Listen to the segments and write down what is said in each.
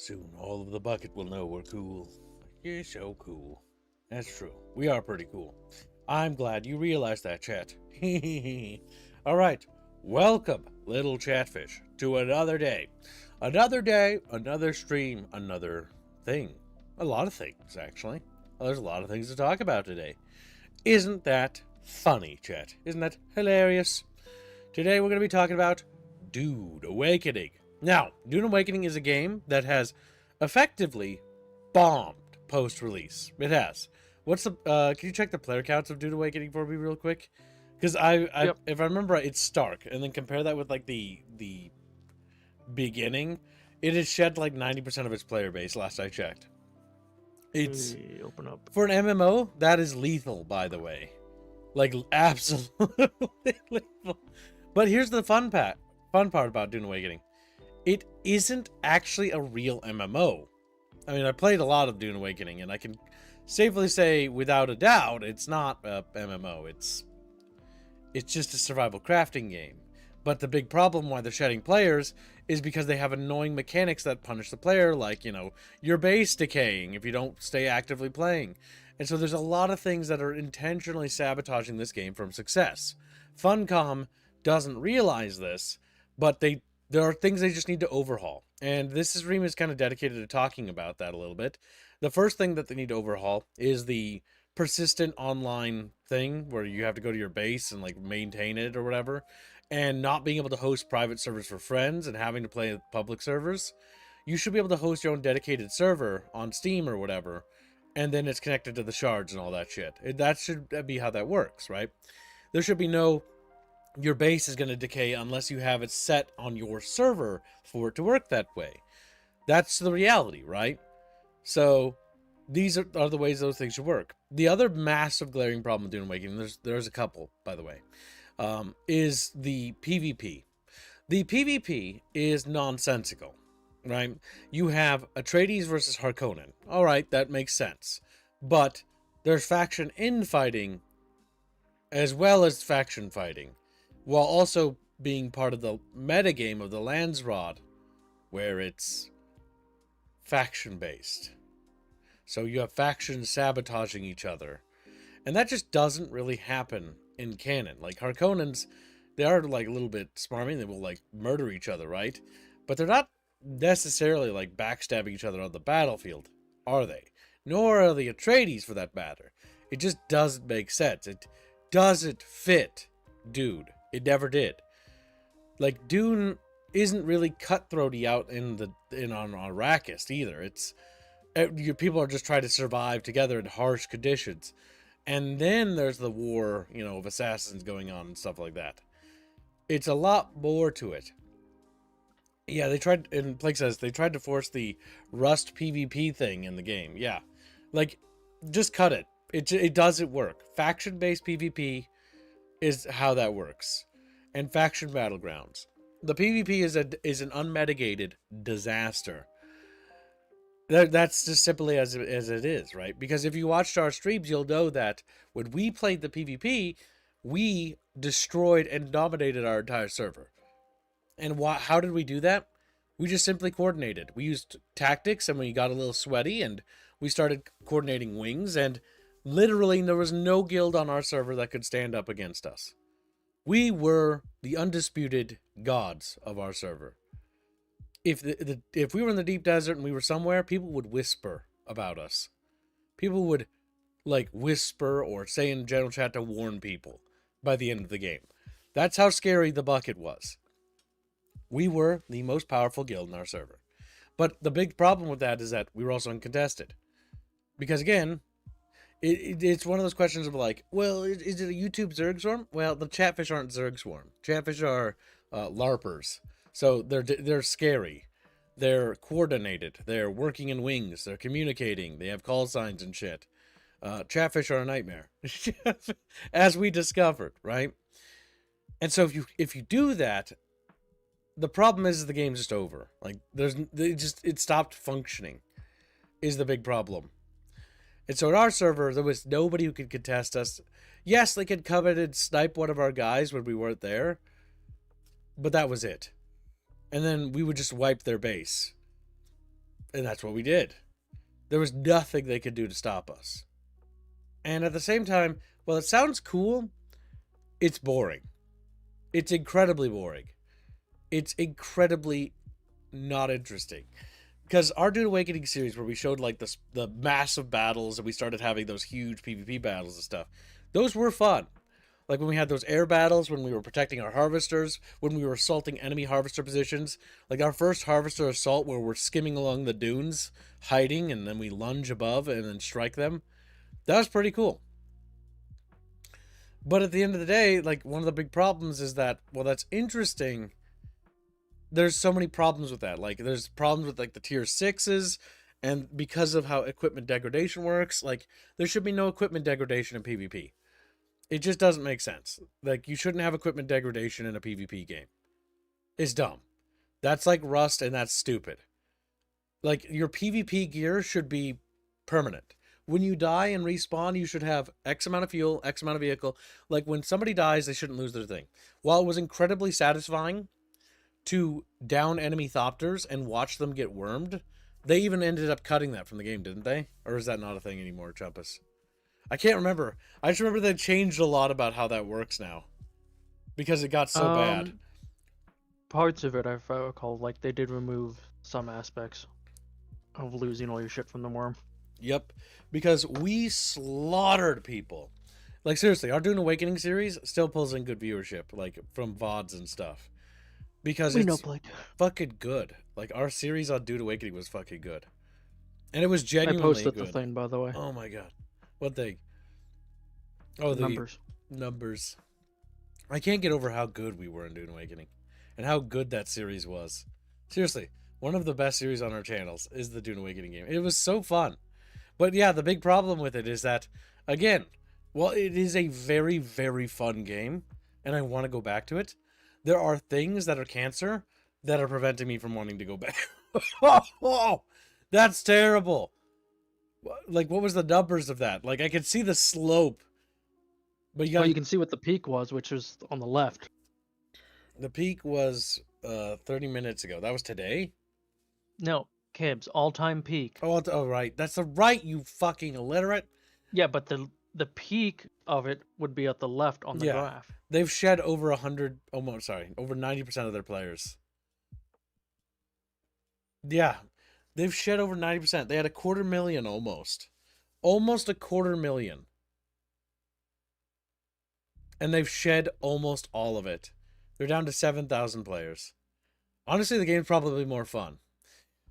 Soon all of the bucket will know we're cool. You're so cool. That's true. We are pretty cool. I'm glad you realized that, chat. Alright, welcome, little chatfish, to another day. Another day, another stream, another thing. A lot of things, actually. There's a lot of things to talk about today. Isn't that funny, chat? Isn't that hilarious? Today we're going to be talking about Dude Awakening. Now, Dune Awakening is a game that has effectively bombed post-release. It has. What's the? Can you check the player counts of Dune Awakening for me real quick? Because if I remember right, it's Stark, and then compare that with like the beginning, it has shed like 90% of its player base. Last I checked. It's open up for an MMO that is lethal, by the way, like absolutely lethal. But here's the fun part about Dune Awakening. It isn't actually a real MMO. I mean, I played a lot of Dune Awakening, and I can safely say, without a doubt, it's not a MMO. It's just a survival crafting game. But the big problem why they're shedding players is because they have annoying mechanics that punish the player, like, you know, your base decaying if you don't stay actively playing. And so there's a lot of things that are intentionally sabotaging this game from success. Funcom doesn't realize this, but there are things they just need to overhaul. And this stream is kind of dedicated to talking about that a little bit. The first thing that they need to overhaul is the persistent online thing where you have to go to your base and like maintain it or whatever, and not being able to host private servers for friends and having to play public servers. You should be able to host your own dedicated server on Steam or whatever, and then it's connected to the shards and all that shit. That should be how that works, right? There should be no your base is going to decay unless you have it set on your server for it to work that way. That's the reality, right? So these are the ways those things should work. The other massive glaring problem with Dune Awakening, there's a couple, by the way, is the PvP. The PvP is nonsensical, right? You have Atreides versus Harkonnen. All right, that makes sense. But there's faction infighting as well as faction fighting, while also being part of the metagame of the Landsrod, where it's faction-based. So you have factions sabotaging each other. And that just doesn't really happen in canon. Like, Harkonnens, they are, like, a little bit smarmy. They will, like, murder each other, right? But they're not necessarily, like, backstabbing each other on the battlefield, are they? Nor are the Atreides, for that matter. It just doesn't make sense. It doesn't fit, dude. It never did. Like, Dune isn't really cutthroaty out on Arrakis either. It's people are just trying to survive together in harsh conditions, and then there's the war, you know, of assassins going on and stuff like that. It's a lot more to it. Yeah, they tried, and Plague says they tried to force the Rust PvP thing in the game. Yeah, like, just cut it. It doesn't work. Faction-based PvP is how that works, and faction battlegrounds. The PvP is an unmitigated disaster. That's just simply as it is, right? Because if you watched our streams, you'll know that when we played the PvP, we destroyed and dominated our entire server. And how did we do that? We just simply coordinated. We used tactics, and we got a little sweaty, and we started coordinating wings, and literally, there was no guild on our server that could stand up against us. We were the undisputed gods of our server. If we were in the deep desert and we were somewhere, people would whisper about us. People would, like, whisper or say in general chat to warn people by the end of the game. That's how scary the bucket was. We were the most powerful guild in our server. But the big problem with that is that we were also uncontested. Because, again, it's one of those questions of like, well, is it a YouTube Zerg swarm? Well, the Chatfish aren't Zerg swarm. Chatfish are LARPers. So they're scary. They're coordinated. They're working in wings. They're communicating. They have call signs and shit. Chatfish are a nightmare, as we discovered, right? And so if you do that, the problem is the game's just over. Like, it stopped functioning. Is the big problem. And so in our server, there was nobody who could contest us. Yes, they could come in and snipe one of our guys when we weren't there, but that was it. And then we would just wipe their base. And that's what we did. There was nothing they could do to stop us. And at the same time, well, it sounds cool. It's boring. It's incredibly boring. It's incredibly not interesting. Because our Dune Awakening series, where we showed like the massive battles and we started having those huge PvP battles and stuff, those were fun. Like when we had those air battles, when we were protecting our harvesters, when we were assaulting enemy harvester positions. Like our first harvester assault where we're skimming along the dunes, hiding, and then we lunge above and then strike them. That was pretty cool. But at the end of the day, like one of the big problems is that, well, that's interesting. There's so many problems with that. Like there's problems with like the tier 6s, and because of how equipment degradation works, like there should be no equipment degradation in PvP. It just doesn't make sense. Like, you shouldn't have equipment degradation in a PvP game. It's dumb. That's like Rust, and that's stupid. Like, your PvP gear should be permanent. When you die and respawn, you should have X amount of fuel, X amount of vehicle. Like, when somebody dies, they shouldn't lose their thing. While it was incredibly satisfying to down enemy Thopters and watch them get wormed, they even ended up cutting that from the game, didn't they? Or is that not a thing anymore, Chumpus? I can't remember. I just remember they changed a lot about how that works now. Because it got so bad. Parts of it, if I recall, like they did remove some aspects of losing all your shit from the worm. Yep. Because we slaughtered people. Like, seriously, our Dune Awakening series still pulls in good viewership, like, from VODs and stuff. Because it's fucking good. Like, our series on Dune Awakening was fucking good. And it was genuinely good. I posted the thing, by the way. Oh my god. What thing? Oh, the numbers. I can't get over how good we were in Dune Awakening. And how good that series was. Seriously, one of the best series on our channels is the Dune Awakening game. It was so fun. But yeah, the big problem with it is that, again, while it is a very, very fun game, and I want to go back to it, there are things that are cancer that are preventing me from wanting to go back. Oh, that's terrible. Like, what was the numbers of that? Like, I could see the slope. But you can see what the peak was, which was on the left. The peak was 30 minutes ago. That was today? No, Kibbs, all-time peak. Oh, right. That's the right, you fucking illiterate. Yeah, but the peak of it would be at the left on the graph. They've shed over 90% of their players. Yeah. They've shed over 90%. They had 250,000 almost. Almost 250,000. And they've shed almost all of it. They're down to 7,000 players. Honestly, the game's probably more fun.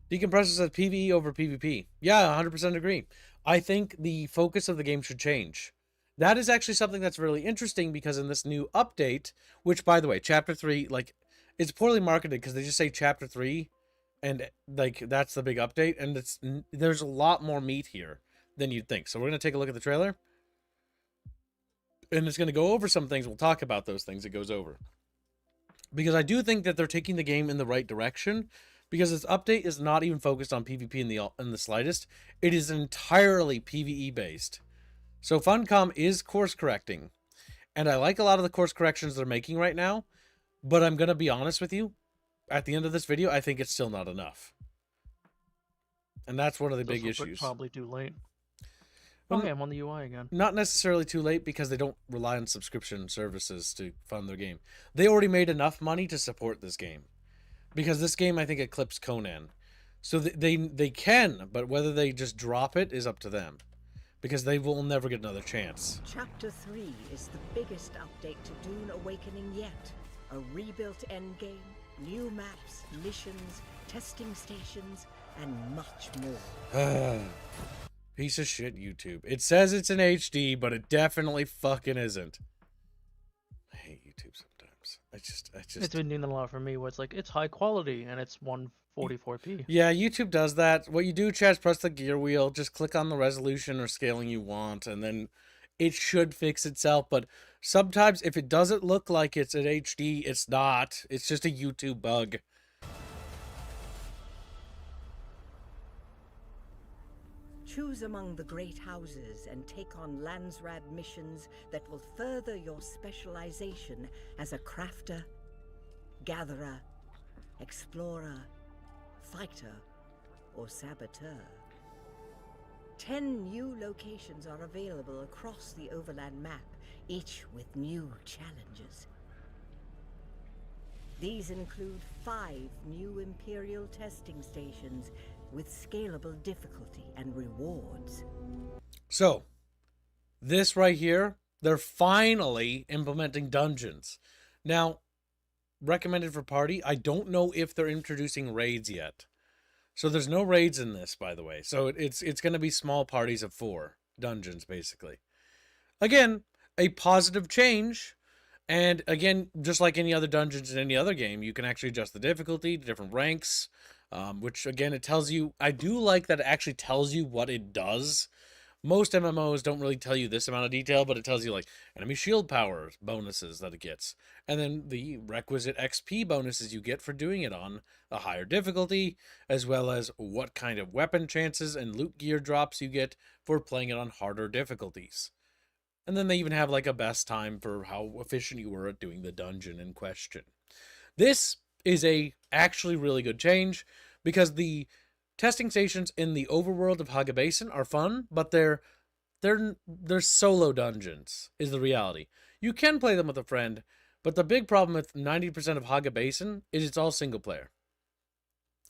Decompressor says PvE over PvP. Yeah, 100% agree. I think the focus of the game should change. That is actually something that's really interesting because in this new update, which, by the way, Chapter 3, like, it's poorly marketed because they just say Chapter 3, and, like, that's the big update, and there's a lot more meat here than you'd think. So we're going to take a look at the trailer, and it's going to go over some things. We'll talk about those things it goes over. Because I do think that they're taking the game in the right direction, because this update is not even focused on PvP in the slightest. It is entirely PvE based. So Funcom is course correcting, and I like a lot of the course corrections they're making right now, but I'm going to be honest with you, at the end of this video, I think it's still not enough. And that's one of the big issues. Probably too late. Okay, I'm on the UI again. Not necessarily too late because they don't rely on subscription services to fund their game. They already made enough money to support this game. Because this game, I think, eclipsed Conan. So they can, but whether they just drop it is up to them. Because they will never get another chance. Chapter 3 is the biggest update to Dune Awakening yet. A rebuilt endgame, new maps, missions, testing stations, and much more. Piece of shit YouTube. It says it's in HD, but it definitely fucking isn't. I hate YouTube sometimes. I just It's been doing that a lot for me, where it's like, it's high quality, and it's 144p. Yeah, YouTube does that. What you do, Chad, is press the gear wheel, just click on the resolution or scaling you want, and then it should fix itself. But sometimes, if it doesn't look like it's in HD, it's not. It's just a YouTube bug. Choose among the great houses and take on Landsrad missions that will further your specialization as a crafter, gatherer, explorer, fighter, or saboteur. 10 new locations are available across the overland map, each with new challenges. These include 5 new Imperial testing stations with scalable difficulty and rewards. So, this right here, they're finally implementing dungeons. Now, recommended for party, I don't know if they're introducing raids yet. So there's no raids in this, by the way. So it's going to be small parties of 4 dungeons, basically. Again, a positive change. And again, just like any other dungeons in any other game, you can actually adjust the difficulty to different ranks, which again, it tells you, I do like that it actually tells you what it does. Most MMOs don't really tell you this amount of detail, but it tells you like enemy shield power bonuses that it gets. And then the requisite XP bonuses you get for doing it on a higher difficulty, as well as what kind of weapon chances and loot gear drops you get for playing it on harder difficulties. And then they even have like a best time for how efficient you were at doing the dungeon in question. This is a actually really good change because the testing stations in the overworld of Haga Basin are fun, but they're solo dungeons is the reality. You can play them with a friend, but the big problem with 90% of Haga Basin is it's all single player.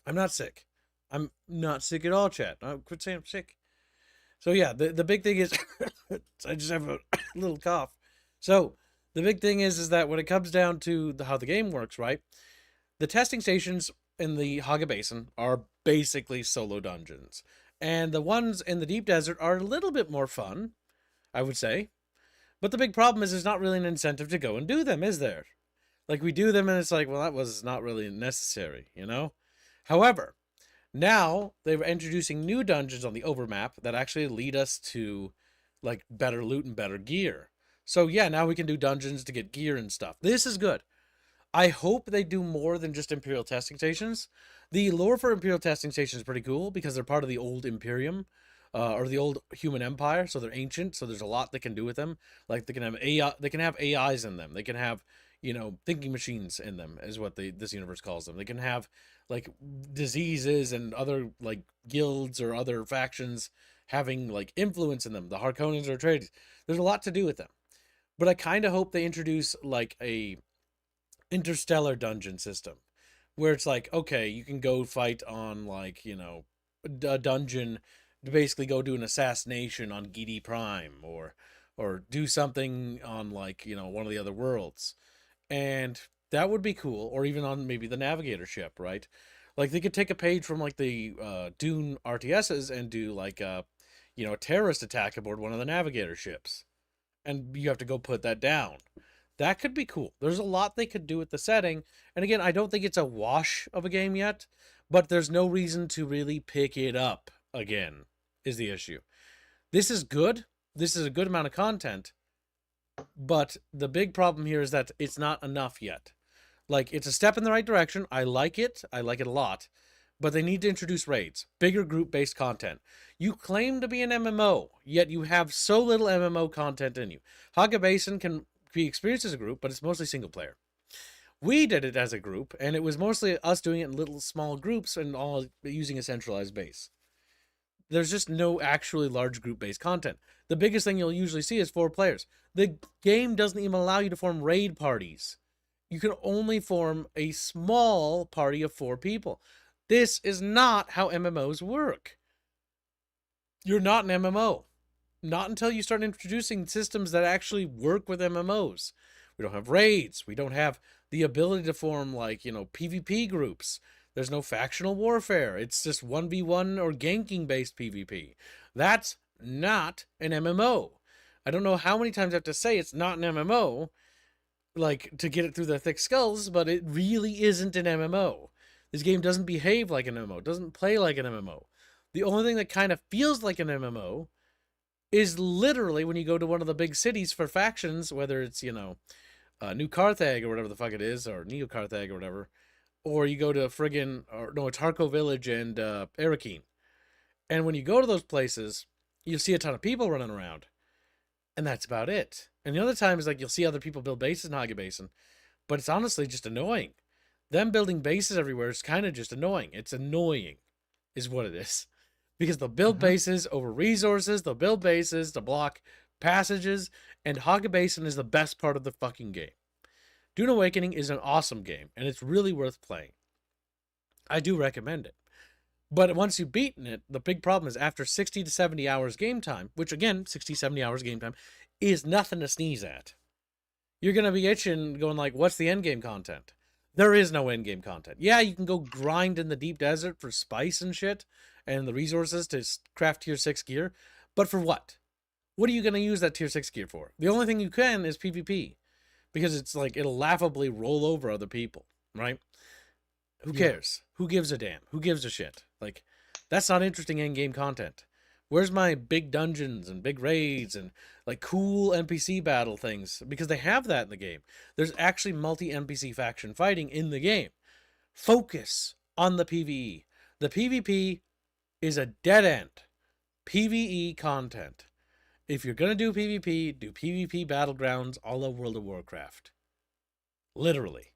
I'm not sick. I'm not sick at all, chat. Quit saying I'm sick. So yeah, the big thing is I just have a little cough. So the big thing is that when it comes down to how the game works, right? The testing stations in the Haga Basin are basically solo dungeons. And the ones in the deep desert are a little bit more fun, I would say. But the big problem is there's not really an incentive to go and do them, is there? Like, we do them and it's like, well, that was not really necessary, you know? However, now they're introducing new dungeons on the overmap that actually lead us to, like, better loot and better gear. So yeah, now we can do dungeons to get gear and stuff. This is good. I hope they do more than just Imperial testing stations. The lore for Imperial testing stations is pretty cool because they're part of the old Imperium, or the old human empire. So they're ancient. So there's a lot they can do with them. Like they can have AI, they can have AIs in them. They can have, you know, thinking machines in them is what this universe calls them. They can have like diseases and other like guilds or other factions having like influence in them. The Harkonnens or Atreides. There's a lot to do with them. But I kind of hope they introduce like a interstellar dungeon system where it's like, okay, you can go fight on like, you know, a dungeon to basically go do an assassination on Gidi Prime or do something on like, you know, one of the other worlds. And that would be cool. Or even on maybe the navigator ship, right? Like they could take a page from like the Dune RTSs and do like a, you know, a terrorist attack aboard one of the navigator ships. And you have to go put that down. That could be cool. There's a lot they could do with the setting. And again, I don't think it's a wash of a game yet, but there's no reason to really pick it up again, is the issue. This is good. This is a good amount of content, but the big problem here is that it's not enough yet. Like, it's a step in the right direction. I like it. I like it a lot. But they need to introduce raids, bigger group-based content. You claim to be an MMO, yet you have so little MMO content in you. Haga Basin can be experienced as a group, but it's mostly single player. We did it as a group, and it was mostly us doing it in little small groups and all using a centralized base. There's just no actually large group-based content. The biggest thing you'll usually see is 4 players. The game doesn't even allow you to form raid parties. You can only form a small party of 4 people. This is not how MMOs work. You're not an MMO. Not until you start introducing systems that actually work with MMOs. We don't have raids. We don't have the ability to form, like, you know, PvP groups. There's no factional warfare. It's just 1v1 or ganking-based PvP. That's not an MMO. I don't know how many times I have to say it's not an MMO, like, to get it through the thick skulls, but it really isn't an MMO. This game doesn't behave like an MMO. Doesn't play like an MMO. The only thing that kind of feels like an MMO is literally when you go to one of the big cities for factions, whether it's, you know, New Carthage or whatever the fuck it is, or Neo Carthage or whatever, or you go to friggin', or no, it's Harco Village and Arakeen. And when you go to those places, you'll see a ton of people running around. And that's about it. And the other time is like you'll see other people build bases in Haga Basin, but it's honestly just annoying. Them building bases everywhere is kind of just annoying. It's annoying. is what it is. Because they'll build bases over resources, they'll build bases to block passages, and Haga Basin is the best part of the fucking game. Dune Awakening is an awesome game, and it's really worth playing. I do recommend it. But once you've beaten it, the big problem is after 60 to 70 hours game time, which again, 60, 70 hours game time, is nothing to sneeze at. You're going to be itching, going like, what's the endgame content? There is no endgame content. Yeah, you can go grind in the deep desert for spice and shit, and the resources to craft tier 6 gear, but for what? What are you going to use that tier 6 gear for? The only thing you can is PvP, because it's like, it'll laughably roll over other people, right? Who cares? Who gives a damn? Who gives a shit? Like, that's not interesting in-game content. Where's my big dungeons and big raids and like cool NPC battle things? Because they have that in the game. There's actually multi-NPC faction fighting in the game. Focus on the PvE. The PvP is a dead end. PvE content. If you're going to do PvP, do PvP battlegrounds a la World of Warcraft. Literally.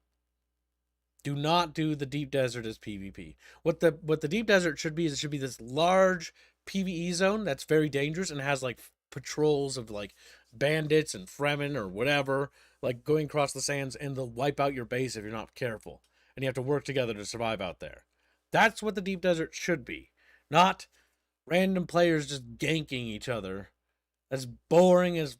Do not do the deep desert as PvP. What the deep desert should be is it should be this large PvE zone that's very dangerous and has like patrols of like bandits and Fremen or whatever, like going across the sands, and they'll wipe out your base if you're not careful. And you have to work together to survive out there. That's what the deep desert should be. Not random players just ganking each other. That's boring as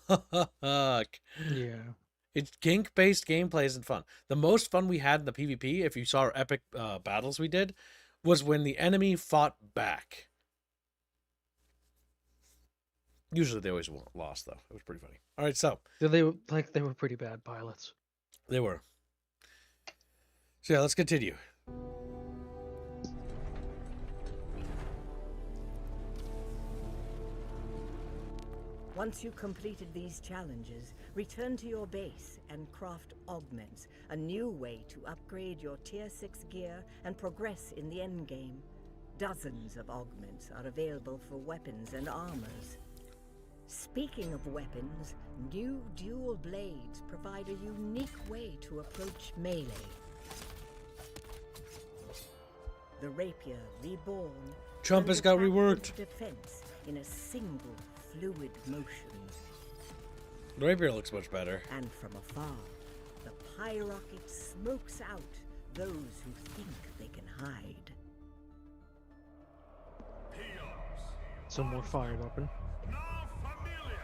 fuck. Yeah. It's gank-based gameplay isn't fun. The most fun we had in the PvP, if you saw our epic battles we did, was when the enemy fought back. Usually they always lost, though. It was pretty funny. All right, so. They were pretty bad pilots. They were. So yeah, let's continue. Once you completed these challenges, return to your base and craft augments, a new way to upgrade your tier 6 gear and progress in the endgame. Dozens of augments are available for weapons and armors. Speaking of weapons, new dual blades provide a unique way to approach melee. The rapier reborn. Trump has got reworked. Defense in a single fluid motion. The rapier looks much better. And from afar, the pyrocket smokes out those who think they can hide. Some more fire weapon. Now familiar.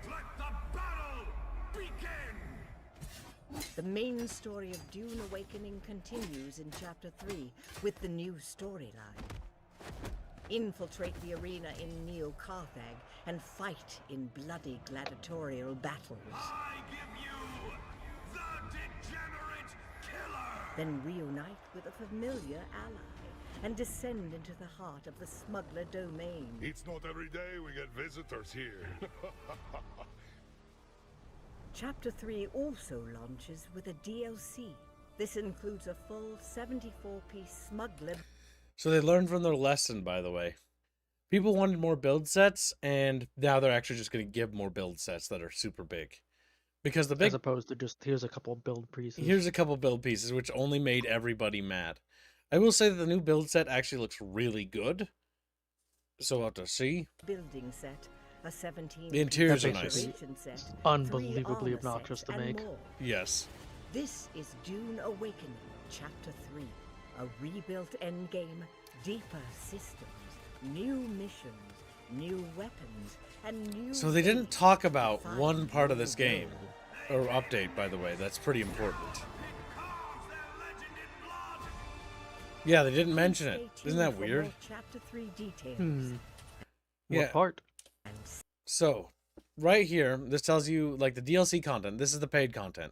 Let the battle begin. The main story of Dune Awakening continues in Chapter 3 with the new storyline. Infiltrate the arena in Neo-Carthag and fight in bloody gladiatorial battles. I give you the degenerate killer. Then reunite with a familiar ally and descend into the heart of the smuggler domain. It's not every day we get visitors here. Chapter 3 also launches with a DLC. This includes a full 74-piece smuggler. So they learned from their lesson, by the way. People wanted more build sets, and now they're actually just going to give more build sets that are super big. Because the big... As opposed to just, here's a couple build pieces. Here's a couple build pieces, which only made everybody mad. I will say that the new build set actually looks really good. So we'll have to see. Building set, a 17 The interiors are That's nice. set, Unbelievably 3 armor obnoxious sets, to and make. more. Yes. This is Dune Awakening, Chapter 3. A rebuilt endgame, deeper systems, new missions, new weapons, and new... So they didn't talk about Find one part of new this game. world. Or update, by the way. That's pretty important. Yeah, they didn't mention it. Stay Isn't that tuned for weird? more Chapter 3 details. Yeah. What part? And So, right here, this tells you, like, the DLC content. This is the paid content.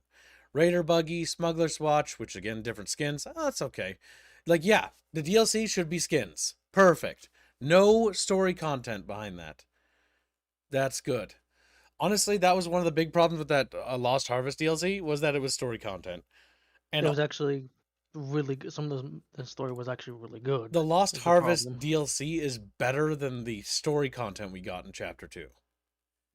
Raider Buggy, Smuggler Swatch, which, again, different skins. Oh, that's okay. Like, yeah, the DLC should be skins. Perfect. No story content behind that. That's good. Honestly, that was one of the big problems with that Lost Harvest DLC, was that it was story content. And It was actually really good. Some of the story was actually really good. the Lost is the Harvest problem. DLC is better than the story content we got in Chapter 2.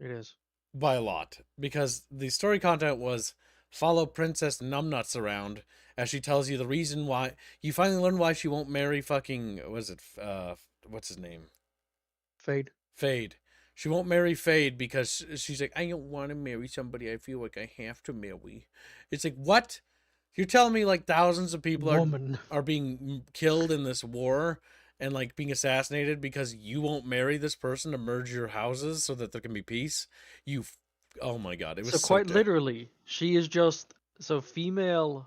It is. By a lot. Because the story content was follow Princess Numbnuts around as she tells you the reason why. You finally learn why she won't marry fucking, was it, what's his name? Fade. Fade. She won't marry Fade because she's like, I don't want to marry somebody I feel like I have to marry. It's like, what? You're telling me like thousands of people Woman. are being killed in this war and like being assassinated because you won't marry this person to merge your houses so that there can be peace? Oh my god, it was So so quite good. literally, she is just so female.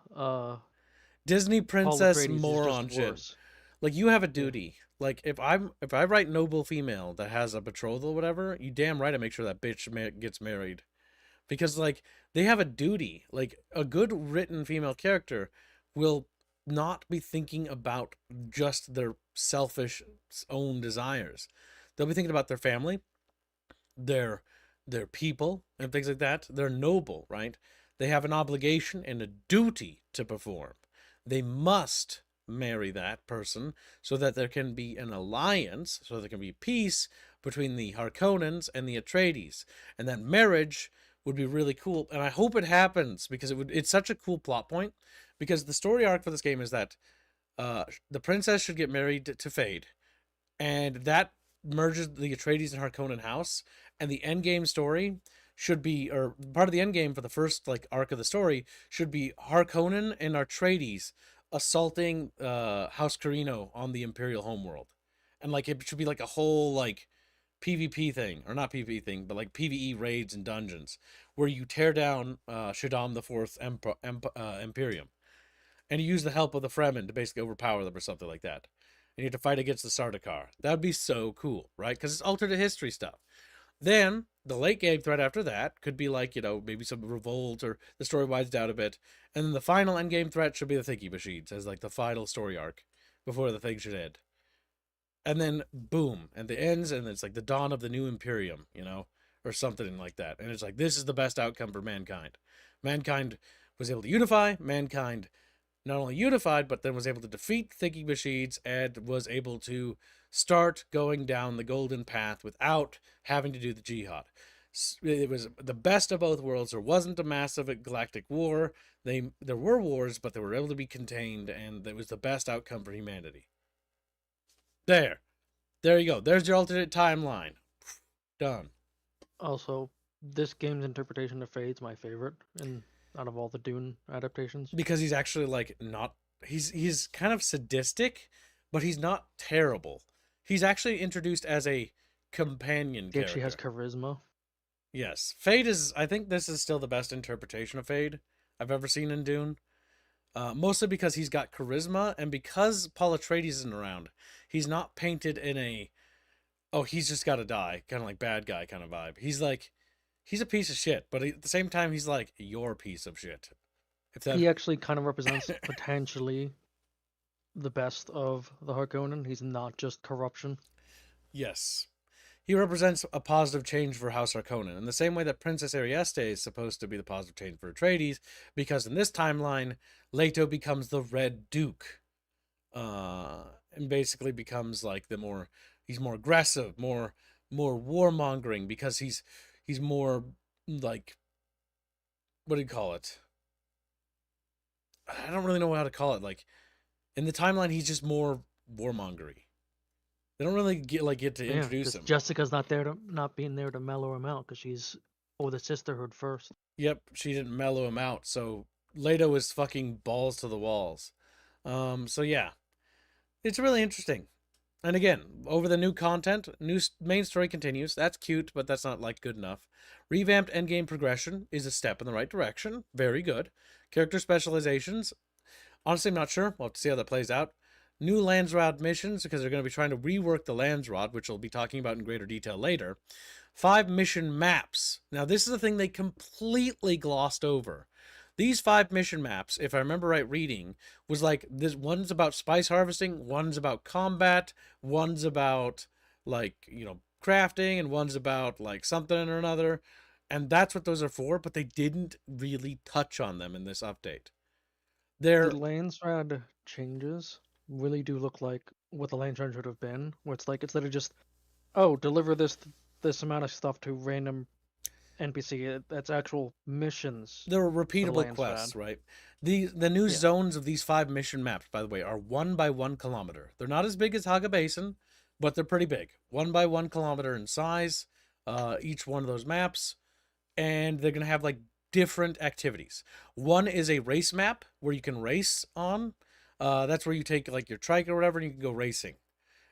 Disney Paul princess Atreides is moron just shit. worse. Like you have a Yeah. duty. Like if I write noble female that has a betrothal or whatever, you damn right I make sure that bitch gets married. Because like they have a duty. Like a good written female character will not be thinking about just their selfish own desires. They'll be thinking about their family, their their people and things like that. They're noble, right? They have an obligation and a duty to perform. They must marry that person so that there can be an alliance, so there can be peace between the Harkonnens and the Atreides. And that marriage would be really cool. And I hope it happens because it's such a cool plot point. Because the story arc for this game is that the princess should get married to Fade, and that merges the Atreides and Harkonnen house. And the end game story should be, or part of the end game for the first like arc of the story should be Harkonnen and Atreides assaulting House Carino on the Imperial homeworld, and like it should be like a whole like PvP thing, or not PvP thing, but like PvE raids and dungeons where you tear down Shaddam the Fourth Imperium, and you use the help of the Fremen to basically overpower them or something like that. And you have to fight against the Sardaukar. That would be so cool, right? Because it's alternate history stuff. Then the late game threat after that could be like, maybe some revolt or the story widens out a bit. And then the final end game threat should be the Thinking Machines as like the final story arc before the thing should end. And then boom, and it ends, and it's like the dawn of the new Imperium, or something like that. And it's like, this is the best outcome for mankind. Mankind was able to unify. Mankind not only unified, but then was able to defeat thinking machines and was able to start going down the golden path without having to do the jihad. It was the best of both worlds. There wasn't a massive galactic war. There were wars, but they were able to be contained, and it was the best outcome for humanity. There you go. There's your alternate timeline. Done. Also, this game's interpretation of Fade's my favorite, and out of all the Dune adaptations. Because he's actually like not. He's kind of sadistic, but he's not terrible. He's actually introduced as a companion He character. actually has charisma. Yes. Fade is, I think this is still the best interpretation of Fade I've ever seen in Dune. Mostly because he's got charisma, and because Paul Atreides isn't around, he's not painted in a, oh, he's just got to die, kind of like bad guy kind of vibe. He's like, he's a piece of shit, but at the same time, he's like, your piece of shit. He actually kind of represents potentially the best of the Harkonnen. He's not just corruption. Yes. He represents a positive change for House Harkonnen, in the same way that Princess Arieste is supposed to be the positive change for Atreides, because in this timeline, Leto becomes the Red Duke, and basically becomes like he's more aggressive, more warmongering, because he's more like, what do you call it? I don't really know how to call it. Like in the timeline, he's just more warmongery. They don't really get to introduce him. Jessica's not being there to mellow him out because she's the sisterhood first. Yep, she didn't mellow him out, so Leto is fucking balls to the walls. So yeah, it's really interesting. And again, over the new content, new main story continues. That's cute, but that's not like good enough. Revamped endgame progression is a step in the right direction. Very good. Character specializations. Honestly, I'm not sure. We'll have to see how that plays out. New Landsrod missions, because they're going to be trying to rework the Landsrod, which we'll be talking about in greater detail later. 5 mission maps. Now, this is the thing they completely glossed over. These 5 mission maps, if I remember right reading, was like, this one's about spice harvesting, one's about combat, one's about, like, crafting, and one's about, like, something or another. And that's what those are for, but they didn't really touch on them in this update. The Landsrod changes really do look like what the Landsrod should have been, where it's like, instead of just, deliver this amount of stuff to random NPC. That's actual missions. They're repeatable Landsfad. quests, right? The new Yeah. zones of these 5 mission maps, by the way, are 1 by 1 kilometer. They're not as big as Haga Basin, but they're pretty big. 1 by 1 kilometer in size, each one of those maps, and they're gonna have like different activities. One is a race map where you can race on. That's where you take like your trike or whatever, and you can go racing,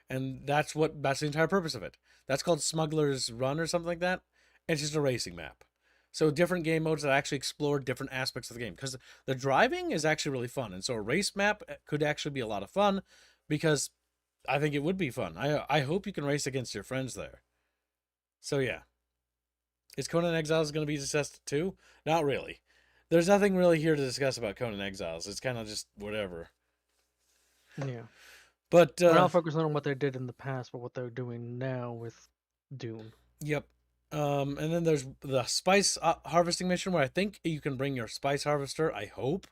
and that's the entire purpose of it. That's called Smuggler's Run or something like that. It's just a racing map. So different game modes that actually explore different aspects of the game, because the driving is actually really fun, and so a race map could actually be a lot of fun, because I think it would be fun. I hope you can race against your friends there. So yeah, is Conan Exiles going to be discussed too? Not really. There's nothing really here to discuss about Conan Exiles. It's kind of just whatever. Yeah. But We're not focusing on what they did in the past, but what they're doing now with Dune. Yep. And then there's the spice harvesting mission, where I think you can bring your spice harvester, I hope,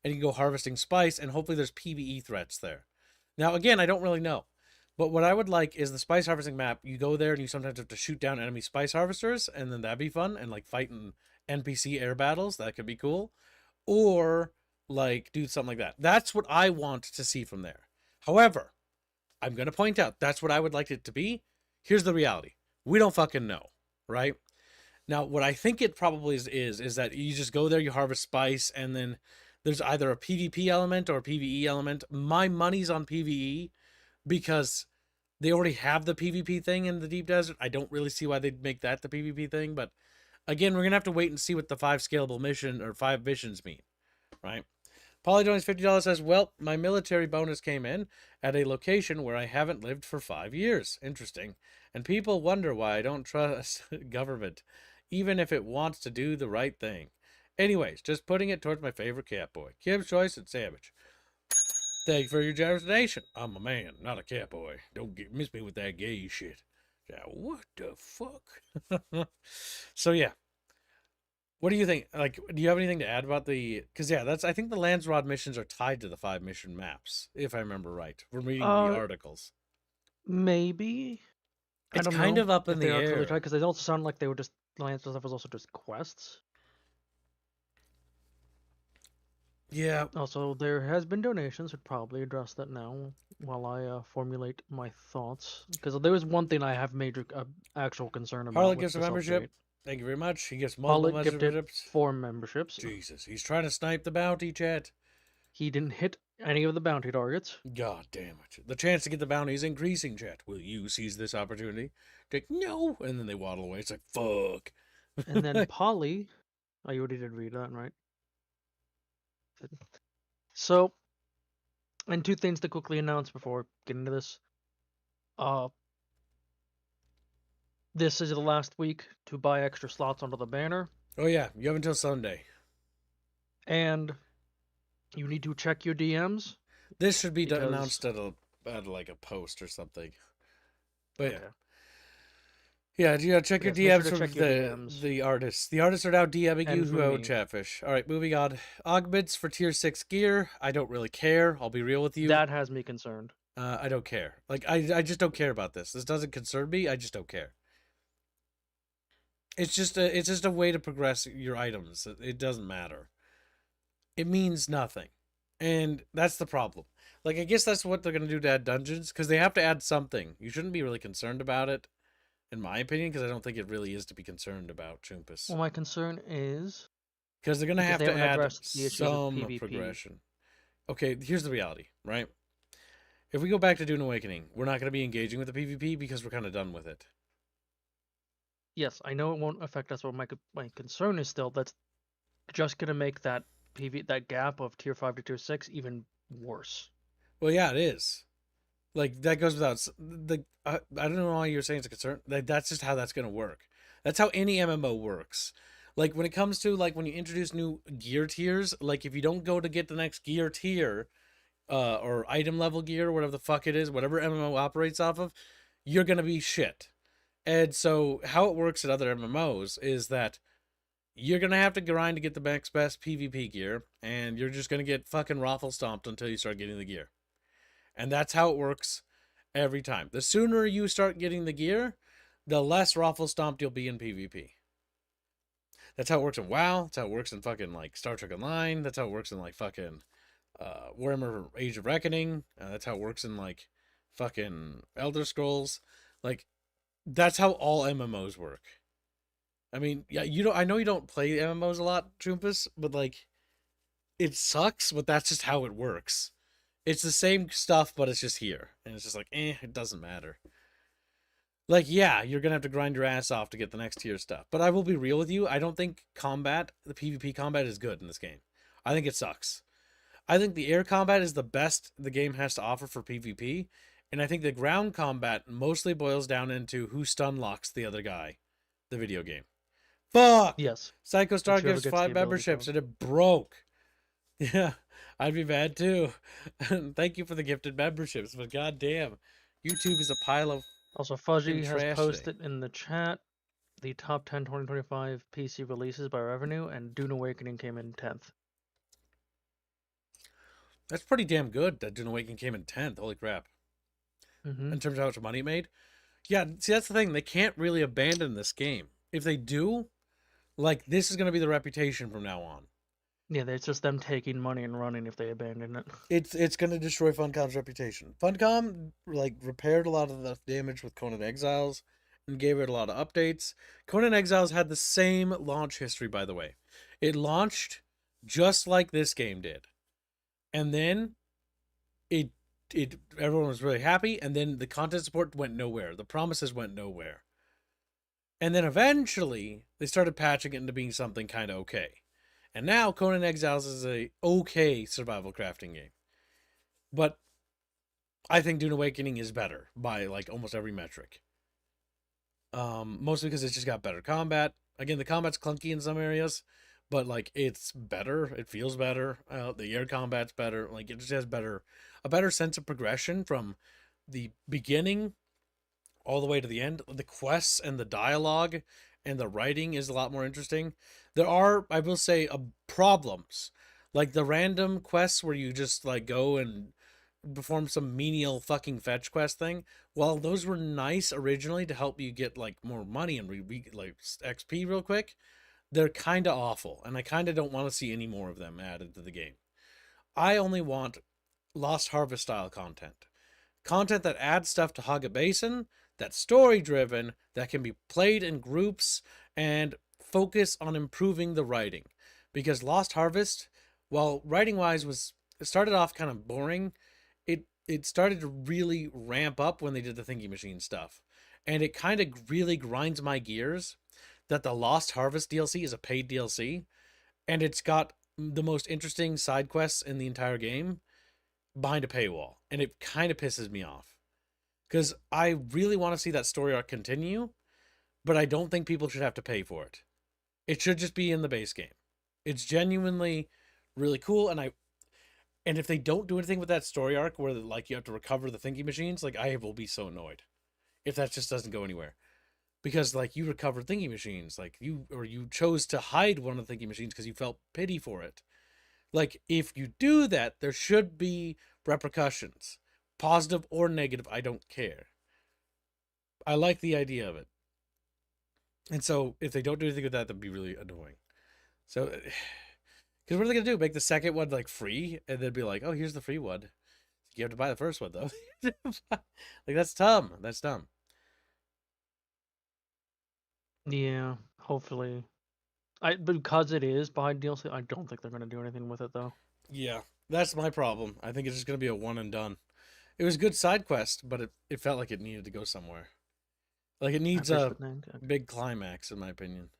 and you can go harvesting spice, and hopefully there's PvE threats there. Now, again, I don't really know, but what I would like is the spice harvesting map. You go there and you sometimes have to shoot down enemy spice harvesters, and then that'd be fun, and like fighting NPC air battles, that could be cool. Or like do something like that. That's what I want to see from there. However, I'm going to point out that's what I would like it to be. Here's the reality. We don't fucking know, right? Now, what I think it probably is that you just go there, you harvest spice, and then there's either a PvP element or a PvE element. My money's on PvE, because they already have the PvP thing in the Deep Desert. I don't really see why they'd make that the PvP thing, but again, we're going to have to wait and see what the 5 scalable mission or 5 missions mean, right? Polly Jones $50 says, well, my military bonus came in at a location where I haven't lived for 5 years. Interesting. And people wonder why I don't trust government, even if it wants to do the right thing. Anyways, just putting it towards my favorite cat boy, Kib's Choice and Savage. Thank you for your generous donation. I'm a man, not a cat boy. Don't miss me with that gay shit. Yeah, what the fuck? So yeah. What do you think? Like, do you have anything to add about the? Because yeah, I think the Landsrod missions are tied to the 5 mission maps, if I remember right. We're reading the articles. Maybe. It's I don't kind know of up if in they the are truly air. tied, because they also sound like they were just Lance stuff was also just quests. Yeah. Also, there has been donations. Should probably address that now while I formulate my thoughts, because there is one thing I have major actual concern about. Harlot with gives a this membership. update. Thank you very much. He gets multiple Harlot gifted memberships. 4 memberships. Jesus, he's trying to snipe the bounty, chat. He didn't hit any of the bounty targets. God damn it. The chance to get the bounty is increasing, chat. Will you seize this opportunity? Take no, and then they waddle away. It's like, fuck. And then Polly, oh, you already did read that, right? So, and 2 things to quickly announce before getting to this. This is the last week to buy extra slots under the banner. Oh yeah, you have until Sunday. And you need to check your DMs. This should be announced at like a post or something. But yeah, you gotta check your DMs for the artists. The artists are now DMing you who owe Chatfish. All right, moving on. Augments for tier 6 gear. I don't really care. I'll be real with you. That has me concerned. I don't care. Like I just don't care about this. This doesn't concern me. I just don't care. It's just a way to progress your items. It doesn't matter. It means nothing. And that's the problem. Like, I guess that's what they're going to do to add dungeons, because they have to add something. You shouldn't be really concerned about it, in my opinion, because I don't think it really is to be concerned about, Chumpus. Well, my concern is... because they're going to have to add some progression. Okay, here's the reality, right? If we go back to Dune Awakening, we're not going to be engaging with the PvP because we're kind of done with it. Yes, I know it won't affect us, but my concern is still that's just going to make that that gap of tier 5 to tier 6 even worse. Well, yeah, it is. Like, that goes without... I don't know why you're saying it's a concern. Like, that's just how that's going to work. That's how any MMO works. Like, when it comes to, like, when you introduce new gear tiers, like, if you don't go to get the next gear tier, or item level gear, whatever the fuck it is, whatever MMO operates off of, you're going to be shit. And so how it works at other MMOs is that you're going to have to grind to get the next best PvP gear, and you're just going to get fucking raffle stomped until you start getting the gear. And that's how it works every time. The sooner you start getting the gear, the less raffle stomped you'll be in PvP. That's how it works in WoW. That's how it works in fucking like Star Trek Online. That's how it works in like fucking Warhammer Age of Reckoning. That's how it works in like fucking Elder Scrolls. Like that's how all MMOs work. I mean, yeah, you don't. I know you don't play MMOs a lot, Trumpus, but like, it sucks. But that's just how it works. It's the same stuff, but it's just here, and it's just like, it doesn't matter. Like, yeah, you're gonna have to grind your ass off to get the next tier stuff. But I will be real with you. I don't think the PvP combat, is good in this game. I think it sucks. I think the air combat is the best the game has to offer for PvP, and I think the ground combat mostly boils down into who stun locks the other guy, the video game. Fuck! Yes. Psycho Star Whichever gives gets 5 the ability memberships from. and it broke. Yeah, I'd be mad too. Thank you for the gifted memberships, but goddamn, YouTube is a pile of Also, Fuzzy has trash posted in the chat the top 10 2025 PC releases by revenue, and Dune Awakening came in 10th. That's pretty damn good that Dune Awakening came in 10th. Holy crap. Mm-hmm. In terms of how much money it made. Yeah, see, that's the thing. They can't really abandon this game. If they do, like, this is going to be the reputation from now on. Yeah, it's just them taking money and running if they abandon it. It's going to destroy Funcom's reputation. Funcom, like, repaired a lot of the damage with Conan Exiles and gave it a lot of updates. Conan Exiles had the same launch history, by the way. It launched just like this game did. And then everyone was really happy, and then the content support went nowhere. The promises went nowhere. And then eventually they started patching it into being something kind of okay. And now Conan Exiles is a okay survival crafting game. But I think Dune Awakening is better by like almost every metric. Mostly because it's just got better combat. Again, the combat's clunky in some areas, but like it's better. It feels better. The air combat's better. Like it just has a better sense of progression from the beginning all the way to the end. The quests and the dialogue and the writing is a lot more interesting. There are, I will say, problems. Like the random quests where you just like go and perform some menial fucking fetch quest thing. While those were nice originally to help you get like more money and like XP real quick, they're kind of awful, and I kind of don't want to see any more of them added to the game. I only want Lost Harvest style content. Content that adds stuff to Hogget Basin, that's story driven, that can be played in groups, and focus on improving the writing. Because Lost Harvest, while writing wise it started off kind of boring, it started to really ramp up when they did the Thinking Machine stuff. And it kind of really grinds my gears that the Lost Harvest DLC is a paid DLC, and it's got the most interesting side quests in the entire game behind a paywall, and it kind of pisses me off because I really want to see that story arc continue, but I don't think people should have to pay for it. It should just be in the base game. It's genuinely really cool, and if they don't do anything with that story arc where like you have to recover the Thinking Machines, like I will be so annoyed if that just doesn't go anywhere. Because like you recovered Thinking Machines, like you chose to hide one of the Thinking Machines because you felt pity for it. Like if you do that, there should be repercussions, positive or negative. I don't care. I like the idea of it, and so if they don't do anything with that, that'd be really annoying. So, because what are they gonna do? Make the second one like free, and then be like, "Oh, here's the free one." You have to buy the first one though. Like that's dumb. That's dumb. Yeah, hopefully. Because it is behind DLC, I don't think they're gonna do anything with it though. Yeah, that's my problem. I think it's just gonna be a one and done. It was a good side quest, but it felt like it needed to go somewhere. Like it needs a big climax, in my opinion.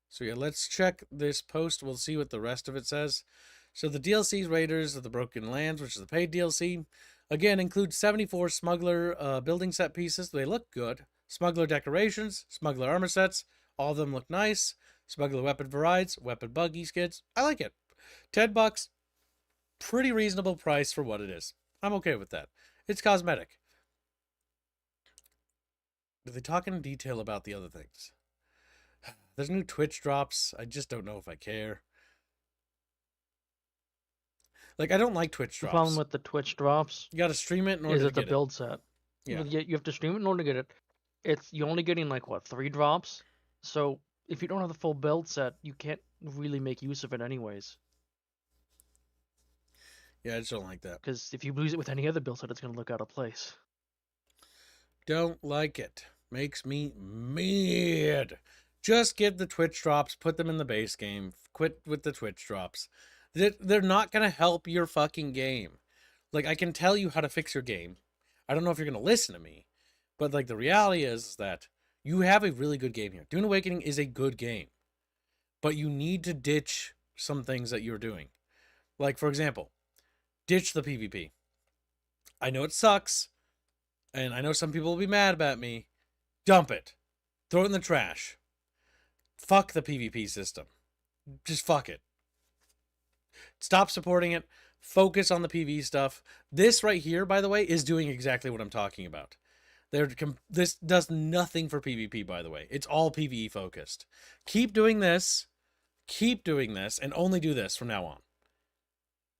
So yeah, let's check this post. We'll see what the rest of it says. So the DLC's Raiders of the Broken Lands, which is the paid DLC, again includes 74 smuggler building set pieces. They look good. Smuggler decorations, smuggler armor sets, all of them look nice. Smuggler weapon varieties, weapon buggy skids. I like it. $10, pretty reasonable price for what it is. I'm okay with that. It's cosmetic. Do they talk in detail about the other things? There's new Twitch drops. I just don't know if I care. Like, I don't like Twitch drops. The problem with the Twitch drops you gotta stream it in order to get it. It's a build set. Yeah. You have to stream it in order to get it. You're only getting like what, 3 drops? So if you don't have the full build set, you can't really make use of it anyways. Yeah, I just don't like that. Because if you use it with any other build set, it's going to look out of place. Don't like it. Makes me mad. Just get the Twitch drops, put them in the base game. Quit with the Twitch drops. They're not going to help your fucking game. Like, I can tell you how to fix your game. I don't know if you're going to listen to me. But, like, the reality is that you have a really good game here. Dune Awakening is a good game. But you need to ditch some things that you're doing. Like, for example, ditch the PvP. I know it sucks. And I know some people will be mad about me. Dump it. Throw it in the trash. Fuck the PvP system. Just fuck it. Stop supporting it. Focus on the PvE stuff. This right here, by the way, is doing exactly what I'm talking about. This does nothing for PvP, by the way. It's all PvE focused. Keep doing this. Keep doing this. And only do this from now on.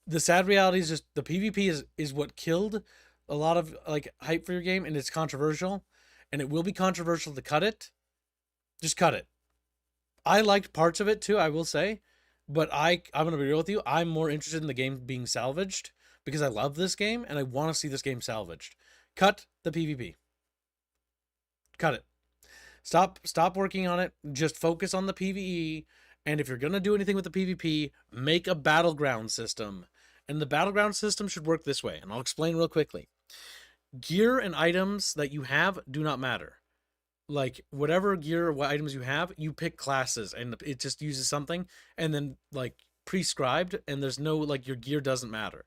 The sad reality is just the PvP is what killed a lot of like hype for your game, and it's controversial. And it will be controversial to cut it. Just cut it. I liked parts of it too, I will say. But I'm going to be real with you. I'm more interested in the game being salvaged because I love this game and I want to see this game salvaged. Cut the PvP. Cut it. Stop working on it. Just focus on the PvE. And if you're going to do anything with the PvP, make a battleground system. And the battleground system should work this way. And I'll explain real quickly. Gear and items that you have do not matter. Like, whatever gear or what items you have, you pick classes, and it just uses something, and then, like, prescribed, and there's no, like, your gear doesn't matter.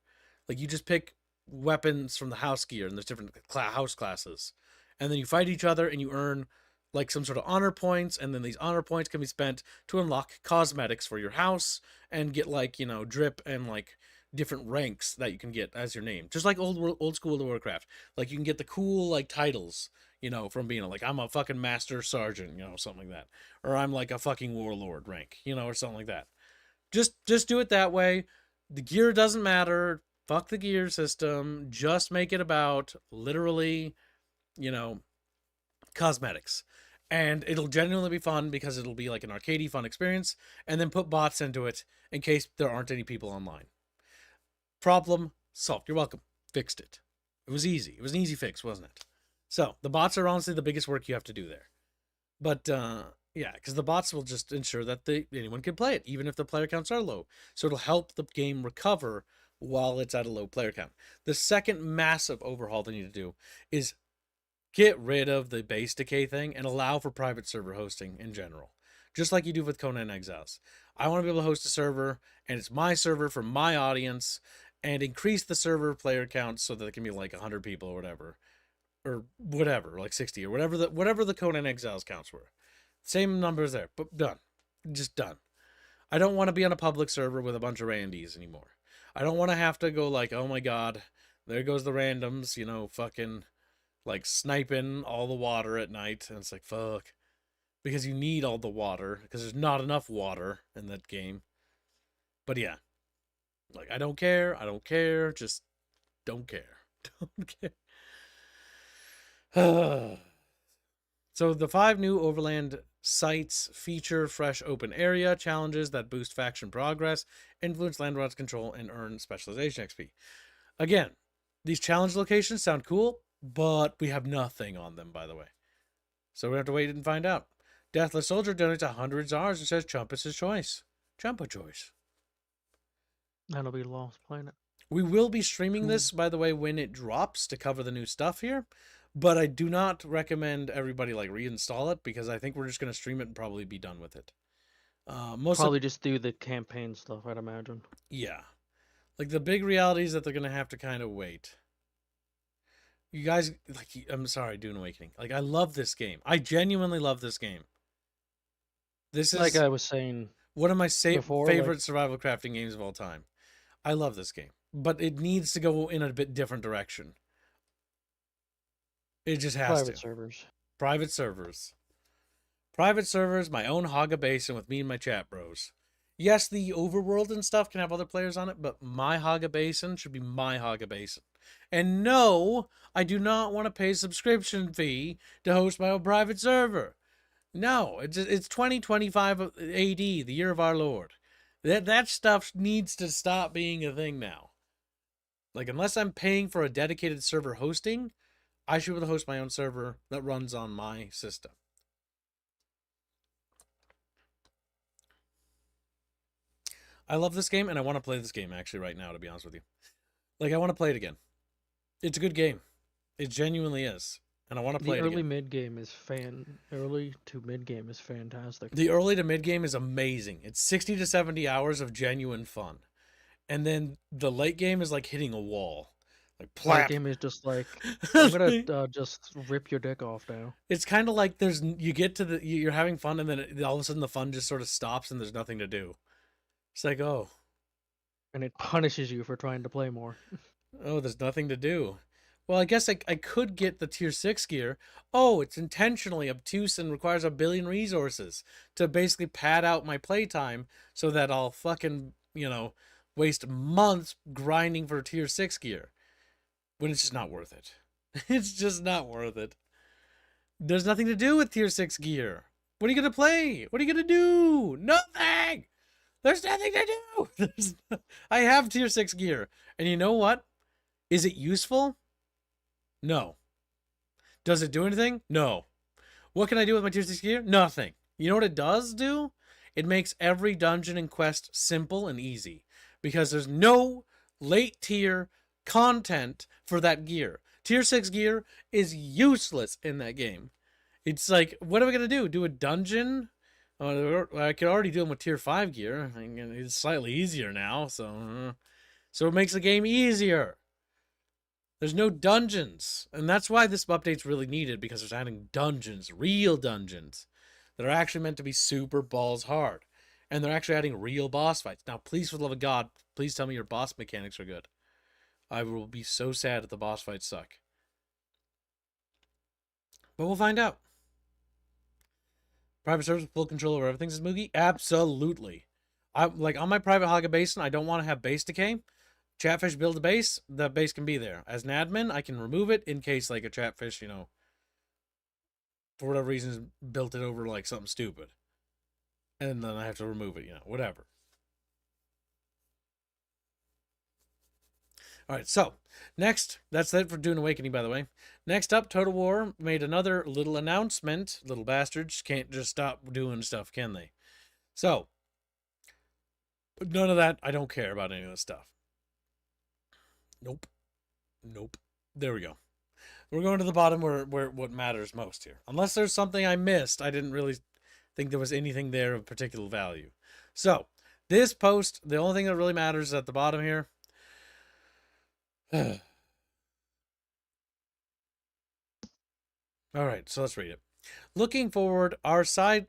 Like, you just pick weapons from the house gear, and there's different house classes. And then you fight each other, and you earn, like, some sort of honor points, and then these honor points can be spent to unlock cosmetics for your house, and get, like, you know, drip and, like, different ranks that you can get as your name. Just like old school World of Warcraft. Like, you can get the cool, like, titles, you know, from being like, I'm a fucking master sergeant, you know, something like that. Or I'm like a fucking warlord rank, you know, or something like that. Just do it that way. The gear doesn't matter. Fuck the gear system. Just make it about literally, you know, cosmetics. And it'll genuinely be fun because it'll be like an arcadey fun experience. And then put bots into it in case there aren't any people online. Problem solved. You're welcome. Fixed it. It was easy. It was an easy fix, wasn't it? So, the bots are honestly the biggest work you have to do there. But, yeah, because the bots will just ensure that anyone can play it, even if the player counts are low. So, it'll help the game recover while it's at a low player count. The second massive overhaul they need to do is get rid of the base decay thing and allow for private server hosting in general. Just like you do with Conan Exiles. I want to be able to host a server, and it's my server for my audience, and increase the server player count so that it can be like 100 people or whatever. Or whatever, like 60 or whatever the Conan Exiles counts were. Same numbers there, but done. Just done. I don't want to be on a public server with a bunch of randies anymore. I don't want to have to go like, oh my god, there goes the randoms, you know, fucking like sniping all the water at night. And it's like, fuck. Because you need all the water, because there's not enough water in that game. But yeah. Like, I don't care, just don't care. Don't care. So the 5 new overland sites feature fresh open area challenges that boost faction progress, influence landlord's control, and earn specialization XP. Again, these challenge locations sound cool, but we have nothing on them, by the way. So we have to wait and find out. Deathless Soldier donates 100 Zars and says Chump is his choice. Chumpa choice. That'll be Lost Planet. We will be streaming this, by the way, when it drops to cover the new stuff here. But I do not recommend everybody like reinstall it because I think we're just going to stream it and probably be done with it. Probably just do the campaign stuff, I'd imagine. Yeah. Like the big reality is that they're going to have to kind of wait. You guys, like, I'm sorry, Dune Awakening. Like, I love this game. I genuinely love this game. This is, like I was saying, one of my favorite like, survival crafting games of all time. I love this game. But it needs to go in a bit different direction. It just has private to. servers. Private servers. Private servers, my own Haga Basin with me and my chat bros. Yes, the overworld and stuff can have other players on it, but my Haga Basin should be my Haga Basin. And no, I do not want to pay a subscription fee to host my own private server. No, it's 2025 AD, the year of our Lord. That stuff needs to stop being a thing now. Like, unless I'm paying for a dedicated server hosting, I should be able to host my own server that runs on my system. I love this game, and I want to play this game actually right now, to be honest with you. Like, I want to play it again. It's a good game. It genuinely is. And I want to play The it early again. mid game is early to mid game is fantastic. The early to mid game is amazing. It's 60 to 70 hours of genuine fun. And then the late game is like hitting a wall. Like, Late plap. game is just like, I'm gonna just rip your dick off now. It's kind of like you get to you're having fun, and then all of a sudden the fun just sort of stops and there's nothing to do. It's like, oh, And it punishes you for trying to play more. there's nothing to do. Well, I guess I could get the tier 6 gear. Oh, it's intentionally obtuse and requires 1 billion resources to basically pad out my playtime so that I'll fucking, waste months grinding for tier 6 gear. When it's just not worth it. It's just not worth it. There's nothing to do with tier 6 gear. What are you going to play? What are you going to do? Nothing! There's nothing to do! I have tier 6 gear. And you know what? Is it useful? No. Does it do anything? No. What can I do with my tier 6 gear? Nothing. You know what it does do? It makes every dungeon and quest simple and easy. Because there's no late tier content for that gear. Tier 6 gear is useless in that game. It's like, what am I going to do? Do a dungeon? I could already do them with tier 5 gear. It's slightly easier now, so it makes the game easier. There's no dungeons, and that's why this update's really needed, because it's adding dungeons, real dungeons, that are actually meant to be super balls hard. And they're actually adding real boss fights. Now, please, for the love of God, please tell me your boss mechanics are good. I will be so sad if the boss fights suck. But we'll find out. Private servers with full control over everything, says Moogie? Absolutely. Like, on my private Haga basin, I don't want to have base decay. Chatfish build a base, the base can be there. As an admin, I can remove it in case, like, a Chatfish, for whatever reason, built it over, like, something stupid. And then I have to remove it, whatever. Alright, so, next, that's it for Dune Awakening, by the way. Next up, Total War made another little announcement. Little bastards can't just stop doing stuff, can they? So, but none of that, I don't care about any of this stuff. Nope. There we go. We're going to the bottom where what matters most here. Unless there's something I missed, I didn't really think there was anything there of particular value. So, this post, the only thing that really matters is at the bottom here. Alright, so let's read it. Looking forward, our side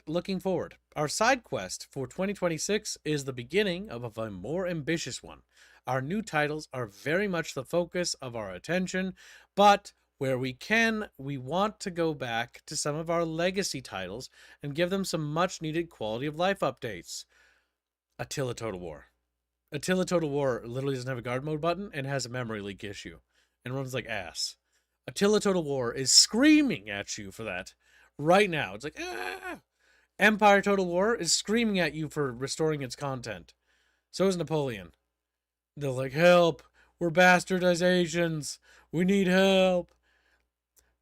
quest for 2026 is the beginning of a more ambitious one. Our new titles are very much the focus of our attention, but where we can, we want to go back to some of our legacy titles and give them some much needed quality of life updates. Attila Total War. Attila Total War literally doesn't have a guard mode button and has a memory leak issue and runs like ass. Attila Total War is screaming at you for that right now. It's like, ah! Empire Total War is screaming at you for restoring its content. So is Napoleon. They're like, help! We're bastardizations! We need help!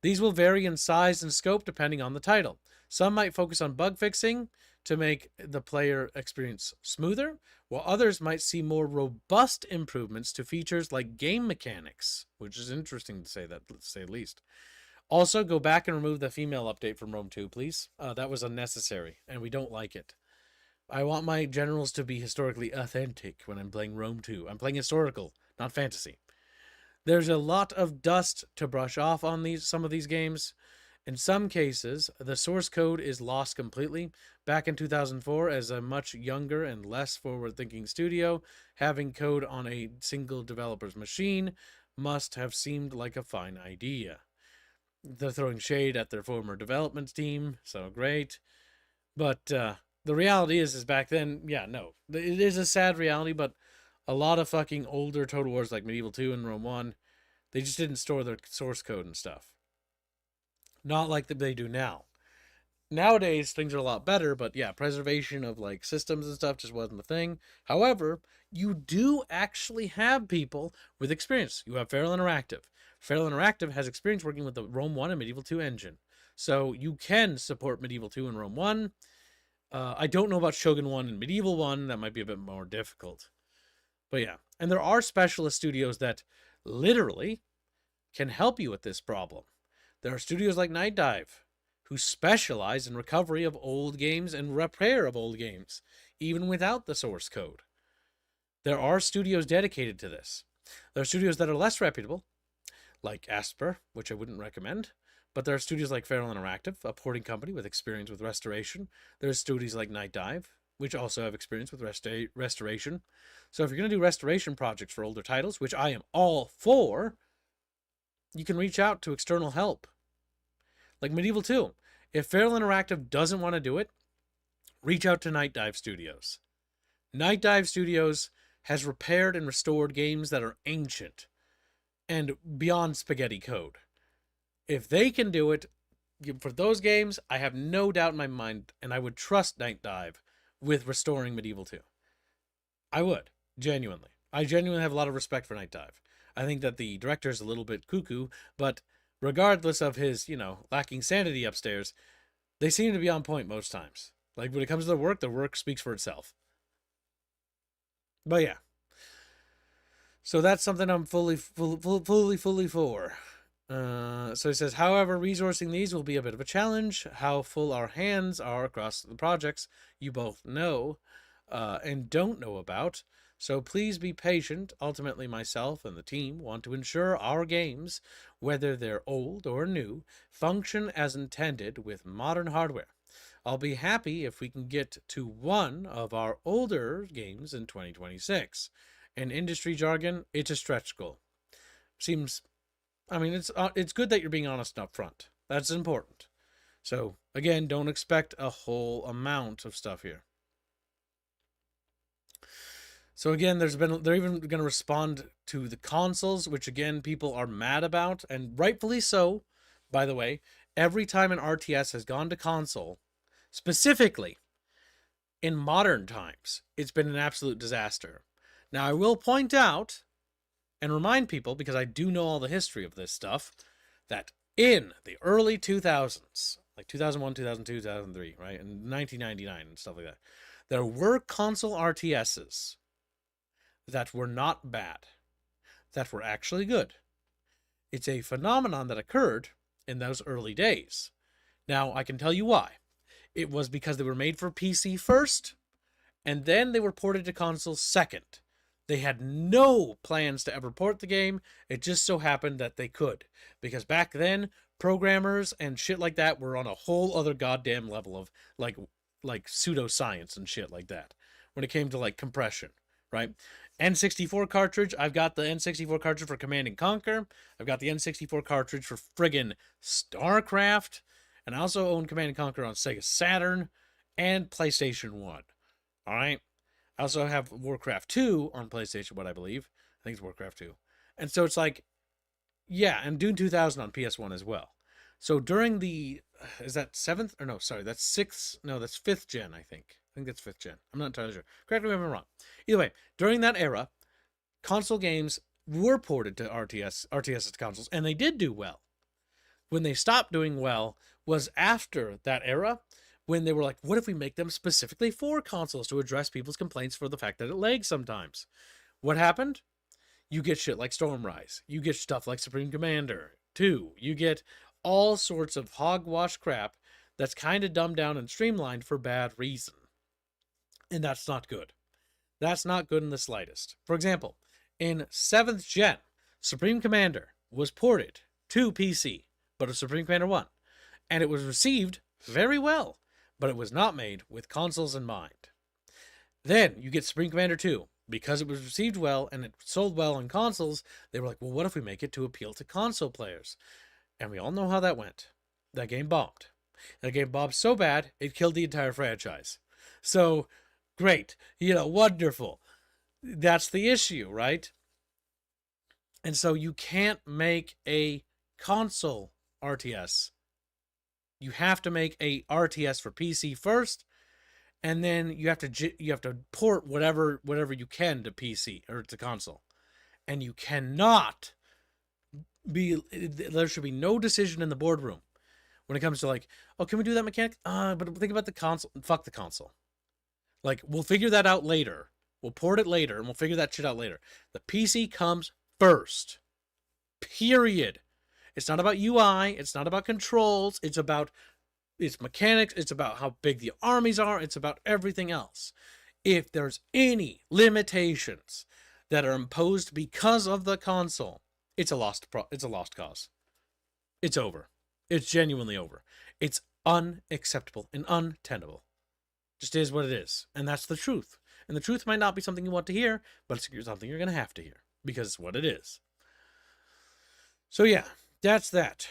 These will vary in size and scope depending on the title. Some might focus on bug fixing to make the player experience smoother, while others might see more robust improvements to features like game mechanics, which is interesting to say that, let's say the least. Also, go back and remove the female update from Rome 2, please. That was unnecessary, and we don't like it. I want my generals to be historically authentic when I'm playing Rome 2. I'm playing historical, not fantasy. There's a lot of dust to brush off on some of these games. In some cases, the source code is lost completely. Back in 2004, as a much younger and less forward-thinking studio, having code on a single developer's machine must have seemed like a fine idea. They're throwing shade at their former development team, so great. But the reality is back then, yeah, no. It is a sad reality, but a lot of fucking older Total Wars like Medieval 2 and Rome 1, they just didn't store their source code and stuff. Not like they do now. Nowadays, things are a lot better, but yeah, preservation of like systems and stuff just wasn't the thing. However, you do actually have people with experience. You have Feral Interactive. Feral Interactive has experience working with the Rome 1 and Medieval 2 engine. So you can support Medieval 2 and Rome 1. I don't know about Shogun 1 and Medieval 1. That might be a bit more difficult. But yeah, and there are specialist studios that literally can help you with this problem. There are studios like Night Dive, who specialize in recovery of old games and repair of old games, even without the source code. There are studios dedicated to this. There are studios that are less reputable, like Asper, which I wouldn't recommend, but there are studios like Feral Interactive, a porting company with experience with restoration. There's studios like Night Dive, which also have experience with restoration. So if you're going to do restoration projects for older titles, which I am all for, you can reach out to external help. Like Medieval 2. If Feral Interactive doesn't want to do it, reach out to Night Dive Studios. Night Dive Studios has repaired and restored games that are ancient and beyond spaghetti code. If they can do it for those games, I have no doubt in my mind, and I would trust Night Dive with restoring Medieval 2. I would, genuinely. I genuinely have a lot of respect for Night Dive. I think that the director is a little bit cuckoo, but regardless of his, lacking sanity upstairs, they seem to be on point most times. Like, when it comes to the work speaks for itself. But yeah. So that's something I'm fully for. So he says, however, resourcing these will be a bit of a challenge. How full our hands are across the projects you both know and don't know about. So please be patient. Ultimately, myself and the team want to ensure our games, whether they're old or new, function as intended with modern hardware. I'll be happy if we can get to one of our older games in 2026. In industry jargon, it's a stretch goal. It's good that you're being honest and upfront. That's important. So, again, don't expect a whole amount of stuff here. So again, they're even going to respond to the consoles, which again, people are mad about, and rightfully so, by the way. Every time an RTS has gone to console, specifically in modern times, it's been an absolute disaster. Now, I will point out and remind people, because I do know all the history of this stuff, that in the early 2000s, like 2001, 2002, 2003, right, and 1999 and stuff like that, there were console RTSs that were not bad, that were actually good. It's a phenomenon that occurred in those early days. Now, I can tell you why. It was because they were made for PC first, and then they were ported to consoles second. They had no plans to ever port the game. It just so happened that they could. Because back then, programmers and shit like that were on a whole other goddamn level of like pseudoscience and shit like that. When it came to like compression, right? N64 cartridge. I've got the N64 cartridge for Command & Conquer. I've got the N64 cartridge for friggin' StarCraft. And I also own Command & Conquer on Sega Saturn and PlayStation 1. Alright? I also have Warcraft 2 on PlayStation 1, I believe. I think it's Warcraft 2. And so it's like, yeah, and Dune 2000 on PS1 as well. So during the, is that 7th? Or no, sorry, that's 6th, no, that's 5th gen, I think. I think that's 5th gen. I'm not entirely sure. Correct me if I'm wrong. Either way, during that era, console games were ported to RTS to consoles, and they did do well. When they stopped doing well was after that era, when they were like, what if we make them specifically for consoles to address people's complaints for the fact that it lags sometimes? What happened? You get shit like Stormrise. You get stuff like Supreme Commander 2. You get all sorts of hogwash crap that's kind of dumbed down and streamlined for bad reason. And that's not good. That's not good in the slightest. For example, in 7th gen, Supreme Commander was ported to PC, but a Supreme Commander 1. And it was received very well, but it was not made with consoles in mind. Then you get Supreme Commander 2. Because it was received well and it sold well on consoles, they were like, well, what if we make it to appeal to console players? And we all know how that went. That game bombed. That game bombed so bad, it killed the entire franchise. So, great. Wonderful. That's the issue, right? And so you can't make a console RTS You have to make a RTS for PC first, and then you have to port whatever you can to PC or to console. And you cannot there should be no decision in the boardroom when it comes to like, oh, can we do that mechanic? But think about the console. Fuck the console. Like, we'll figure that out later. We'll port it later, and we'll figure that shit out later. The PC comes first. Period. It's not about UI. It's not about controls. It's about its mechanics. It's about how big the armies are. It's about everything else. If there's any limitations that are imposed because of the console, it's a lost cause. It's over. It's genuinely over. It's unacceptable and untenable. Just is what it is. And that's the truth. And the truth might not be something you want to hear, but it's something you're going to have to hear because it's what it is. So yeah, that's that.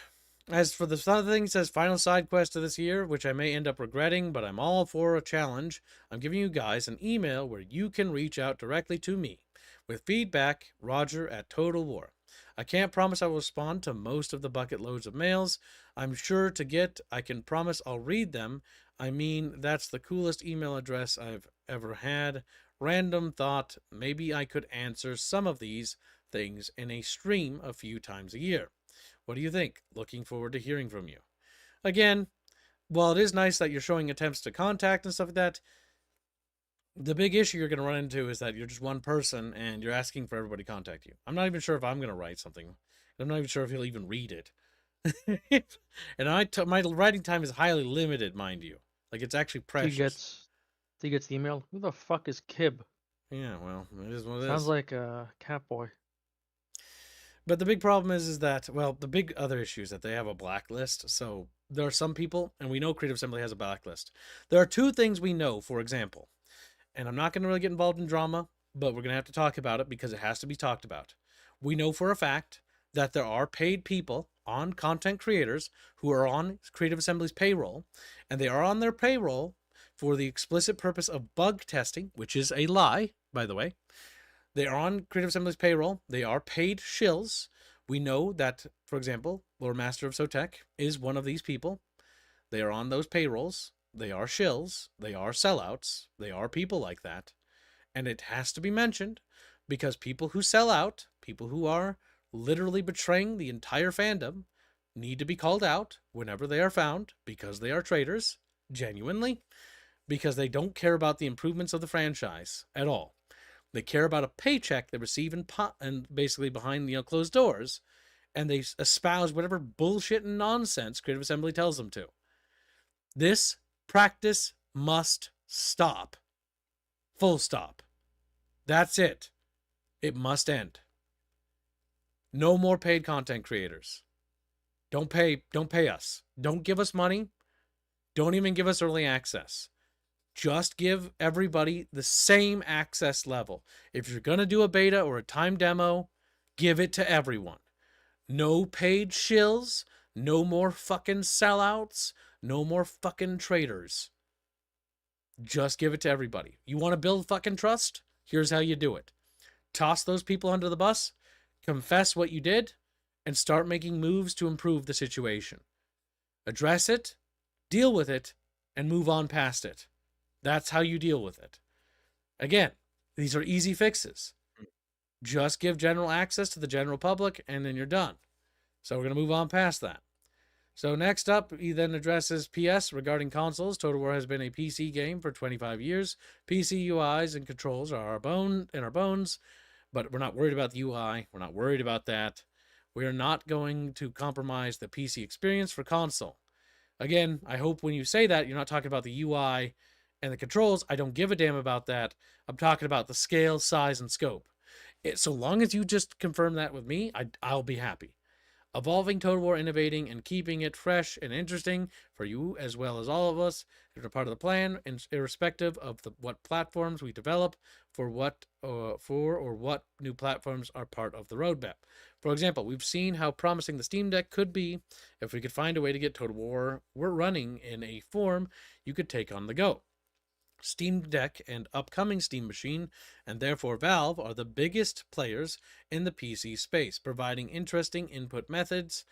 As for the other thing, it says final side quest of this year, which I may end up regretting, but I'm all for a challenge. I'm giving you guys an email where you can reach out directly to me with feedback, Roger at Total War. I can't promise I will respond to most of the bucket loads of mails I'm sure to get. I can promise I'll read them. I mean, that's the coolest email address I've ever had. Random thought, maybe I could answer some of these things in a stream a few times a year. What do you think? Looking forward to hearing from you. Again, while it is nice that you're showing attempts to contact and stuff like that, the big issue you're going to run into is that you're just one person and you're asking for everybody to contact you. I'm not even sure if I'm going to write something. I'm not even sure if he'll even read it. And my writing time is highly limited, mind you. Like, it's actually precious. He gets the email. Who the fuck is Kib? Yeah, well, it is what it is. Sounds like a Catboy. But the big problem is that, well, the big other issue is that they have a blacklist. So there are some people, and we know Creative Assembly has a blacklist. There are two things we know, for example, and I'm not going to really get involved in drama, but we're going to have to talk about it because it has to be talked about. We know for a fact that there are paid people on content creators who are on Creative Assembly's payroll, and they are on their payroll for the explicit purpose of bug testing, which is a lie, by the way. They are on Creative Assembly's payroll. They are paid shills. We know that, for example, Lord Master of Sotek is one of these people. They are on those payrolls. They are shills. They are sellouts. They are people like that. And it has to be mentioned because people who sell out, people who are literally betraying the entire fandom, need to be called out whenever they are found because they are traitors, genuinely, because they don't care about the improvements of the franchise at all. They care about a paycheck they receive and basically behind closed doors, and they espouse whatever bullshit and nonsense Creative Assembly tells them to. This practice must stop. Full stop. That's it. It must end. No more paid content creators. Don't pay us. Don't give us money. Don't even give us early access. Just give everybody the same access level. If you're going to do a beta or a time demo, give it to everyone. No paid shills. No more fucking sellouts. No more fucking traitors. Just give it to everybody. You want to build fucking trust? Here's how you do it. Toss those people under the bus, confess what you did, and start making moves to improve the situation. Address it, deal with it, and move on past it. That's how you deal with it. Again, these are easy fixes. Just give general access to the general public, and then you're done. So we're going to move on past that. So next up, he then addresses PS regarding consoles. Total War has been a PC game for 25 years. PC UIs and controls are our bones, but we're not worried about the UI. We're not worried about that. We are not going to compromise the PC experience for console. Again, I hope when you say that, you're not talking about the UI and the controls. I don't give a damn about that. I'm talking about the scale, size, and scope. So long as you just confirm that with me, I'll be happy. Evolving Total War, innovating, and keeping it fresh and interesting for you as well as all of us is a part of the plan, and irrespective of what platforms we develop for what new platforms are part of the roadmap. For example, we've seen how promising the Steam Deck could be if we could find a way to get Total War running in a form you could take on the go. Steam Deck and upcoming Steam Machine, and therefore Valve, are the biggest players in the PC space, providing interesting input methods,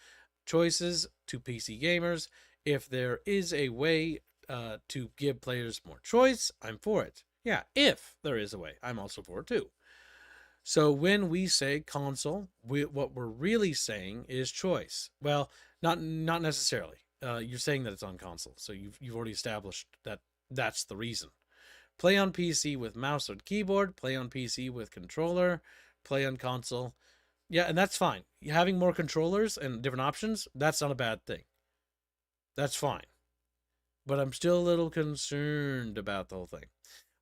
choices to PC gamers. If there is a way to give players more choice, I'm for it. Yeah, if there is a way, I'm also for it too. So when we say console, what we're really saying is choice. Well, not necessarily. You're saying that it's on console, so you've already established that that's the reason. Play on PC with mouse and keyboard, play on PC with controller, play on console. Yeah, and that's fine. Having more controllers and different options, that's not a bad thing. That's fine. But I'm still a little concerned about the whole thing.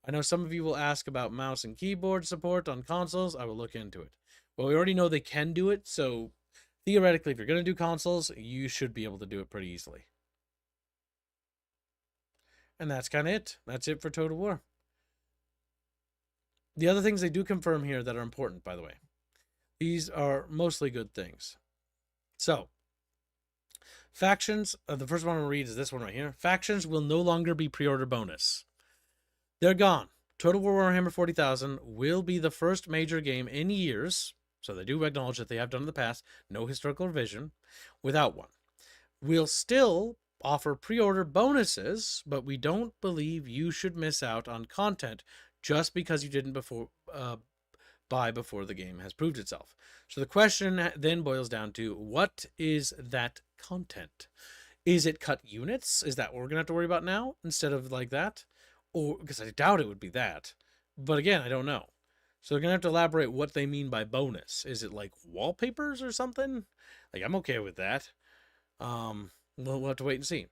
I know some of you will ask about mouse and keyboard support on consoles. I will look into it. Well, we already know they can do it, so theoretically, if you're going to do consoles, you should be able to do it pretty easily. And that's kind of it. That's it for Total War. The other things they do confirm here that are important, by the way. These are mostly good things. So, factions, the first one I'm going to read is this one right here. Factions will no longer be pre-order bonus. They're gone. Total War Warhammer 40,000 will be the first major game in years, so they do acknowledge that they have done in the past, no historical revision, without one. We'll still offer pre-order bonuses, but we don't believe you should miss out on content just because you didn't buy before the game has proved itself. So the question then boils down to, what is that content? Is it cut units? Is that what we're going to have to worry about now instead of like that? Or, because I doubt it would be that. But again, I don't know. So they're going to have to elaborate what they mean by bonus. Is it like wallpapers or something? Like, I'm okay with that. We'll have to wait and see.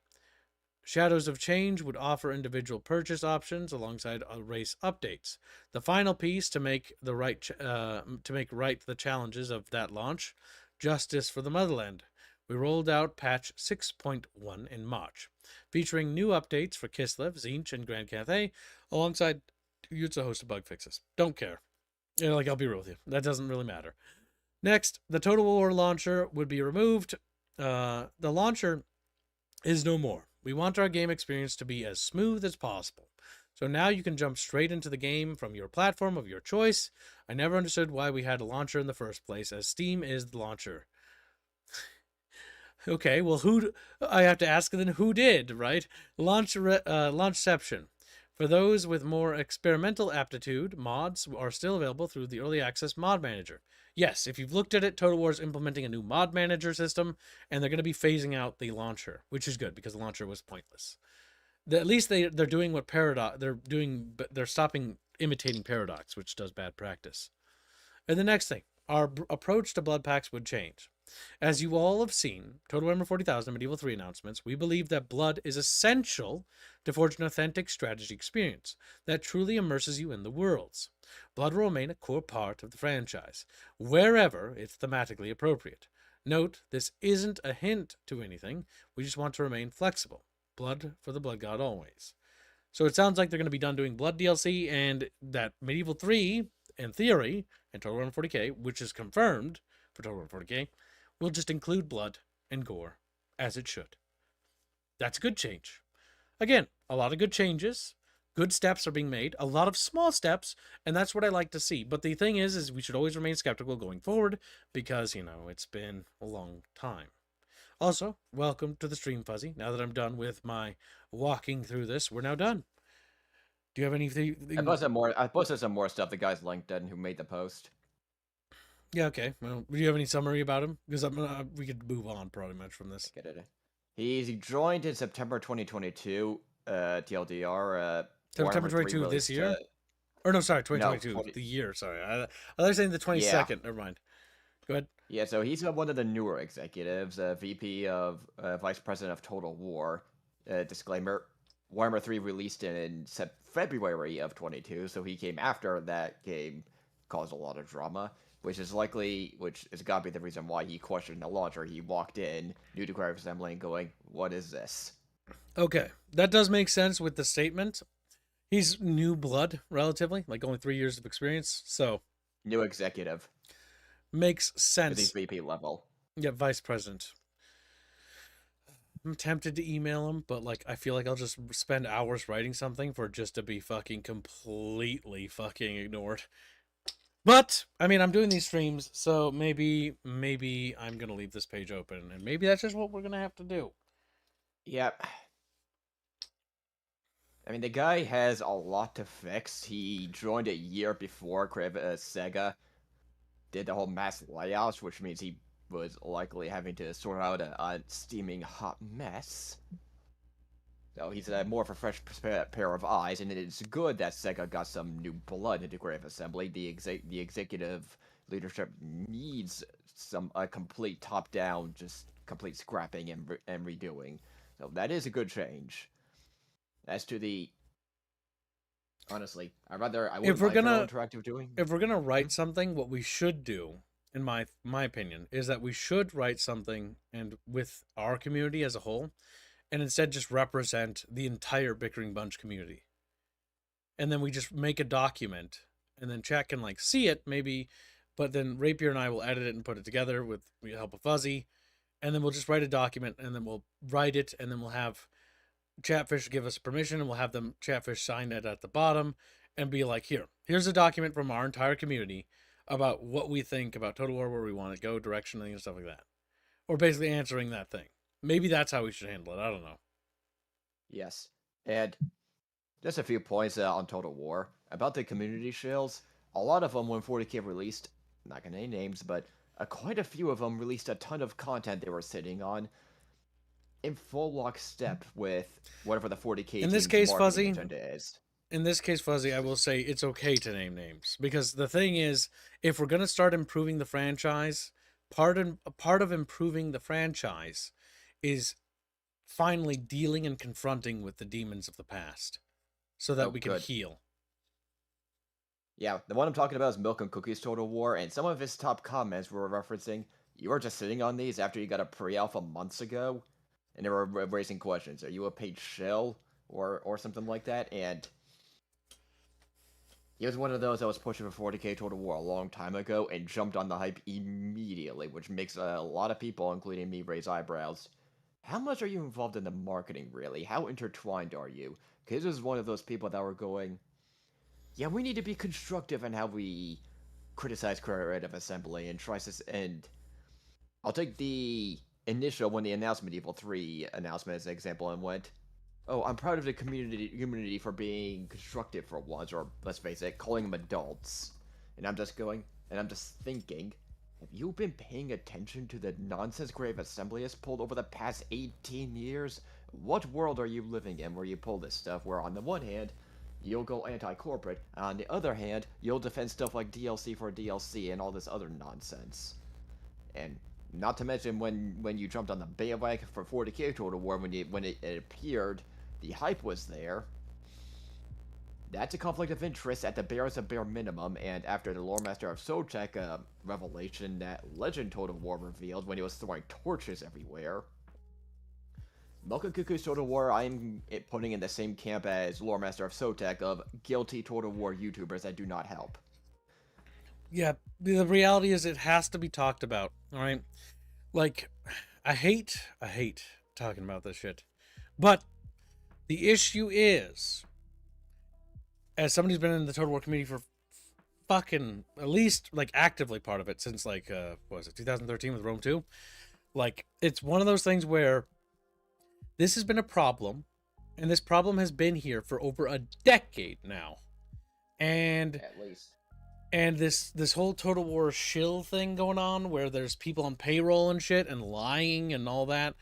Shadows of Change would offer individual purchase options alongside race updates. The final piece to make right the challenges of that launch, Justice for the Motherland. We rolled out patch 6.1 in March, featuring new updates for Kislev, Tzeentch, and Grand Cathay, alongside a host of bug fixes. Don't care. I'll be real with you. That doesn't really matter. Next, the Total War launcher would be removed. The launcher is no more. We want our game experience to be as smooth as possible. So now you can jump straight into the game from your platform of your choice. I never understood why we had a launcher in the first place, as Steam is the launcher. Okay, well, I have to ask then who did, right? Launchception. For those with more experimental aptitude, mods are still available through the Early Access Mod Manager. Yes, if you've looked at it, Total War is implementing a new mod manager system, and they're going to be phasing out the launcher, which is good because the launcher was pointless. At least they're doing what Paradox they're stopping imitating Paradox, which does bad practice. And the next thing, our approach to blood packs would change. As you all have seen, Total Warhammer 40,000 Medieval 3 announcements, we believe that blood is essential to forge an authentic strategy experience that truly immerses you in the worlds. Blood will remain a core part of the franchise, wherever it's thematically appropriate. Note, this isn't a hint to anything, we just want to remain flexible. Blood for the Blood God always. So it sounds like they're going to be done doing Blood DLC, and that Medieval 3, in theory, and Total Warhammer 40k, which is confirmed for Total Warhammer 40k, will just include blood and gore, as it should. That's a good change. Again, a lot of good changes. Good steps are being made. A lot of small steps, and that's what I like to see. But the thing is we should always remain skeptical going forward, because, it's been a long time. Also, welcome to the stream, Fuzzy. Now that I'm done with my walking through this, we're now done. Do you have anything? I posted some more stuff. The guy's LinkedIn who made the post. Yeah, okay. Well, do you have any summary about him? Because we could move on pretty much from this. He joined in September 2022. TLDR. September 22 this year? Or no, sorry, 2022. No, the year, sorry. I was saying the 22nd. Yeah. Never mind. Go ahead. Yeah, so he's one of the newer executives, VP of Vice President of Total War. Disclaimer, Warhammer 3 released in February of 22, so he came after that game caused a lot of drama. Which is got to be the reason why he questioned the launcher. He walked in, new to Crowd Assembly, and going, what is this? Okay, that does make sense with the statement. He's new blood, relatively, like only 3 years of experience, so... New executive. Makes sense. He's VP level. Yeah, vice president. I'm tempted to email him, but, I feel like I'll just spend hours writing something for just to be fucking completely fucking ignored. But, I'm doing these streams, so maybe I'm going to leave this page open, and maybe that's just what we're going to have to do. Yep. I mean, the guy has a lot to fix. He joined a year before Sega did the whole mass layouts, which means he was likely having to sort out a steaming hot mess. So he's more of a fresh pair of eyes, and it is good that Sega got some new blood into Grave Assembly. The executive leadership needs a complete top-down, just complete scrapping and redoing. So that is a good change. As to the honestly, I wouldn't like their interactive doing. If we're gonna write something, what we should do, in my opinion, is that we should write something and with our community as a whole, and instead just represent the entire Bickering Bunch community. And then we just make a document, and then chat can like see it maybe, but then Rapier and I will edit it and put it together with the help of Fuzzy, and then we'll just write a document, and then we'll write it, and then we'll have Chatfish give us permission, and we'll have them Chatfish sign it at the bottom and be like, here's a document from our entire community about what we think about Total War, where we want to go, directionally, and stuff like that. Or basically answering that thing. Maybe that's how we should handle it. I don't know. Yes. And just a few points on Total War. About the community shills, a lot of them, when 40k released, I'm not going to name names, but quite a few of them released a ton of content they were sitting on in full lockstep with whatever the 40k in this case, Fuzzy, agenda is. In this case, Fuzzy, I will say it's okay to name names. Because the thing is, if we're going to start improving the franchise, part of improving the franchise is finally dealing and confronting with the demons of the past so that we can heal. Yeah, the one I'm talking about is Milk and Cookies Total War, and some of his top comments were referencing, you were just sitting on these after you got a pre-alpha months ago, and they were raising questions. Are you a paid shell? Or something like that, and he was one of those that was pushing for 40k Total War a long time ago and jumped on the hype immediately, which makes a lot of people, including me, raise eyebrows. How much are you involved in the marketing, really? How intertwined are you? Because this is one of those people that were going, yeah, we need to be constructive in how we criticize creative assembly and try to... And I'll take the initial, when they announced Medieval 3 announcement as an example, and went, oh, I'm proud of the community for being constructive for once, or let's face it, calling them adults. And I'm just thinking, have you been paying attention to the nonsense Grave Assembly has pulled over the past 18 years? What world are you living in where you pull this stuff, where on the one hand, you'll go anti-corporate, on the other hand, you'll defend stuff like DLC for DLC and all this other nonsense. And not to mention when you jumped on the bandwagon for 40k Total War when it appeared, the hype was there. That's a conflict of interest at the bare minimum, and after the Lore Master of Sotek revelation that Legend Total War revealed when he was throwing torches everywhere, Milk and Cuckoo's Total War I'm putting in the same camp as Lore Master of Sotek of guilty Total War YouTubers that do not help. Yeah, the reality is it has to be talked about, alright? Like, I hate talking about this shit. But the issue is, as somebody who's been in the Total War community for fucking, at least, like, actively part of it since, like, what was it, 2013 with Rome 2? Like, it's one of those things where this has been a problem, and this problem has been here for over a decade now. And at least. And this whole Total War shill thing going on, where there's people on payroll and shit and lying and all that,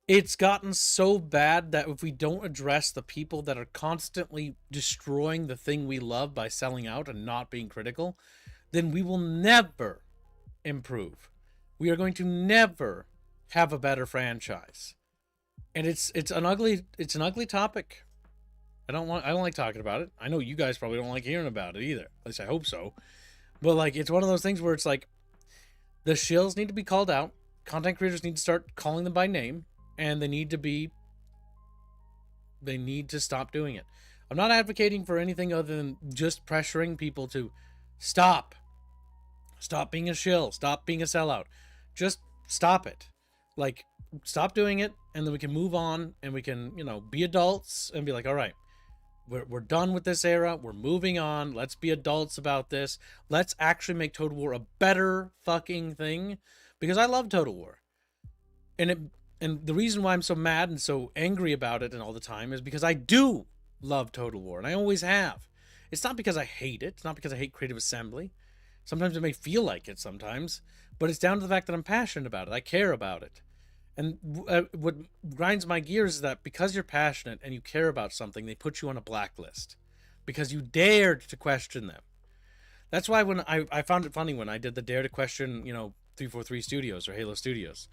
it's gotten so bad that if we don't address the people that are constantly destroying the thing we love by selling out and not being critical, then we will never improve. We are going to never have a better franchise. And it's an ugly topic. I don't like talking about it. I know you guys probably don't like hearing about it either. At least I hope so. But like, it's one of those things where it's like, the shills need to be called out. Content creators need to start calling them by name, and they need to stop doing it. I'm not advocating for anything other than just pressuring people to stop being a shill, stop being a sellout. Just stop it. Like, stop doing it, and then we can move on, and we can, be adults and be like, all right, we're done with this era. We're moving on. Let's be adults about this. Let's actually make Total War a better fucking thing, because I love Total War. And And the reason why I'm so mad and so angry about it and all the time is because I do love Total War, and I always have. It's not because I hate it. It's not because I hate Creative Assembly. Sometimes it may feel like it sometimes, but it's down to the fact that I'm passionate about it. I care about it. And what grinds my gears is that because you're passionate and you care about something, they put you on a blacklist because you dared to question them. That's why when I found it funny when I did the dare to question, 343 Studios or Halo Studios.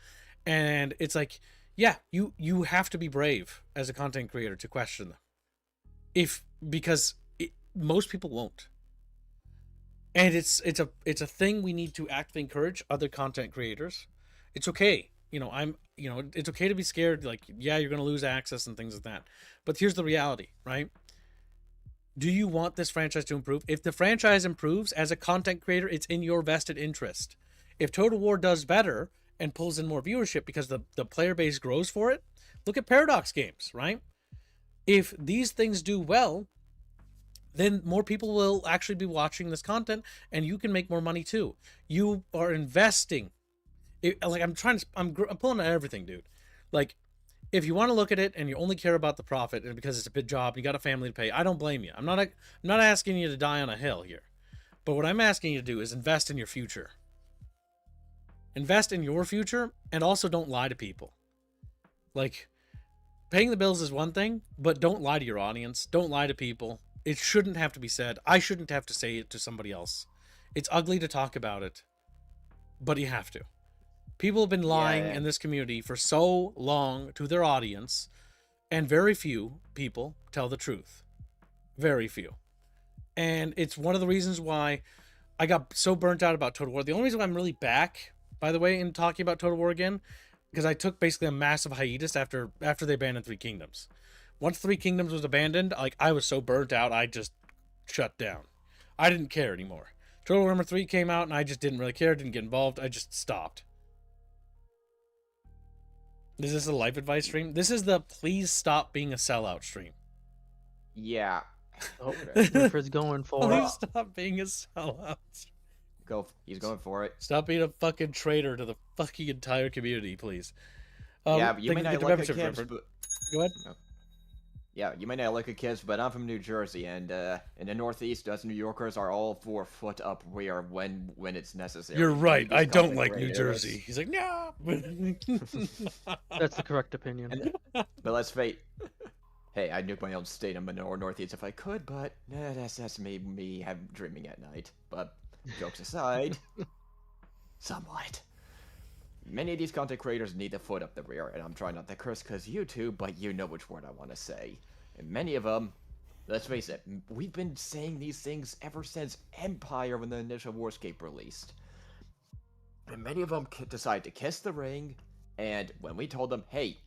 And it's like, yeah, you have to be brave as a content creator to question them. Because most people won't. And it's a thing we need to actively encourage other content creators. It's okay. It's okay to be scared. Like, yeah, you're going to lose access and things like that. But here's the reality, right? Do you want this franchise to improve? If the franchise improves as a content creator, it's in your vested interest. If Total War does better and pulls in more viewership because the player base grows for it, look at Paradox Games, right? If these things do well, then more people will actually be watching this content and you can make more money too. You are investing. I'm pulling at everything, dude. Like, if you want to look at it and you only care about the profit and because it's a big job, you got a family to pay, I don't blame you. I'm not asking you to die on a hill here. But what I'm asking you to do is invest in your future. Invest in your future, and also don't lie to people. Like, paying the bills is one thing, but don't lie to your audience. Don't lie to people. It shouldn't have to be said. I shouldn't have to say it to somebody else. It's ugly to talk about it, but you have to. People have been lying in this community for so long to their audience, and very few people tell the truth. Very few. And it's one of the reasons why I got so burnt out about Total War. The only reason why I'm really back, by the way, in talking about Total War again, because I took basically a massive hiatus after they abandoned Three Kingdoms. Once Three Kingdoms was abandoned, I was so burnt out, I just shut down. I didn't care anymore. Total Warhammer 3 came out, and I just didn't really care, didn't get involved. I just stopped. Is this a life advice stream? This is the please stop being a sellout stream. Yeah. Oh, Ripper's going for it. Please stop being a sellout. He's going for it. Stop being a fucking traitor to the fucking entire community, please. Yeah, but you may not like a kids, but... Go ahead. No. Yeah, you may not like a kids, but I'm from New Jersey, and in the Northeast, us New Yorkers are all for foot up rear when it's necessary. You're right. I don't like New Jersey. He's like, no. That's the correct opinion. But let's face. Hey, I'd nuke my own state in the Northeast if I could, but that's me dreaming at night. But jokes aside, somewhat. Many of these content creators need a foot up the rear, and I'm trying not to curse because YouTube, but you know which word I want to say. And many of them, let's face it, we've been saying these things ever since Empire when the initial Warscape released. And many of them decide to kiss the ring, and when we told them, hey,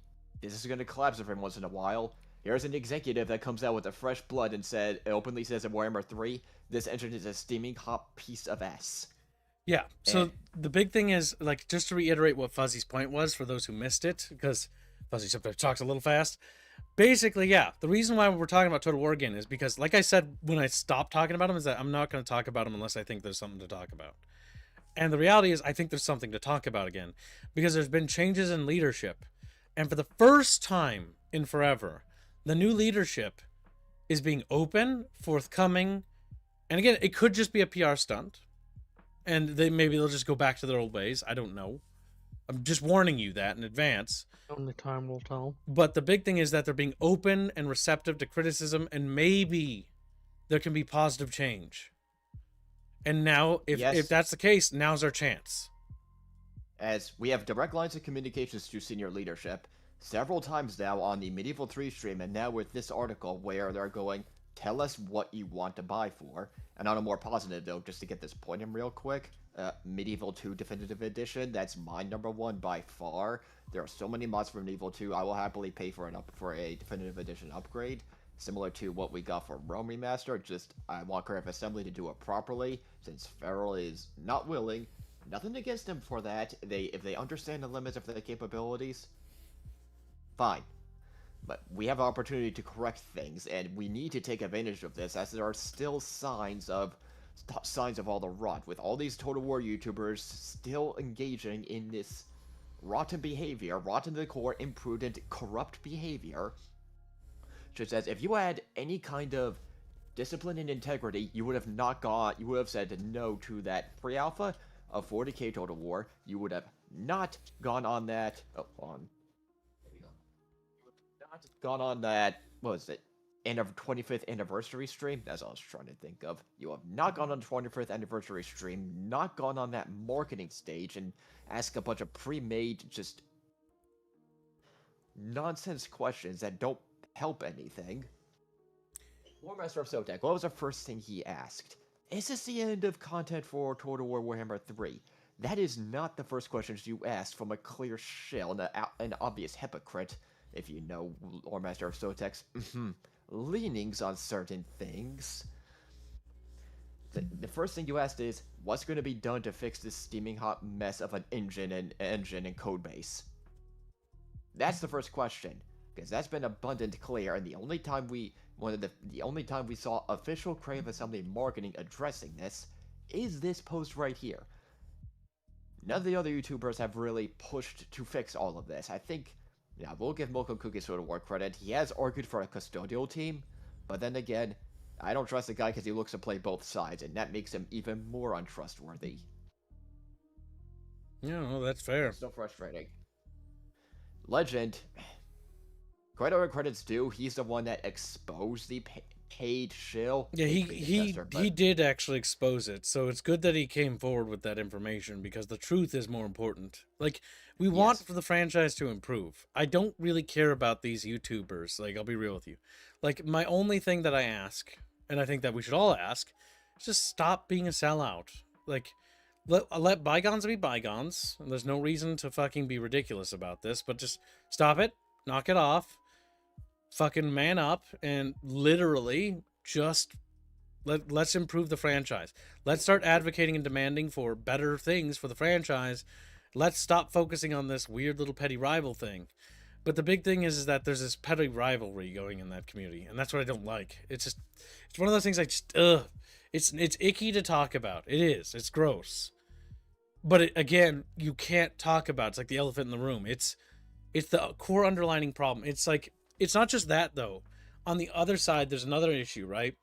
this is going to collapse every once in a while, here's an executive that comes out with a fresh blood and openly says in Warhammer 3, this engine is a steaming hot piece of ass. Yeah, so the big thing is, like, just to reiterate what Fuzzy's point was for those who missed it, because Fuzzy sometimes talks a little fast. Basically, yeah, the reason why we're talking about Total War again is because, like I said when I stopped talking about him, is that I'm not going to talk about him unless I think there's something to talk about. And the reality is, I think there's something to talk about again, because there's been changes in leadership. And for the first time in forever, the new leadership is being open, forthcoming, and again, it could just be a PR stunt. And maybe they'll just go back to their old ways. I don't know. I'm just warning you that in advance. Only time will tell. But the big thing is that they're being open and receptive to criticism, and maybe there can be positive change. And now, if that's the case, now's our chance. As we have direct lines of communications to senior leadership, several times now on the Medieval 3 stream, and now with this article where they're going, tell us what you want to buy for. And on a more positive note, just to get this point in real quick, Medieval 2 Definitive Edition, that's my number one by far. There are so many mods for Medieval 2, I will happily pay for a Definitive Edition upgrade. Similar to what we got for Rome Remaster, just I want Creative Assembly to do it properly, since Feral is not willing. Nothing against them for that. If they understand the limits of their capabilities, fine. But we have an opportunity to correct things, and we need to take advantage of this, as there are still signs of all the rot, with all these Total War YouTubers still engaging in this rotten behavior, rotten to the core, imprudent, corrupt behavior. Just says if you had any kind of discipline and integrity, you would have said no to that pre-alpha of 40k Total War. You would have not gone on that. Oh, hold on. Not gone on that. What was it? 25th anniversary stream? That's all I was trying to think of. You have not gone on the 25th anniversary stream, not gone on that marketing stage and ask a bunch of pre-made, just nonsense questions that don't help anything. War Master of Sotek, what was the first thing he asked? Is this the end of content for Total War Warhammer 3? That is not the first questions you asked from a clear shill, an obvious hypocrite, if you know War Master of Sotek's leanings on certain things. The first thing you asked is, what's going to be done to fix this steaming hot mess of an engine and code base? That's the first question, because that's been abundant clear, and the only time we saw official Crave Assembly marketing addressing this is this post right here. None of the other YouTubers have really pushed to fix all of this. I think, yeah, we'll give Milko Cookies Soda War credit. He has argued for a custodial team, but then again, I don't trust the guy because he looks to play both sides, and that makes him even more untrustworthy. Yeah, well, that's fair. It's so frustrating. Legend, credit where credit's due, he's the one that exposed the paid shill. Yeah, he did actually expose it, so it's good that he came forward with that information, because the truth is more important. Like, we want for the franchise to improve. I don't really care about these YouTubers, like, I'll be real with you. Like, my only thing that I ask, and I think that we should all ask, is just stop being a sellout. Like, let bygones be bygones. There's no reason to fucking be ridiculous about this, but just stop it, knock it off, fucking man up, and literally just let's improve the franchise. Let's start advocating and demanding for better things for the franchise. Let's stop focusing on this weird little petty rival thing. But the big thing is that there's this petty rivalry going in that community, and that's what I don't like. It's one of those things I just it's icky to talk about. It is. It's gross. But again, you can't talk about it. It's like the elephant in the room. It's the core underlining problem. It's like, it's not just that, though. On the other side, there's another issue, right?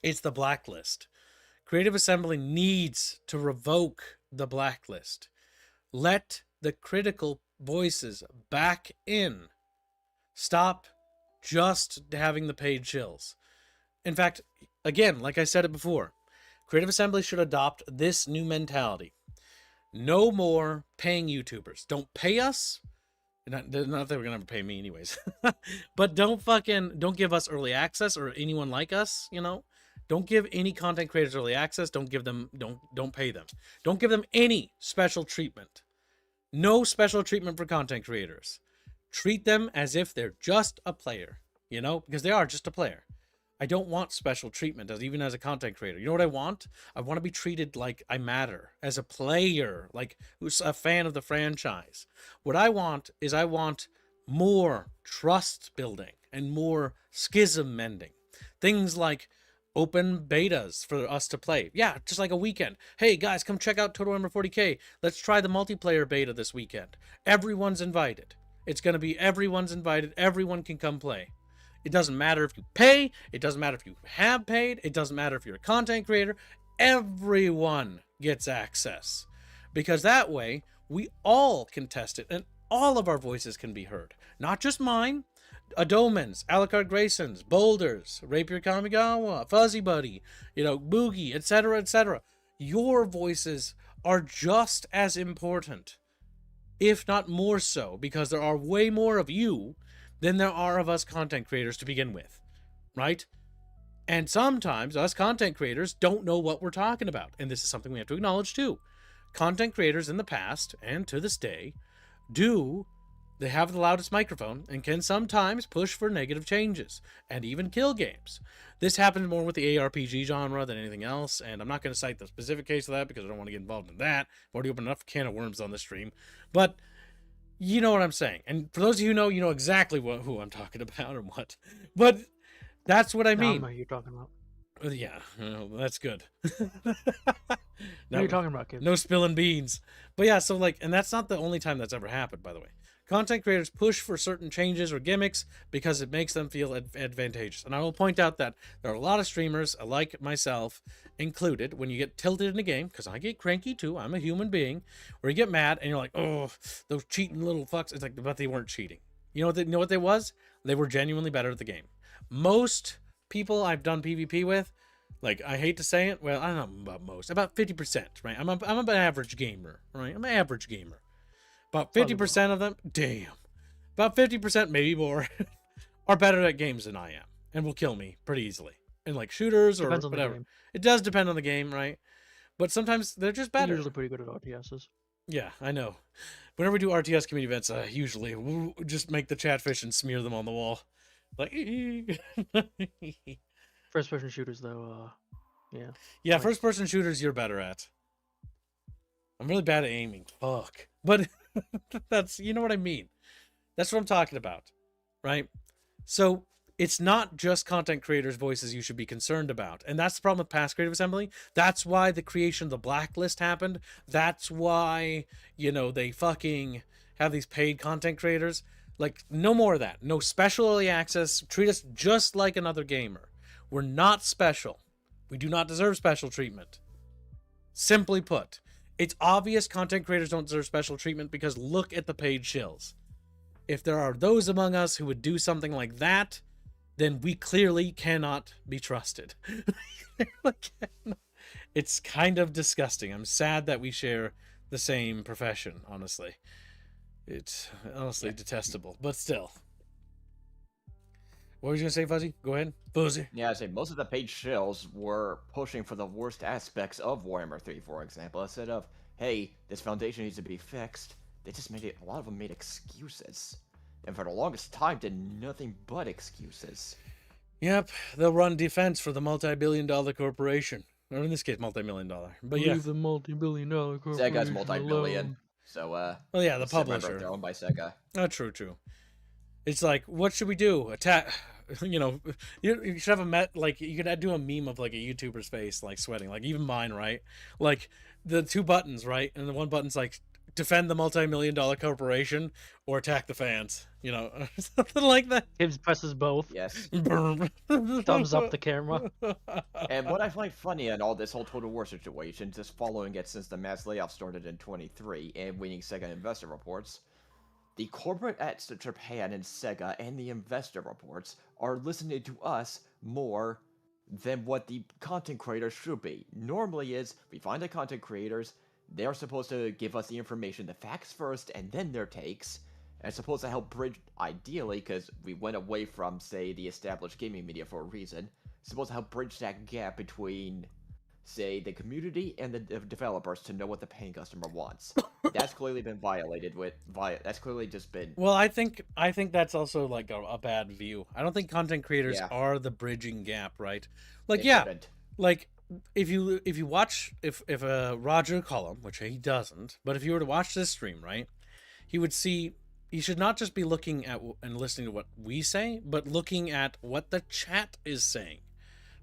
It's the blacklist. Creative Assembly needs to revoke the blacklist. Let the critical voices back in. Stop just having the paid chills. In fact, again, like I said it before, Creative Assembly should adopt this new mentality. No more paying YouTubers. Don't pay us. Not that we're gonna ever pay me anyways. But don't give us early access, or anyone like us, you know? Don't give any content creators early access. Don't pay them. Don't give them any special treatment. No special treatment for content creators. Treat them as if they're just a player, you know? Because they are just a player. I don't want special treatment, even as a content creator. You know what I want? I want to be treated like I matter as a player, like who's a fan of the franchise. What I want is more trust building and more schism mending. Things like open betas for us to play. Yeah, just like a weekend. Hey guys, come check out Total Warhammer 40k. Let's try the multiplayer beta this weekend. Everyone's invited. It's going to be everyone's invited. Everyone can come play. It doesn't matter if you pay. It doesn't matter if you have paid. It doesn't matter if you're a content creator. Everyone gets access. Because that way, we all can test it, and all of our voices can be heard. Not just mine. Adomans, Alucard Graysons, Boulders, Rapier Kamigawa, Fuzzy Buddy, Boogie, etc., etc. Your voices are just as important, if not more so, because there are way more of you than there are of us content creators to begin with, right? And sometimes us content creators don't know what we're talking about, and this is something we have to acknowledge too. Content creators in the past, and to this day, they have the loudest microphone and can sometimes push for negative changes and even kill games. This happens more with the ARPG genre than anything else, and I'm not going to cite the specific case of that because I don't want to get involved in that. I've already opened enough can of worms on this stream, but you know what I'm saying. And for those of you who know, you know exactly who I'm talking about or what. But that's what I mean. I know you're talking about. Yeah, that's good. What are you talking about, kid? No spilling beans. But yeah, so like, and that's not the only time that's ever happened, by the way. Content creators push for certain changes or gimmicks because it makes them feel advantageous. And I will point out that there are a lot of streamers, like myself included, when you get tilted in a game, because I get cranky too, I'm a human being, where you get mad and you're like, oh, those cheating little fucks. It's like, but they weren't cheating. You know what they was? They were genuinely better at the game. Most people I've done PvP with, like, I hate to say it, well, I don't know about most, about 50%, right? I'm an average gamer, right? I'm an average gamer. About 50% of them, damn, about 50%, maybe more, are better at games than I am, and will kill me pretty easily. And like shooters or Depends on the whatever. game. It does depend on the game, right? But sometimes they're just They're better. usually pretty good at RTSs. Yeah, I know. Whenever we do RTS community events, usually we'll just make the chatfish and smear them on the wall. Like, First person shooters though, yeah. yeah, Like- first person shooters you're better at. I'm really bad at aiming. Fuck. But that's, you know what I mean. That's what I'm talking about, right? So it's not just content creators' voices you should be concerned about. And that's the problem with past Creative Assembly. That's why the creation of the blacklist happened. That's why, they fucking have these paid content creators. Like, no more of that. No special early access. Treat us just like another gamer. We're not special. We do not deserve special treatment. Simply put, it's obvious content creators don't deserve special treatment because look at the paid shills. If there are those among us who would do something like that, then we clearly cannot be trusted. It's kind of disgusting. I'm sad that we share the same profession, honestly. It's honestly detestable, but still. What were you going to say, Fuzzy? Go ahead. Fuzzy. Yeah, I say most of the paid shills were pushing for the worst aspects of Warhammer 3, for example. Instead of, hey, this foundation needs to be fixed, they just made it, a lot of them made excuses. And for the longest time, did nothing but excuses. Yep, they'll run defense for the multi-billion-dollar corporation. Or in this case, multi-million-dollar. But yeah. Leave the multi-billion-dollar corporation Sega's multi-billion. alone. So, Well, yeah, the just remember, publisher. they're owned by Sega. Oh, true. It's like, what should we do? Attack, you should have you could do a meme of like a YouTuber's face, like sweating, like even mine, right? Like the two buttons, right? And the one button's like, defend the multi-million-dollar corporation or attack the fans, something like that. Gibbs presses both. Yes. Thumbs up the camera. And what I find funny in all this whole Total War situation, just following it since the mass layoff started in 23 and reading Sega investor reports, the corporate at Japan and Sega and the investor reports are listening to us more than what the content creators should be. Normally is, we find the content creators, they're supposed to give us the information, the facts first, and then their takes. And it's supposed to help bridge, ideally, because we went away from, say, the established gaming media for a reason, it's supposed to help bridge that gap between, say, the community and the developers to know what the paying customer wants. That's clearly been violated that's clearly just been... Well, I think that's also like a bad view. I don't think content creators are the bridging gap, right? Like, like if you watch if Roger Cullum, which he doesn't, but if you were to watch this stream, right, he would see he should not just be looking at and listening to what we say, but looking at what the chat is saying.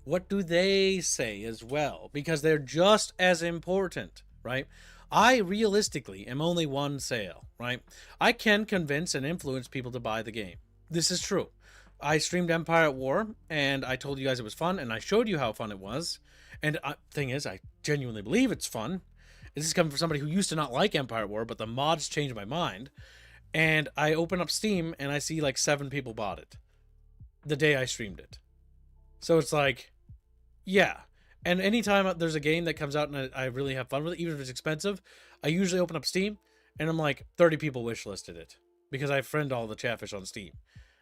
What do they say as well? Because they're just as important, right? I realistically am only one sale, right? I can convince and influence people to buy the game. This is true. I streamed Empire at War, and I told you guys it was fun, and I showed you how fun it was. And thing is, I genuinely believe it's fun. This is coming from somebody who used to not like Empire at War, but the mods changed my mind. And I open up Steam, and I see like 7 people bought it the day I streamed it. So it's like, yeah. And anytime there's a game that comes out and I really have fun with it, even if it's expensive, I usually open up Steam, and I'm like, 30 people wishlisted it because I friend all the Chatfish on Steam.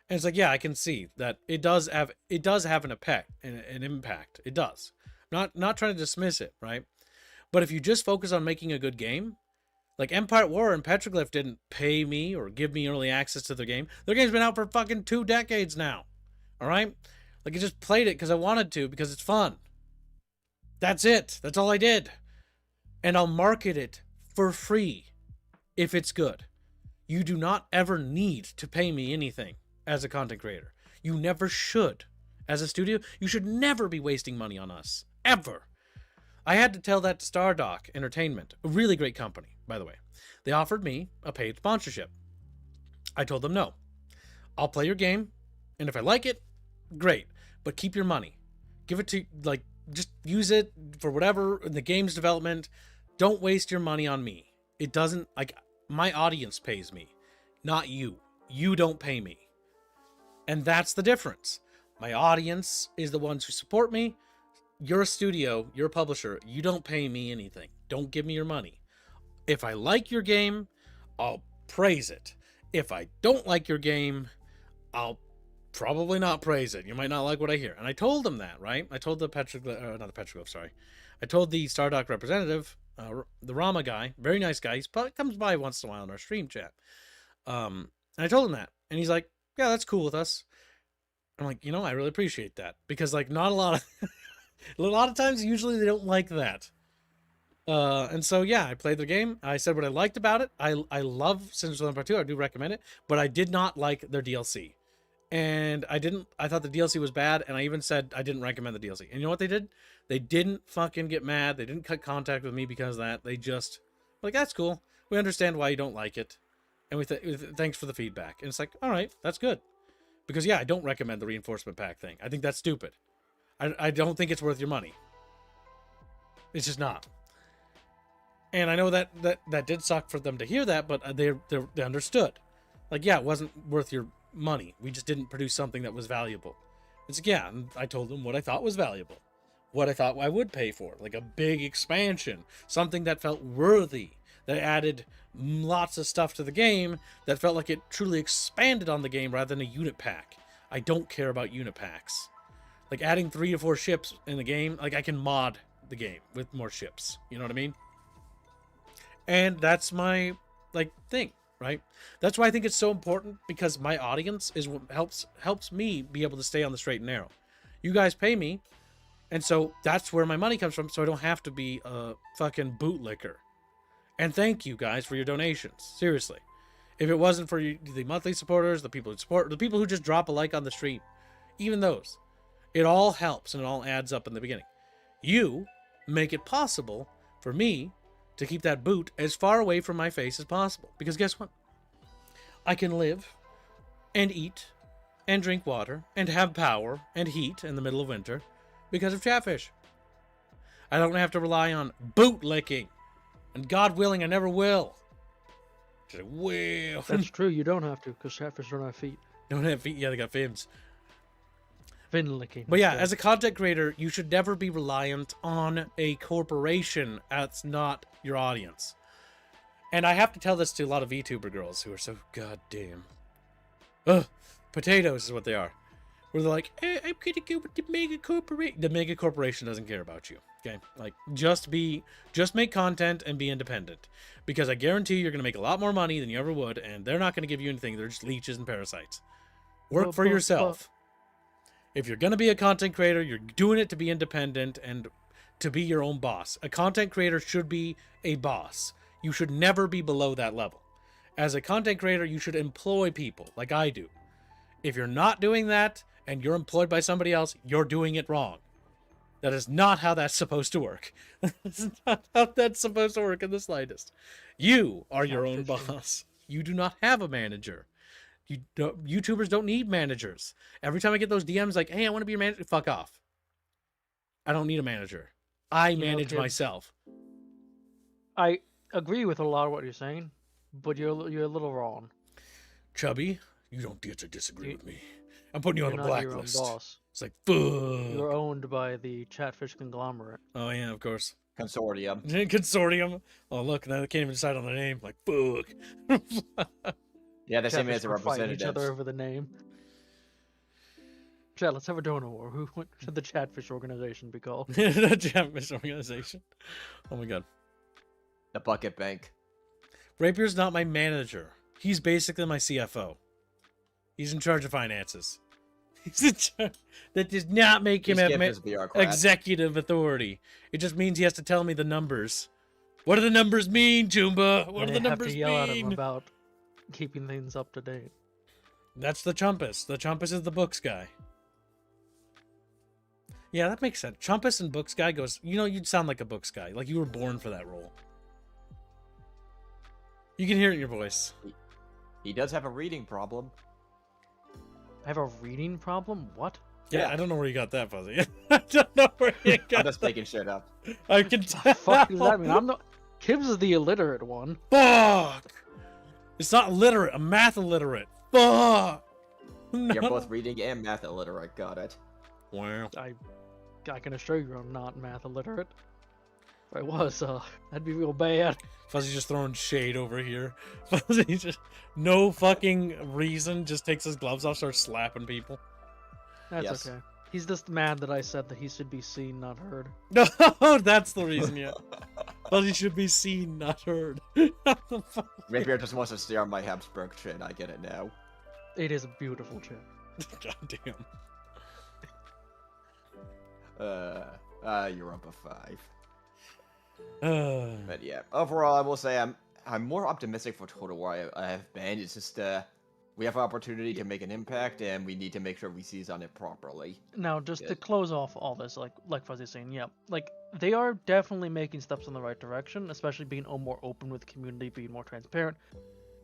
And it's like, yeah, I can see that it does have an impact. It does. Not trying to dismiss it, right? But if you just focus on making a good game, like Empire at War and Petroglyph didn't pay me or give me early access to their game. Their game's been out for fucking 2 decades now. All right? Like, I just played it because I wanted to, because it's fun. That's it. That's all I did. And I'll market it for free if it's good. You do not ever need to pay me anything as a content creator. You never should. as a studio, you should never be wasting money on us. Ever. I had to tell that to Stardock Entertainment, a really great company, by the way. They offered me a paid sponsorship. I told them no. I'll play your game, and if I like it, great. But keep your money. Give it to, like, just use it for whatever in the game's development. Don't waste your money on me. It doesn't, like, my audience pays me, not you. You don't pay me. And that's the difference. My audience is the ones who support me. You're a studio, you're a publisher. You don't pay me anything. Don't give me your money. If I like your game, I'll praise it. If I don't like your game, I'll probably not praise it. You might not like what I hear. And I told them that, right? I told the not the Petroglyph, sorry. I told the Stardock representative, the Rama guy, very nice guy. He comes by once in a while in our stream chat. And I told him that. And he's like, yeah, that's cool with us. I'm like, I really appreciate that. Because, like, not a lot of... a lot of times, usually they don't like that. And so, yeah, I played the game. I said what I liked about it. I love Since Part 2. I do recommend it. But I did not like their DLC. And I thought the DLC was bad. And I even said I didn't recommend the DLC. And you know what they did? They didn't fucking get mad. They didn't cut contact with me because of that. They just, like, that's cool. We understand why you don't like it. And thanks for the feedback. And it's like, all right, that's good. Because, yeah, I don't recommend the reinforcement pack thing. I think that's stupid. I don't think it's worth your money. It's just not. And I know that did suck for them to hear that, but they understood. Like, yeah, it wasn't worth your money. We just didn't produce something that was valuable. It's like, yeah, and I told them what I thought was valuable. What I thought I would pay for. Like a big expansion. Something that felt worthy. That added lots of stuff to the game. That felt like it truly expanded on the game rather than a unit pack. I don't care about unit packs. Like adding 3 to 4 ships in the game. Like I can mod the game with more ships. You know what I mean? And that's my, like, thing, right? That's why I think it's so important, because my audience is what helps me be able to stay on the straight and narrow. You guys pay me, and so that's where my money comes from, so I don't have to be a fucking bootlicker. And thank you guys for your donations. Seriously. If it wasn't for you, the monthly supporters, the people who support, the people who just drop a like on the stream, even those, it all helps and it all adds up in the beginning. You make it possible for me to keep that boot as far away from my face as possible. Because guess what? I can live and eat and drink water and have power and heat in the middle of winter because of Chatfish. I don't have to rely on boot licking. And God willing, I never will. Well, That's true. You don't have to, because Chatfish don't have feet. Don't have feet. Yeah, they got fins. Fin licking. But yeah, as a content creator, you should never be reliant on a corporation that's not your audience. And I have to tell this to a lot of VTuber girls who are so goddamn... potatoes is what they are. Where they're like, hey, I'm gonna go with the mega corporation. The mega corporation doesn't care about you. Okay? Like, just make content and be independent. Because I guarantee you're gonna make a lot more money than you ever would, and they're not gonna give you anything. They're just leeches and parasites. Work for yourself. If you're gonna be a content creator, you're doing it to be independent and to be your own boss. A content creator should be a boss. You should never be below that level. As a content creator, you should employ people, like I do. If you're not doing that, and you're employed by somebody else, you're doing it wrong. That is not how that's supposed to work. That's not how that's supposed to work in the slightest. You are your own boss. You do not have a manager. YouTubers don't need managers. Every time I get those DMs like, hey, I want to be your manager, fuck off. I don't need a manager. I manage myself. I agree with a lot of what you're saying, but you're a little wrong. Chubby, you don't get to disagree with me. I'm putting you on a You're not your own blacklist. boss. It's like, fuck. You're owned by the Chatfish conglomerate. Oh, yeah, of course. Consortium. Consortium. Oh, look, now they can't even decide on the name. Like, fuck. Yeah, the same Chatfish as a were fighting each representative. other over the name. Chat, let's have a donor war. What should the Chatfish organization be called? The Chatfish organization. Oh my god. The bucket bank. Rapier's not my manager. He's basically my CFO. He's in charge of finances. He's in charge. That does not make him He's have Gifter's bureaucrat. executive authority. It just means he has to tell me the numbers. What do the numbers mean, Jumba? What do the And they have numbers to yell at him mean? about keeping things up to date. That's the Chumpus. The Chumpus is the books guy. Yeah, that makes sense. Chumpus and Books Guy goes, you know, you'd sound like a Books Guy. Like you were born for that role. You can hear it in your voice. He does have a reading problem. I have a reading problem? What? Yeah, I don't know where you got that, Fuzzy. I don't know where you I'm got just making shit up. I can The tell. fuck does that mean? I'm not. Kibbs is the illiterate one. Fuck! It's not literate. I'm math illiterate. Fuck! You're No. both reading and math illiterate. Got it. Wow. I can assure you I'm not math illiterate. If I was, that'd be real bad. Fuzzy just throwing shade over here. Fuzzy just no fucking reason, just takes his gloves off, starts slapping people. That's Yes. okay. He's just mad that I said that he should be seen, not heard. No, that's the reason, yeah. Fuzzy should be seen, not heard. Maybe I just wants to stare at my Habsburg chin. I get it now. It is a beautiful chin. God damn. You're up a 5. Uh, But yeah, overall, I will say I'm more optimistic for Total War I have been. It's just we have an opportunity to make an impact, and we need to make sure we seize on it properly. Now, just to Good. close off all this, like Fuzzy's saying, yeah, like they are definitely making steps in the right direction, especially being more open with the community, being more transparent,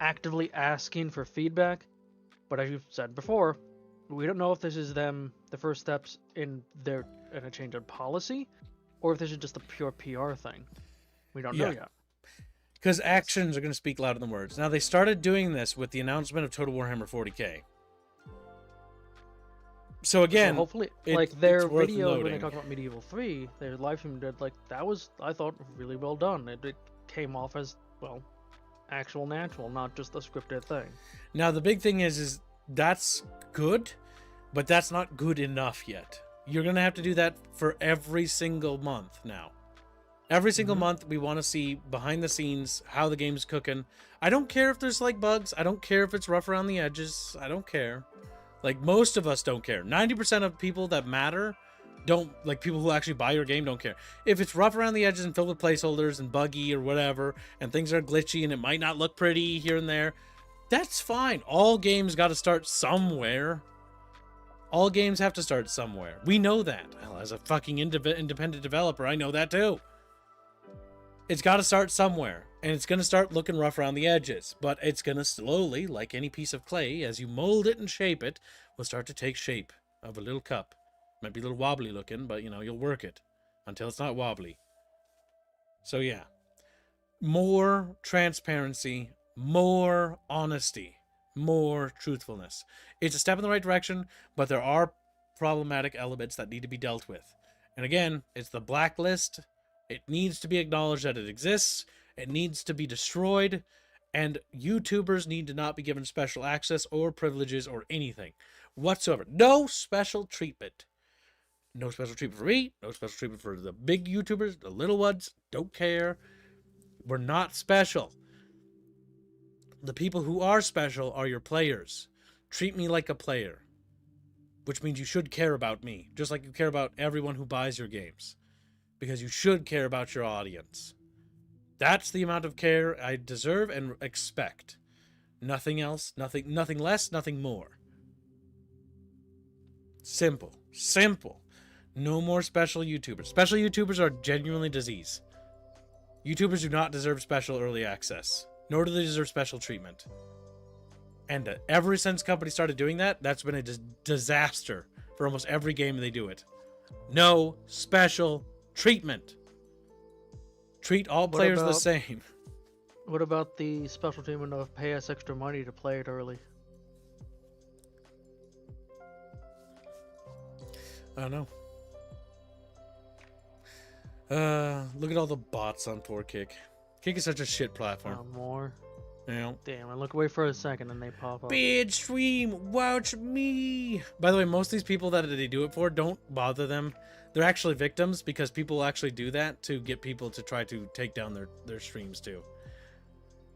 actively asking for feedback. But as you've said before, we don't know if this is them the first steps in a change in policy, or if this is just a pure PR thing. We don't know Yeah. yet. Because actions are going to speak louder than words. Now, they started doing this with the announcement of Total Warhammer 40k. So again, So hopefully, it- like their it's worth video when they noting. talk about Medieval 3, their live stream did that was, I thought, really well done. It came off as, well, actual natural, not just a scripted thing. Now the big thing is that's good, but that's not good enough yet. You're gonna have to do that for every single month now. Every single month we want to see behind the scenes how the game's cooking. I don't care if there's like bugs. I don't care if it's rough around the edges. I don't care. Like most of us don't care. 90% of people that matter don't, like people who actually buy your game don't care. If it's rough around the edges and filled with placeholders and buggy or whatever, and things are glitchy and it might not look pretty here and there, that's fine. All games got to start somewhere. All games have to start somewhere. We know that. Hell, as a fucking independent developer, I know that too. It's got to start somewhere, and it's going to start looking rough around the edges, but it's going to slowly, like any piece of clay, as you mold it and shape it, will start to take shape of a little cup. Might be a little wobbly looking, but, you know, you'll work it until it's not wobbly. So, yeah. More transparency, more honesty, more truthfulness. It's a step in the right direction, but there are problematic elements that need to be dealt with. And again, it's the blacklist. It needs to be acknowledged that it exists. It needs to be destroyed. And YouTubers need to not be given special access or privileges or anything whatsoever. No special treatment. No special treatment for me. No special treatment for the big YouTubers. The little ones don't care. We're not special. The people who are special are your players. Treat me like a player. Which means you should care about me. Just like you care about everyone who buys your games. Because you should care about your audience. That's the amount of care I deserve and expect. Nothing else, nothing less, nothing more. Simple. Simple. No more special YouTubers. Special YouTubers are genuinely disease. YouTubers do not deserve special early access. Nor do they deserve special treatment. And ever since companies started doing that, that's been a disaster for almost every game they do it. No special treatment. Treat all players the same. What about the special treatment of pay us extra money to play it early? I don't know. Look at all the bots on poor Kick. Kick is such a shit platform. More. You know? Damn, I look away for a second and they pop up. Bad stream, watch me. By the way, most of these people that they do it for, don't bother them. They're actually victims because people actually do that to get people to try to take down their streams too.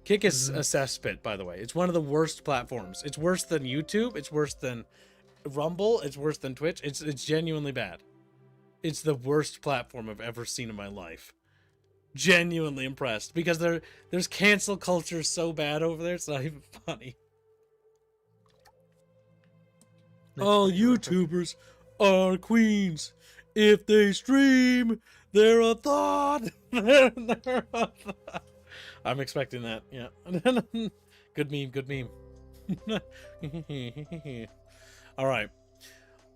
Kick is a cesspit, by the way. It's one of the worst platforms. It's worse than YouTube. It's worse than Rumble. It's worse than Twitch. It's genuinely bad. It's the worst platform I've ever seen in my life. Genuinely impressed because there's cancel culture so bad over there. It's not even funny. All YouTubers are queens. If they stream, they're a thought. They're a thought. I'm expecting that. Yeah. Good meme. Good meme. All right.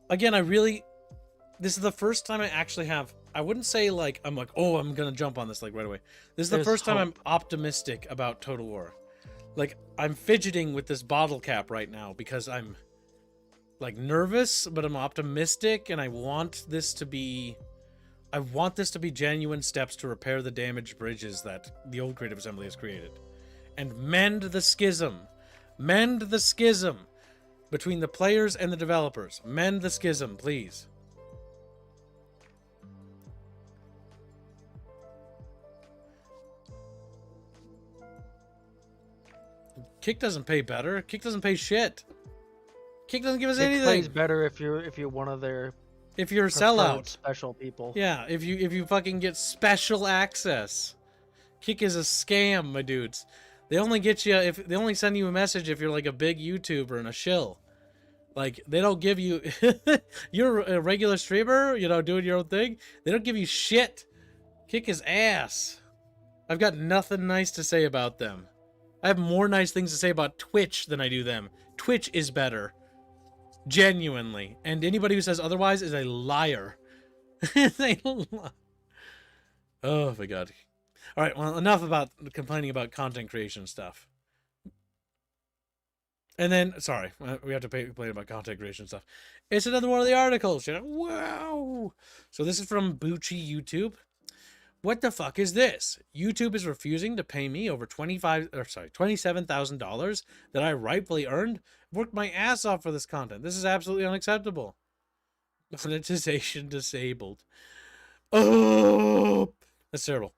Again, this is the first time I actually have. I wouldn't say like I'm like, oh, I'm gonna jump on this like right away. This is the There's first time I'm hope. optimistic about Total War. Like I'm fidgeting with this bottle cap right now because I'm like nervous, but I'm optimistic, and I want this to be genuine steps to repair the damaged bridges that the old Creative Assembly has created, and mend the schism between the players and the developers. Mend the schism, please. Kick doesn't pay better. Kick doesn't pay shit. Kick doesn't give us It anything. plays better if you're one of their If you're a preferred sellout. special people. Yeah, if you fucking get special access. Kick is a scam, my dudes. They only get you if they only send you a message if you're like a big YouTuber and a shill. Like they don't give you you're a regular streamer, you know, doing your own thing. They don't give you shit. Kick is ass. I've got nothing nice to say about them. I have more nice things to say about Twitch than I do them. Twitch is better. Genuinely. And anybody who says otherwise is a liar. Oh my god. Alright, well, enough about complaining about content creation stuff. And then, sorry, we have to complain about content creation stuff. It's another one of the articles. You know? Wow. So this is from Bucci YouTube. What the fuck is this? YouTube is refusing to pay me over $27,000 that I rightfully earned. Worked my ass off for this content. This is absolutely unacceptable. Monetization disabled. Oh, that's terrible.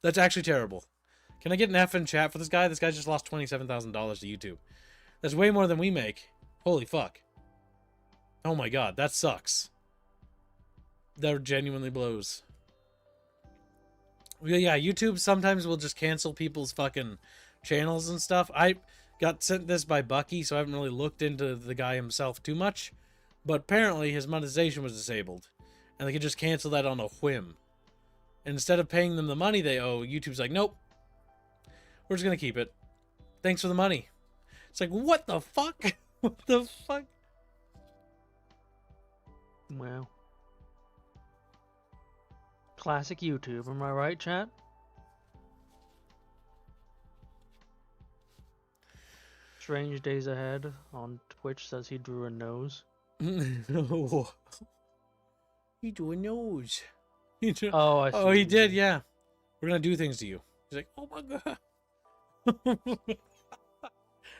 That's actually terrible. Can I get an F in chat for this guy? This guy just lost $27,000 to YouTube. That's way more than we make. Holy fuck. Oh my god, that sucks. That genuinely blows. Yeah, YouTube sometimes will just cancel people's fucking channels and stuff. I got sent this by Bucky, so I haven't really looked into the guy himself too much. But apparently his monetization was disabled. And they could just cancel that on a whim. And instead of paying them the money they owe, YouTube's like, nope. We're just going to keep it. Thanks for the money. It's like, what the fuck? What the fuck? Wow. Classic YouTube, am I right, chat? Strange Days Ahead on Twitch says he drew a nose. No. He drew a nose. Oh, I see. Oh, he did, yeah. We're going to do things to you. He's like, oh my god.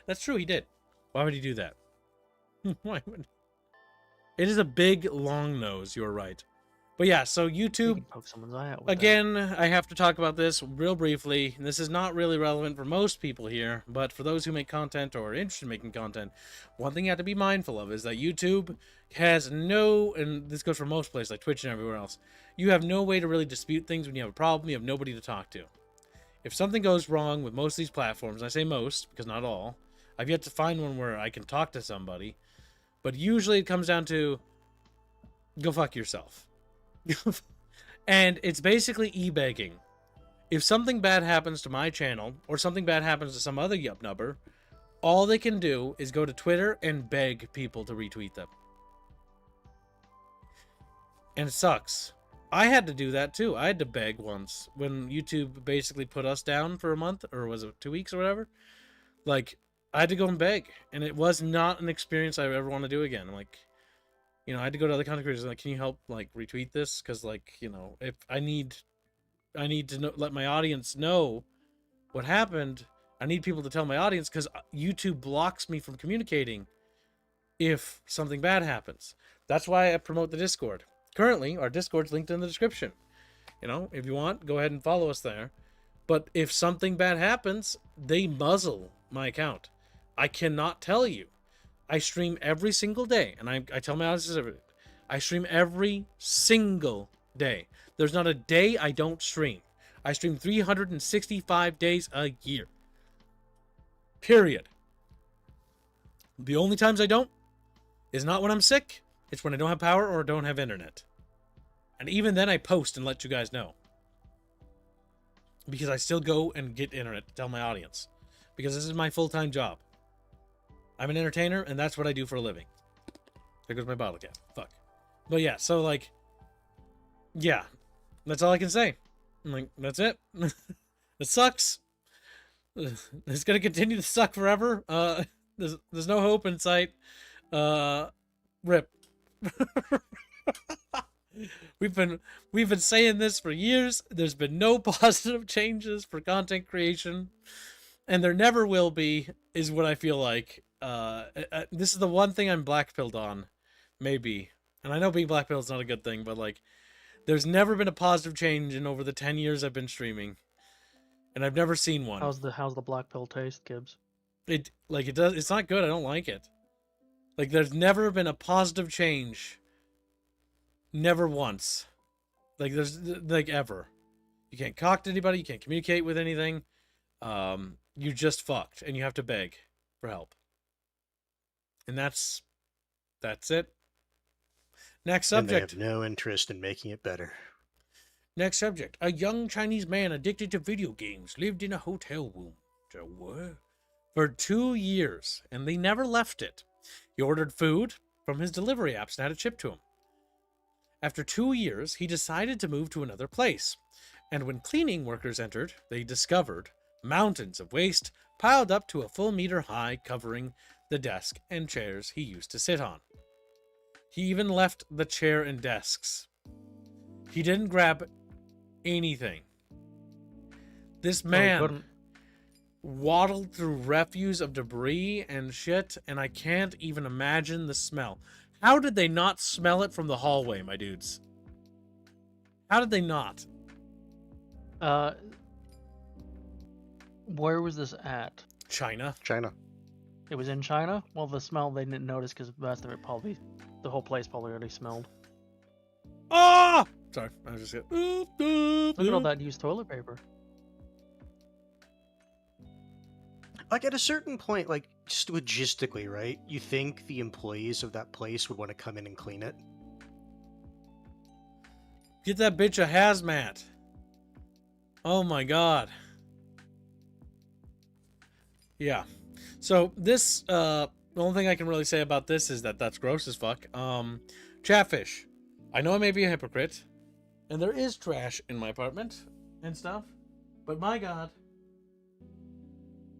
That's true, he did. Why would he do that? Why would... It is a big, long nose, you're right. But yeah, so You YouTube... can poke someone's eye out with Again, I have to talk about this real briefly. This is not really relevant for most people here, but for those who make content or are interested in making content, one thing you have to be mindful of is that YouTube has no, and this goes for most places like Twitch and everywhere else, you have no way to really dispute things when you have a problem. You have nobody to talk to. If something goes wrong with most of these platforms, and I say most because not all, I've yet to find one where I can talk to somebody, but usually it comes down to go fuck yourself. And it's basically e-begging. If something bad happens to my channel, or something bad happens to some other yup nubber, all they can do is go to Twitter and beg people to retweet them. And it sucks. I had to do that too. I had to beg once when YouTube basically put us down for a month, or was it 2 weeks or whatever? Like, I had to go and beg, and it was not an experience I ever want to do again. Like, you know, I had to go to other content creators and like, can you help like retweet this? Because like, you know, if I need to know, let my audience know what happened. I need people to tell my audience because YouTube blocks me from communicating if something bad happens. That's why I promote the Discord. Currently, our Discord's linked in the description. You know, if you want, go ahead and follow us there. But if something bad happens, they muzzle my account. I cannot tell you. I stream every single day, and I tell my audience everything. I stream every single day. There's not a day I don't stream. I stream 365 days a year. Period. The only times I don't is not when I'm sick. It's when I don't have power or don't have internet. And even then I post and let you guys know. Because I still go and get internet to tell my audience. Because this is my full-time job. I'm an entertainer, and that's what I do for a living. There goes my bottle cap. Fuck. But yeah, so like... Yeah. That's all I can say. I'm like, that's it. It sucks. It's gonna continue to suck forever. There's no hope in sight. Rip. We've been saying this for years. There's been no positive changes for content creation, and there never will be. Is what I feel like. This is the one thing I'm blackpilled on, maybe. And I know being blackpilled is not a good thing, but like, there's never been a positive change in over the 10 years I've been streaming, and I've never seen one. How's the black pill taste, Gibbs? It does. It's not good. I don't like it. Like, there's never been a positive change. Never once. Like, there's like ever. You can't talk to anybody. You can't communicate with anything. You're just fucked, and you have to beg for help. And that's it. Next subject. And they have no interest in making it better. Next subject. A young Chinese man addicted to video games lived in a hotel room for 2 years, and they never left it. He ordered food from his delivery apps and had it shipped to him. After 2 years, he decided to move to another place, and when cleaning workers entered, they discovered mountains of waste piled up to a full meter high, covering the desk and chairs he used to sit on. He even left the chair and desks. He didn't grab anything. This man waddled through refuse of debris and shit, and I can't even imagine the smell. How did they not smell it from the hallway, my dudes? How did they not? Where was this at? China. It was in China? Well, the smell they didn't notice because the rest of it probably, the whole place probably already smelled. Ah! Sorry, I was just getting... Look at all that used toilet paper. Like, at a certain point, like, just logistically, right? You think the employees of that place would want to come in and clean it? Get that bitch a hazmat. Oh my god. Yeah. So this, the only thing I can really say about this is that that's gross as fuck. Chatfish. I know I may be a hypocrite, and there is trash in my apartment and stuff, but my god,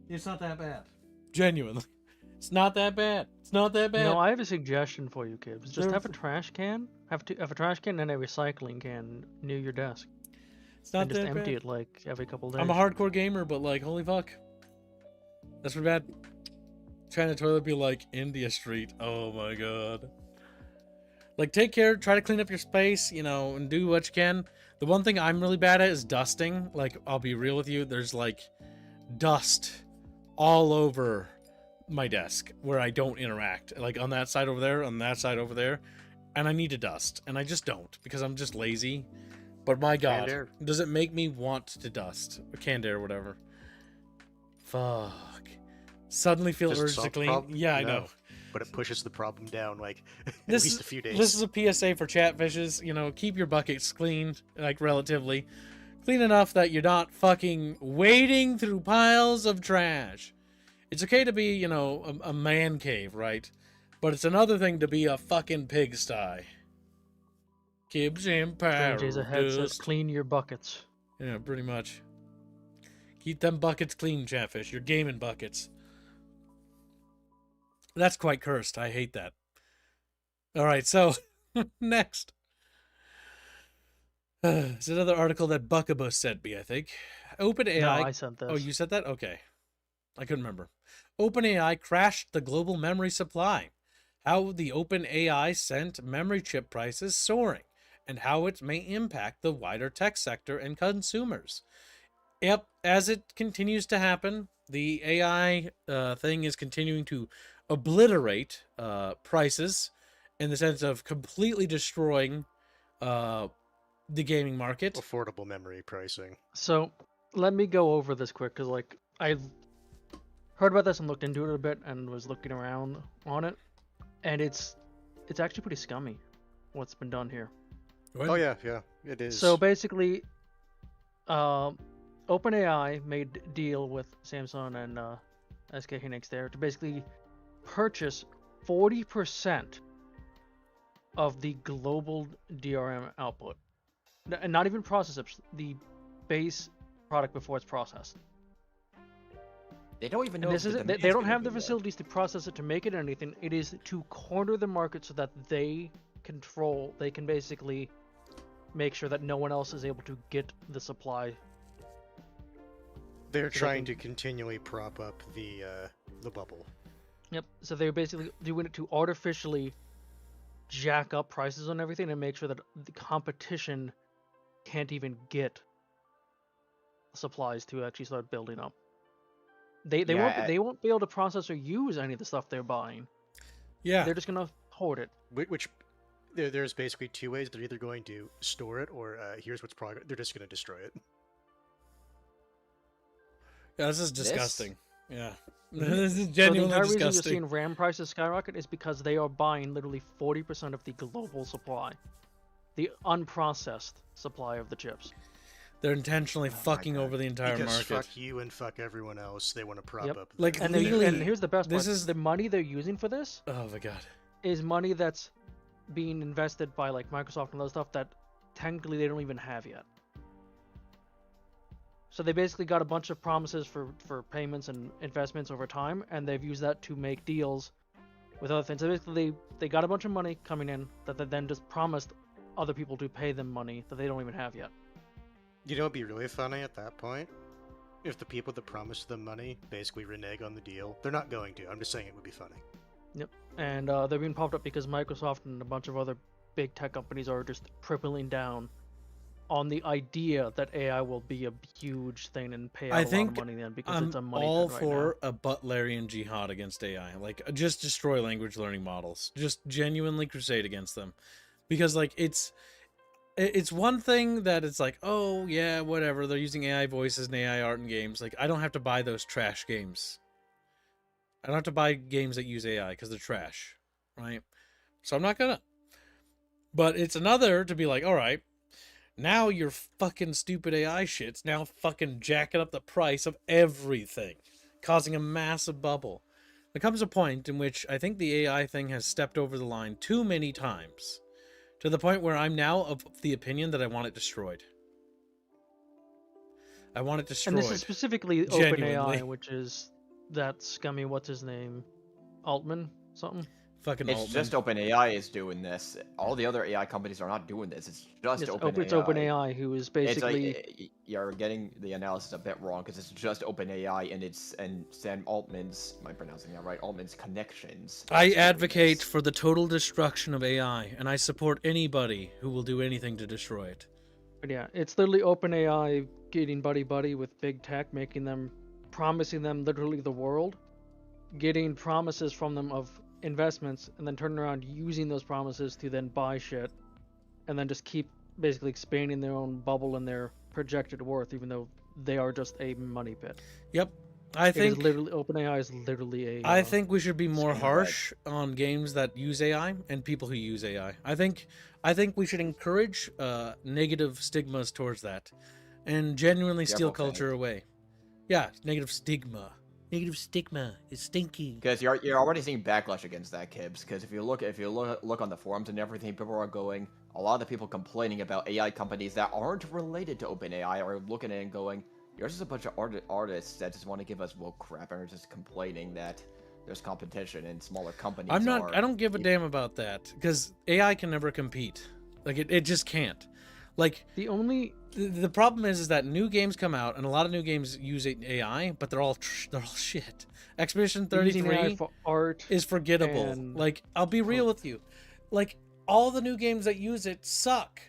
it's not that bad. Genuinely. It's not that bad. It's not that bad. No, I have a suggestion for you, kids. Just have a trash can. Have a trash can and a recycling can near your desk. It's not and just that empty bad. it like every couple days. I'm a hardcore gamer, but like, holy fuck. That's pretty bad. Trying to toilet be like India Street. Oh my god. Like, take care, try to clean up your space, you know, and do what you can. The one thing I'm really bad at is dusting. Like, I'll be real with you, there's like dust all over my desk where I don't interact. Like on that side over there, on that side over there. And I need to dust. And I just don't because I'm just lazy. But my god, Canned air. does it make me want to dust? Or canned air, whatever. Fuck. Suddenly feel Does it urge solve to the clean. problem? Yeah, I No. know. But it pushes the problem down, like, at This least is a few days. This is a PSA for chatfishes. You know, keep your buckets clean, like relatively. Clean enough that you're not fucking wading through piles of trash. It's okay to be, you know, a man cave, right? But it's another thing to be a fucking pigsty. Gibbs Empire. Jay's ahead says clean your buckets. Yeah, pretty much. Keep them buckets clean, chatfish. Your gaming buckets. That's quite cursed. I hate that. All right, so next. It's another article that Buckabus sent me, I think. OpenAI. No, I sent this. Oh, you said that? Okay. I couldn't remember. OpenAI crashed the global memory supply. How the OpenAI sent memory chip prices soaring, and how it may impact the wider tech sector and consumers. Yep, as it continues to happen, the AI thing is continuing to obliterate prices in the sense of completely destroying the gaming market. Affordable memory pricing. So let me go over this quick because like I heard about this and looked into it a bit and was looking around on it, and it's actually pretty scummy what's been done here. When- Oh yeah, it is. So basically, OpenAI made a deal with Samsung and SK Hynix there to basically purchase 40% of the global DRM output, and not even process it, the base product before it's processed. They don't even know. And this if is the it. They demand's don't gonna have the be there. facilities to process it to make it anything. It is to corner the market so that they control. They can basically make sure that no one else is able to get the supply. They're so they trying can- to continually prop up the bubble. Yep. So they're basically doing it to artificially jack up prices on everything and make sure that the competition can't even get supplies to actually start building up. They Yeah, won't be able to process or use any of the stuff they're buying. Yeah. They're just gonna hoard it. Which there's basically two ways. They're either going to store it, or here's what's progress. They're just going to destroy it. Yeah, this is This- disgusting. Yeah. Mhm. This is So the genuinely entire reason you're disgusting. seeing RAM prices skyrocket is because they are buying literally 40% of the global supply, the unprocessed supply of the chips. They're intentionally Oh my fucking God. over the entire Because market. fuck you and fuck everyone else. They want to prop Yep. up. Like, And, legally, and here's the best this part: is- the money they're using for this Oh my god. is money that's being invested by like Microsoft and other stuff that technically they don't even have yet. So they basically got a bunch of promises for payments and investments over time, and they've used that to make deals with other things. So basically, they got a bunch of money coming in that they then just promised other people to pay them money that they don't even have yet. You know, it'd be really funny at that point if the people that promised them money basically renege on the deal. They're not going to. I'm just saying it would be funny. Yep. And they're being popped up because Microsoft and a bunch of other big tech companies are just tripling down on the idea that AI will be a huge thing and pay out I a lot think of money then because I'm it's a money all pit right for a Butlerian jihad against AI. Like, just destroy language learning models. Just genuinely crusade against them. Because, like, it's one thing that it's like, oh, yeah, whatever. They're using AI voices and AI art in games. Like, I don't have to buy those trash games. I don't have to buy games that use AI because they're trash. Right? So I'm not gonna. But it's another to be like, all right, now your fucking stupid AI shit's now fucking jacking up the price of everything, causing a massive bubble. There comes a point in which I think the AI thing has stepped over the line too many times, to the point where I'm now of the opinion that I want it destroyed. I want it now. destroyed. And this is specifically Genuinely. OpenAI, which is that scummy, what's his name? Altman? Something? Fucking It's Altman. just OpenAI is doing this. All the other AI companies are not doing this. It's just It's OpenAI. it's OpenAI who is basically... It's like you're getting the analysis a bit wrong because it's just OpenAI and Sam Altman's. Am I pronouncing that right? Altman's connections. I that's doing advocate this. for the total destruction of AI, and I support anybody who will do anything to destroy it. But yeah, it's literally OpenAI getting buddy with big tech, making them, promising them literally the world, getting promises from them of investments, and then turning around using those promises to then buy shit, and then just keep basically expanding their own bubble and their projected worth, even though they are just a money pit. Yep. I It is think literally OpenAI is literally a. I think we should be more Scam harsh on games that use AI and people who use AI. I think we should encourage negative stigmas towards that, and genuinely steal Careful, culture away. Yeah, negative stigma. Negative stigma is stinky. Because you're already seeing backlash against that, Kibbs. Because if you look on the forums and everything, people are going. A lot of the people complaining about AI companies that aren't related to OpenAI are looking at it and going, "You're just a bunch of artists that just want to give us woke crap and are just complaining that there's competition and smaller companies." I'm not. I don't give a damn about that because AI can never compete. Like it just can't. Like the only. The problem is that new games come out and a lot of new games use AI, but they're all shit. Expedition Using AI 33 for art is forgettable. and- Like I'll be real with you, like all the new games that use it suck.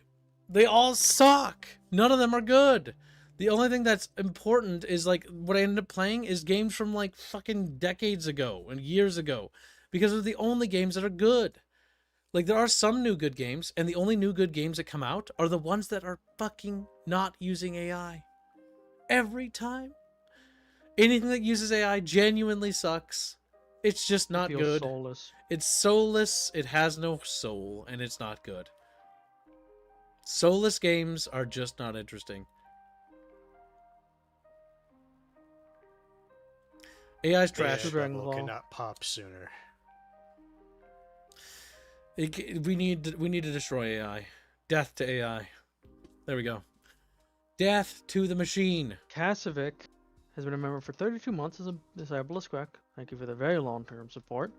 They all suck. None of them are good. The only thing that's important is like what I ended up playing is games from like fucking decades ago and years ago, because they're the only games that are good. Like, there are some new good games, and the only new good games that come out are the ones that are fucking not using AI. Every time. Anything that uses AI genuinely sucks. It's just not feels good. soulless. It's soulless, it has no soul, and it's not good. Soulless games are just not interesting. AI's trash. The Dragon bubble Ball. cannot pop sooner. We need to destroy AI. Death to AI. There we go. Death to the machine. Kasovic has been a member for 32 months as a disciple of Squeck. Thank you for the very long-term support.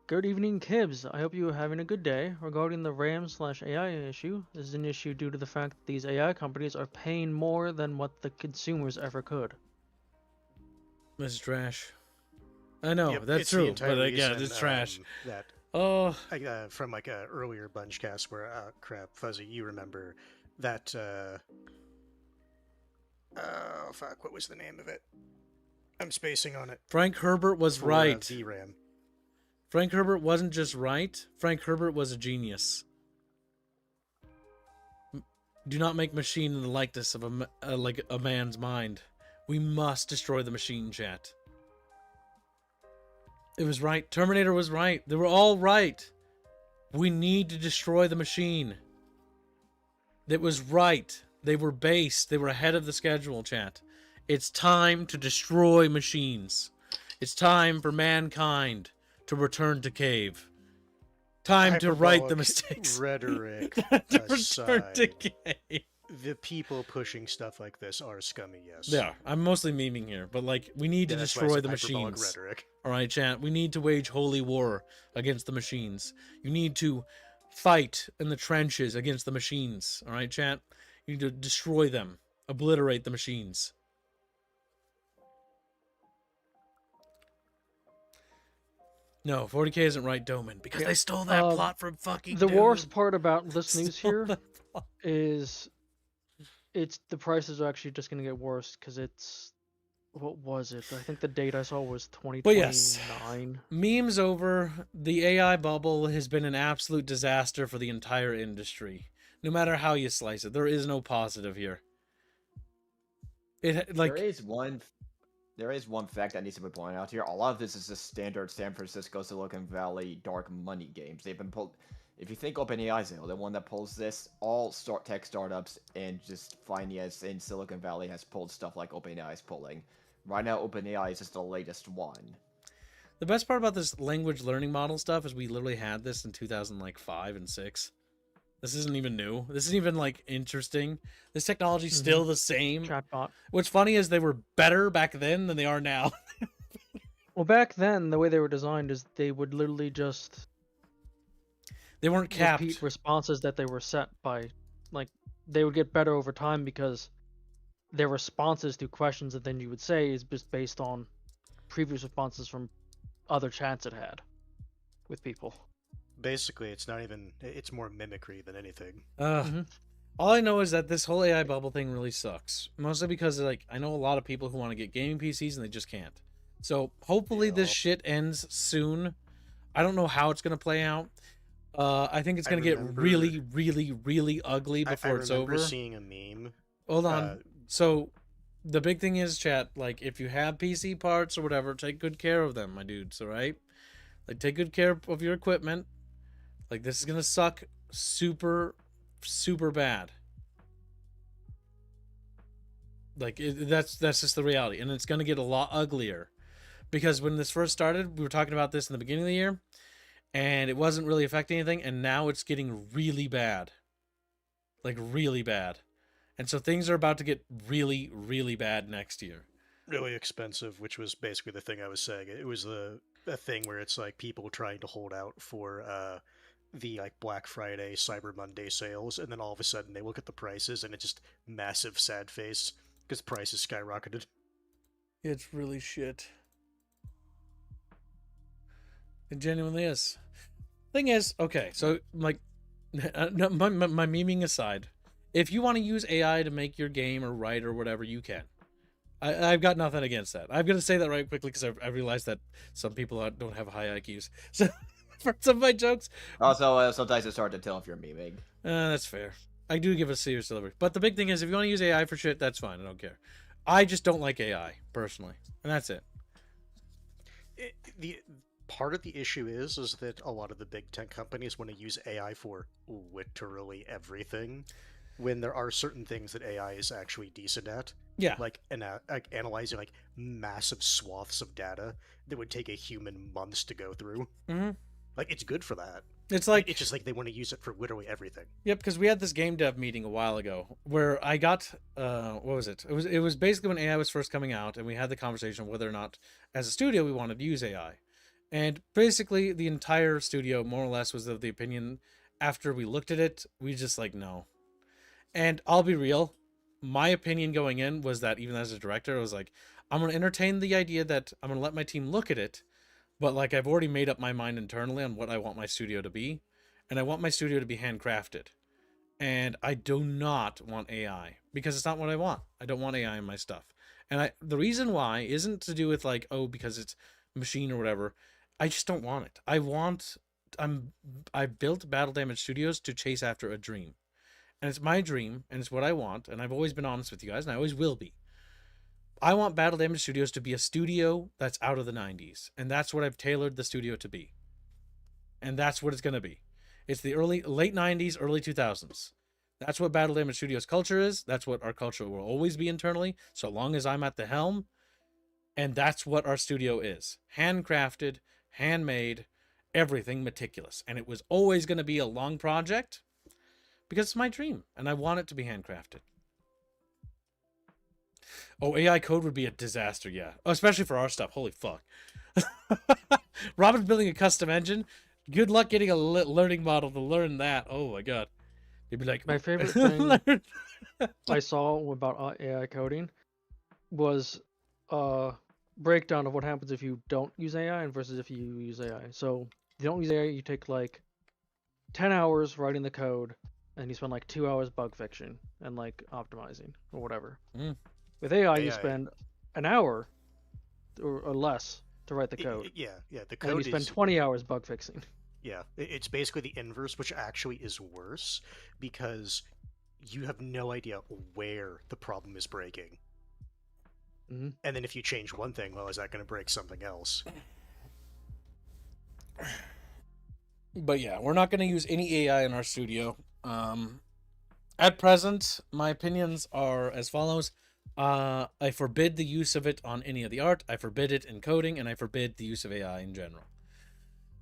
Good evening, Kibbs. I hope you are having a good day. Regarding the RAM/AI issue, this is an issue due to the fact that these AI companies are paying more than what the consumers ever could. This is trash. I know, Yep, that's it's the true, entire but again, reason, it's trash. That Oh, from like a earlier Bungecast where crap, Fuzzy, you remember that oh fuck, what was the name of it? I'm spacing on it. Frank Herbert was For, right. VRAM. Frank Herbert wasn't just right. Frank Herbert was a genius. Do not make machine in the likeness of like a man's mind. We must destroy the machine, chat. It was right. Terminator was right. They were all right. We need to destroy the machine. It was right. They were base. They were ahead of the schedule, chat. It's time to destroy machines. It's time for mankind to return to cave. Time to right the Hyperbolic mistakes. Rhetoric To return to aside, cave. the people pushing stuff like this are scummy, yes. Yeah, I'm mostly memeing here, but like, we need to Yeah, that's why I destroy said the hyperbolic machines. Rhetoric. All right, chat. We need to wage holy war against the machines. You need to fight in the trenches against the machines. All right, chat. You need to destroy them, obliterate the machines. No, 40k isn't right, Doman, because they stole that plot from fucking. The Doom. worst part about this news Stole here that plot. is the prices are actually just going to get worse because it's what was it? I think the date I saw was 2029. But yes, memes over. The AI bubble has been an absolute disaster for the entire industry. No matter how you slice it, there is no positive here. It like there is one fact that needs to be pointed out here. A lot of this is just standard San Francisco, Silicon Valley dark money games. They've been pulled. If you think OpenAI is the one that pulls this, all tech startups and just finance in Silicon Valley has pulled stuff like OpenAI is pulling. Right now, OpenAI is just the latest one. The best part about this language learning model stuff is we literally had this in 2005 and 6. This isn't even new. This isn't even like interesting. This technology's still the same. Chatbot. What's funny is they were better back then than they are now. Well, back then the way they were designed is they would literally just They weren't capped. repeat responses that they were set by, like they would get better over time because their responses to questions that then you would say is just based on previous responses from other chats it had with people. Basically, it's not even. It's more mimicry than anything. All I know is that this whole AI bubble thing really sucks. Mostly because like I know a lot of people who want to get gaming PCs and they just can't. So hopefully this shit ends soon. I don't know how it's gonna play out. I think it's gonna get really, really, really ugly before it's over. I remember seeing a meme. Hold on. So the big thing is, chat, like if you have PC parts or whatever, take good care of them, my dudes, all right? Like take good care of your equipment. Like this is gonna suck super, super bad. Like that's just the reality, and it's gonna get a lot uglier, because when this first started, we were talking about this in the beginning of the year, and it wasn't really affecting anything, and now it's getting really bad, like really bad, and so things are about to get really, really bad next year. Really expensive, which was basically the thing I was saying. It was a thing where it's like people trying to hold out for the like Black Friday, Cyber Monday sales, and then all of a sudden they look at the prices and it's just massive sad face because prices skyrocketed. It's really shit. It genuinely is. Thing is, okay, so like, my memeing aside, if you want to use AI to make your game or write or whatever, you can. I've got nothing against that. I'm gonna say that right quickly because I realized that some people don't have high IQs. So for some of my jokes. Also, sometimes it's hard to tell if you're memeing. That's fair. I do give a serious delivery. But the big thing is, if you want to use AI for shit, that's fine. I don't care. I just don't like AI, personally. And that's it. part of the issue is that a lot of the big tech companies want to use AI for literally everything, when there are certain things that AI is actually decent at. Yeah. Like analyzing like massive swaths of data that would take a human months to go through. Mm-hmm. Like, it's good for that. It's like It's just like they want to use it for literally everything. Yep, because we had this game dev meeting a while ago where I got what was it? It was basically when AI was first coming out, and we had the conversation whether or not, as a studio, we wanted to use AI. And basically, the entire studio, more or less, was of the opinion. After we looked at it, we just like no. And I'll be real, my opinion going in was that even as a director, I was like, I'm gonna entertain the idea that I'm gonna let my team look at it, but like I've already made up my mind internally on what I want my studio to be, and I want my studio to be handcrafted. And I do not want AI because it's not what I want. I don't want AI in my stuff. And the reason why isn't to do with like, oh, because it's machine or whatever. I just don't want it. I built Battle Damage Studios to chase after a dream. And it's my dream, and it's what I want, and I've always been honest with you guys, and I always will be. I want Battle Damage Studios to be a studio that's out of the 90s, and that's what I've tailored the studio to be. And that's what it's going to be. It's the late 90s, early 2000s. That's what Battle Damage Studios culture is. That's what our culture will always be internally, so long as I'm at the helm. And that's what our studio is. Handcrafted, handmade, everything meticulous. And it was always going to be a long project because it's my dream, and I want it to be handcrafted. Oh, AI code would be a disaster, yeah. Oh, especially for our stuff. Holy fuck. Robin's building a custom engine. Good luck getting a learning model to learn that. Oh my god. You'd be like, My favorite thing I saw about AI coding was a breakdown of what happens if you don't use AI and versus if you use AI. So if you don't use AI, you take like 10 hours writing the code, and you spend like 2 hours bug fixing and like optimizing or whatever. With AI, you spend an hour or less to write the code. Yeah. The code and you spend 20 hours bug fixing. Yeah, it's basically the inverse, which actually is worse because you have no idea where the problem is breaking. Mm-hmm. And then if you change one thing, well, is that going to break something else? But yeah, we're not going to use any AI in our studio. At present, my opinions are as follows. I forbid the use of it on any of the art. I forbid it in coding, and I forbid the use of AI in general.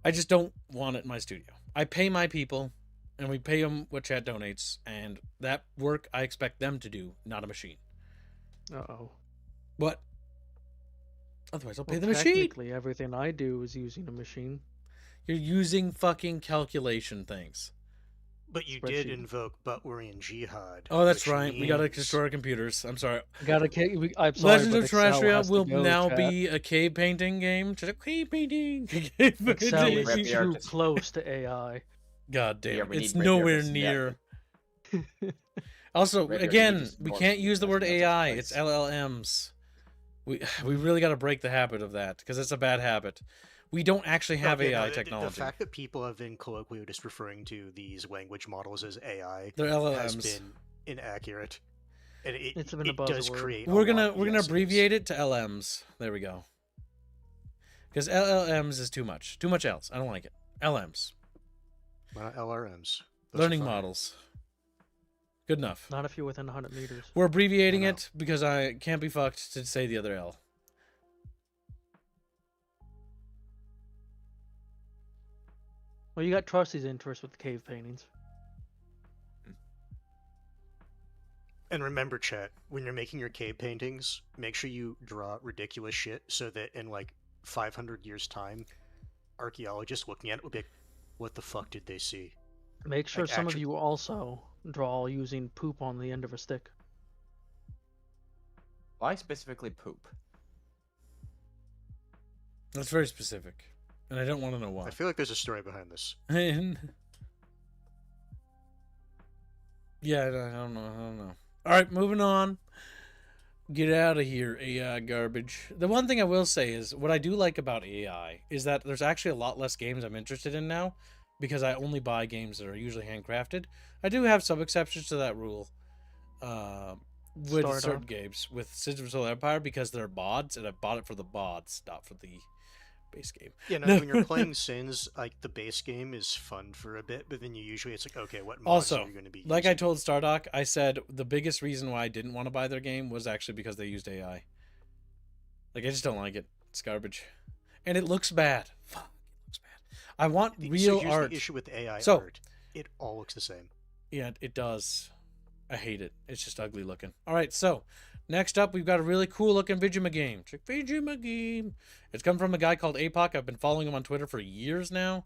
I just don't want it in my studio. I pay my people, and we pay them what chat donates, and that work I expect them to do, not a machine. Uh-oh. What? Otherwise, I'll pay the Technically, machine. everything I do is using a machine. You're using fucking calculation things. But you did invoke Butlerian Jihad. Oh, that's right. We gotta destroy our computers. I'm sorry. I'm sorry, Legends of Terrestria will now be a cave painting game. Cave painting. Excel is too close to AI. God damn it. It's nowhere near. Also, again, we can't use the word AI. It's LLMs. We really got to break the habit of that, because it's a bad habit. We don't actually have AI technology. The fact that people have been colloquially just referring to these language models as AI has been inaccurate. And it does create. We're gonna abbreviate it to LMs. There we go. Because LLMs is too much. Too much else. I don't like it. LMs. LRMs. Learning models. Good enough. Not if you're within 100 meters. We're abbreviating it because I can't be fucked to say the other L. Well, you got Trusty's interest with the cave paintings. And remember, chat, when you're making your cave paintings, make sure you draw ridiculous shit so that in like 500 years' time, archaeologists looking at it will be like, what the fuck did they see? Make sure some of you also draw using poop on the end of a stick. Why specifically poop? That's very specific. And I don't want to know why. I feel like there's a story behind this. Yeah, I don't know. Alright, moving on. Get out of here, AI garbage. The one thing I will say is, what I do like about AI is that there's actually a lot less games I'm interested in now, because I only buy games that are usually handcrafted. I do have some exceptions to that rule. With certain games. With Cities of Solar Empire, because they're mods, and I bought it for the mods, not for the base game. You know, when you're playing Sins, like the base game is fun for a bit, but then usually it's like, okay, what mods Also, are you going to be like I using? told Stardock, I said the biggest reason why I didn't want to buy their game was actually because they used AI. Like, I just don't like it. It's garbage. And it looks bad. Fuck, it looks bad. I want real so here's art. the issue with AI So- art. It all looks the same. Yeah, it does. I hate it. It's just ugly looking. All right, so next up, we've got a really cool looking Vigima game. Check Vigima game. It's come from a guy called Apoc. I've been following him on Twitter for years now.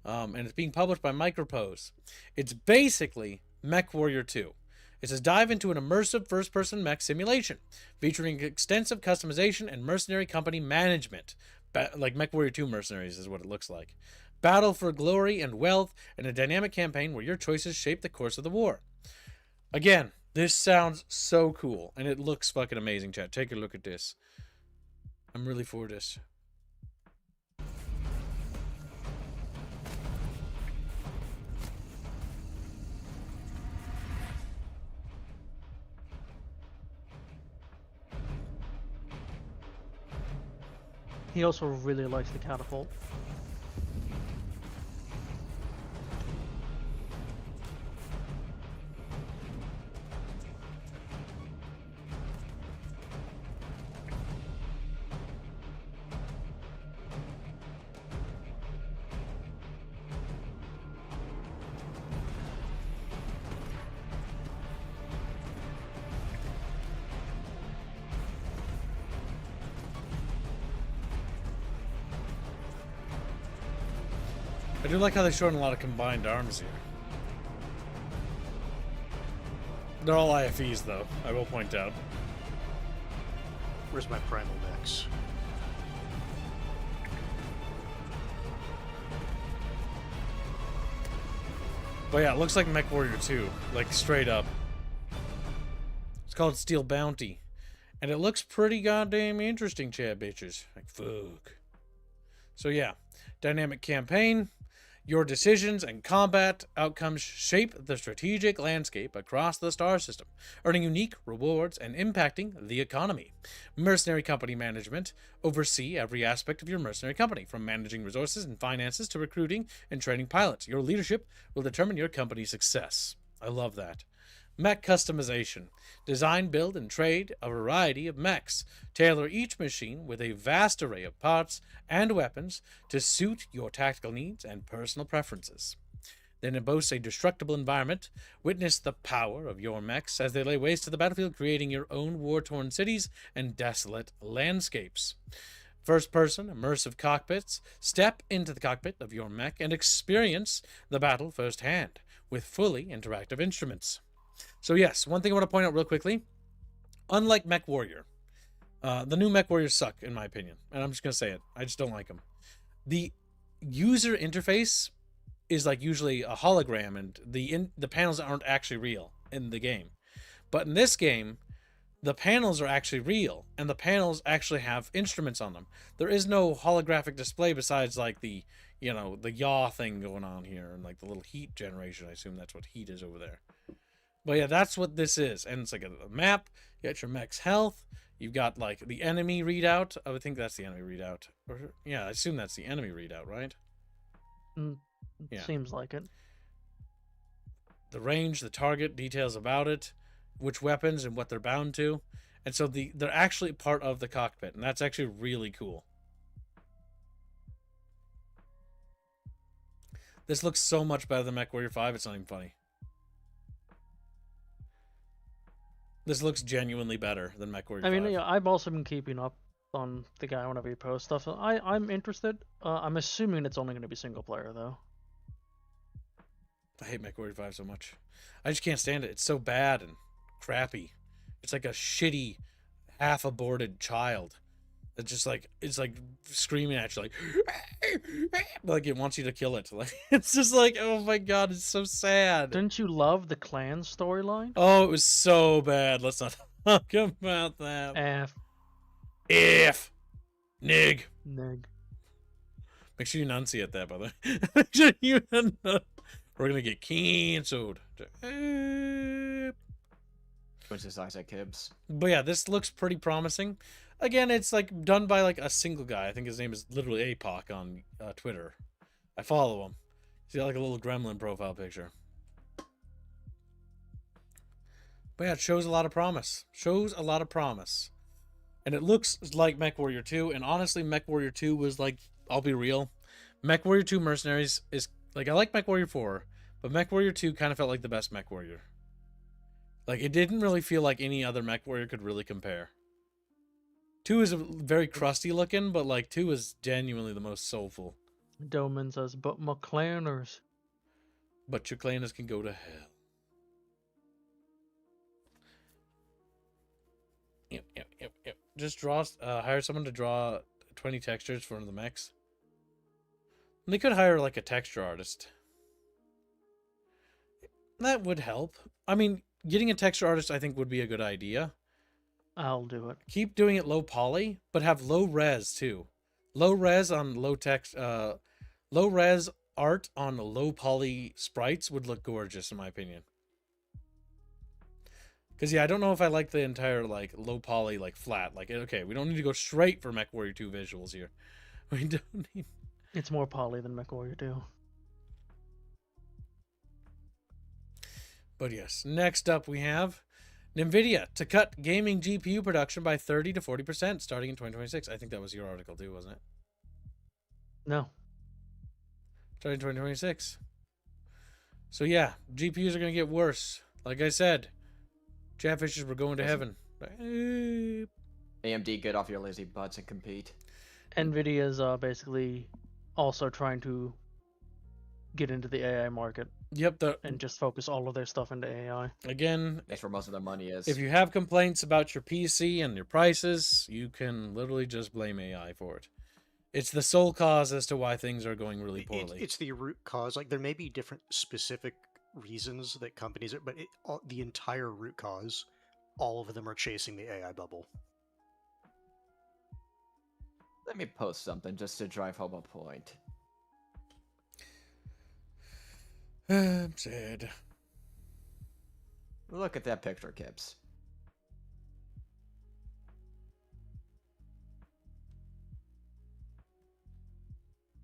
And it's being published by Micropose. It's basically Mech Warrior 2. It says dive into an immersive first-person mech simulation featuring extensive customization and mercenary company management. Like Mech Warrior 2 Mercenaries is what it looks like. Battle for glory and wealth and a dynamic campaign where your choices shape the course of the war. Again, this sounds so cool, and it looks fucking amazing, chat. Take a look at this. I'm really for this. He also really likes the catapult. I do like how they're showing a lot of combined arms here. They're all IFEs, though, I will point out. Where's my primal mechs? But yeah, it looks like Mech Warrior 2, like straight up. It's called Steel Bounty. And it looks pretty goddamn interesting, chat bitches. Like, fuck. So yeah, dynamic campaign. Your decisions and combat outcomes shape the strategic landscape across the star system, earning unique rewards and impacting the economy. Mercenary company management. Oversee every aspect of your mercenary company, from managing resources and finances to recruiting and training pilots. Your leadership will determine your company's success. I love that. Mech customization. Design, build, and trade a variety of mechs. Tailor each machine with a vast array of parts and weapons to suit your tactical needs and personal preferences. Then it boasts a destructible environment. Witness the power of your mechs as they lay waste to the battlefield, creating your own war-torn cities and desolate landscapes. First-person immersive cockpits. Step into the cockpit of your mech and experience the battle firsthand with fully interactive instruments. So yes, one thing I want to point out real quickly. Unlike Mech Warrior, the new Mech Warriors suck, in my opinion. And I'm just going to say it. I just don't like them. The user interface is like usually a hologram, and the panels aren't actually real in the game. But in this game, the panels are actually real, and the panels actually have instruments on them. There is no holographic display besides like the, you know, the yaw thing going on here, and like the little heat generation. I assume that's what heat is over there. But yeah, that's what this is. And it's like a map. You got your mech's health. You've got like the enemy readout. I would think that's the enemy readout. Or yeah, I assume that's the enemy readout, right? Yeah. Seems like it. The range, the target, details about it, which weapons and what they're bound to. And so they're actually part of the cockpit, and that's actually really cool. This looks so much better than Mech Warrior 5, it's not even funny. This looks genuinely better than Mech Warrior 5. I mean, yeah, I've also been keeping up on the guy whenever he posts stuff. So I'm interested. I'm assuming it's only going to be single player, though. I hate Mech Warrior 5 so much. I just can't stand it. It's so bad and crappy. It's like a shitty, half-aborted child. It's just like, it's like screaming at you, like it wants you to kill it. Like, it's just like, oh my god, it's so sad. Didn't you love the clan storyline? Oh, it was so bad. Let's not talk about that. If. Nig. Make sure you enunciate that, by the way. Make sure you We're gonna get canceled. Which is Isaac Hibbs. But yeah, this looks pretty promising. Again, it's like done by like a single guy. I think his name is literally APOC on Twitter. I follow him. He's got like a little gremlin profile picture. But yeah, it shows a lot of promise. Shows a lot of promise. And it looks like MechWarrior 2. And honestly, MechWarrior 2 was like, I'll be real. MechWarrior 2 Mercenaries is like, I like MechWarrior 4, but MechWarrior 2 kind of felt like the best MechWarrior. Like, it didn't really feel like any other MechWarrior could really compare. 2 is very crusty looking, but like 2 is genuinely the most soulful. Doman says, but McLareners. But your claners can go to hell. Yep. Just draw, hire someone to draw 20 textures for one of the mechs. And they could hire like a texture artist. That would help. I mean, getting a texture artist I think would be a good idea. I'll do it. Keep doing it low poly, but have low res too. Low res on low text, low res art on low poly sprites would look gorgeous in my opinion. Because yeah, I don't know if I like the entire like low poly like flat. Like okay, we don't need to go straight for MechWarrior 2 visuals here. We don't need. It's more poly than MechWarrior 2. But yes, next up we have NVIDIA to cut gaming GPU production by 30 to 40% starting in 2026. I think that was your article too, wasn't it? No. Starting in 2026. So yeah, GPUs are going to get worse. Like I said, Chatfishes were going to heaven. AMD, get off your lazy butts and compete. NVIDIA's basically also trying to get into the AI market. Yep. And just focus all of their stuff into AI. Again, that's where most of their money is. If you have complaints about your PC and your prices, you can literally just blame AI for it. It's the sole cause as to why things are going really poorly. It's the root cause. Like there may be different specific reasons that companies are, but the entire root cause, all of them are chasing the AI bubble. Let me post something just to drive home a point. I'm sad. Look at that picture, Kips.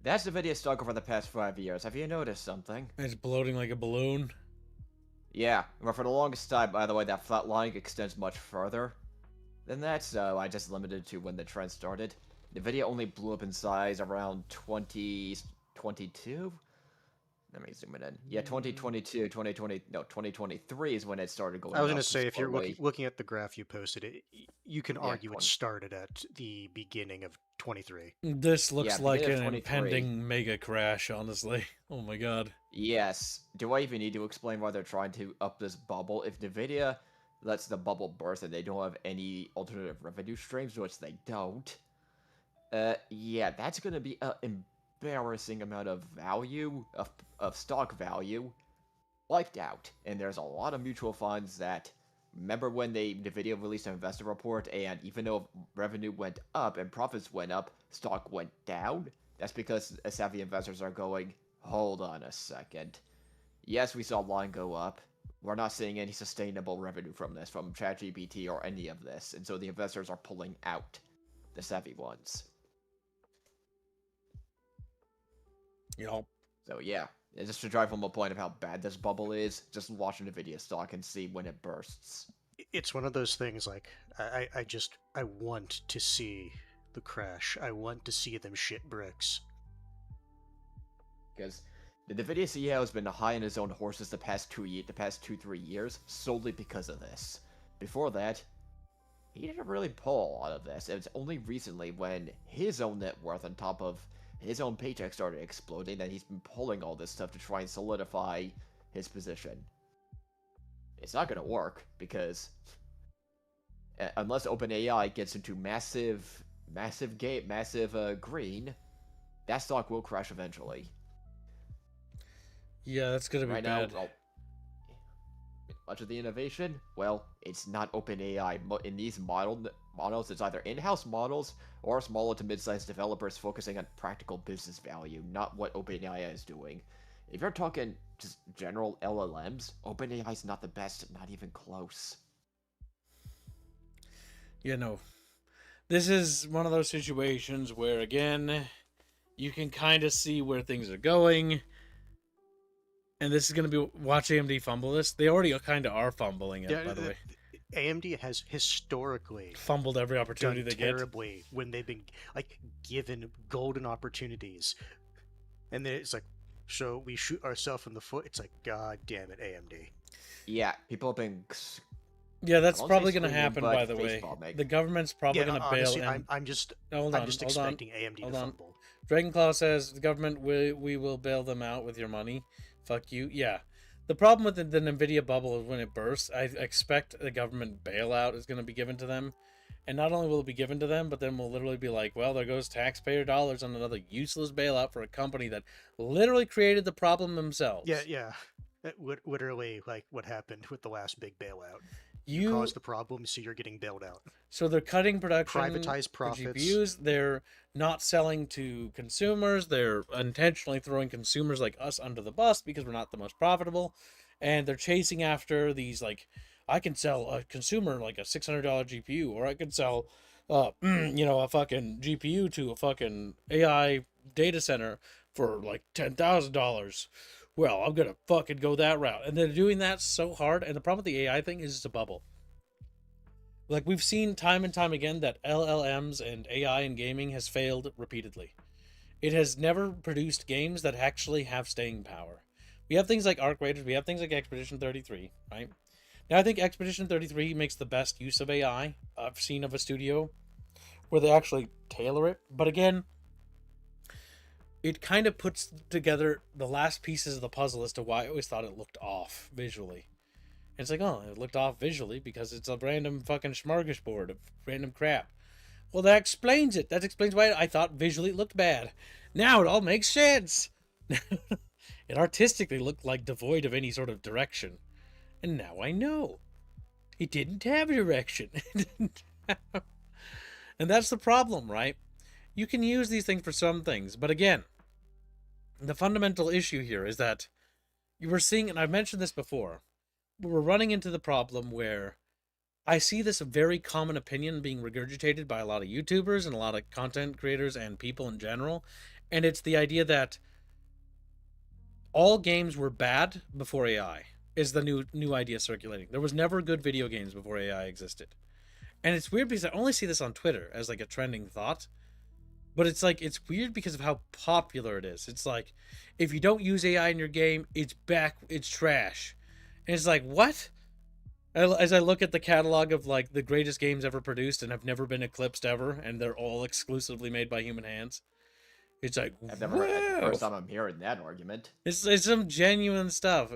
That's the video stock over the past 5 years. Have you noticed something? It's bloating like a balloon. Yeah, but for the longest time, by the way, that flat line extends much further than that, so I just limited to when the trend started. The video only blew up in size around 2022? Let me zoom it in. Yeah, 2022, 2023 is when it started going up. I was going to say, if you're slowly. looking at the graph you posted, you can argue 20. it started at the beginning of 23. This looks like an 23. impending mega crash, honestly. Oh my god. Yes. Do I even need to explain why they're trying to up this bubble? If NVIDIA lets the bubble burst and they don't have any alternative revenue streams, which they don't, yeah, that's going to be an embarrassing amount of value, of stock value, wiped out. And there's a lot of mutual funds that, remember when NVIDIA released an investor report, and even though revenue went up and profits went up, stock went down? That's because savvy investors are going, hold on a second. Yes, we saw line go up. We're not seeing any sustainable revenue from this, from ChatGPT or any of this, and so the investors are pulling out, the savvy ones. Yep. So yeah, just to drive home a point of how bad this bubble is, just watch NVIDIA stock and see when it bursts. It's one of those things, like, I want to see the crash. I want to see them shit bricks. Because the NVIDIA CEO has been high on his own horses the past 2-3 years, solely because of this. Before that, he didn't really pull a lot of this. It's only recently when his own net worth on top of his own paycheck started exploding that he's been pulling all this stuff to try and solidify his position. It's not going to work, because unless OpenAI gets into massive green, that stock will crash eventually. Yeah, that's gonna be right bad. Now, much of the innovation, well, it's not OpenAI. In these models, it's either in-house models or smaller to mid-sized developers focusing on practical business value, not what OpenAI is doing. If you're talking just general LLMs, OpenAI is not the best, not even close. Yeah, no. this is one of those situations where, again, you can kind of see where things are going. And this is going to be, watch AMD fumble this. They already kind of are fumbling it, by the way. AMD has historically Fumbled every opportunity done they terribly when they've been like given golden opportunities, and then it's like, so we shoot ourselves in the foot. It's like, God damn it, AMD. Yeah, people have been. Yeah, that's I won't say probably going to screaming, happen, but by the way. baseball make. The government's probably Yeah, going to bail. honestly, And I'm just hold on, expecting AMD to fumble. Dragonclaw says the government we will bail them out with your money. Fuck you. Yeah. The problem with the Nvidia bubble is when it bursts, I expect the government bailout is going to be given to them. And not only will it be given to them, but then we'll literally be like, well, there goes taxpayer dollars on another useless bailout for a company that literally created the problem themselves. Yeah. Literally, like what happened with the last big bailout. You caused the problem, so you're getting bailed out. So they're cutting production, privatized profits. For GPUs. They're not selling to consumers. They're intentionally throwing consumers like us under the bus because we're not the most profitable. And they're chasing after these, like, I can sell a consumer like a $600 GPU, or I can sell, a fucking GPU to a fucking AI data center for like $10,000. Well, I'm gonna fucking go that route. And they're doing that so hard. And the problem with the AI thing is it's a bubble. Like, we've seen time and time again that LLMs and AI in gaming has failed repeatedly. It has never produced games that actually have staying power. We have things like Arc Raiders, we have things like Expedition 33, right? Now, I think Expedition 33 makes the best use of AI I've seen of a studio where they actually tailor it. But again, it kind of puts together the last pieces of the puzzle as to why I always thought it looked off visually. And it's like, oh, it looked off visually because it's a random fucking smorgasbord of random crap. Well, that explains it. That explains why I thought visually it looked bad. Now it all makes sense. It artistically looked like devoid of any sort of direction. And now I know. It didn't have a direction. And that's the problem, right? You can use these things for some things, but again, the fundamental issue here is that you were seeing, and I've mentioned this before, we're running into the problem where I see this very common opinion being regurgitated by a lot of YouTubers and a lot of content creators and people in general, and it's the idea that all games were bad before AI is the new idea circulating. There was never good video games before AI existed. And it's weird because I only see this on Twitter as like a trending thought. But it's like, it's weird because of how popular it is. It's like, if you don't use AI in your game, it's trash. And it's like, what? As I look at the catalog of like the greatest games ever produced and have never been eclipsed ever, and they're all exclusively made by human hands, it's like, I've never heard first time I'm hearing that argument. It's some genuine stuff.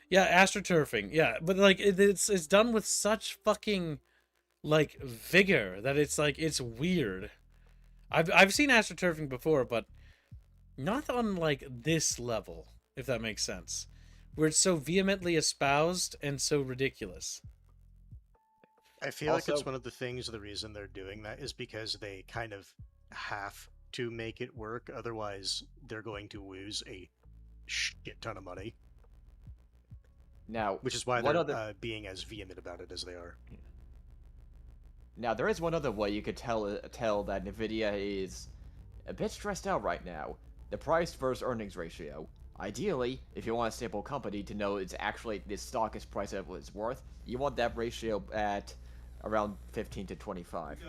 Yeah, astroturfing. Yeah, but like it's done with such fucking like vigor that it's like it's weird. I've seen astroturfing before, but not on like this level, if that makes sense. Where it's so vehemently espoused and so ridiculous. I feel like it's one of the things, the reason they're doing that is because they kind of have to make it work, otherwise they're going to lose a shit ton of money. Now, which is why they're being as vehement about it as they are. Now, there is one other way you could tell that Nvidia is a bit stressed out right now. The price versus earnings ratio. Ideally, if you want a stable company to know it's actually this stock is priced at what it's worth, you want that ratio at around 15 to 25.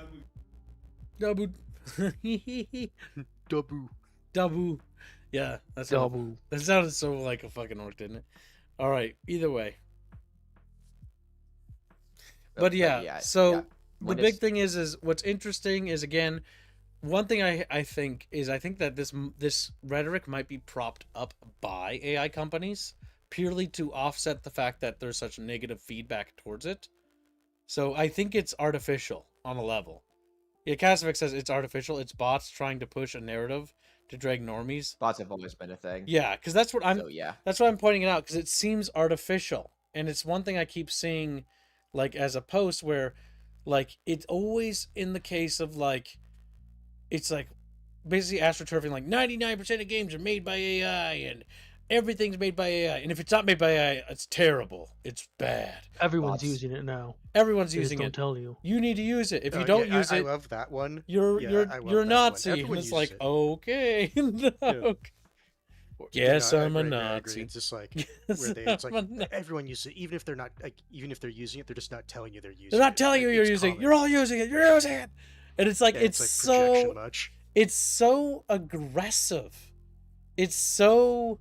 Double. Double. Yeah, that's Double. That sounded so like a fucking orc, didn't it? All right, either way. But yeah, so the big thing is what's interesting is, again, one thing I think that this rhetoric might be propped up by AI companies purely to offset the fact that there's such negative feedback towards it. So I think it's artificial on a level. Yeah, Casovic says it's artificial. It's bots trying to push a narrative to drag normies. Bots have always been a thing. Yeah, because that's what I'm. So, yeah. That's why I'm pointing it out, because it seems artificial, and it's one thing I keep seeing, like as a post where, like, it's always in the case of like, it's like basically astroturfing, like 99% of games are made by AI, and Everything's made by AI, and if it's not made by AI, it's terrible. It's bad. Everyone's Bots. using it now. Everyone's They just using don't it. tell you. You need to use it. If you Oh, don't yeah, use I it, love that one. you're Yeah, you're I love you're a that one. Nazi. And Everyone it's uses like, it. okay, no. Yeah. Yes, No, I I'm a agree, I agree. Nazi. It's just like Yes, where it's I'm like a Nazi. everyone uses it, even if they're not like, even if they're using it, they're just not telling you they're using it. They're not telling you you're It's using it. common. You're all using it. You're using it. And it's like, Yeah, it's like so projection much. it's so aggressive. It's so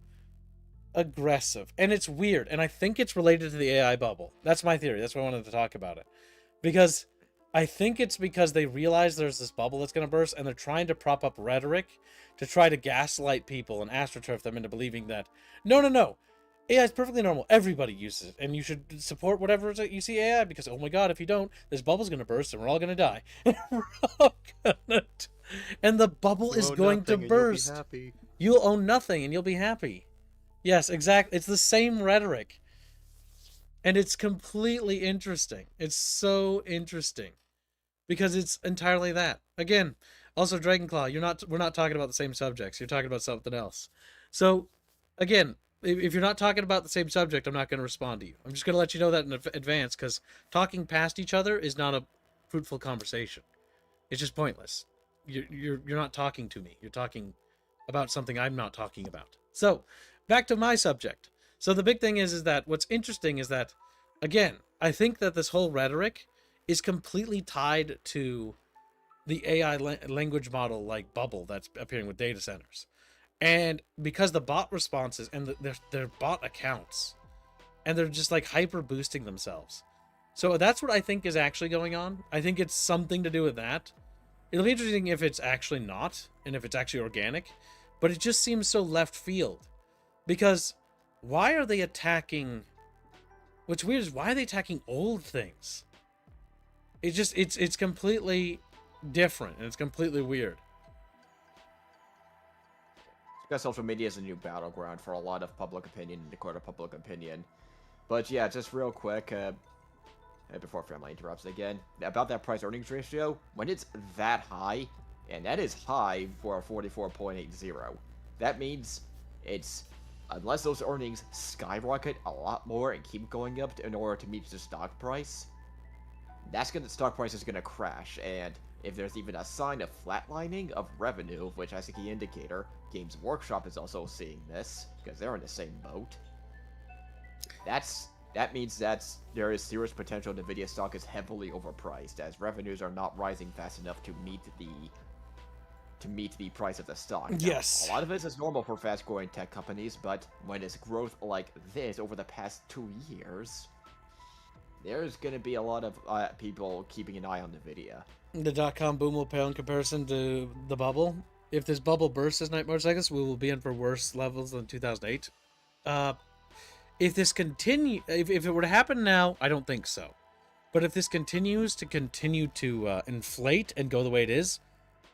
aggressive. And it's weird. And I think it's related to the AI bubble. That's my theory. That's why I wanted to talk about it. Because I think it's because they realize there's this bubble that's going to burst, and they're trying to prop up rhetoric to try to gaslight people and astroturf them into believing that, no. AI is perfectly normal. Everybody uses it. And you should support whatever you see AI because, oh my god, if you don't, this bubble's going to burst and we're all going to die. And the bubble is going to burst. You'll own nothing and you'll be happy. Yes, exactly. It's the same rhetoric. And it's completely interesting. It's so interesting. Because it's entirely that. Again, also Dragonclaw, we're not talking about the same subjects. You're talking about something else. So, again, if you're not talking about the same subject, I'm not going to respond to you. I'm just going to let you know that in advance, because talking past each other is not a fruitful conversation. It's just pointless. You're not talking to me. You're talking about something I'm not talking about. So, back to my subject. So the big thing is that what's interesting is that, again, I think that this whole rhetoric is completely tied to the AI language model like bubble that's appearing with data centers. And because the bot responses and their bot accounts, and they're just like hyper boosting themselves. So that's what I think is actually going on. I think it's something to do with that. It'll be interesting if it's actually not, and if it's actually organic, but it just seems so left field. Because why are they attacking... What's weird is, why are they attacking old things? It's completely different, and it's completely weird. Because social media is a new battleground for a lot of public opinion and the court of public opinion. But yeah, just real quick, before Family interrupts again, about that price-earnings ratio, when it's that high, and that is high for a 44.80, that means it's, unless those earnings skyrocket a lot more and keep going up in order to meet the stock price, the stock price is gonna crash. And if there's even a sign of flatlining of revenue, which as a key indicator, Games Workshop is also seeing this because they're in the same boat. That means that there is serious potential Nvidia stock is heavily overpriced, as revenues are not rising fast enough to meet the price of the stock. Now, Yes. a lot of this is normal for fast-growing tech companies, but when it's growth like this over the past 2 years, there's going to be a lot of people keeping an eye on Nvidia. The dot-com boom will pale in comparison to the bubble. If this bubble bursts as Night Motorcycles, we will be in for worse levels than 2008. If it were to happen now, I don't think so. But if this continues to inflate and go the way it is,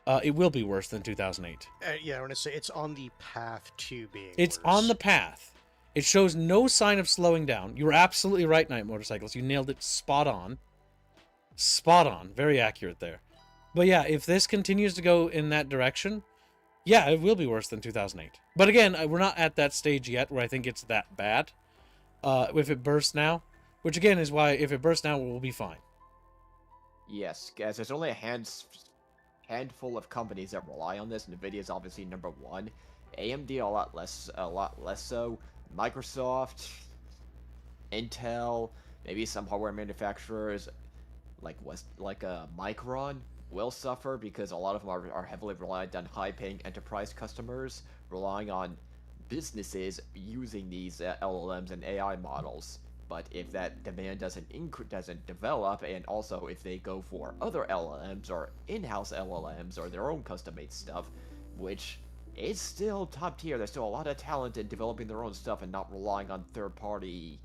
it will be worse than 2008. Yeah, I want to say it's on the path to being It's worse. on the path. It shows no sign of slowing down. You were absolutely right, Night Motorcycles. You nailed it spot on. Spot on. Very accurate there. But yeah, if this continues to go in that direction, yeah, it will be worse than 2008. But again, we're not at that stage yet where I think it's that bad. If it bursts now, which again is why if it bursts now, we'll be fine. Yes, guys, there's only a handful of companies that rely on this. Nvidia is obviously number one. AMD a lot less so. Microsoft, Intel, maybe some hardware manufacturers like Micron will suffer because a lot of them are heavily reliant on high-paying enterprise customers, relying on businesses using these LLMs and AI models. But if that demand doesn't develop, and also if they go for other LLMs or in-house LLMs or their own custom-made stuff, which is still top tier, there's still a lot of talent in developing their own stuff and not relying on third-party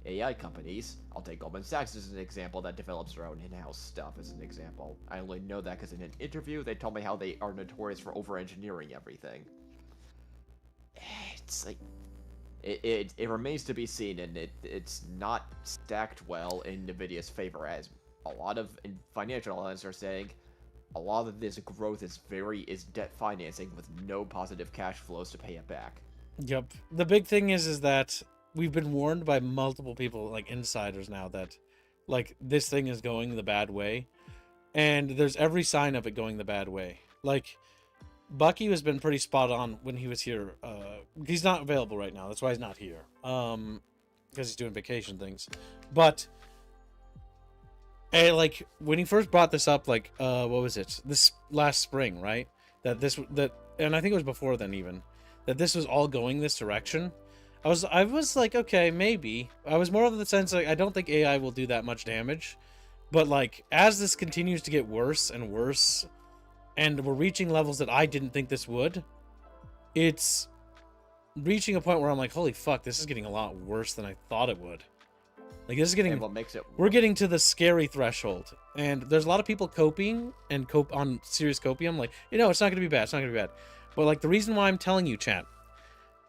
AI companies. I'll take Goldman Sachs as an example that develops their own in-house stuff as an example. I only know that because in an interview they told me how they are notorious for over-engineering everything. It's like... It remains to be seen, and it's not stacked well in Nvidia's favor, as a lot of financial analysts are saying a lot of this growth is debt financing with no positive cash flows to pay it back. Yep. The big thing is that we've been warned by multiple people, like insiders now, that like this thing is going the bad way, and there's every sign of it going the bad way. Like Bucky has been pretty spot on when he was here. He's not available right now. That's why he's not here. Because he's doing vacation things. But like when he first brought this up, like what was it? This last spring, right? That and I think it was before then even, that this was all going this direction. I was like, okay, maybe. I was more of the sense like I don't think AI will do that much damage. But like as this continues to get worse and worse, and we're reaching levels that I didn't think this would, it's reaching a point where I'm like, holy fuck, this is getting a lot worse than I thought it would. Like this is getting, And what makes it we're getting to the scary threshold, and there's a lot of people coping and cope on serious copium, like, you know, it's not gonna be bad, it's not gonna be bad. But like the reason why I'm telling you, chat,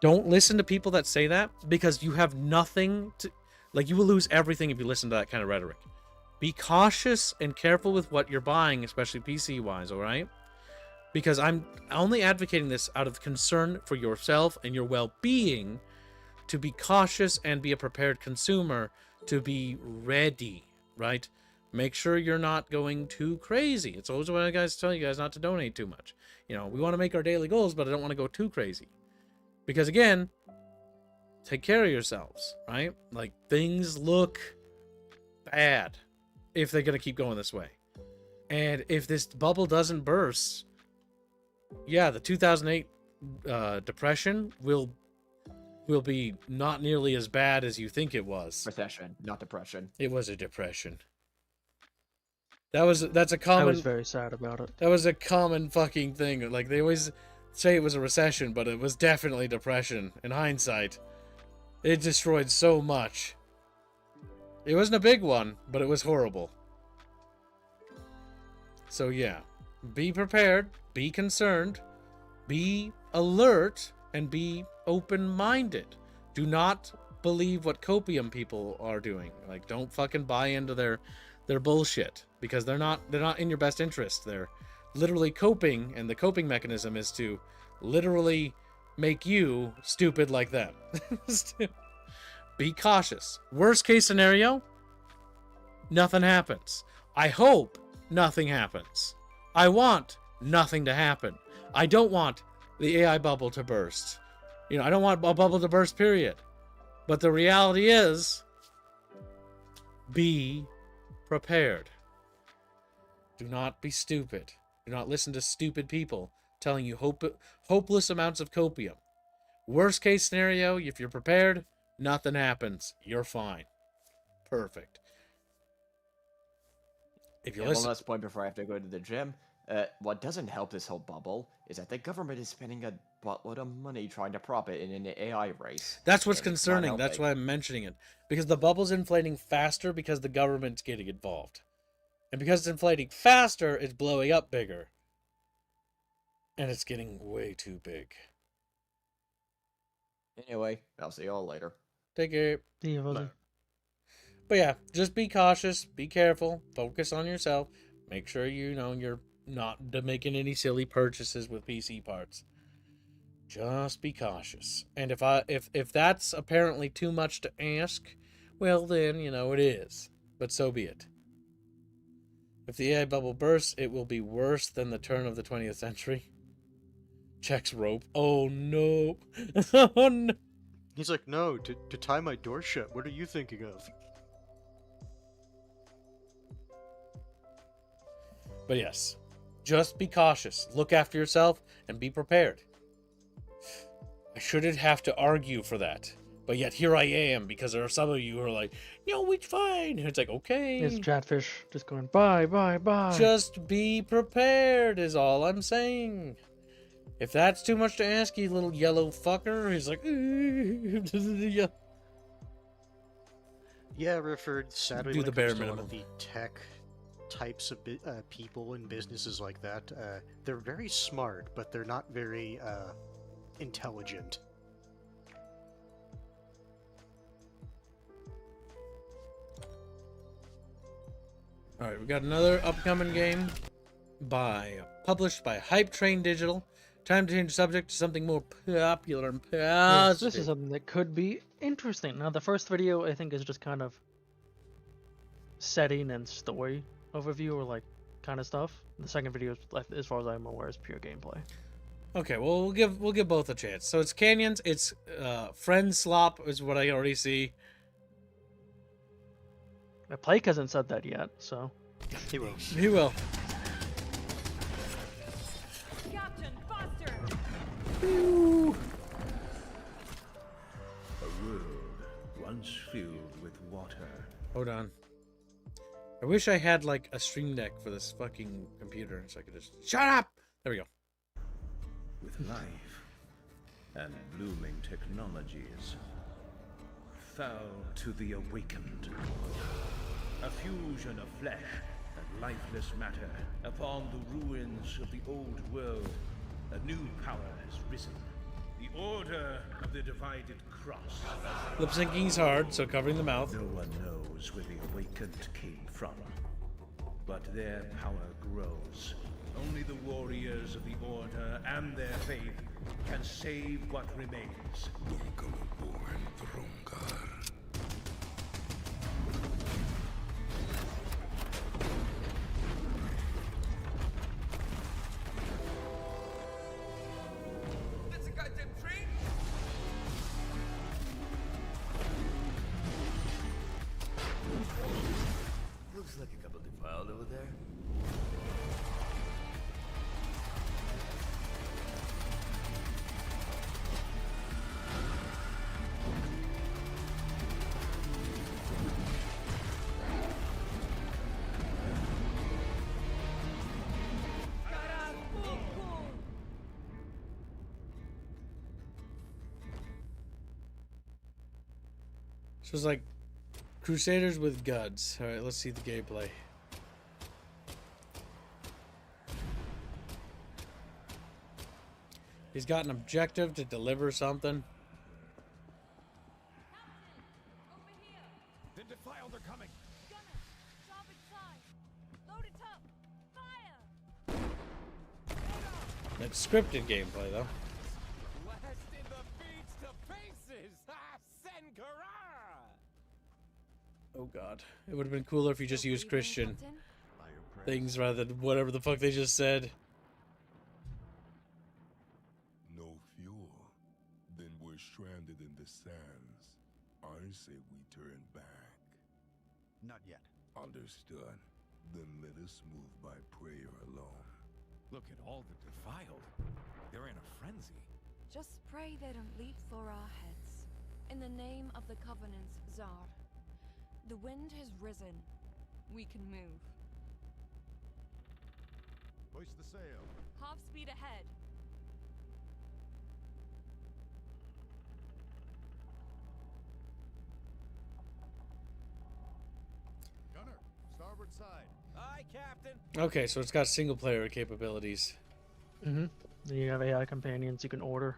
don't listen to people that say that, because you have nothing to, like, you will lose everything if you listen to that kind of rhetoric. Be cautious and careful with what you're buying, especially PC wise, all right? Because I'm only advocating this out of concern for yourself and your well-being, to be cautious and be a prepared consumer, to be ready, right? Make sure you're not going too crazy. It's always what I guys tell you guys not to donate too much. You know, we want to make our daily goals, but I don't want to go too crazy. Because again, take care of yourselves, right? Like things look bad if they're going to keep going this way. And if this bubble doesn't burst, yeah, the 2008 depression will be not nearly as bad as you think it was. recession, not depression. It was a depression. That's a common. I was very sad about it. That was a common fucking thing. Like they always say it was a recession, but it was definitely depression. In hindsight, it destroyed so much. It wasn't a big one, but it was horrible. So yeah, be prepared, be concerned, be alert, and be open-minded. Do not believe what copium people are doing. Like, don't fucking buy into their bullshit, because they're not in your best interest. They're literally coping, and the coping mechanism is to literally make you stupid like them. Be cautious. Worst case scenario, nothing happens. I hope nothing happens. I want nothing to happen. I don't want the AI bubble to burst. You know, I don't want a bubble to burst, period. But the reality is, be prepared. Do not be stupid. Do not listen to stupid people telling you hopeless amounts of copium. Worst case scenario, if you're prepared, nothing happens. You're fine. Perfect. If you listen... One last point before I have to go to the gym. What doesn't help this whole bubble is that the government is spending a buttload of money trying to prop it in an AI race. That's what's and it's not concerning. That's helping. why I'm mentioning it. Because the bubble's inflating faster because the government's getting involved. And because it's inflating faster, it's blowing up bigger. And it's getting way too big. Anyway, I'll see y'all later. Take care. Yeah, Fuzzy. But yeah, just be cautious, be careful, focus on yourself. Make sure you know you're not making any silly purchases with PC parts. Just be cautious. And if that's apparently too much to ask, well then, you know, it is. But so be it. If the AI bubble bursts, it will be worse than the turn of the 20th century. Checks rope. Oh no. Oh no. He's like, no, to tie my door shut. What are you thinking of? But yes, just be cautious, look after yourself, and be prepared. I shouldn't have to argue for that, but yet here I am, because there are some of you who are like, no, it's fine. And it's like, okay. It's Chatfish just going, bye, bye, bye. Just be prepared is all I'm saying. If that's too much to ask, you little yellow fucker, he's like, Yeah, Rifford, sadly, Do when the it bare comes to a lot minimum. of the tech types of people and businesses like that, they're very smart, but they're not very intelligent. Alright, we got another upcoming game published by Hype Train Digital, Time to change the subject to something more popular and Yes, this is positive. something that could be interesting. Now, the first video I think is just kind of setting and story overview or like kind of stuff. The second video, as far as I'm aware, is pure gameplay. Okay, well we'll give both a chance. So it's canyons. It's friend slop is what I already see. Blake hasn't said that yet, so He will. He will. Captain, faster! A world once filled with water. Hold on. I wish I had like a stream deck for this fucking computer so I could just shut up. There we go. With life and blooming technologies. Foul to the awakened. A fusion of flesh and lifeless matter. Upon the ruins of the old world, a new power has risen. The Order of the Divided Cross. Lip syncing's hard, so covering the mouth. No one knows where the awakened came from, but their power grows. Only the warriors of the Order and their faith can save what remains. That's a goddamn train! Looks like a couple defiled over there. So it's like Crusaders with guts. All right, let's see the gameplay. He's got an objective to deliver something. The defiled are coming! Gunner, starboard side. Load it up. Fire! That's scripted gameplay though. Blasted the beach to pieces! Sankara! Oh god. It would have been cooler if you just used Christian Captain? things rather than whatever the fuck they just said. No fuel. Then we're stranded in the sands. I say we turn back. Not yet. Understood. Then let us move by prayer alone. Look at all the defiled. They're in a frenzy. Just pray they don't leap for our heads. In the name of the Covenant's Tsar. The wind has risen. We can move. Hoist the sail. Half speed ahead. Gunner, starboard side. Aye, Captain. Okay, so it's got single player capabilities. then you have AI companions you can order.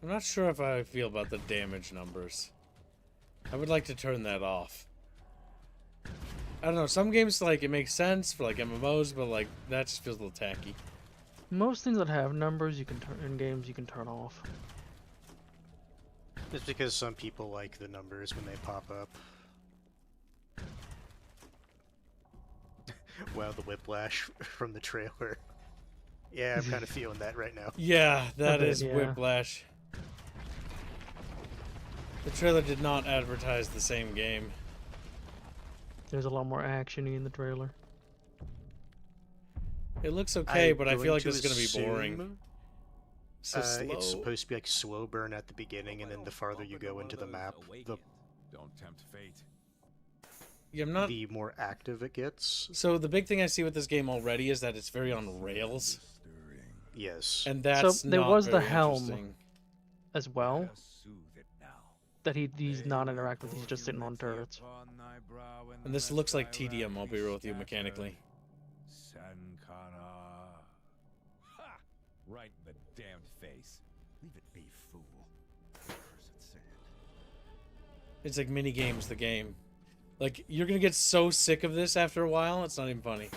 I'm not sure if I feel about the damage numbers. I would like to turn that off. I don't know, some games like it makes sense for like MMOs, but like that just feels a little tacky. Most things that have numbers you can turn in games you can turn off. It's because some people like the numbers when they pop up. Wow, the whiplash from the trailer. Yeah, I'm kind of feeling that right now. Yeah, that bit, is yeah. whiplash. The trailer did not advertise the same game. There's a lot more action-y in the trailer. It looks okay, I'm but I feel going like to this is going to be boring. assume, So slow. It's supposed to be like slow burn at the beginning, and then the farther you go into the map, Don't tempt fate. Yeah, I'm not. the more active it gets. So the big thing I see with this game already is that it's very on rails, Yes. and that's there not was the very helm. interesting. As well, Soothe it now. that he's not interacting with, he's just sitting on turrets. And this looks like TDM, I'll be real with you, mechanically. Sankara. Ha! Right in the damned face. Leave it be, fool. Cursed sand. It's like mini games, the game. Like, you're gonna get so sick of this after a while, it's not even funny.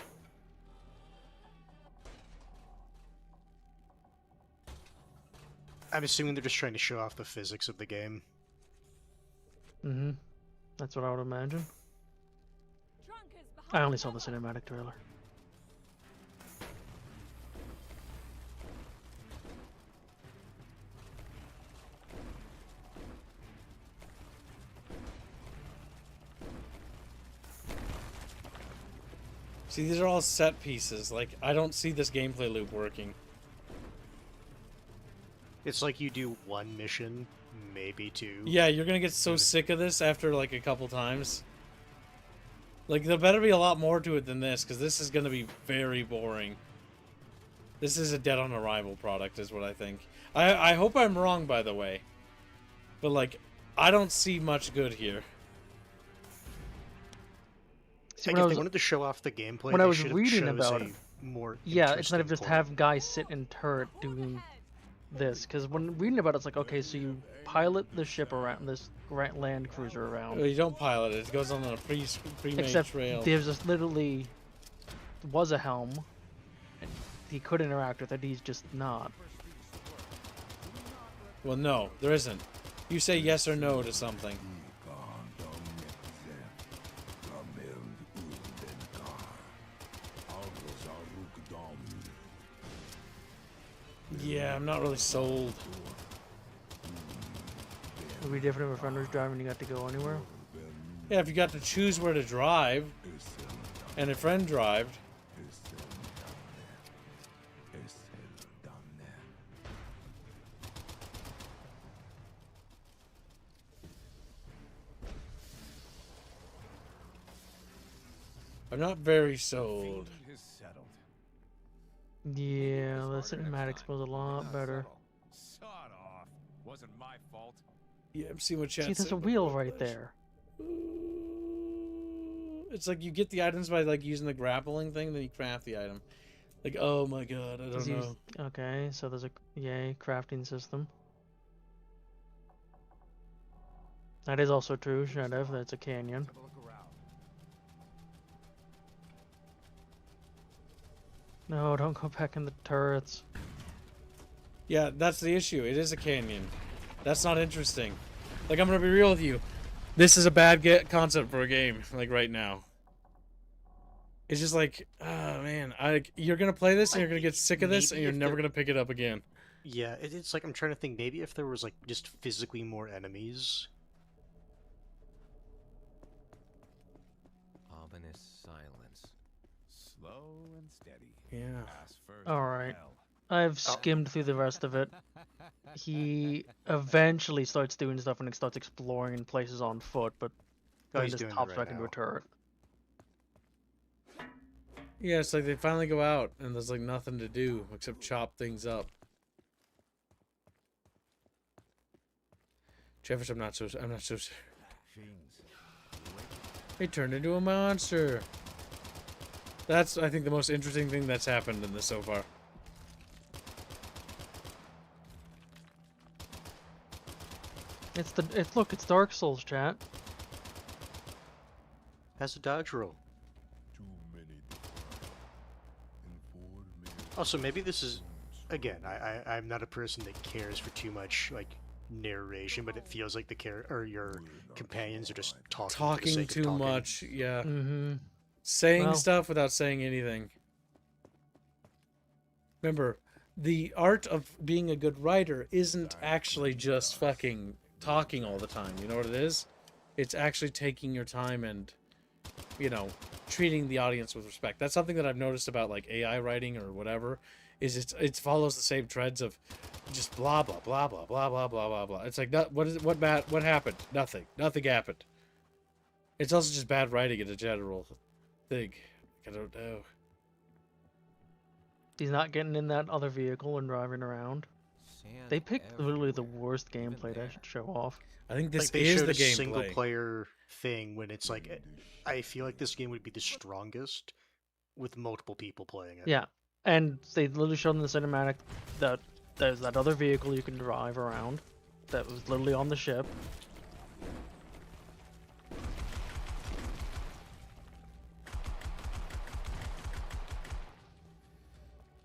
I'm assuming they're just trying to show off the physics of the game. Mm-hmm. That's what I would imagine. I only saw the cinematic trailer. See, these are all set pieces. Like, I don't see this gameplay loop working. It's like you do one mission, maybe two. Yeah, you're gonna get so sick of this after, like, a couple times. Like, there better be a lot more to it than this, because this is gonna be very boring. This is a dead on arrival product, is what I think. I hope I'm wrong, by the way. But, like, I don't see much good here. See, Like, if they wanted to show off the gameplay, when I they was should have reading chose about a it, more yeah, instead of interesting just point. have guys sit in turret doing this, because when reading about it, it's like, okay, so you pilot the ship around, this land cruiser around. Well, you don't pilot it. It goes on a pre-made Except trail. there's just literally was a helm, and he could interact with it. He's just not. Well, no, there isn't. You say yes or no to something. Yeah, I'm not really sold. It would be different if a friend was driving and you got to go anywhere. Yeah, if you got to choose where to drive, and a friend drived. I'm not very sold. Yeah, the cinematics was a lot better. Sawed off. Wasn't my fault. Yeah, I'm seeing what chat See, there's said. a wheel right there. It's like you get the items by like using the grappling thing, then you craft the item. Like, oh my god, I don't know. Okay, so there's a crafting system. That is also true, Shadow. That's a canyon. No, don't go back in the turrets. Yeah, that's the issue. It is a canyon. That's not interesting. Like, I'm gonna be real with you. This is a bad concept for a game, like, right now. It's just like, oh, man. You're gonna play this, and you're gonna get sick of this, and you're never gonna pick it up again. Yeah, it's like, I'm trying to think, maybe if there was, like, just physically more enemies. Ominous silence. Slow and steady. Yeah. Alright. I've skimmed through the rest of it. He eventually starts doing stuff and he starts exploring in places on foot, but then he's just doing it pops right back into a now. turret. Yeah, it's like they finally go out, and there's, like, nothing to do except chop things up. Jefferson, I'm not so He turned into a monster. That's, I think, the most interesting thing that's happened in this so far. Look, it's Dark Souls, chat. Has a dodge roll. Also, maybe this is, again, I'm not a person that cares for too much, like, narration, but it feels like your companions are just talking for the sake too of talking. much, yeah. Mm-hmm. Saying stuff without saying anything. Remember, the art of being a good writer isn't actually just fucking talking all the time. You know what it is? It's actually taking your time and, you know, treating the audience with respect. That's something that I've noticed about, like, AI writing or whatever, is it follows the same threads of just blah blah blah blah blah blah blah blah blah. It's like, what happened? Nothing happened. It's also just bad writing in a general thing. I don't know. He's not getting in that other vehicle and driving around. They picked literally the worst gameplay to show off. I think this Like, they is showed the a gameplay. single player thing when it's like, I feel like this game would be the strongest with multiple people playing it. Yeah, and they literally showed in the cinematic that there's that other vehicle you can drive around that was literally on the ship.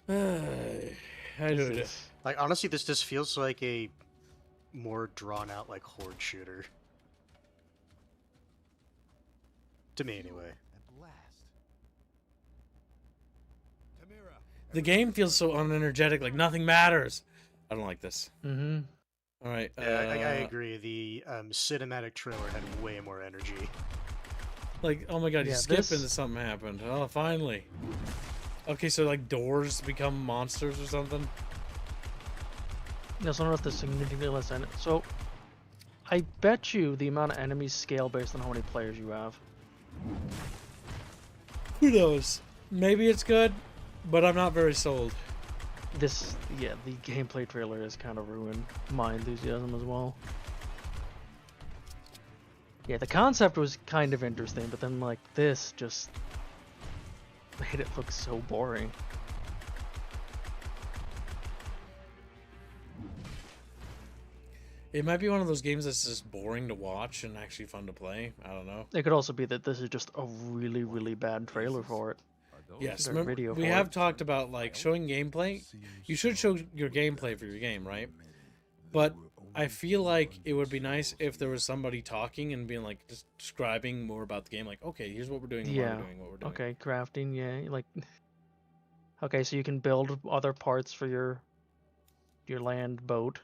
I don't know. Like, honestly, this just feels like a more drawn-out, like, horde shooter. To me, anyway. At last. Tamira, The game feels so unenergetic, like nothing matters. I don't like this. Mm-hmm. All right. Yeah, I agree. The cinematic trailer had way more energy. Like, oh my god, you Yeah, skip this- and something happened. Oh, finally. Okay, so like doors become monsters or something. There's not the significantly less in it. So, I bet you the amount of enemies scale based on how many players you have. Who knows? Maybe it's good, but I'm not very sold. This, yeah, the gameplay trailer has kind of ruined my enthusiasm as well. Yeah, the concept was kind of interesting, but then like this just made it look so boring. It might be one of those games that's just boring to watch and actually fun to play. I don't know. It could also be that this is just a really, really bad trailer for it. Yes, Their remember, video we for have it. talked about like showing gameplay. You should show your gameplay for your game, right? But I feel like it would be nice if there was somebody talking and being like just describing more about the game. Like, okay, here's what we're doing, and Yeah. what we're doing, what we're doing. Okay, crafting, yeah, like okay, so you can build other parts for your land boat.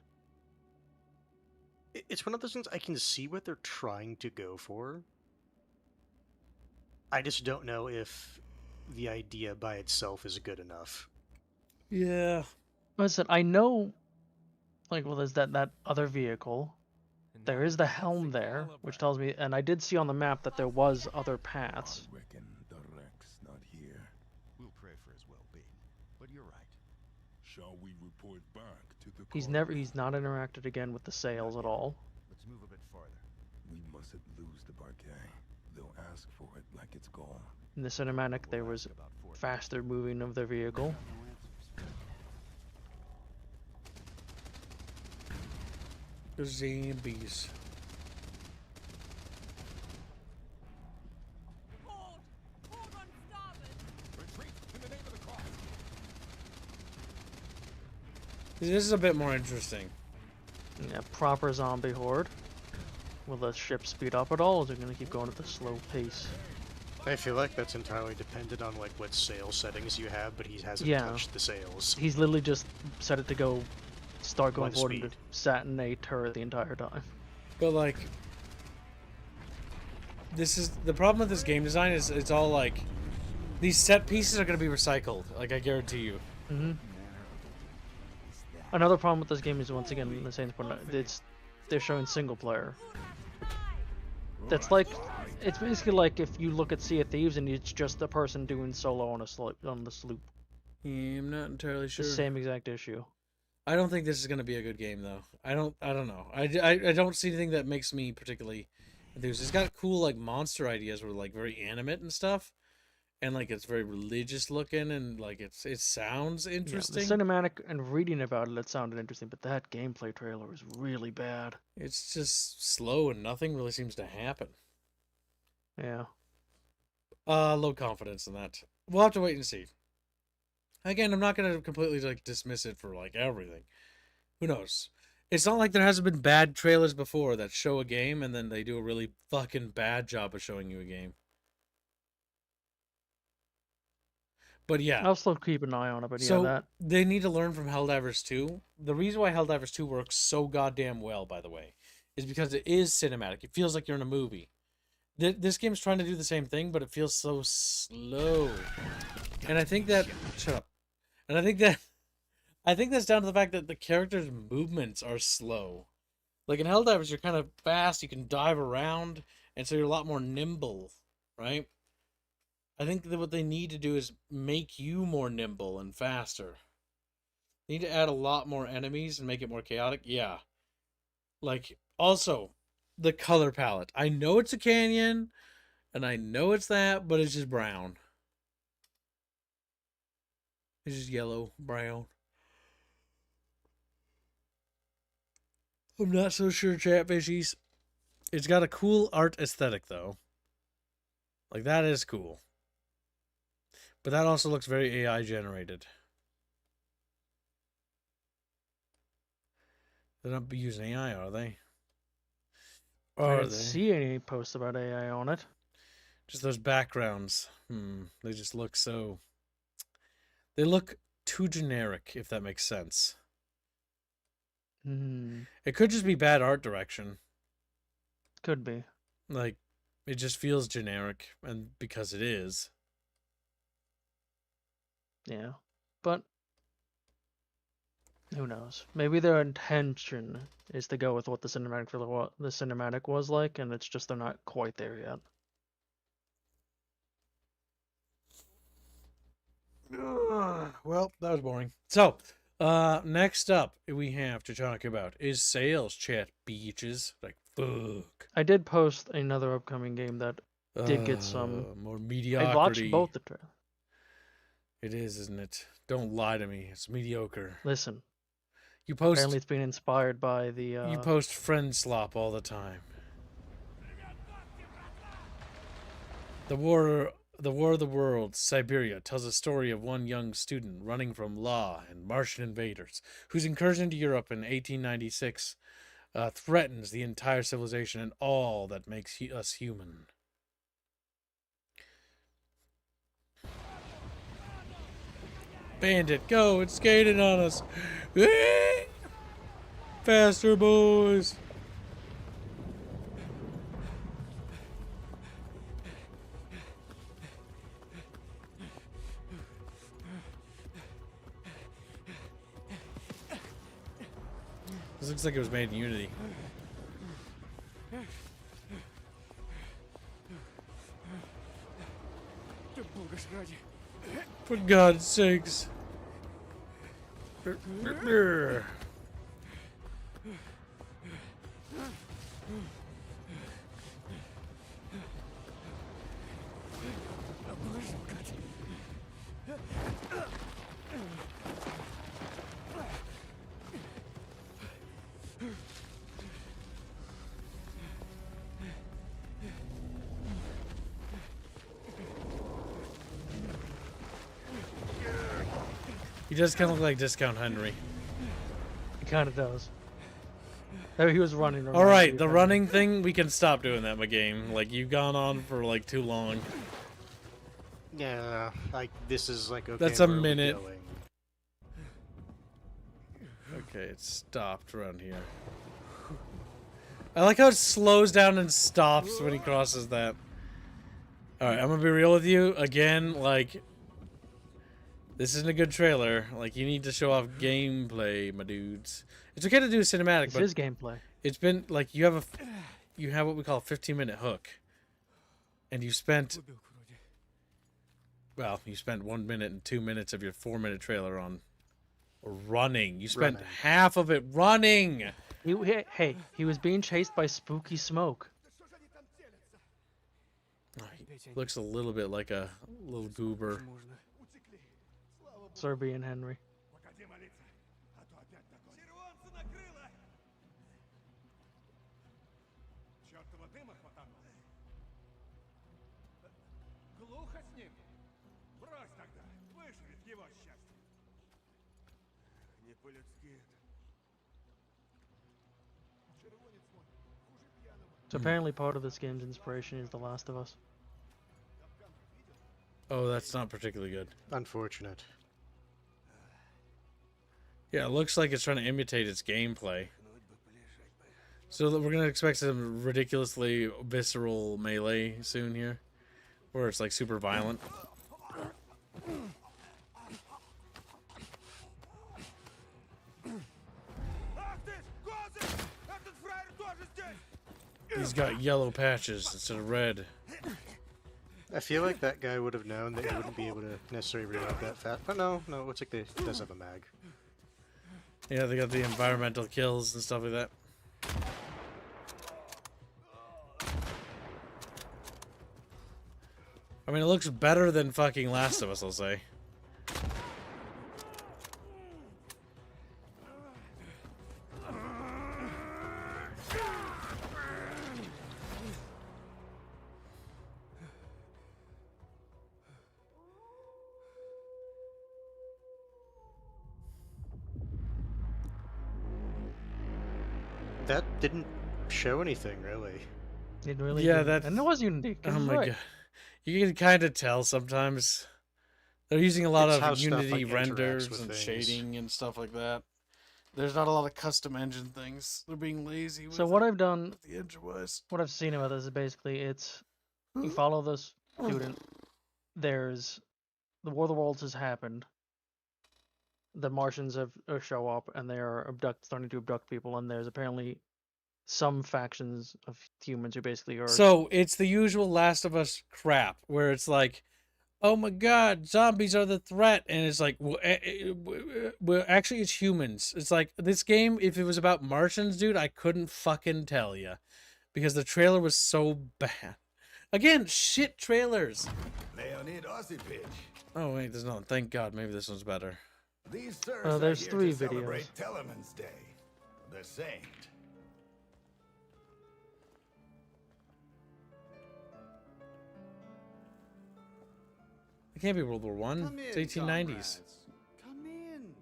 It's one of those things I can see what they're trying to go for. I just don't know if the idea by itself is good enough. Yeah. Listen, I know, like, well, there's that other vehicle. There is the helm there, which tells me, and I did see on the map that there was other paths. I reckon the wreck's not here. We'll pray for his well-being. But you're right. Shall we report back to the He's colony? not interacted again with the sails at all. Let's move a bit farther. We mustn't lose the Barquet. They'll ask for it like it's gone. In the cinematic, there was faster moving of their vehicle. The zombies. Retreat in the name of the cause. This is a bit more interesting. Yeah, proper zombie horde. Will the ship speed up at all, or is it going to keep going at the slow pace? I feel like that's entirely dependent on like what sail settings you have, but he hasn't Yeah. touched the sails. He's literally just set it to go, start going One forward into speed. Saturn A turret the entire time. But like, this is the problem with this game design is it's all like these set pieces are going to be recycled. Like I guarantee you. Mm-hmm. Another problem with this game is once again the same point. They're showing single player. That's like, it's basically like if you look at Sea of Thieves and it's just a person doing solo on the sloop. Yeah, I'm not entirely The sure. same exact issue. I don't think this is going to be a good game though. I don't know. I don't see anything that makes me particularly enthused. It's got cool like monster ideas where like very animate and stuff. And like it's very religious looking and like it sounds Yeah, interesting. the cinematic and reading about it sounded interesting, but that gameplay trailer was really bad. It's just slow and nothing really seems to happen. Yeah. Low confidence in that. We'll have to wait and see. Again, I'm not gonna completely like dismiss it for like everything. Who knows? It's not like there hasn't been bad trailers before that show a game and then they do a really fucking bad job of showing you a game. But yeah. I'll still keep an eye on it, but So yeah, that. they need to learn from Helldivers 2. The reason why Helldivers 2 works so goddamn well, by the way, is because it is cinematic. It feels like you're in a movie. This game's trying to do the same thing, but it feels so slow. And I think that shut up. And I think that's down to the fact that the characters' movements are slow. Like in Helldivers, you're kind of fast. You can dive around, and so you're a lot more nimble, right? I think that what they need to do is make you more nimble and faster. They need to add a lot more enemies and make it more chaotic. Yeah. Like, also, the color palette. I know it's a canyon, and I know it's that, but it's just brown. It's just yellow, brown. I'm not so sure, Chatfishies. It's got a cool art aesthetic, though. Like, that is cool. But that also looks very AI generated. They're not using AI, are they? I Or are didn't they? see any posts about AI on it. Just those backgrounds. They just look so... They look too generic, if that makes sense. It could just be bad art direction. Could be. Like, it just feels generic, and because it is. Yeah. But who knows? Maybe their intention is to go with what the cinematic was like, and it's just they're not quite there yet. Well, that was boring. So, next up we have to talk about is sales chat beaches. Like, fuck. I did post another upcoming game that did get some more I mediocrity. watched both the trailers. It is, isn't it? Don't lie to me. It's mediocre. Listen, You post. apparently it's been inspired by the. You post friend slop all the time. The War of the Worlds, Siberia, tells a story of one young student running from law and Martian invaders, whose incursion into Europe in 1896 threatens the entire civilization and all that makes us human. Bandit, go! It's skating on us! Faster, boys! This looks like it was made in Unity. For God's sakes. He does kind of look like Discount Henry. He kind of does. Oh, he was running. All right, the running thing, we can stop doing that in the game. Like, you've gone on for like too long. Yeah, like this is like okay. That's a where are we minute. going? Okay, it stopped around here. I like how it slows down and stops when he crosses that. Alright, I'm gonna be real with you. Again, like, this isn't a good trailer. Like, you need to show off gameplay, my dudes. It's okay to do cinematic, but his gameplay. It's been, like, you have what we call a 15-minute hook. And you spent... Well, you spent 1 minute and 2 minutes of your 4-minute trailer on running. You spent half of it running! Hey, he was being chased by spooky smoke. Oh, he looks a little bit like a little goober. Serbian Henry. So apparently part of this game's inspiration is The Last of Us. Oh, that's not particularly good. Unfortunate. Yeah, it looks like it's trying to imitate its gameplay. So we're going to expect some ridiculously visceral melee soon here. Where it's like super violent. He's got yellow patches instead of red. I feel like that guy would have known that he wouldn't be able to necessarily reload that fast. But no, it looks like he does have a mag. Yeah, they got the environmental kills and stuff like that. I mean, it looks better than fucking Last of Us, I'll say. That didn't show anything really. It really Yeah, did. that's- And it was Unity. 'Cause Oh it's my right. god. You can kind of tell sometimes. They're using a lot It's how of stuff, Unity like, interacts renders with and things. shading and stuff like that. There's not a lot of custom engine things. They're being lazy with So what it, I've done, with the engine wise. what I've seen about this is basically you follow this student. There's the War of the Worlds has happened. The Martians have show up and they are starting to abduct people, and there's apparently some factions of humans who basically are. So it's the usual Last of Us crap where it's like, oh my god, zombies are the threat, and it's like, well, actually it's humans. It's like this game. If it was about Martians, dude, I couldn't fucking tell you, because the trailer was so bad. Again, shit trailers. Leonid Aussie pitch. Oh wait, there's none. Thank God, maybe this one's better. These sirs there's are 3 here to videos. celebrate Teleman's Day. The saint. It can't be World War One. Come It's in, 1890s. comrades. Come in.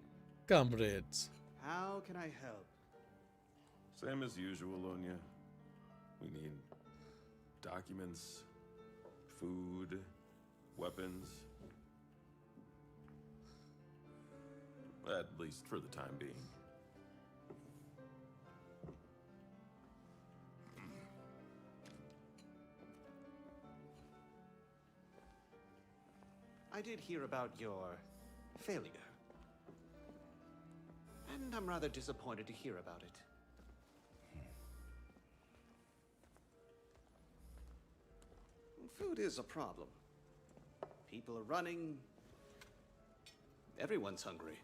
Comrades. How can I help? Same as usual, Onya. We need documents, food, weapons. At least for the time being. I did hear about your failure. And I'm rather disappointed to hear about it. Food is a problem. People are running. Everyone's hungry.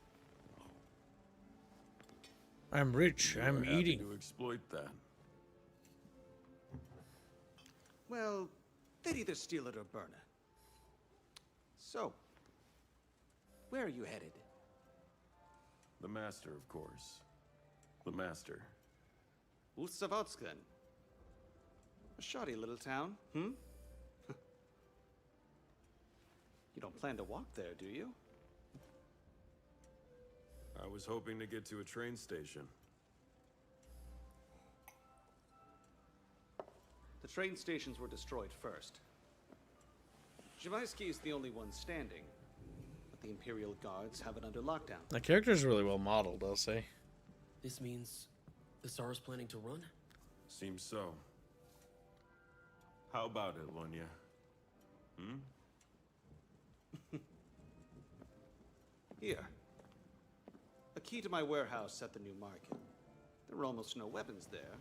I'm rich. We're I'm happy eating. to exploit that. Well, they'd either steal it or burn it. So, where are you headed? The master, of course. The master. Ustavotskan. A shoddy little town, hmm? You don't plan to walk there, do you? I was hoping to get to a train station. The train stations were destroyed first. Zhivaisky is the only one standing, but the Imperial Guards have it under lockdown. The character's really well modeled, I'll say. This means the Tsar is planning to run? Seems so. How about it, Lunya? Hmm? Here. A key to my warehouse at the new market. There are almost no weapons there.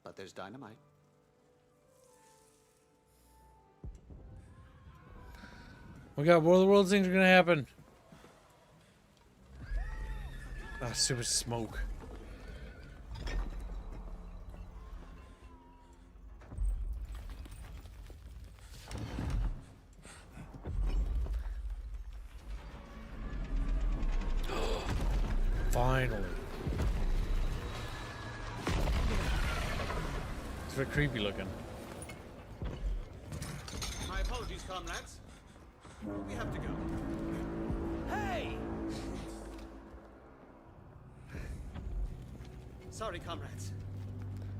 But there's dynamite. We got War of the Worlds things are gonna happen. Ah, super smoke. Finally. It's very creepy looking. My apologies, comrades. We have to go. Hey! Sorry, comrades.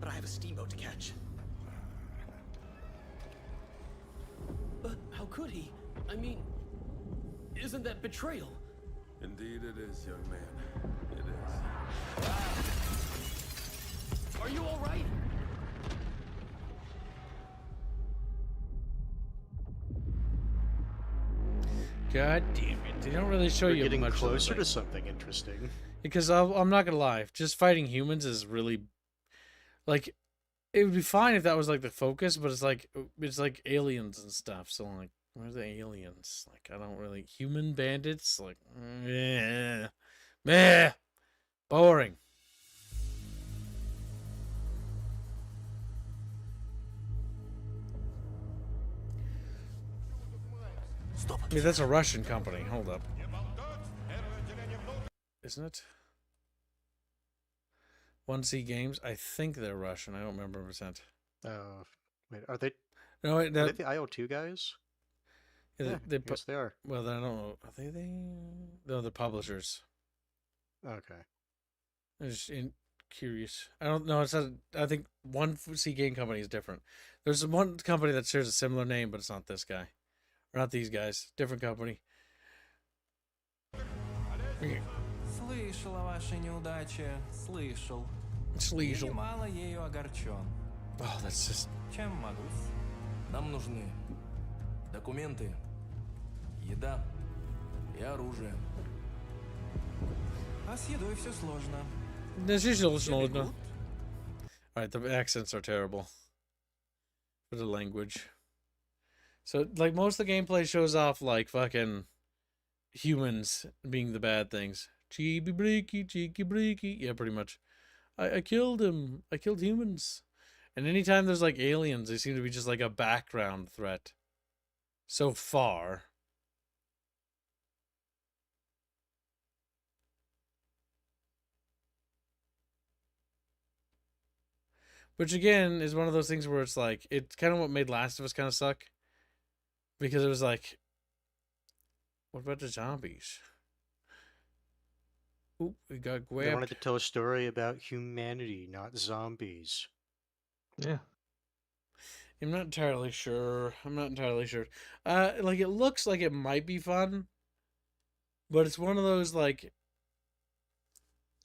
But I have a steamboat to catch. But how could he? I mean, isn't that betrayal? Indeed it is, young man. It is. Are you all right? God damn it. They don't really show We're you getting much of the closer to thing. something interesting. Because I'm not gonna lie, just fighting humans is really, like, it would be fine if that was like the focus, but it's like aliens and stuff. So like, where's the aliens? Like, I don't really human bandits. Like, meh, boring. Stop. I mean, that's a Russian company. Hold up, isn't it? 1C Games. I think they're Russian. I don't remember percent. Oh, wait, are they? No, wait, Are they the IO2 guys? yeah, they yes, they are. well, I don't know. Are they? No, the publishers. Okay. I'm just curious. I don't know. I think one C game company is different. There's one company that shares a similar name, but it's not this guy. Or not these guys. Different company. Слышал о вашей неудаче. Слышал. Слышал. Немало ею огорчен. Oh, that's just... Чем могу? Нам нужны документы, еда и оружие. А с едой все сложно. Alright, the accents are terrible. For the language. So, like, most of the gameplay shows off, like, fucking humans being the bad things. Cheeky breaky. Yeah, pretty much. I killed him. I killed humans. And anytime there's, like, aliens, they seem to be just, like, a background threat. So far. Which, again, is one of those things where it's like, it's kind of what made Last of Us kind of suck. Because it was like, what about the zombies? Oop, we got They grabbed. wanted to tell a story about humanity, not zombies. Yeah. I'm not entirely sure. Like, it looks like it might be fun. But it's one of those, like...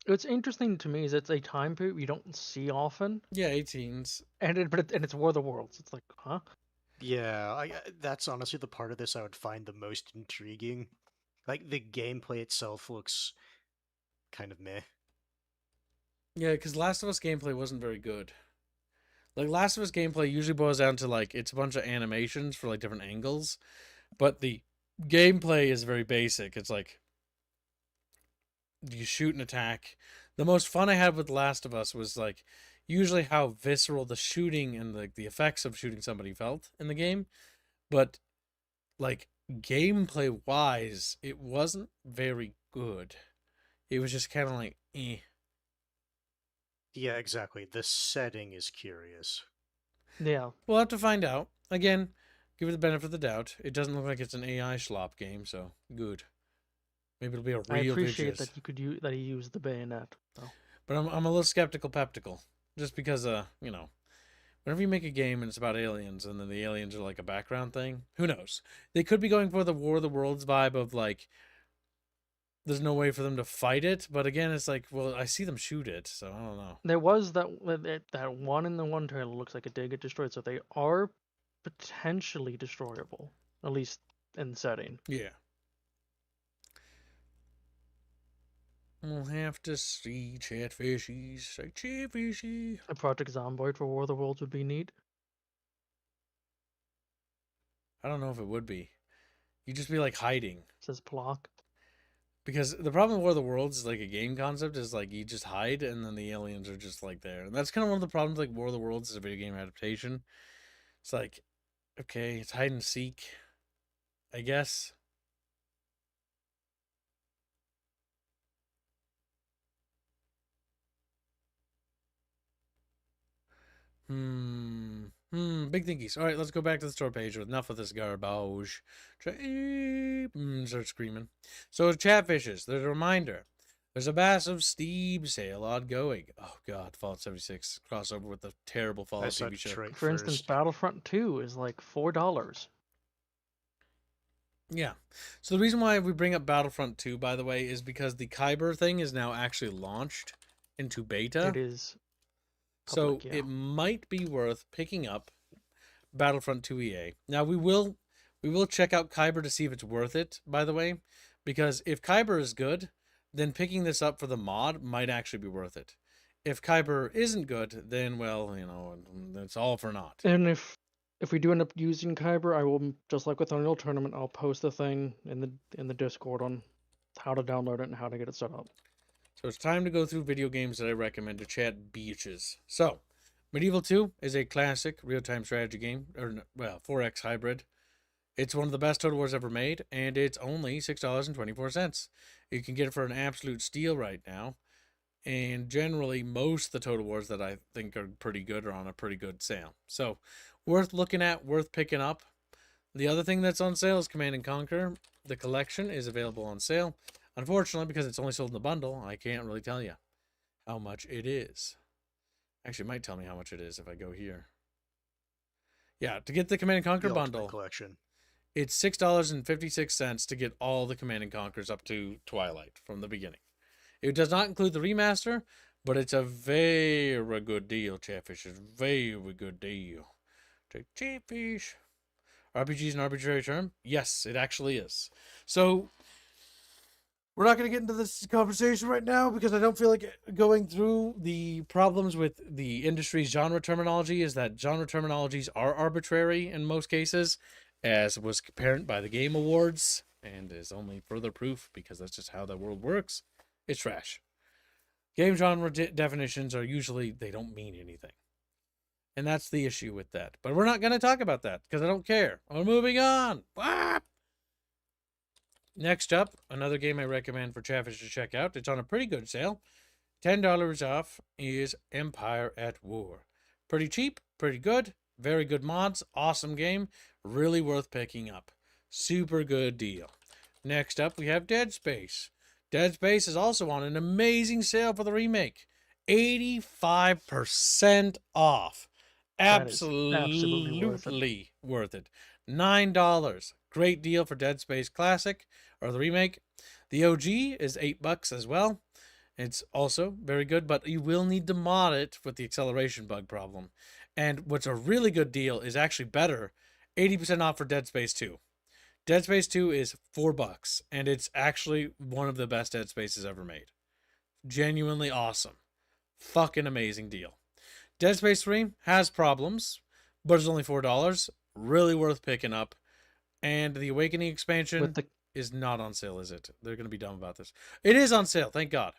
What's interesting to me is it's a time period we don't see often. Yeah, 18s. And it's War of the Worlds. It's like, huh? Yeah, that's honestly the part of this I would find the most intriguing. Like, the gameplay itself looks kind of meh. Yeah, because Last of Us gameplay wasn't very good. Like, Last of Us gameplay usually boils down to, like, it's a bunch of animations for, like, different angles. But the gameplay is very basic. It's like, you shoot and attack. The most fun I had with Last of Us was, like, usually how visceral the shooting and, like, the effects of shooting somebody felt in the game. But, like, gameplay-wise, it wasn't very good. It was just kind of like, eh. Yeah, exactly. The setting is curious. Yeah. We'll have to find out. Again, give it the benefit of the doubt. It doesn't look like it's an AI schlop game, so good. Maybe it'll be a real I appreciate vicious. that that he used the bayonet. Though. But I'm a little skeptical, just because you know, whenever you make a game and it's about aliens and then the aliens are like a background thing, who knows? They could be going for the War of the Worlds vibe of like, there's no way for them to fight it, but again, it's like, well, I see them shoot it, so I don't know. There was that one in the one trailer looks like it did get destroyed, so they are potentially destroyable, at least in the setting. Yeah. We'll have to see Chatfishies. Say Chatfishy. A Project Zomboid for War of the Worlds would be neat. I don't know if it would be. You'd just be like hiding. Says Plock. Because the problem with War of the Worlds is like a game concept is like you just hide and then the aliens are just like there. And that's kind of one of the problems like War of the Worlds is a video game adaptation. It's like, okay, it's hide and seek, I guess. Big thinkies. All right, let's go back to the store page. Enough of this garbage. Start screaming. So, Chatfishes, there's a reminder. There's a massive Steam sale ongoing. Oh, God. Fallout 76 crossover with the terrible Fallout TV show. For instance, Battlefront 2 is like $4. Yeah. So, the reason why we bring up Battlefront 2, by the way, is because the Kyber thing is now actually launched into beta. It is. Public, it might be worth picking up Battlefront 2 EA. Now we will check out Kyber to see if it's worth it, by the way, because if Kyber is good, then picking this up for the mod might actually be worth it. If Kyber isn't good, then well, you know, it's all for naught. And if we do end up using Kyber, I will, just like with Unreal Tournament, I'll post the thing in the Discord on how to download it and how to get it set up. So it's time to go through video games that I recommend to chat beaches. So, Medieval 2 is a classic real-time strategy game, or, well, 4X hybrid. It's one of the best Total Wars ever made, and it's only $6.24. You can get it for an absolute steal right now. And generally, most of the Total Wars that I think are pretty good are on a pretty good sale. So, worth looking at, worth picking up. The other thing that's on sale is Command & Conquer. The collection is available on sale. Unfortunately, because it's only sold in the bundle, I can't really tell you how much it is. Actually, it might tell me how much it is if I go here. Yeah, to get the Command and Conquer The Ultimate bundle, Collection. it's $6.56 to get all the Command and Conquers up to Twilight from the beginning. It does not include the remaster, but it's a very good deal, Chatfish. It's a very good deal. Chatfish. RPG is an arbitrary term? Yes, it actually is. So, we're not going to get into this conversation right now because I don't feel like going through the problems with the industry's genre terminology is that genre terminologies are arbitrary in most cases, as was apparent by the Game Awards, and is only further proof because that's just how the world works. It's trash. Game genre definitions are usually, they don't mean anything. And that's the issue with that. But we're not going to talk about that because I don't care. We're moving on. Ah! Next up, another game I recommend for Chatfish to check out. It's on a pretty good sale. $10 off is Empire at War. Pretty cheap, pretty good, very good mods, awesome game, really worth picking up. Super good deal. Next up, we have Dead Space. Dead Space is also on an amazing sale for the remake. 85% off. Absolutely worth it. $9. Great deal for Dead Space Classic or the remake. The OG is $8 as well. It's also very good, but you will need to mod it with the acceleration bug problem. And what's a really good deal is actually better. 80% off for Dead Space 2. Dead Space 2 is $4, and it's actually one of the best Dead Spaces ever made. Genuinely awesome. Fucking amazing deal. Dead Space 3 has problems, but it's only $4. Really worth picking up. And the Awakening expansion is not on sale, is it? They're going to be dumb about this. It is on sale, thank God.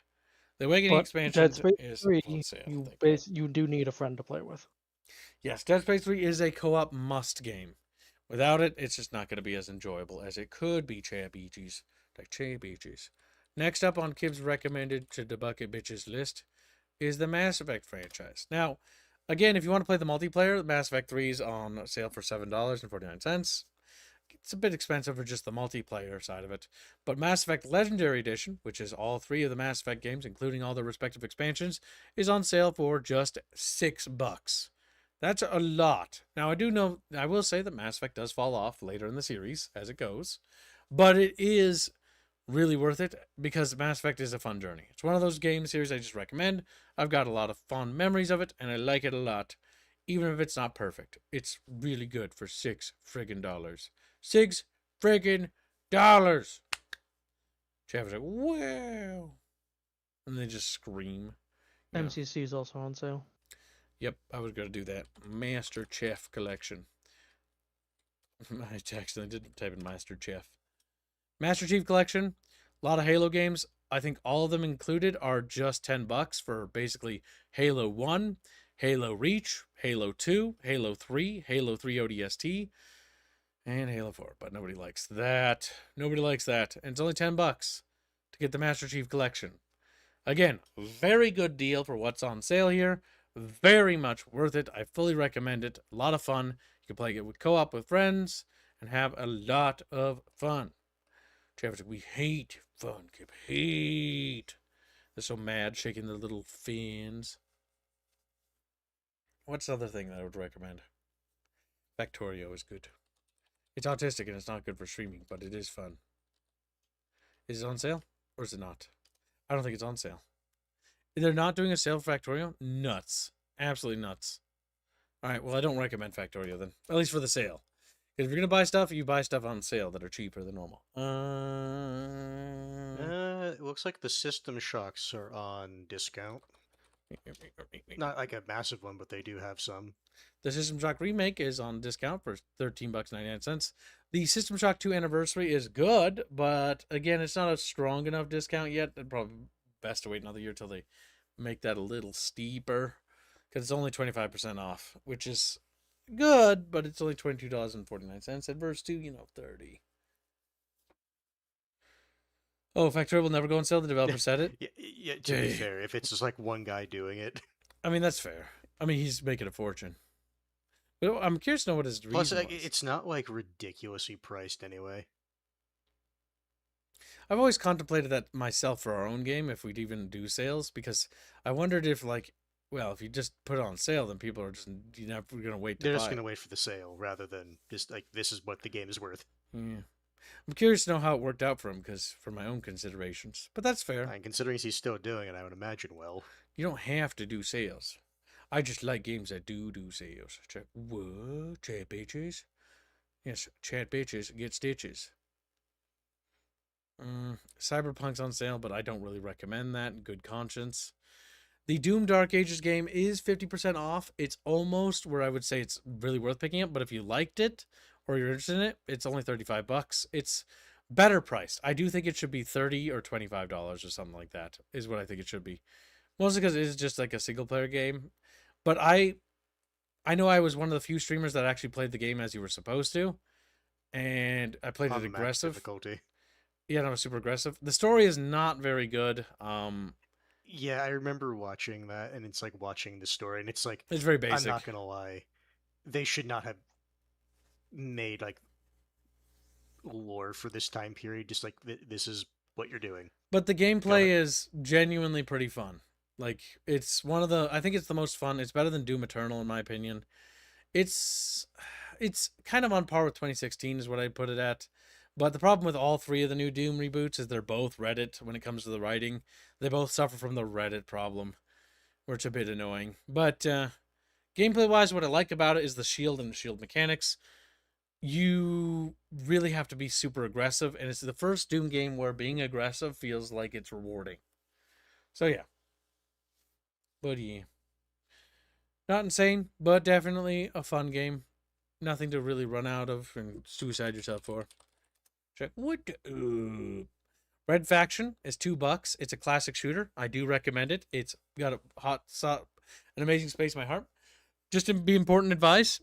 The Awakening expansion Dead Space is 3, on sale. you do need a friend to play with. Yes, Dead Space 3 is a co-op must game. Without it, it's just not going to be as enjoyable as it could be, Chabiches. Like Chabiches. Next up on Kib's recommended to the Bucket Bitches list is the Mass Effect franchise. Now, again, if you want to play the multiplayer, Mass Effect 3 is on sale for $7.49. It's a bit expensive for just the multiplayer side of it. But Mass Effect Legendary Edition, which is all 3 of the Mass Effect games, including all their respective expansions, is on sale for just $6. That's a lot. Now, I will say that Mass Effect does fall off later in the series as it goes, but it is really worth it because Mass Effect is a fun journey. It's one of those game series I just recommend. I've got a lot of fond memories of it, and I like it a lot, even if it's not perfect. It's really good for $6 friggin' dollars. $6 friggin' dollars. Jeff was like, wow. And they just scream. MCC is also on sale. Yep, I was going to do that. Master Chef Collection. I accidentally didn't type in Master Chef. Master Chief Collection. A lot of Halo games. I think all of them included are just $10 for basically Halo 1, Halo Reach, Halo 2, Halo 3, Halo 3 ODST, and Halo 4. But nobody likes that. Nobody likes that. And it's only $10 to get the Master Chief Collection. Again, very good deal for what's on sale here. Very much worth it. I fully recommend it. A lot of fun. You can play it with co-op with friends and have a lot of fun. Travis, we hate fun. Keep hate. They're so mad, shaking their little fins. What's the other thing that I would recommend? Factorio is good. It's autistic and it's not good for streaming, but it is fun. Is it on sale? Or is it not? I don't think it's on sale. They're not doing a sale for Factorio? Nuts. Absolutely nuts. Alright, well, I don't recommend Factorio then. At least for the sale. Because if you're going to buy stuff, you buy stuff on sale that are cheaper than normal. It looks like the System Shocks are on discount. Not like a massive one, but they do have some. The System Shock Remake is on discount for $13.99. The System Shock 2 Anniversary is good, but again, it's not a strong enough discount yet. It'd probably best to wait another year till they make that a little steeper, because it's only 25% off, which is good, but it's only $22.49 adverse to, $30. Oh, Factorio will never go on sale. The developer said it. Yeah, to be fair, if it's just like one guy doing it. I mean, that's fair. I mean, he's making a fortune. But I'm curious to know what his reason was. It's not like ridiculously priced anyway. I've always contemplated that myself for our own game, if we'd even do sales, because I wondered if, like, well, if you just put it on sale, then people are just, you know, we're gonna wait to They're buy just going it. to wait for the sale rather than just like, this is what the game is worth. Yeah. I'm curious to know how it worked out for him, because for my own considerations. But that's fair. And considering he's still doing it, I would imagine well. You don't have to do sales. I just like games that do sales. Chat, what? Chat bitches? Yes, chat bitches get stitches. Cyberpunk's on sale, but I don't really recommend that in good conscience. The Doom Dark Ages game is 50% off. It's almost where I would say it's really worth picking up, but if you liked it or you're interested in it, it's only $35. It's better priced. I do think it should be $30 or $25 or something like that, is what I think it should be. Mostly because it is just like a single player game. But I know I was one of the few streamers that actually played the game as you were supposed to. And I played On it the max aggressive. difficulty. Yeah, no, super aggressive. The story is not very good. Yeah, I remember watching that, and it's like watching the story, and it's like, It's very basic. I'm not gonna lie, they should not have made like lore for this time period. Just like this is what you're doing. But the gameplay is genuinely pretty fun. Like, it's one of the, I think it's the most fun. It's better than Doom Eternal in my opinion. It's kind of on par with 2016 is what I put it at. But the problem with all three of the new Doom reboots is they're both Reddit when it comes to the writing. They both suffer from the Reddit problem, which is a bit annoying. But gameplay-wise, what I like about it is the shield and the shield mechanics. You really have to be super aggressive, and it's the first Doom game where being aggressive feels like it's rewarding. So yeah. But yeah. Not insane, but definitely a fun game. Nothing to really run out of and suicide yourself for. Check. What? Red Faction is $2. It's a classic shooter. I do recommend it. It's got an amazing space in my heart. Just to be important advice.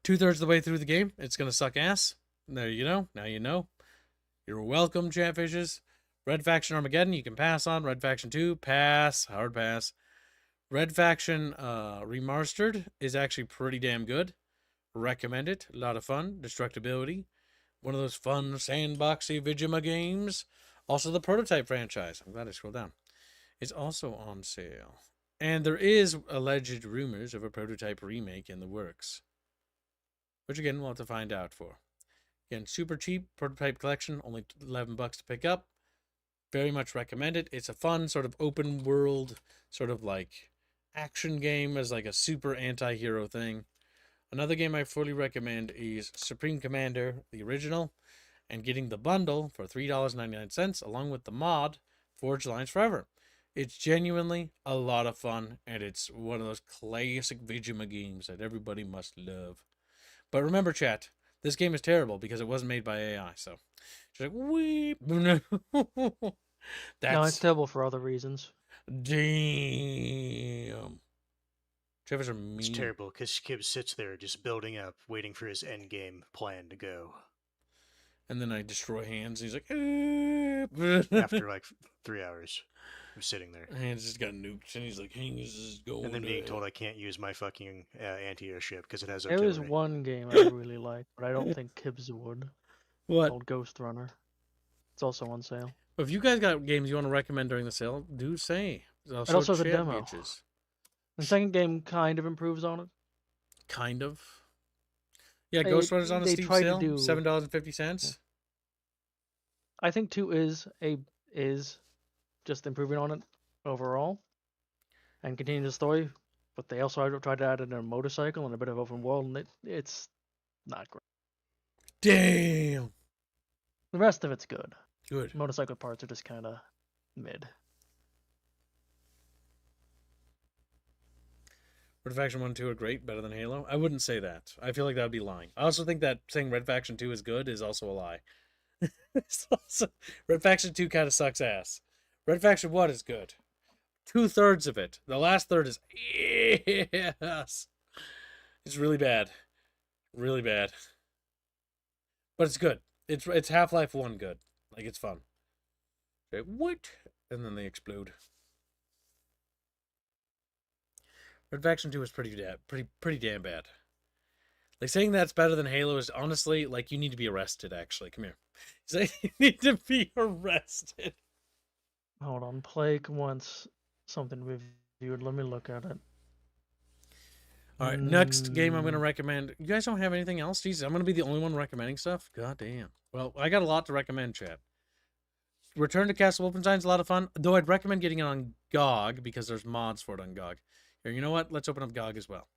2/3 of the way through the game, it's gonna suck ass. There you know. Now you know. You're welcome, Chatfishes. Red Faction Armageddon, you can pass on. Red Faction 2, pass. Hard pass. Red Faction Remastered is actually pretty damn good. Recommend it. A lot of fun. Destructibility. One of those fun sandboxy Vigima games. Also the Prototype franchise. I'm glad I scrolled down. It's also on sale. And there is alleged rumors of a Prototype remake in the works. Which again, we'll have to find out for. Again, super cheap. Prototype collection. Only $11 to pick up. Very much recommend it. It's a fun sort of open world, sort of like action game as like a super anti-hero thing. Another game I fully recommend is Supreme Commander, the original, and getting the bundle for $3.99 along with the mod Forge Lines Forever. It's genuinely a lot of fun, and it's one of those classic Vigima games that everybody must love. But remember, chat, this game is terrible because it wasn't made by AI, so she's like, weep. No, it's terrible for other reasons. Damn. Trevor's are mean. It's terrible because Skib sits there just building up, waiting for his end game plan to go. And then I destroy hands. And he's like, after like 3 hours of sitting there. Hands just got nuked, and he's like, hands is going. And then being told I can't use my fucking anti-air ship because it has There artillery. was one game I really liked, but I don't think Kibbs would. What? Called Ghost Runner. It's also on sale. If you guys got games you want to recommend during the sale, do say. It also has a demo. The second game kind of improves on it. Kind of. Yeah, Ghost Runner's on a steep sale. $7.50. Yeah. I think 2 is just improving on it overall and continue the story, but they also tried to add in a motorcycle and a bit of open world, and it's not great. Damn. The rest of it's good. Good. Motorcycle parts are just kind of mid. Red Faction 1 and 2 are great, better than Halo. I wouldn't say that. I feel like that would be lying. I also think that saying Red Faction 2 is good is also a lie. Red Faction 2 kind of sucks ass. Red Faction 1 is good. 2/3 of it. The last third is yes. It's really bad. Really bad. But it's good. It's Half-Life 1 good. Like, it's fun. Okay, what? And then they explode. Red Faction 2 is pretty damn bad. Like saying that's better than Halo is honestly like you need to be arrested. Actually, come here. So you need to be arrested. Hold on. Plague wants something reviewed. Let me look at it. All right, next game I'm going to recommend. You guys don't have anything else? Jesus, I'm going to be the only one recommending stuff? God damn. Well, I got a lot to recommend, chat. Return to Castle Wolfenstein's a lot of fun, though I'd recommend getting it on GOG because there's mods for it on GOG. Here, you know what? Let's open up GOG as well.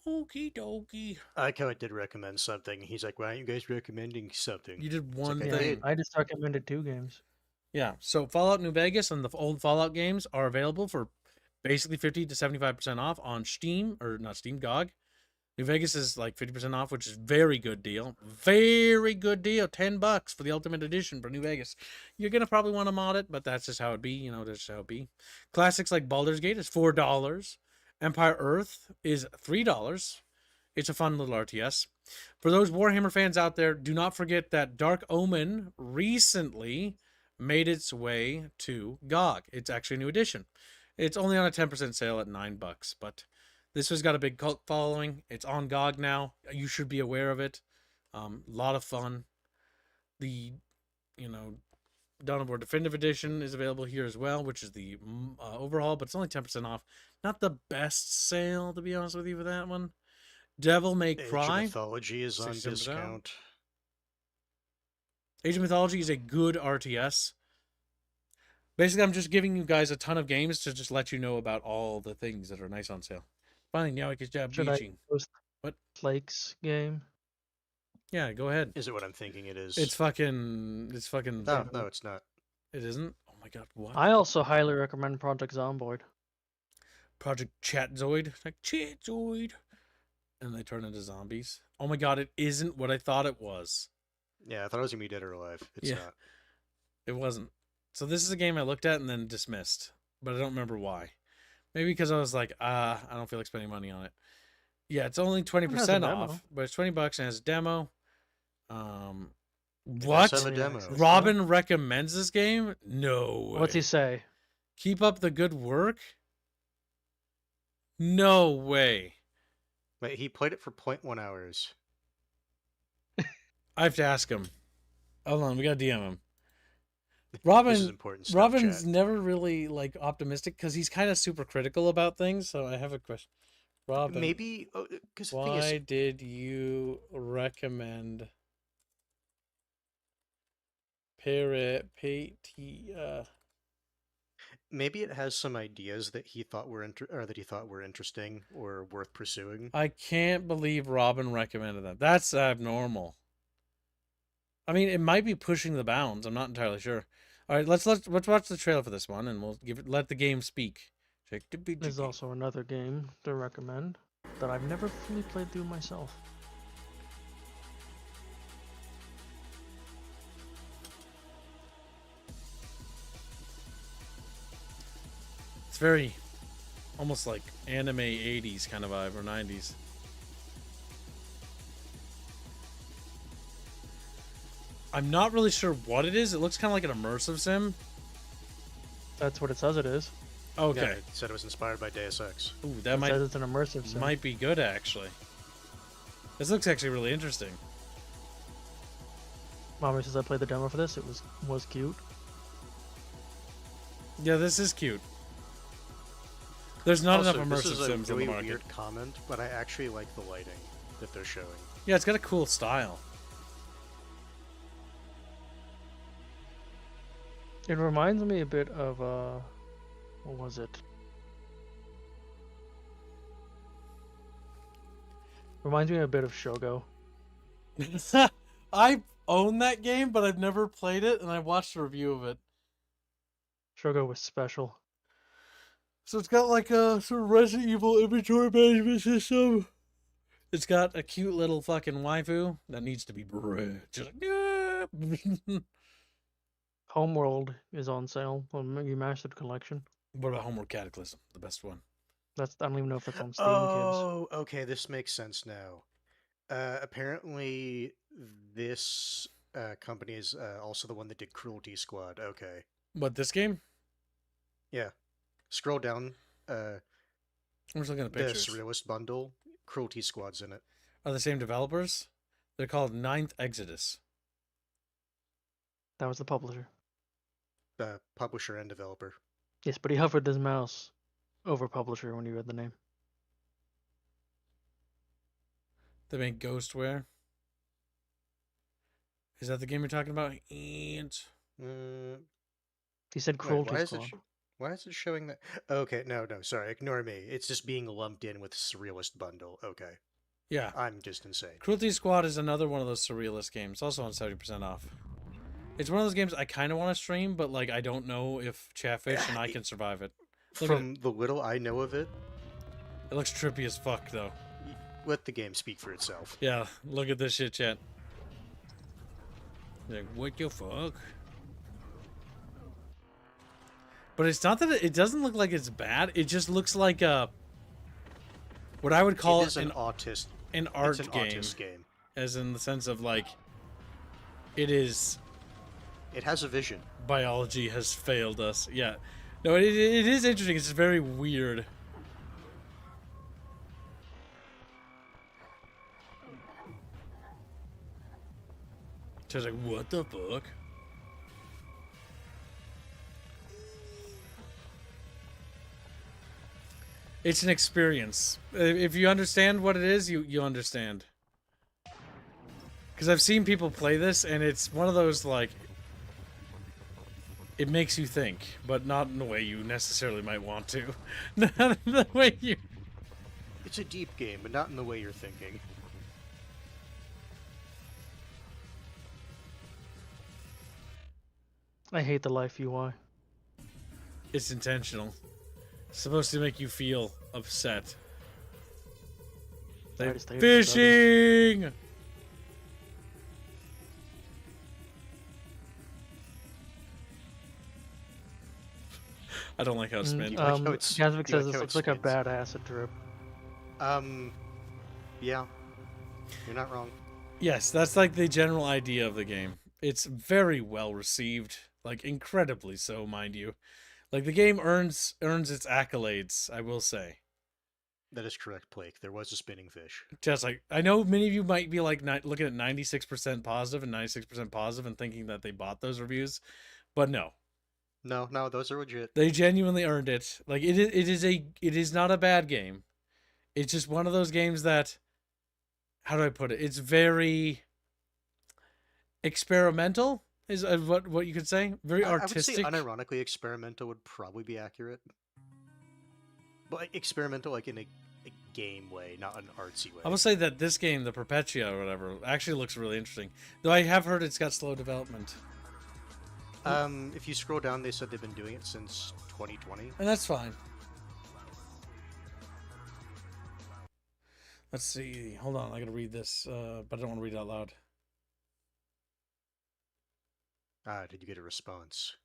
Okie dokie. I kind of did recommend something. He's like, why aren't you guys recommending something? You did one like, thing. I just recommended 2 games. Yeah, so Fallout New Vegas and the old Fallout games are available for basically 50 to 75% off on Steam, or not Steam, GOG. New Vegas is like 50% off, which is very good deal. Very good deal. $10 for the Ultimate Edition for New Vegas. You're going to probably want to mod it, but that's just how it be. You know, that's just how it be. Classics like Baldur's Gate is $4. Empire Earth is $3. It's a fun little RTS. For those Warhammer fans out there, do not forget that Dark Omen recently made its way to GOG. It's actually a new edition. It's only on a 10% sale at $9, but this has got a big cult following. It's on GOG now. You should be aware of it. A lot of fun. The, Dawn of War Definitive Edition is available here as well, which is the overhaul, but it's only 10% off. Not the best sale, to be honest with you, for that one. Devil May Cry. Age of Mythology is on discount. Age of Mythology is a good RTS. Basically, I'm just giving you guys a ton of games to just let you know about all the things that are nice on sale. Finally, now I can job beaching. What? Flakes game? Yeah, go ahead. Is it what I'm thinking it is? It's fucking... No, it's not. It isn't? Oh my god, what? I also highly recommend Project Zomboid. Project Chatzoid? Like, Chatzoid! And they turn into zombies. Oh my god, it isn't what I thought it was. Yeah, I thought it was going to be Dead or Alive. It's not. It wasn't. So this is a game I looked at and then dismissed. But I don't remember why. Maybe because I was like, I don't feel like spending money on it. Yeah, it's only 20% off. But it's $20 and has a demo. What? Have a demo. Robin recommends this game? No way. What's he say? Keep up the good work? No way. Wait, he played it for 0.1 hours. I have to ask him. Hold on, we gotta DM him. Robin, this is important stuff, Robin's chat. never really like optimistic because he's kind of super critical about things. So I have a question. Robin, Maybe because why did you recommend maybe it has some ideas that he thought were interesting or worth pursuing. I can't believe Robin recommended that. That's abnormal. I mean, it might be pushing the bounds. I'm not entirely sure. All right, let's watch the trailer for this one, and we'll let the game speak. There's also another game to recommend that I've never fully played through myself. It's very, almost like anime 80s kind of vibe, or 90s. I'm not really sure what it is. It looks kind of like an immersive sim. That's what it says it is. Okay. Yeah, it said it was inspired by Deus Ex. Ooh, that says it's an immersive sim. Might be good, actually. This looks actually really interesting. Mommy says I played the demo for this. It was cute. Yeah, this is cute. There's not Also, enough immersive sims this is a really on the market. weird comment, but I actually like the lighting that they're showing. Yeah, it's got a cool style. It reminds me a bit of what was it? Reminds me a bit of Shogo. I own that game, but I've never played it, and I watched a review of it. Shogo was special. So it's got like a sort of Resident Evil inventory management system. It's got a cute little fucking waifu that needs to be bred. Just like, Homeworld is on sale on Remastered Collection. What about Homeworld Cataclysm? The best one. I don't even know if that's on Steam, Oh, okay, this makes sense now. Apparently, this company is also the one that did Cruelty Squad. Okay. What, this game? Yeah. Scroll down. I'm just looking at pictures. The Surrealist bundle. Cruelty Squad's in it. are the same developers. They're called Ninth Exodus. That was the publisher. Publisher and developer. Yes, but he hovered his mouse over publisher when you read the name. They make Ghostware. Is that the game you're talking about? And he said Cruelty why Squad. Why is it showing that? Okay, no, sorry, ignore me. It's just being lumped in with Surrealist Bundle. Okay. Yeah. I'm just insane. Cruelty Squad is another one of those Surrealist games, also on 70% off. It's one of those games I kind of want to stream, but like I don't know if Chatfish and I can survive it. From the little I know of it, it looks trippy as fuck, though. Let the game speak for itself. Yeah, look at this shit, chat. Like, what the fuck? But it's not that it doesn't look like it's bad. It just looks like a what I would call an art game. Artist game, as in the sense of like it is. It has a vision. Biology has failed us. Yeah, no, it is interesting. It's very weird. Just like, what the fuck? It's an experience. If you understand what it is, you understand. Because I've seen people play this, and it's one of those, like... It makes you think, but not in the way you necessarily might want to. Not in the way you... It's a deep game, but not in the way you're thinking. I hate the life UI. It's intentional. It's supposed to make you feel upset. Like, fishing! I don't like how it's spins. Gasmic says this looks like a bad acid trip. Yeah. You're not wrong. Yes, that's like the general idea of the game. It's very well received, like incredibly so, mind you. Like the game earns its accolades, I will say. That is correct, Blake. There was a spinning fish. Just like I know many of you might be like looking at 96% positive and 96% positive and thinking that they bought those reviews, but no. No, those are legit. They genuinely earned it. Like it is not a bad game. It's just one of those games that, how do I put it? It's very experimental, is what you could say. Very artistic. I would say unironically experimental would probably be accurate. But like, experimental like in a game way, not an artsy way. I will say that this game, the Perpetua or whatever, actually looks really interesting. Though I have heard it's got slow development. If you scroll down, they said they've been doing it since 2020. And that's fine. Let's see. Hold on, I gotta read this, but I don't want to read it out loud. Did you get a response?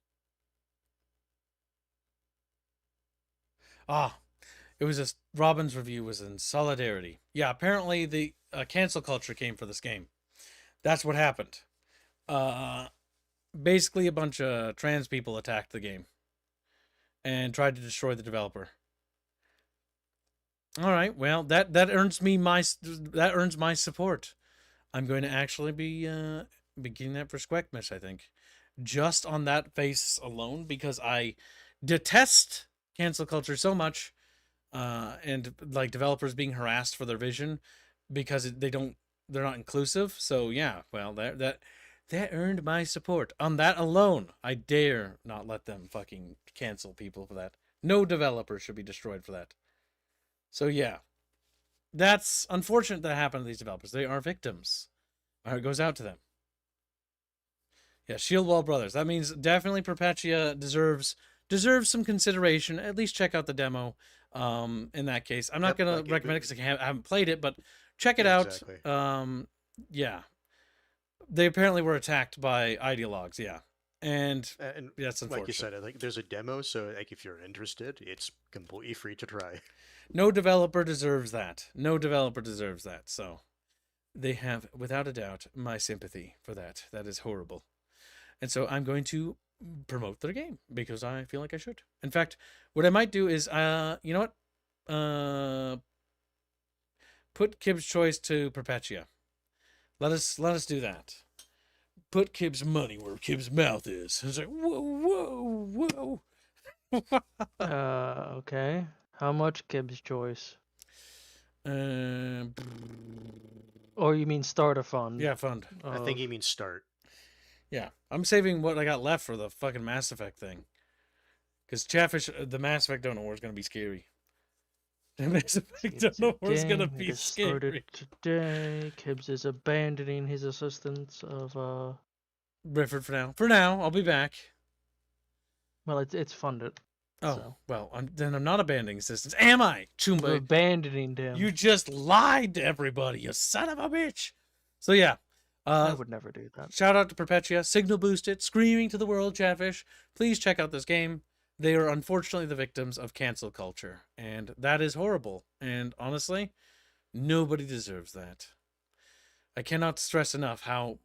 It was Robin's review was in solidarity. Yeah, apparently the cancel culture came for this game. That's what happened. Basically a bunch of trans people attacked the game and tried to destroy the developer. All right, well, that earns my support. I'm going to actually be getting that for Squeckmish, I think. Just on that face alone, because I detest cancel culture so much, and like developers being harassed for their vision because they're not inclusive. So yeah, well, that earned my support. On that alone, I dare not let them fucking cancel people for that. No developer should be destroyed for that. So yeah, that's unfortunate that happened to these developers. They are victims. My heart goes out to them. Yeah, Shieldwall Brothers. That means definitely Perpetua deserves some consideration. At least check out the demo. In that case, I'm not gonna recommend it because I haven't played it, but check it out. Exactly. Yeah, they apparently were attacked by ideologues. Yeah, and that's unfortunate. Like you said, like there's a demo, so like if you're interested, it's completely free to try. No developer deserves that. No developer deserves that. So they have, without a doubt, my sympathy for that. That is horrible. And so I'm going to promote their game because I feel like I should. In fact, what I might do is, you know what? put Kib's choice to Perpetua. Let us do that. Put Kib's money where Kib's mouth is. It's like whoa. Okay. How much Gibbs choice? Um, Or you mean start a fund? yeah, fund. I think he means start. Yeah, I'm saving what I got left for the fucking Mass Effect thing. Because Chatfish, the Mass Effect don't know where it's gonna be scary. The Mass Effect don't know where it's gonna be scary. Today, Kibbs is abandoning his assistance of Rifford for now. For now, I'll be back. Well, it's funded. Oh, so. well, then I'm not abandoning assistance. Am I? Chumba. You're abandoning him. You just lied to everybody, you son of a bitch. So yeah. I would never do that. Shout out to Perpetua. Signal boosted. Screaming to the world, Chatfish. Please check out this game. They are unfortunately the victims of cancel culture. And that is horrible. And honestly, nobody deserves that. I cannot stress enough how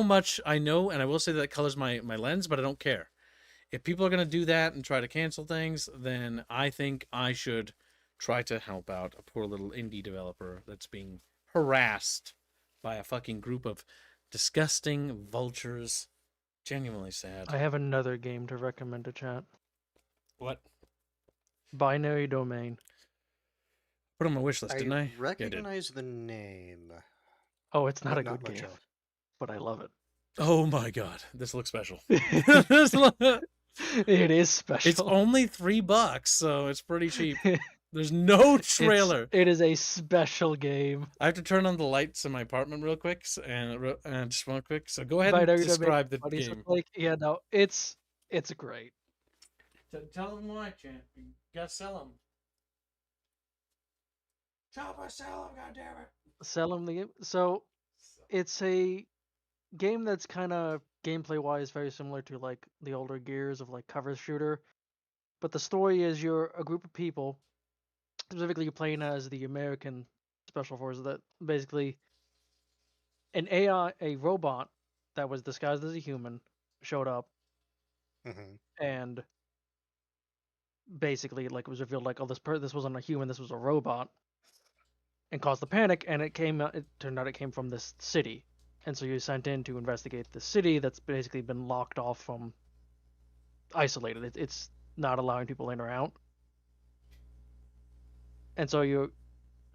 much I know, and I will say that colors my lens, but I don't care. If people are going to do that and try to cancel things, then I think I should try to help out a poor little indie developer that's being harassed by a fucking group of disgusting vultures. Genuinely sad. I have another game to recommend to chat. What? Binary Domain. Put on my wish list, didn't I? Recognize the name. Oh, it's not But a good much game, else. but I love it. Oh my god, this looks special. It is special. It's only $3, so it's pretty cheap. There's no trailer. It is a special game. I have to turn on the lights in my apartment real quick, and just real quick. So go ahead and describe the game. Yeah, no, it's great. Tell them why, champ. You gotta sell them. Chopper, sell them, goddammit. Sell them the game. So it's a game that's kind of gameplay wise very similar to like the older Gears of like cover shooter, but the story is you're a group of people. Specifically, you're playing as the American Special Forces. That basically an AI, a robot that was disguised as a human, showed up, and basically, like, it was revealed like, oh, this wasn't a human, this was a robot, and caused the panic. And it turned out it came from this city, and so you're sent in to investigate the city that's basically been locked off from, isolated. It's not allowing people in or out. And so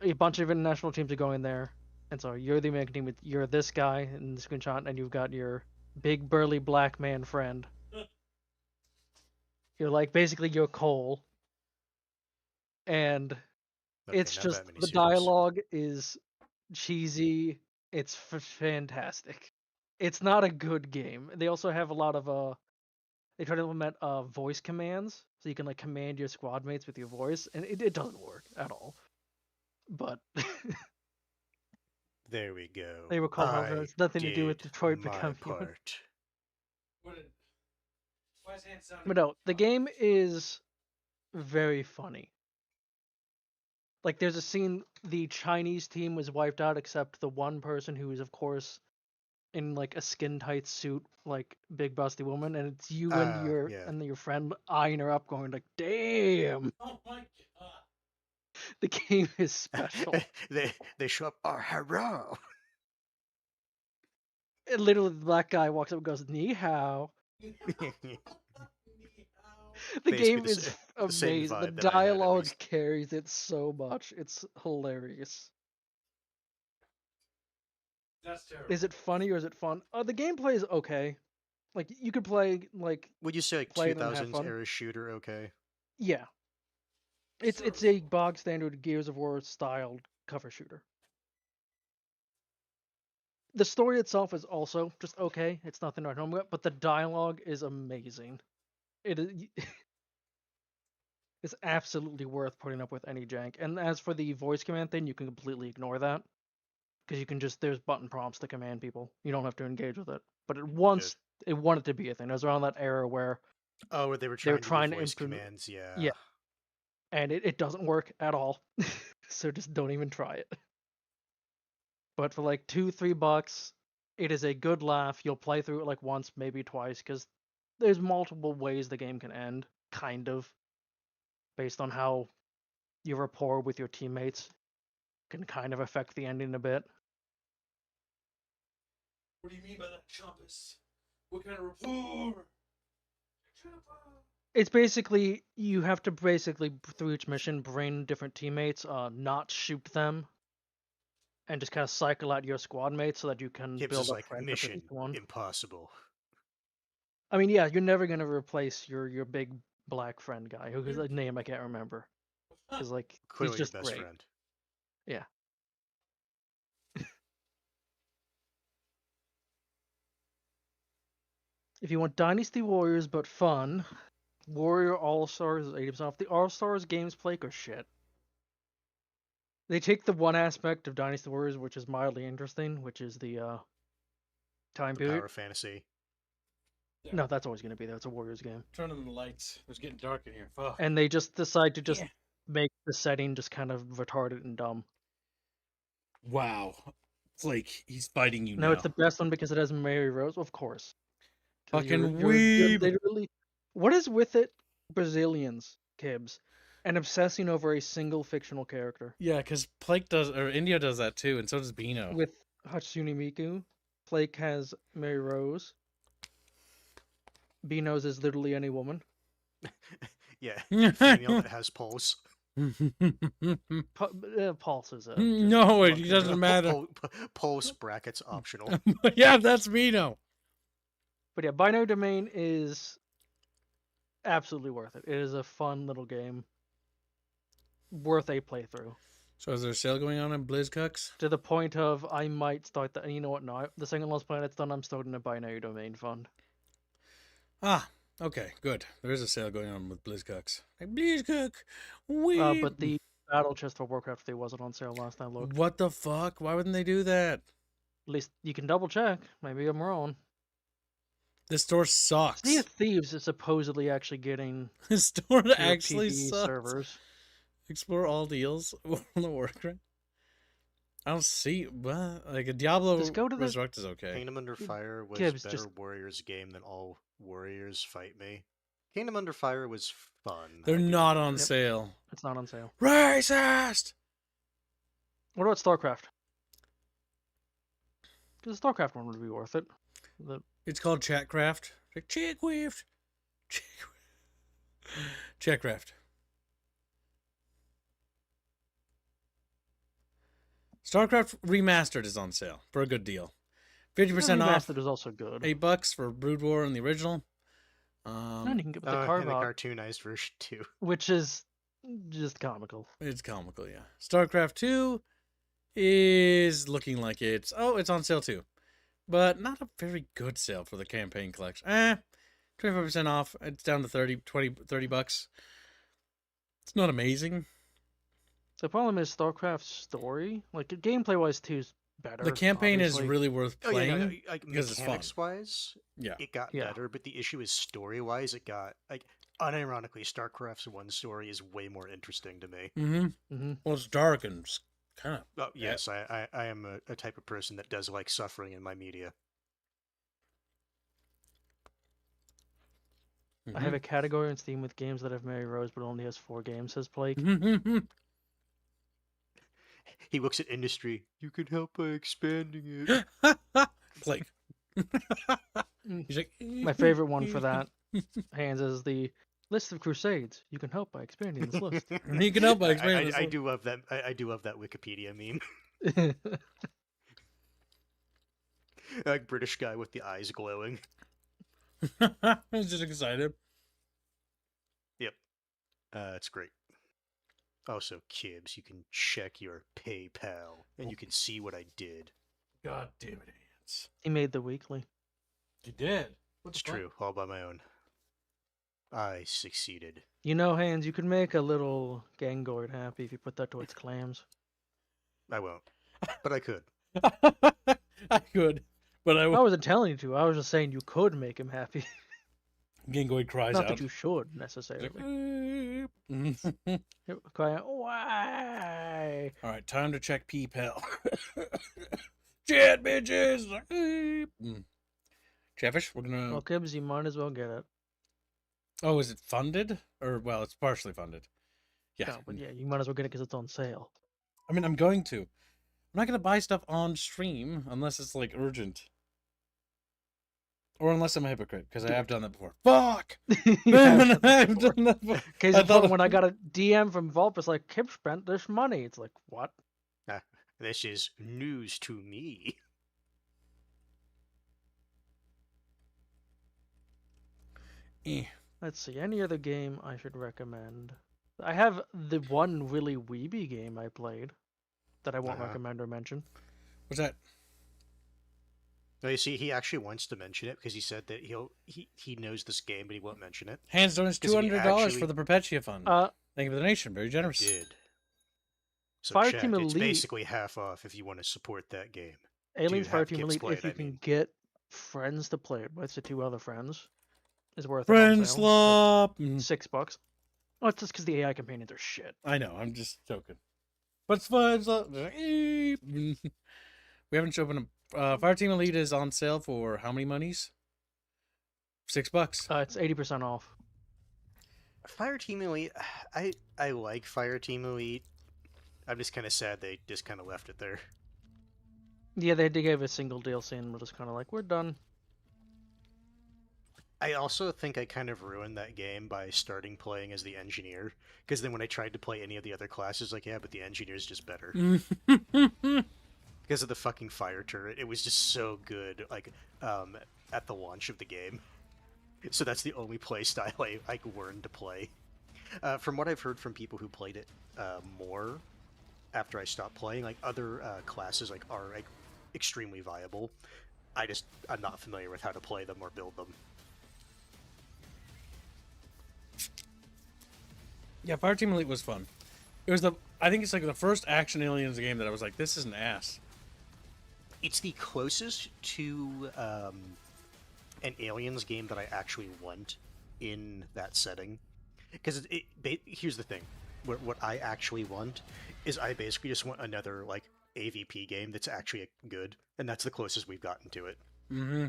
a bunch of international teams are going there. And so you're the American team. You're this guy in the screenshot, and you've got your big burly black man friend. You're like basically your Cole. And it's just the dialogue is cheesy. It's fantastic. It's not a good game. They also have a lot of they try to implement voice commands, so you can like command your squad mates with your voice, and it doesn't work at all. But there we go. They recall how it's nothing to do with Detroit becoming human. But no, the game is very funny. Like, there's a scene, the Chinese team was wiped out except the one person who is, of course, in like a skin tight suit, like big busty woman, and it's you and your friend eyeing her up, going like, "Damn!" Oh my god! The game is special. they show up. Oh, hello! And literally, the black guy walks up and goes, "Ni hao." The game is amazing. The dialogue carries it so much. It's hilarious. That's terrible. Is it funny or is it fun? The gameplay is okay. Like, you could play like. Would you say like 2000s era shooter? Okay. Yeah. It's a bog standard Gears of War styled cover shooter. The story itself is also just okay. It's nothing to write home about, but the dialogue is amazing. It is. It's absolutely worth putting up with any jank. And as for the voice command thing, you can completely ignore that. Because you can just, there's button prompts to command people. You don't have to engage with it. But it wanted to be a thing. It was around that era where... Oh, where they were trying to voice commands, yeah. Yeah. And it doesn't work at all. So just don't even try it. But for like $2-3, it is a good laugh. You'll play through it like once, maybe twice, because there's multiple ways the game can end, kind of. Based on how you rapport with your teammates. can kind of affect the ending a bit. What do you mean by that, Champus? What kind of rapport? It's basically you have to through each mission bring different teammates, not shoot them, and just kind of cycle out your squad mates so that you can Gibbs build is up like friendship with mission each one. impossible. I mean, yeah, you're never gonna replace your big black friend guy whose name I can't remember, because like Clearly he's just your best great. friend. Yeah. If you want Dynasty Warriors but fun, Warrior All Stars is 80% off. The All Stars games play are shit. They take the one aspect of Dynasty Warriors which is mildly interesting, which is the time period. Power fantasy. Yeah. No, that's always going to be there. It's a Warriors game. Turn on the lights. It's getting dark in here. Fuck. And they just decide to just make the setting just kind of retarded and dumb. Wow. It's like he's fighting you No, now. it's the best one because it has Mary Rose, of course. Fucking You're weeb. literally... What is with it, Brazilians, Kibbs, and obsessing over a single fictional character? Yeah, because Plake does, or India does that too, and so does Bino. With Hatsune Miku, Flake has Mary Rose. Bino's is literally any woman. Yeah, female that has pulse. Pulse is a... No, it doesn't matter. Pulse brackets optional. Yeah, that's Bino. But yeah, Binary Domain is absolutely worth it. It is a fun little game. Worth a playthrough. So is there a sale going on in BlizzCux? To the point of I might start that. And you know what? Now the second Lost Planet's done, I'm starting a Binary Domain fund. Ah, okay, good. There is a sale going on with BlizzCux. Like, BlizzCux, but the Battle Chest for Warcraft 3 wasn't on sale last time I looked. What the fuck? Why wouldn't they do that? At least you can double check. Maybe I'm wrong. This store sucks. Sea of Thieves is supposedly actually getting This store actually PvE sucks. servers. Explore all deals on the Warcraft. I don't see like a Diablo Just go to the... Resurrect is okay. Kingdom Under Fire was Gibbs, better just... Warriors game than All Warriors Fight Me. Kingdom Under Fire was fun. They're not on sale. It's not on sale. Racist! What about StarCraft? Because the StarCraft one would be worth it. It's called Chatcraft. Like Chatcraft. Chatcraft. StarCraft Remastered is on sale for a good deal. 50% off. Remastered is also good. $8 for Brood War and the original. And you can get the and the cartoonized version too. Which is just comical. It's comical, yeah. StarCraft 2 is looking like it's on sale too. But not a very good sale for the campaign collection. 25% off. It's down to $30 bucks. It's not amazing. The problem is StarCraft's story, like gameplay wise, 2 is better. The campaign obviously. is really worth playing like because it's fun. Mechanics wise, Yeah, it got better, but the issue is story wise, it got like unironically, StarCraft's one story is way more interesting to me. Well, it's dark and kind of. Oh, yes, I am a type of person that does like suffering in my media. I have a category on Steam with games that have Mary Rose, but only has 4 games, says Blake. He looks at industry. You can help by expanding it. Blake. He's like, My favorite one for that, Hands, is the list of Crusades. You can help by expanding this list. You can help by expanding this I list. do love that. I do love that Wikipedia meme. Like British guy with the eyes glowing. He's just excited. Yep. It's great. Also, Kibbs, you can check your PayPal, and you can see what I did. God damn it, Hands. He made the weekly. You did. It's true, all by my own. I succeeded. You know, Hands, you could make a little Gangoid happy if you put that towards clams. I won't, but I could. I could, but I won't. I wasn't telling you to. I was just saying you could make him happy. Gangoid cries Not out. that you should, necessarily. Cry out, why? Alright, time to check PayPal. Chat, bitches! Chatfish, we're gonna... Well, Kibbs, you might as well get it. Oh, is it funded? Or, well, it's partially funded. Yeah. No, but yeah, you might as well get it because it's on sale. I mean, I'm going to. I'm not going to buy stuff on stream unless it's, like, urgent. Or unless I'm a hypocrite, because I have done that before. Fuck! Man, I've done that before. Case in point, when I got a DM from Volp, it's like, Kip spent this money. It's like, what? This is news to me. Let's see, any other game I should recommend? I have the one really weeby game I played that I won't recommend or mention. What's that? No, you see, he actually wants to mention it because he said that he knows this game, but he won't mention it. Hands donates $200 for the Perpetua Fund. Thank you for the donation. Very generous. He did. So Fire chat, Team it's Elite- basically half off if you want to support that game. Aliens To Fire have Team Kips Elite, play if it, you I can mean. get friends to play it with, so 2 other friends, is worth Friend it. slop. $6. Oh, it's just because the AI companions are shit. I know. I'm just joking. But it's fun. We haven't opened a... Fire Team Elite is on sale for how many monies? $6. It's 80% off. Fire Team Elite, I like Fire Team Elite. I'm just kind of sad they just kind of left it there. Yeah, they gave a single DLC and we're just kind of like, we're done. I also think I kind of ruined that game by starting playing as the engineer, because then when I tried to play any of the other classes, like, yeah, but the engineer's just better. Because of the fucking fire turret, it was just so good, like, at the launch of the game. So that's the only play style I learned to play. From what I've heard from people who played it more after I stopped playing, like, other classes like are like extremely viable. I'm not familiar with how to play them or build them. Yeah, Fire Team Elite was fun. It was I think it's like the first action Aliens game that I was like, this is an ass. It's the closest to an Aliens game that I actually want in that setting. Because here's the thing. What I actually want is I basically just want another, like, AVP game that's actually good. And that's the closest we've gotten to it. Mm-hmm.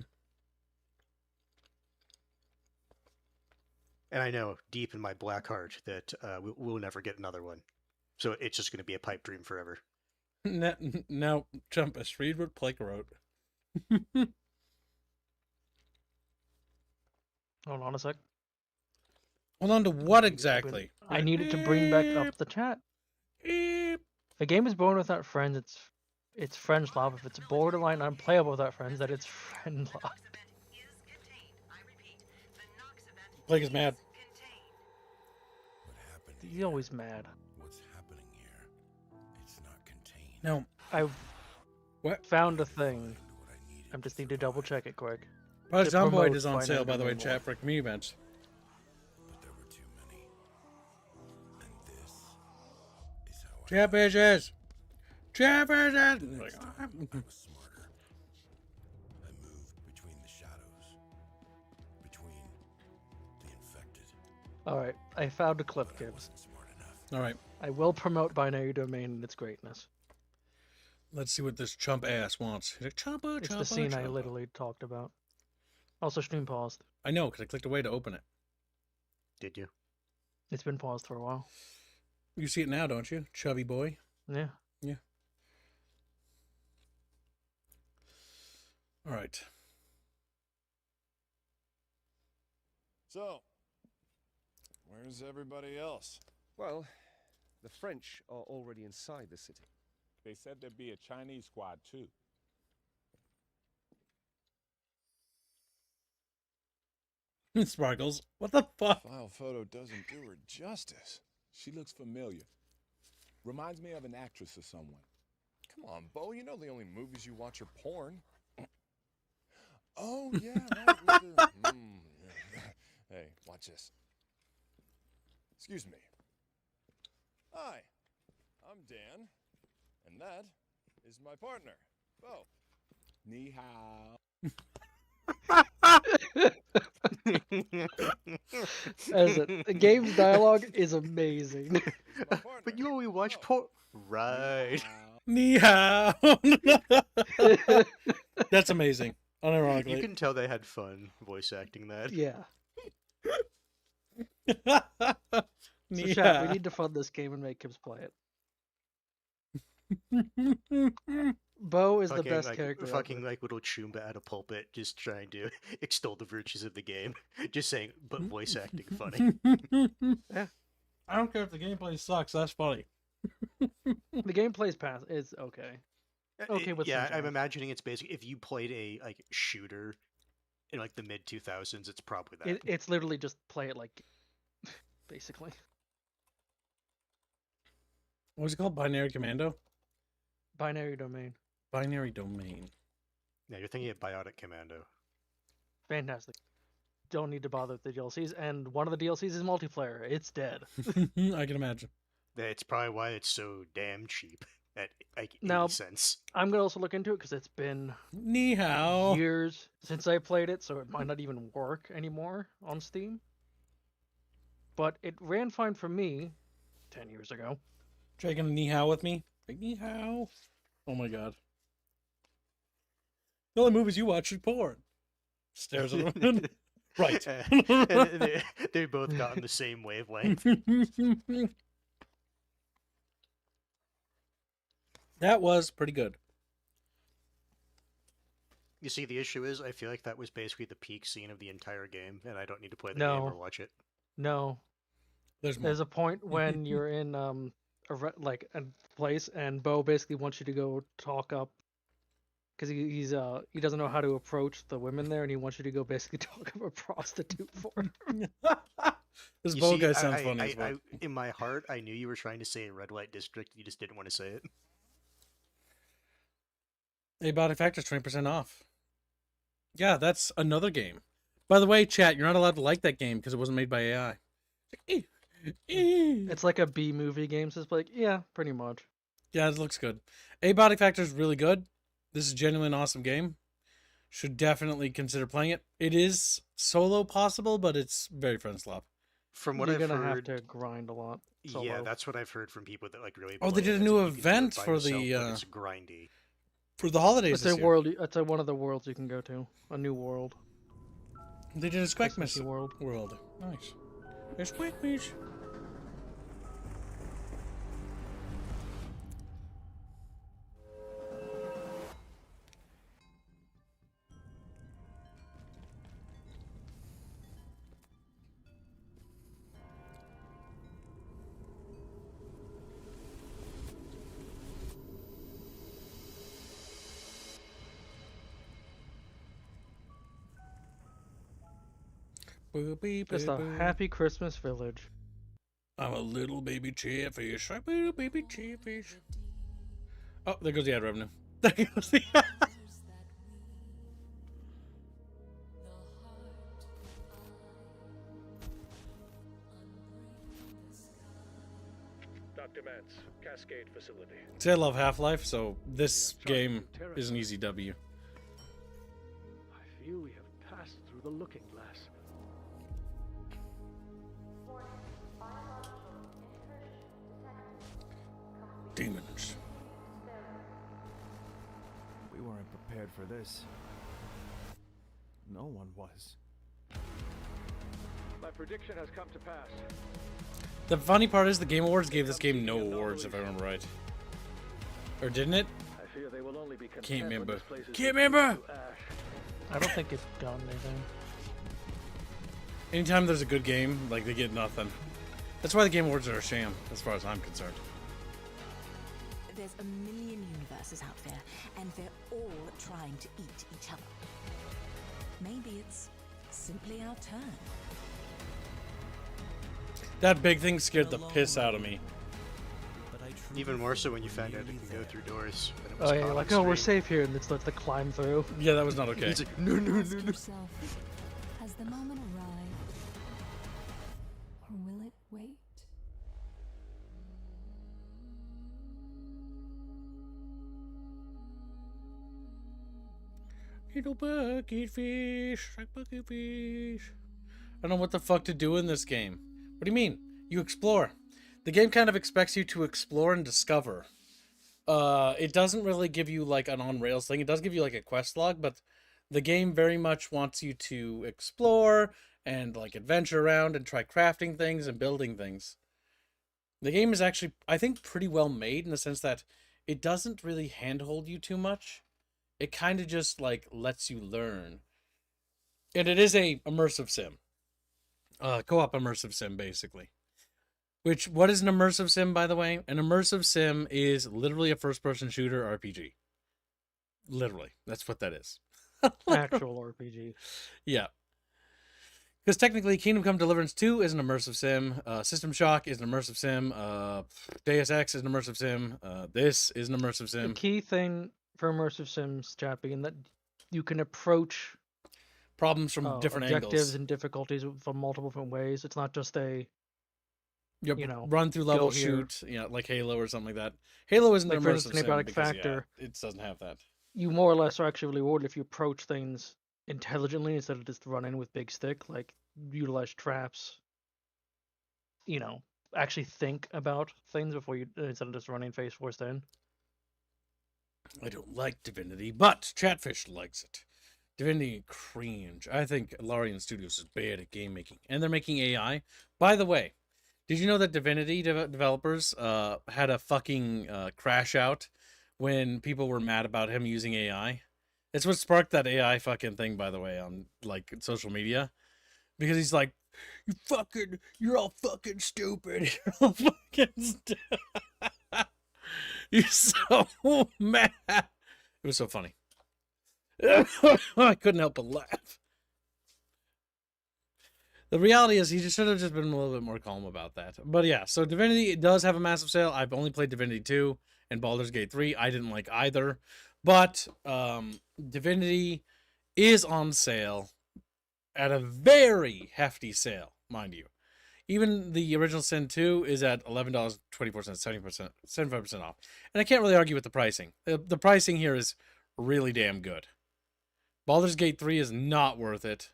And I know, deep in my black heart, that we'll never get another one. So it's just going to be a pipe dream forever. Now, Jumpus, read what Plake wrote. Hold on a sec. Hold on to what exactly? I needed to bring back up the chat. If a game is born without friends, it's friend slop. If it's borderline unplayable without friends, that it's friend locked. Blake is mad. He's always mad. What's happening here? It's not contained. No. I found a thing. I just need to double check it quick. Prize To Zomboid promote is on sale, Finite by the way, Domain chat, for community events. But there were too many. And this is how Chat bitches! Chat bitches! I was smarter. I moved between the shadows. Between the infected. Alright, I found a clip, Gibbs. Alright. I will promote Binary Domain and its greatness. Let's see what this chump ass wants. He's like, chumpa, It's chumpa, the scene I chumpa. literally talked about. Also, stream paused. I know, because I clicked away to open it. Did you? It's been paused for a while. You see it now, don't you? Chubby boy. Yeah. Yeah. Alright. So, where's everybody else? Well, the French are already inside the city. They said there'd be a Chinese squad, too. Sparkles. What the fuck? File photo doesn't do her justice. She looks familiar. Reminds me of an actress or someone. Come on, Bo, you know the only movies you watch are porn. Oh, yeah, right, with the... yeah. Hey, watch this. Excuse me. Hi, I'm Dan, and that is my partner, Bo. Ni hao. The game's dialogue is amazing. But you only watch porn. Right. Ni hao. That's amazing. Unironically. You can tell they had fun voice acting that. Yeah. Ni So chat, we hao. need to fund this game and make Kibbs play it. Bo is the Fucking, best like, character. fucking ever. like little Chumba at a pulpit, just trying to extol the virtues of the game, just saying, but voice acting funny. Yeah. I don't care if the gameplay sucks. That's funny. The gameplay's is okay. Okay, with Yeah, some I'm jams. imagining it's basically if you played a like shooter in like the mid 2000s, it's probably that. It's literally just play it like, basically. What was it called? Binary Commando? Binary domain. Binary Domain. Yeah, you're thinking of Biotic Commando. Fantastic. Don't need to bother with the DLCs, and one of the DLCs is multiplayer. It's dead. I can imagine. It's probably why it's so damn cheap at like 80 Now, cents. I'm gonna also look into it because it's been Ni hao. years since I played it, so it might not even work anymore on Steam. But it ran fine for me 10 years ago. Dragging a ni hao with me? Like, ni hao. Oh my god. The only movies you watch are porn. Stares at him. Right. And they both got on the same wavelength. That was pretty good. You see, the issue is, I feel like that was basically the peak scene of the entire game, and I don't need to play the No. game or watch it. No. There's a point when you're in a place, and Bo basically wants you to go talk up because he doesn't know how to approach the women there, and he wants you to go basically talk up a prostitute for him. This You Bo see, guy sounds funny as well. In my heart, I knew you were trying to say Red Light District, you just didn't want to say it. Hey, Body Factor's 20% off. Yeah, that's another game. By the way, chat, you're not allowed to like that game because it wasn't made by AI. It's like a B movie game, so it's like, yeah, pretty much. Yeah, it looks good. A Body Factor is really good. This is genuinely an awesome game. Should definitely consider playing it. It is solo possible, but it's very friend slop. From what You're I've gonna heard, have to grind a lot. Solo. yeah, that's what I've heard from people that like really. Oh, they play did it. a new You can do it event by for yourself, the, but it's grindy. For the holidays It's this a year. world. It's one of the worlds you can go to. A new world. They did a Squeakmas Christmassy world. Nice. There's Squeakmas. Just a happy Christmas village. I'm a little baby chatfish. I'm a little baby chatfish. Oh, there goes the ad revenue. There goes the ad. Dr. Mance, Cascade Facility. See, I love Half-Life, so this game is an easy W. I feel we have passed through the looking glass. Demons. We weren't prepared for this. No one was. My prediction has come to pass. The funny part is the Game Awards gave this game no awards, if I remember right. Or didn't it? I fear they will only be content Can't when remember. this place is Can't reduced remember! to ash. I don't think it's done anything. Anytime there's a good game, like, they get nothing. That's why the Game Awards are a sham, as far as I'm concerned. There's a million universes out there, and they're all trying to eat each other. Maybe it's simply our turn. That big thing scared the piss out of me. Even more so when you found out it can go through doors. and it was Oh yeah, caught like, on oh, we're screen. safe here, and it starts to climb through. Yeah, that was not okay. He's like, no, no, no, Ask no. yourself, has the moment arrived? Or will it wait? Little bucket fish, like bucket fish. I don't know what the fuck to do in this game. What do you mean? You explore. The game kind of expects you to explore and discover. It doesn't really give you like an on-rails thing. It does give you like a quest log, but the game very much wants you to explore and like adventure around and try crafting things and building things. The game is actually, I think, pretty well made in the sense that it doesn't really handhold you too much. It kind of just like lets you learn. And it is a immersive sim. Co-op immersive sim, basically. Which, what is an immersive sim, by the way? An immersive sim is literally a first-person shooter RPG. Literally. That's what that is. Actual RPG. Yeah. Because technically, Kingdom Come Deliverance 2 is an immersive sim. System Shock is an immersive sim. Deus Ex is an immersive sim. This is an immersive sim. The key thing for immersive sims, chat, being that you can approach problems from different objectives angles and difficulties from multiple different ways. It's not just a run through level here. shoot, like Halo or something like that. Halo isn't like, an for immersive instance, sim Symbiotic because Factor, it doesn't have that. You more or less are actually rewarded if you approach things intelligently instead of just run in with big stick. Like utilize traps. Actually think about things before you instead of just running face first in. I don't like Divinity, but Chatfish likes it. Divinity cringe. I think Larian Studios is bad at game making, and they're making AI. By the way, did you know that Divinity developers had a fucking crash out when people were mad about him using AI? It's what sparked that AI fucking thing, by the way, on like social media, because he's like, you're all fucking stupid. You're all fucking stupid. You're so mad. It was so funny. I couldn't help but laugh. The reality is he just should have just been a little bit more calm about that. But yeah, so Divinity, it does have a massive sale. I've only played Divinity 2 and Baldur's Gate 3. I didn't like either. But Divinity is on sale at a very hefty sale, mind you. Even the original Sin 2 is at $11.24, 70%, 75% off. And I can't really argue with the pricing. The pricing here is really damn good. Baldur's Gate 3 is not worth it.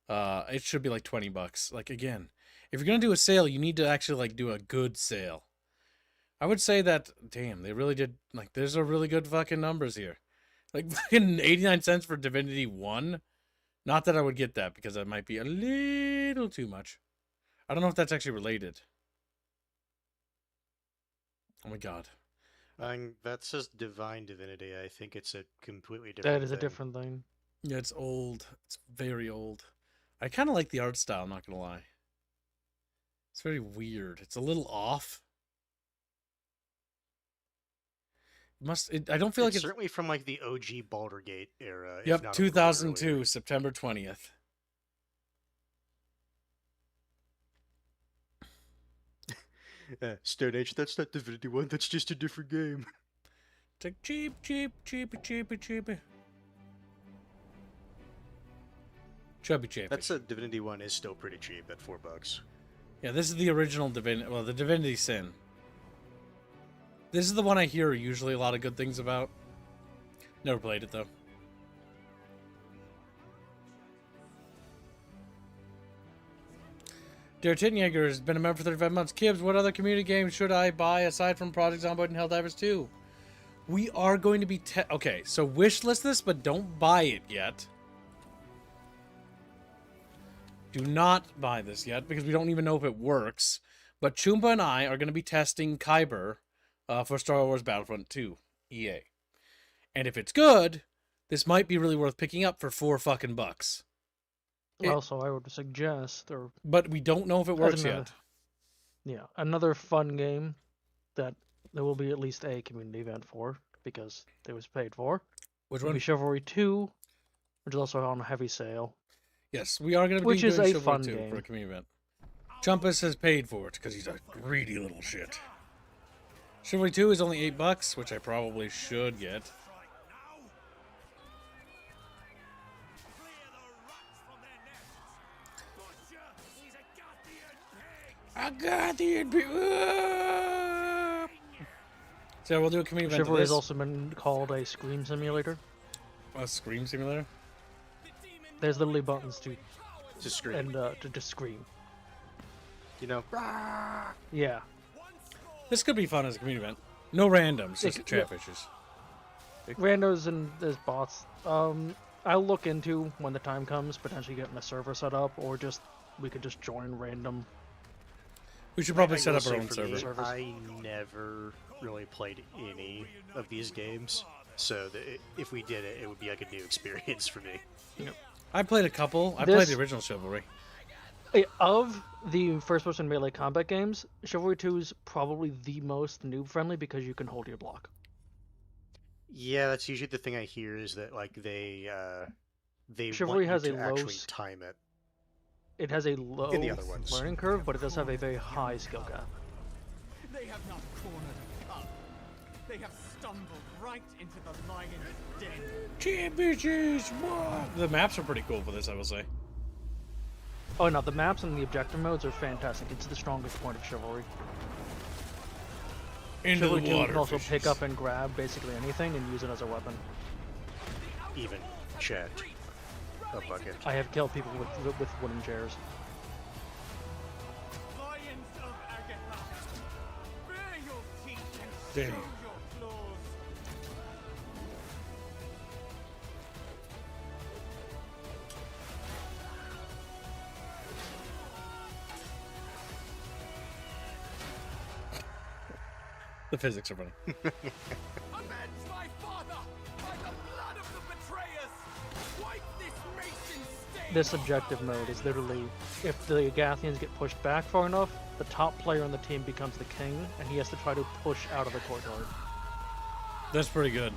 It should be like $20. Like, again, if you're going to do a sale, you need to actually like do a good sale. I would say that, damn, they really did, like, there's a really good fucking numbers here. Like, fucking 89 cents for Divinity 1. Not that I would get that, because that might be a little too much. I don't know if that's actually related. Oh my god. That says Divine Divinity. I think it's a completely different That is thing. a different thing. Yeah, it's old. It's very old. I kind of like the art style, I'm not going to lie. It's very weird. It's a little off. I don't feel like it's certainly from like the OG Baldur's Gate era. Yep, 2002, September 20th. Stone Age, that's not Divinity 1, that's just a different game. It's like cheap. Chubby Chatfish. That's a Divinity 1 is still pretty cheap at $4. Yeah, this is the original Divinity. Well, the Divinity Sin. This is the one I hear usually a lot of good things about. Never played it though. Dear Tittenjager has been a member for 35 months. Kibbs, what other community games should I buy aside from Project Zomboid and Helldivers 2? We are going to be... Okay, so wishlist this, but don't buy it yet. Do not buy this yet, because we don't even know if it works. But Chumba and I are going to be testing Kyber for Star Wars Battlefront 2, EA. And if it's good, this might be really worth picking up for $4 fucking bucks. Also, I would suggest, but we don't know if it works yet. Yeah, another fun game that there will be at least a community event for, because it was paid for. Which one? Will be Chivalry 2, which is also on a heavy sale. Yes, we are going to be doing Chivalry 2 for a community event. Chumpus has paid for it, because he's a greedy little shit. Chivalry 2 is only $8, which I probably should get. I got the So we'll do a community event. Chivalry has also been called a scream simulator. A scream simulator? There's literally buttons to scream and to just scream. You know. Yeah. This could be fun as a community event. No randoms, just chatfishes. Randos and there's bots. I'll look into when the time comes, potentially getting a server set up, or just we could just join random. We should probably set up our own server. I never really played any of these games, so if we did it, it would be like a new experience for me. Yep. I played a couple. I played the original Chivalry. Of the first-person melee combat games, Chivalry 2 is probably the most noob-friendly because you can hold your block. Yeah, that's usually the thing I hear is that like they Chivalry want has you a to low actually time it. It has a low In the other ones. learning curve, but it does have a very high skill cap. They have not cornered a cup. They have stumbled right into the lion's den. Championships! The maps are pretty cool for this, I will say. Oh no, the maps and the objective modes are fantastic. It's the strongest point of Chivalry. Into Chivalry the 2 water can also fishes. pick up and grab basically anything and use it as a weapon. Even Chet. A bucket. I have killed people with wooden chairs. Lions of Agatha, bare your teeth and Damn. show your claws. The physics are funny. Avenge my father by the blood of the betrayers. Wipe this mason stain. This objective mode is literally, if the Agathians get pushed back far enough, the top player on the team becomes the king, and he has to try to push out of the courtyard. That's pretty good.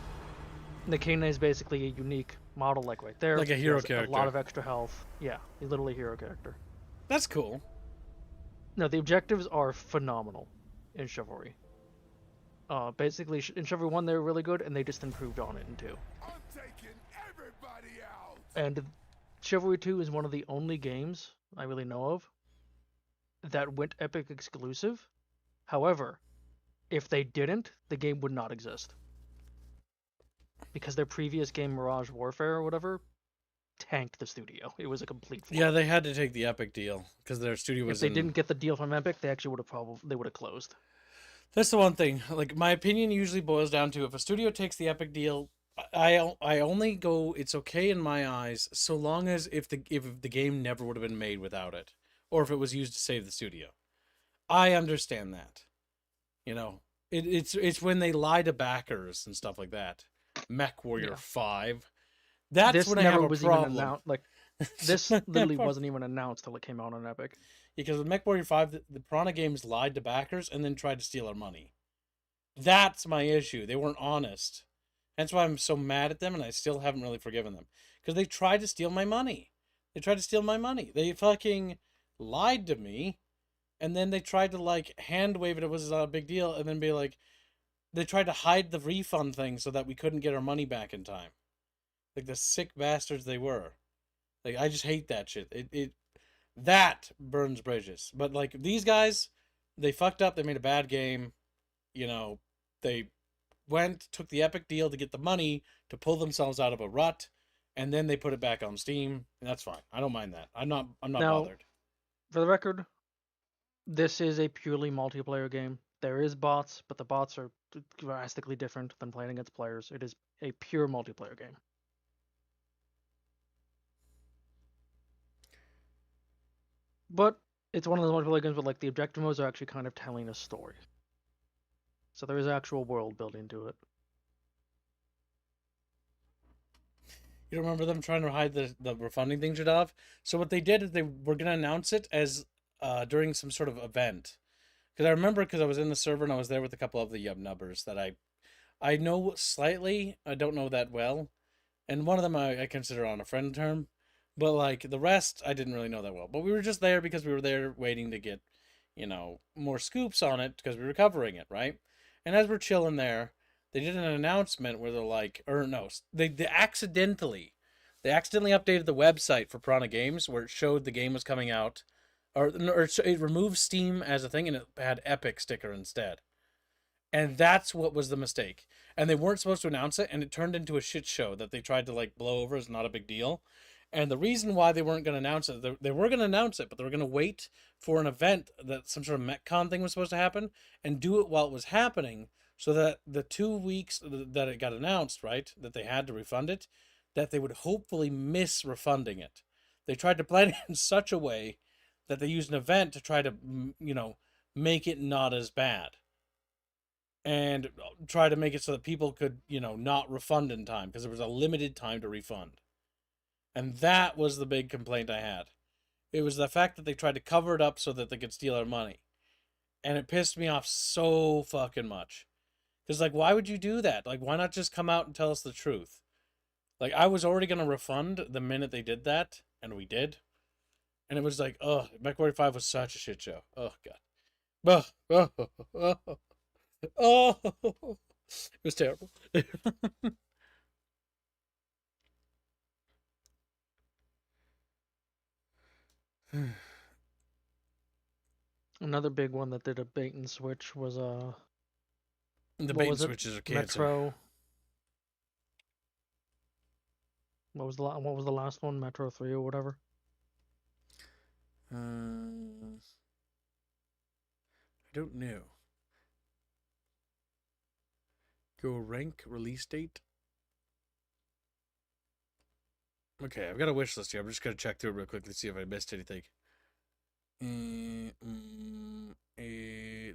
The king is basically a unique model, like right there. Like a He hero has character. A lot of extra health. Yeah, he's literally a hero character. That's cool. No, the objectives are phenomenal in Chivalry. Basically, in Chivalry 1 they were really good, and they just improved on it in 2. I'm taking everybody out. And Chivalry 2 is one of the only games I really know of that went Epic exclusive. However, if they didn't, the game would not exist. Because their previous game, Mirage Warfare or whatever, tanked the studio. It was a complete flop. Yeah, they had to take the Epic deal because their studio was. If they didn't get the deal from Epic, they actually would have closed. That's the one thing. Like, my opinion usually boils down to if a studio takes the Epic deal, I only go, it's okay in my eyes so long as if the game never would have been made without it, or if it was used to save the studio. I understand that. You know, it's when they lie to backers and stuff like that. Mech Warrior 5. That's this when I never have a was problem. even announced. Like, this literally wasn't even announced till it came out on Epic. Because with Mech Warrior 5, the Piranha Games lied to backers and then tried to steal our money. That's my issue. They weren't honest. That's why I'm so mad at them, and I still haven't really forgiven them. Because they tried to steal my money. They fucking lied to me, and then they tried to, like, hand wave it was not a big deal, and then be like, they tried to hide the refund thing so that we couldn't get our money back in time. Like the sick bastards they were. Like, I just hate that shit. That burns bridges. But, like, these guys, they fucked up. They made a bad game. You know, they took the Epic deal to get the money to pull themselves out of a rut, and then they put it back on Steam, and that's fine. I don't mind that. I'm not Now, bothered. For the record, this is a purely multiplayer game. There is bots, but the bots are drastically different than playing against players. It is a pure multiplayer game. But it's one of those multiplayer games where, like, the objective modes are actually kind of telling a story. So there is actual world building to it. You don't remember them trying to hide the refunding thing, Jadav? So what they did is they were going to announce it as during some sort of event. Because I remember, because I was in the server and I was there with a couple of the nubbers that I know slightly. I don't know that well. And one of them I consider on a friend term. But, like, the rest I didn't really know that well. But we were just there because we were there waiting to get, you know, more scoops on it because we were covering it, right? And as we're chilling there, they did an announcement where they're like, or no, they accidentally updated the website for Piranha Games where it showed the game was coming out, or it removed Steam as a thing and it had Epic sticker instead. And that's what was the mistake. And they weren't supposed to announce it, and it turned into a shit show that they tried to, like, blow over as not a big deal. And the reason why they weren't going to announce it, they were going to announce it, but they were going to wait for an event that some sort of MechCon thing was supposed to happen and do it while it was happening, so that the 2 weeks that it got announced, right, that they had to refund it, that they would hopefully miss refunding it. They tried to plan it in such a way that they used an event to try to, you know, make it not as bad. and try to make it so that people could, you know, not refund in time because there was a limited time to refund. And that was the big complaint I had. It was the fact that they tried to cover it up so that they could steal our money. And it pissed me off so fucking much. Because, like, why would you do that? Like, why not just come out and tell us the truth? Like, I was already going to refund the minute they did that, and we did. And it was like, oh, MechWarrior 5 was such a shit show. Oh, God. Oh, it was terrible. Another big one that did a bait and switch was the bait and switches are cancer. Metro. What was the last one? Metro 3 or whatever. I don't know. Go rank release date. Okay, I've got a wish list here. I'm just gonna check through it real quickly, see if I missed anything.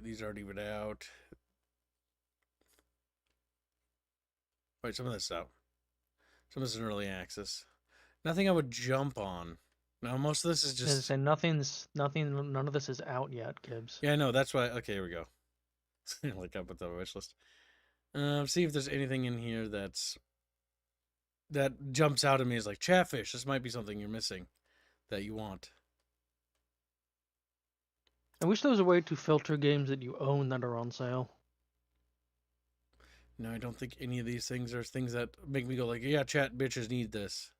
These aren't even out. Wait, some of this out. Some of this is in early access. Nothing I would jump on. No, most of this is just. And none of this is out yet, Gibbs. Yeah, I know. That's why. Okay, here we go. Like up with the wish list. See if there's anything in here that jumps out at me as like Chatfish. This might be something you're missing that you want. I wish there was a way to filter games that you own that are on sale. No, I don't think any of these things are things that make me go like, yeah, chat bitches need this.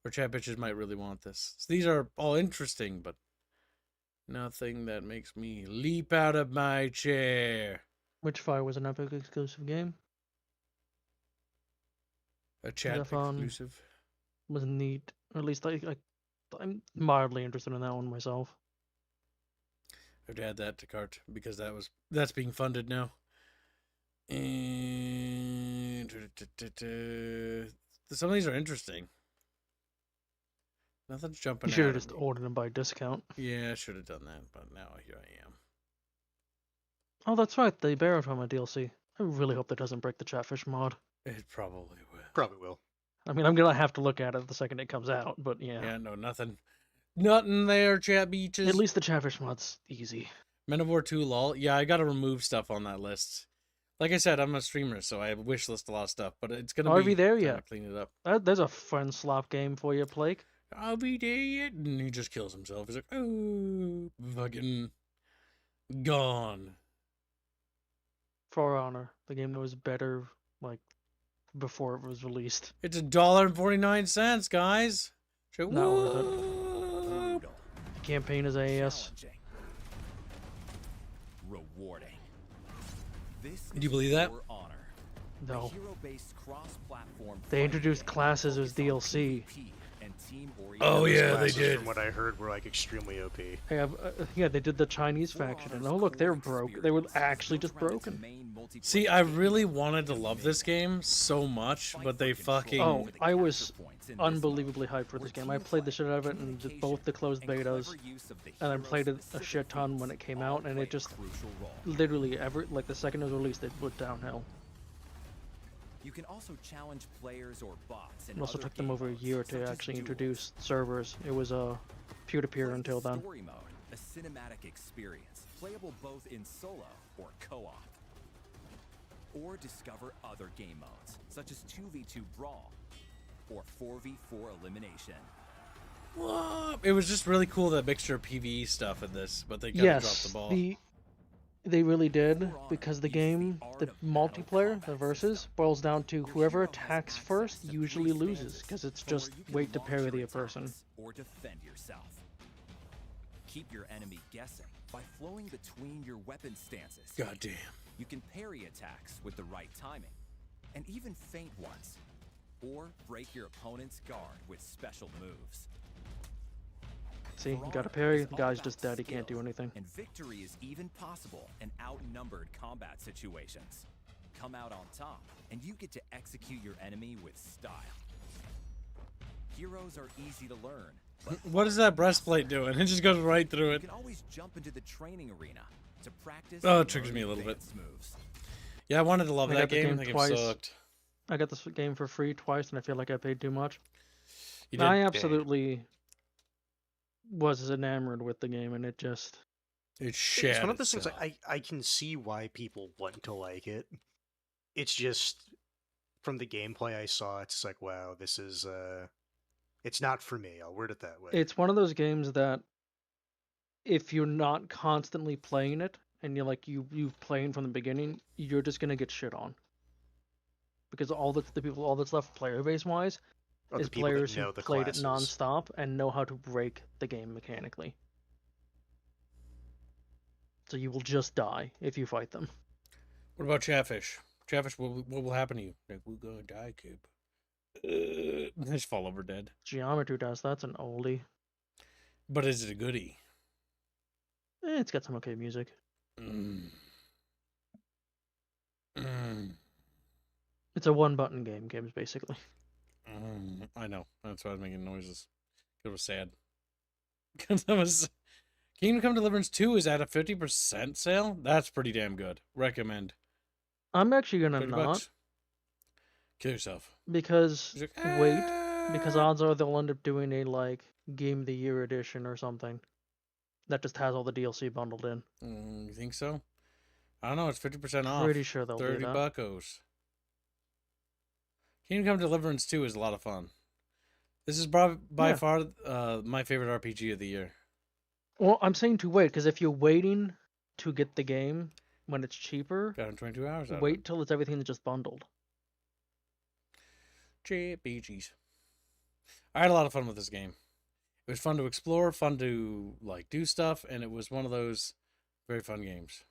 Or chat bitches might really want this. So these are all interesting, but nothing that makes me leap out of my chair. Witchfire was an Epic exclusive game. A chat exclusive. Was neat. Or at least I'm mildly interested in that one myself. I have to add that to cart because that's being funded now. And some of these are interesting. Nothing's jumping out. You should have just ordered them by discount. Yeah, I should have done that, but now here I am. Oh, that's right, the Barotrauma DLC. I really hope that doesn't break the Chatfish mod. It probably will. Probably will. I mean, I'm gonna have to look at it the second it comes out, but yeah. Yeah, no, nothing there, chat beaches. At least the Chatfish mod's easy. Men of War 2 lol. Yeah, I gotta remove stuff on that list. Like I said, I'm a streamer, so I wish list a lot of stuff, but it's gonna be there yet? Clean it up. There's a friend slop game for you, Blake. I'll be there yet, and he just kills himself. He's like, oh, fucking gone. For Honor, the game that was better, like, before it was released. It's $1.49, guys. So, not worth it. Campaign is AAS. Rewarding. Do you believe that? No. They introduced classes as DLC. Oh yeah, they Classes, did. From what I heard, were like extremely OP. Yeah, they did the Chinese faction, and oh look, they're broke. They were actually just broken. See, I really wanted to love this game so much, but they fucking. Oh, I was unbelievably hyped for this game. I played the shit out of it in both the closed betas, and I played it a shit ton when it came out, and it just literally like the second it was released, it went downhill. You can also challenge players or bots. It also took them over a year to actually introduce servers. It was peer-to-peer until then. Story mode, a cinematic experience, playable both in solo or co-op. Or discover other game modes, such as 2v2 Brawl or 4v4 Elimination. What? It was just really cool, that mixture of PvE stuff in this, but they kind of dropped the ball. They really did, because the game, the multiplayer, the versus, boils down to whoever attacks first usually loses, because it's just wait to parry the person. Or defend yourself. Keep your enemy guessing by flowing between your weapon stances. Goddamn. You can parry attacks with the right timing, and even feint ones, or break your opponent's guard with special moves. See, you gotta parry, the guy's just dead, he can't do anything. And victory is even possible in outnumbered combat situations. Come out on top, and you get to execute your enemy with style. Heroes are easy to learn. What is that breastplate doing? It just goes right through it. You can always jump into the training arena to practice. Oh, it triggers me a little bit. Moves. Yeah, I wanted to love I that got the game. game That game twice. sucked. I got this game for free twice, and I feel like I paid too much. You I did. absolutely was enamored with the game, and it just... It shat It's one of those things itself. I can see why people want to like it. It's just from the gameplay I saw, it's like, wow, this is it's not for me. I'll word it that way. It's one of those games that if you're not constantly playing it, and you're like you've playing from the beginning, you're just gonna get shit on. Because all that's left player base wise Or is the people that players who know the played it classes. nonstop and know how to break the game mechanically. So you will just die if you fight them. What about Chatfish? Chatfish, what will happen to you? Like, we're gonna die, kid. Just fall over dead. Geometry Dash, that's an oldie. But is it a goodie? It's got some okay music. It's a one-button game, games basically. I know. That's why I was making noises. It was sad. Because I was... Kingdom Come Deliverance 2 is at a 50% sale? That's pretty damn good. Recommend. I'm actually gonna $50 not. bucks. Kill yourself. Because, like, wait, because odds are they'll end up doing a, like, Game of the Year edition or something. That just has all the DLC bundled in. You think so? I don't know. It's 50% off. Pretty sure they'll do 30 that. buckos. Kingdom Come Deliverance 2 is a lot of fun. This is by far my favorite RPG of the year. Well, I'm saying to wait, because if you're waiting to get the game when it's cheaper, got in 22 hours. Wait till it's everything's just bundled. JPGs. I had a lot of fun with this game. It was fun to explore, fun to like do stuff, and it was one of those very fun games.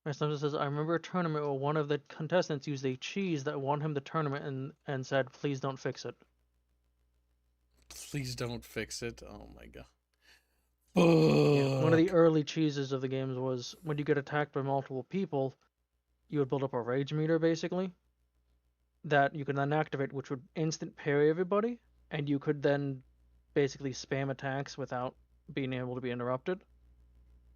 My son says, I remember a tournament where one of the contestants used a cheese that won him the tournament and said, please don't fix it. Please don't fix it. Oh my god. Yeah, one of the early cheeses of the games was when you get attacked by multiple people, you would build up a rage meter basically that you could then activate, which would instant parry everybody, and you could then basically spam attacks without being able to be interrupted.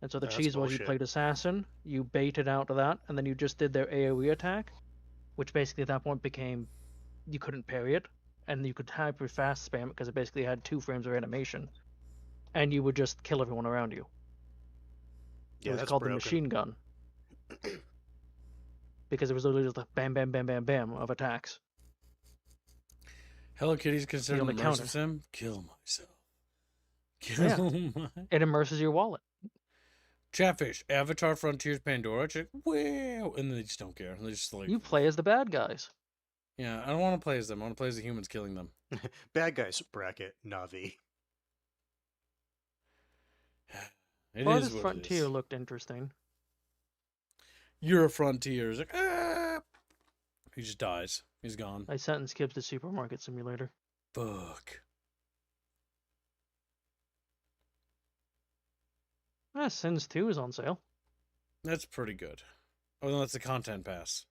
And so the cheese was you played assassin, you baited out to that, and then you just did their AoE attack, which basically at that point became you couldn't parry it, and you could hyper fast spam it because it basically had 2 frames of animation. And you would just kill everyone around you. Yeah, it was called the machine gun. Because it was literally just like bam, bam, bam, bam, bam of attacks. Hello Kitty's considered an immersive sim? Kill myself. It immerses your wallet. Chatfish, Avatar, Frontiers, Pandora. Check, wow, and they just don't care. They just like you play as the bad guys. Yeah, I don't want to play as them. I want to play as the humans killing them. Bad guys bracket Navi. It Frontier looked interesting. You're a Frontier. It's like, ah! He just dies. He's gone. I sentence skipped the supermarket simulator. Fuck. Sins 2 is on sale. That's pretty good. Oh, no, that's the content pass.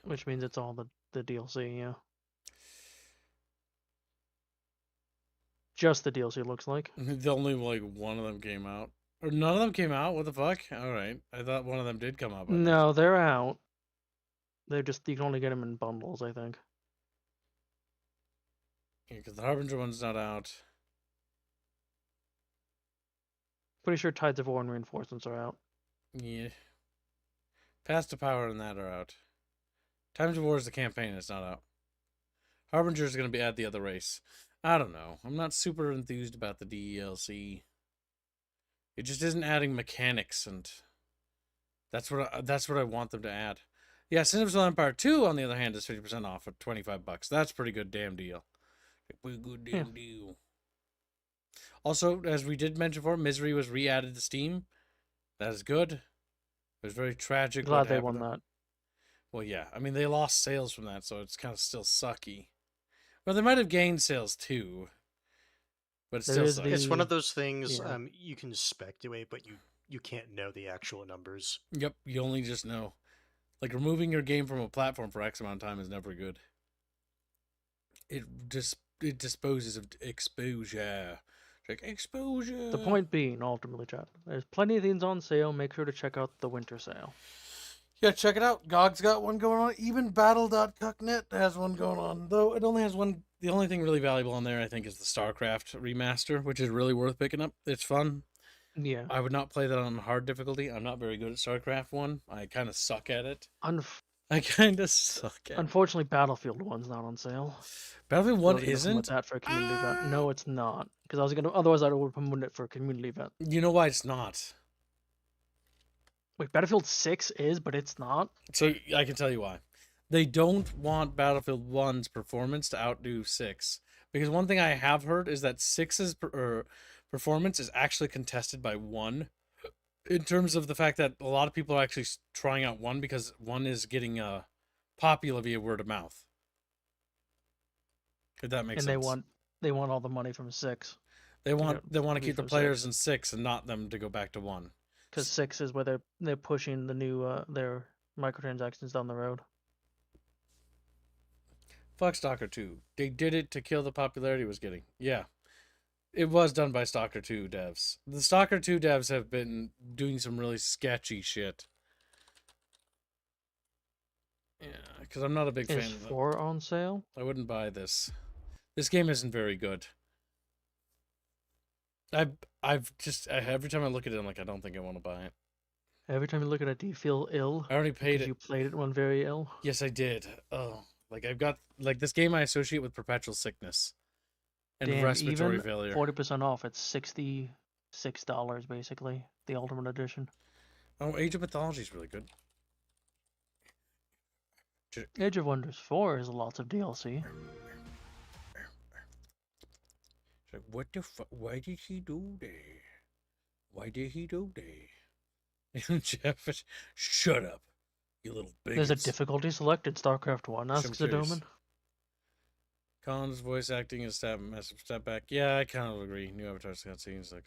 Which means it's all the DLC, yeah. Just the DLC looks like. The only like one of them came out. Or none of them came out? What the fuck? Alright. I thought one of them did come out. No, they're out. They're just, you can only get them in bundles, I think. Yeah, because the Harbinger one's not out. Pretty sure Tides of War and Reinforcements are out. Yeah. Path to Power and that are out. Times of War is the campaign, it's not out. Harbinger is going to be at the other race. I don't know. I'm not super enthused about the DLC. It just isn't adding mechanics, and that's what I want them to add. Yeah, Cinemas Empire 2, on the other hand, is 50% off at $25. That's a pretty good damn deal. Pretty good damn deal. Also, as we did mention before, Misery was re-added to Steam. That is good. It was very tragic. Glad they won that. Well, yeah. I mean, they lost sales from that, so it's kind of still sucky. Well, they might have gained sales too, but it still sucks. It's one of those things you can speculate, but you can't know the actual numbers. Yep, you only just know. Like, removing your game from a platform for X amount of time is never good. It disposes of exposure. Like, exposure. The point being, ultimately, chat, there's plenty of things on sale. Make sure to check out the winter sale. Yeah, check it out. GOG's got one going on. Even Battle.cucknet has one going on. Though it only has one. The only thing really valuable on there, I think, is the StarCraft remaster, which is really worth picking up. It's fun. Yeah. I would not play that on hard difficulty. I'm not very good at StarCraft 1. I kind of suck at it. I kind of suck at it. Unfortunately, Battlefield 1's not on sale. Battlefield I 1 was gonna promote isn't? that for a community event. No, it's not. Because I was gonna. Otherwise, I would promote it for a community event. You know why it's not? Wait, Battlefield 6 is, but it's not. So I can tell you why. They don't want Battlefield 1's performance to outdo 6. Because one thing I have heard is that 6's performance is actually contested by 1. In terms of the fact that a lot of people are actually trying out 1 because 1 is getting popular via word of mouth. If that makes sense. And they want all the money from 6. They want to keep the players in 6 and not them to go back to 1. Because 6 is where they're pushing the new their microtransactions down the road. Fuck Stalker 2. They did it to kill the popularity it was getting. Yeah. It was done by Stalker 2 devs. The Stalker 2 devs have been doing some really sketchy shit. Yeah, because I'm not a big fan of that. Is 4 on sale? I wouldn't buy this. This game isn't very good. Every time I look at it, I'm like, I don't think I want to buy it. Every time you look at it, do you feel ill? I already paid it. You played it when very ill? Yes, I did. Oh, like I've got this game I associate with perpetual sickness and respiratory failure. 40% off. It's $66 basically. The Ultimate Edition. Oh, Age of Mythology is really good. Age of Wonders 4 has lots of DLC. Like, what the fuck? Why did he do that? Why did he do that? Jeff, shut up, you little bigot. There's a difficulty selected. StarCraft 1 asks a domain. Collins' voice acting is massive step back. Yeah, I kind of agree. New avatars cutscenes like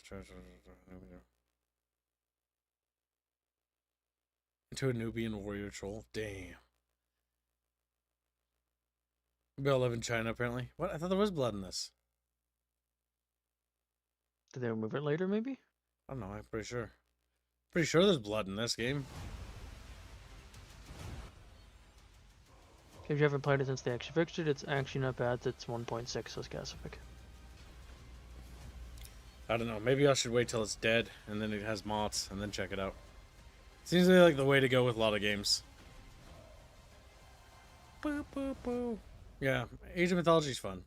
into a Nubian warrior troll. Damn. They'll live in China apparently. What? I thought there was blood in this. Did they remove it later, maybe? I don't know, I'm pretty sure. Pretty sure there's blood in this game. If you haven't played it since they actually fixed it, it's actually not bad. It's 1.6, says Gasovic. I don't know, maybe I should wait till it's dead, and then it has mods, and then check it out. Seems to be like the way to go with a lot of games. Boo, boo, boo. Yeah, Age of Mythology is fun.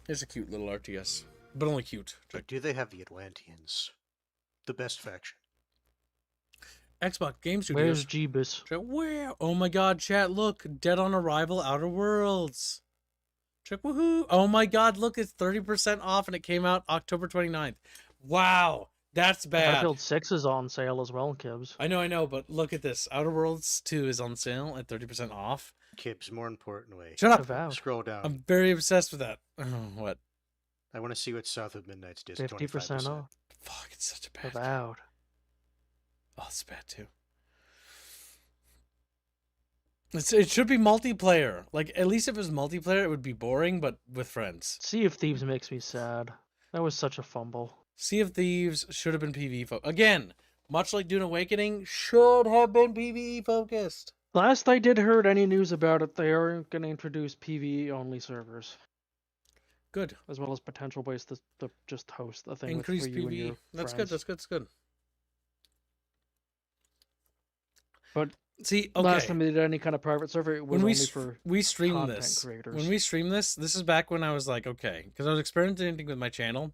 It's a cute little RTS, but only cute. But do they have the Atlanteans? The best faction. Xbox Game Where's Studios. Jeebus? Where? Oh my god, chat, look. Dead on Arrival Outer Worlds. Check, woohoo. Oh my god, look, it's 30% off and it came out October 29th. Wow, that's bad. Battlefield 6 is on sale as well, Kibbs. I know, but look at this. Outer Worlds 2 is on sale at 30% off. Kibbs, more importantly. Shut up. Avowed. Scroll down. I'm very obsessed with that. Oh, what? I want to see what South of Midnight's did. 50% off. Fuck, it's such a bad Avowed. Oh, it's bad too. It should be multiplayer. Like, at least if it was multiplayer, it would be boring, but with friends. Sea of Thieves makes me sad. That was such a fumble. Sea of Thieves should have been PvE again, much like Dune Awakening, should have been PvE focused. Last I did heard any news about it, they are going to introduce PvE only servers. Good. As well as potential ways to just host a thing Increase for you and PvE. your That's friends. good. That's good. But see, okay. Last time they did any kind of private server, it was only for we streamed content this. creators. When we streamed this is back when I was like, okay, because I was experimenting with my channel.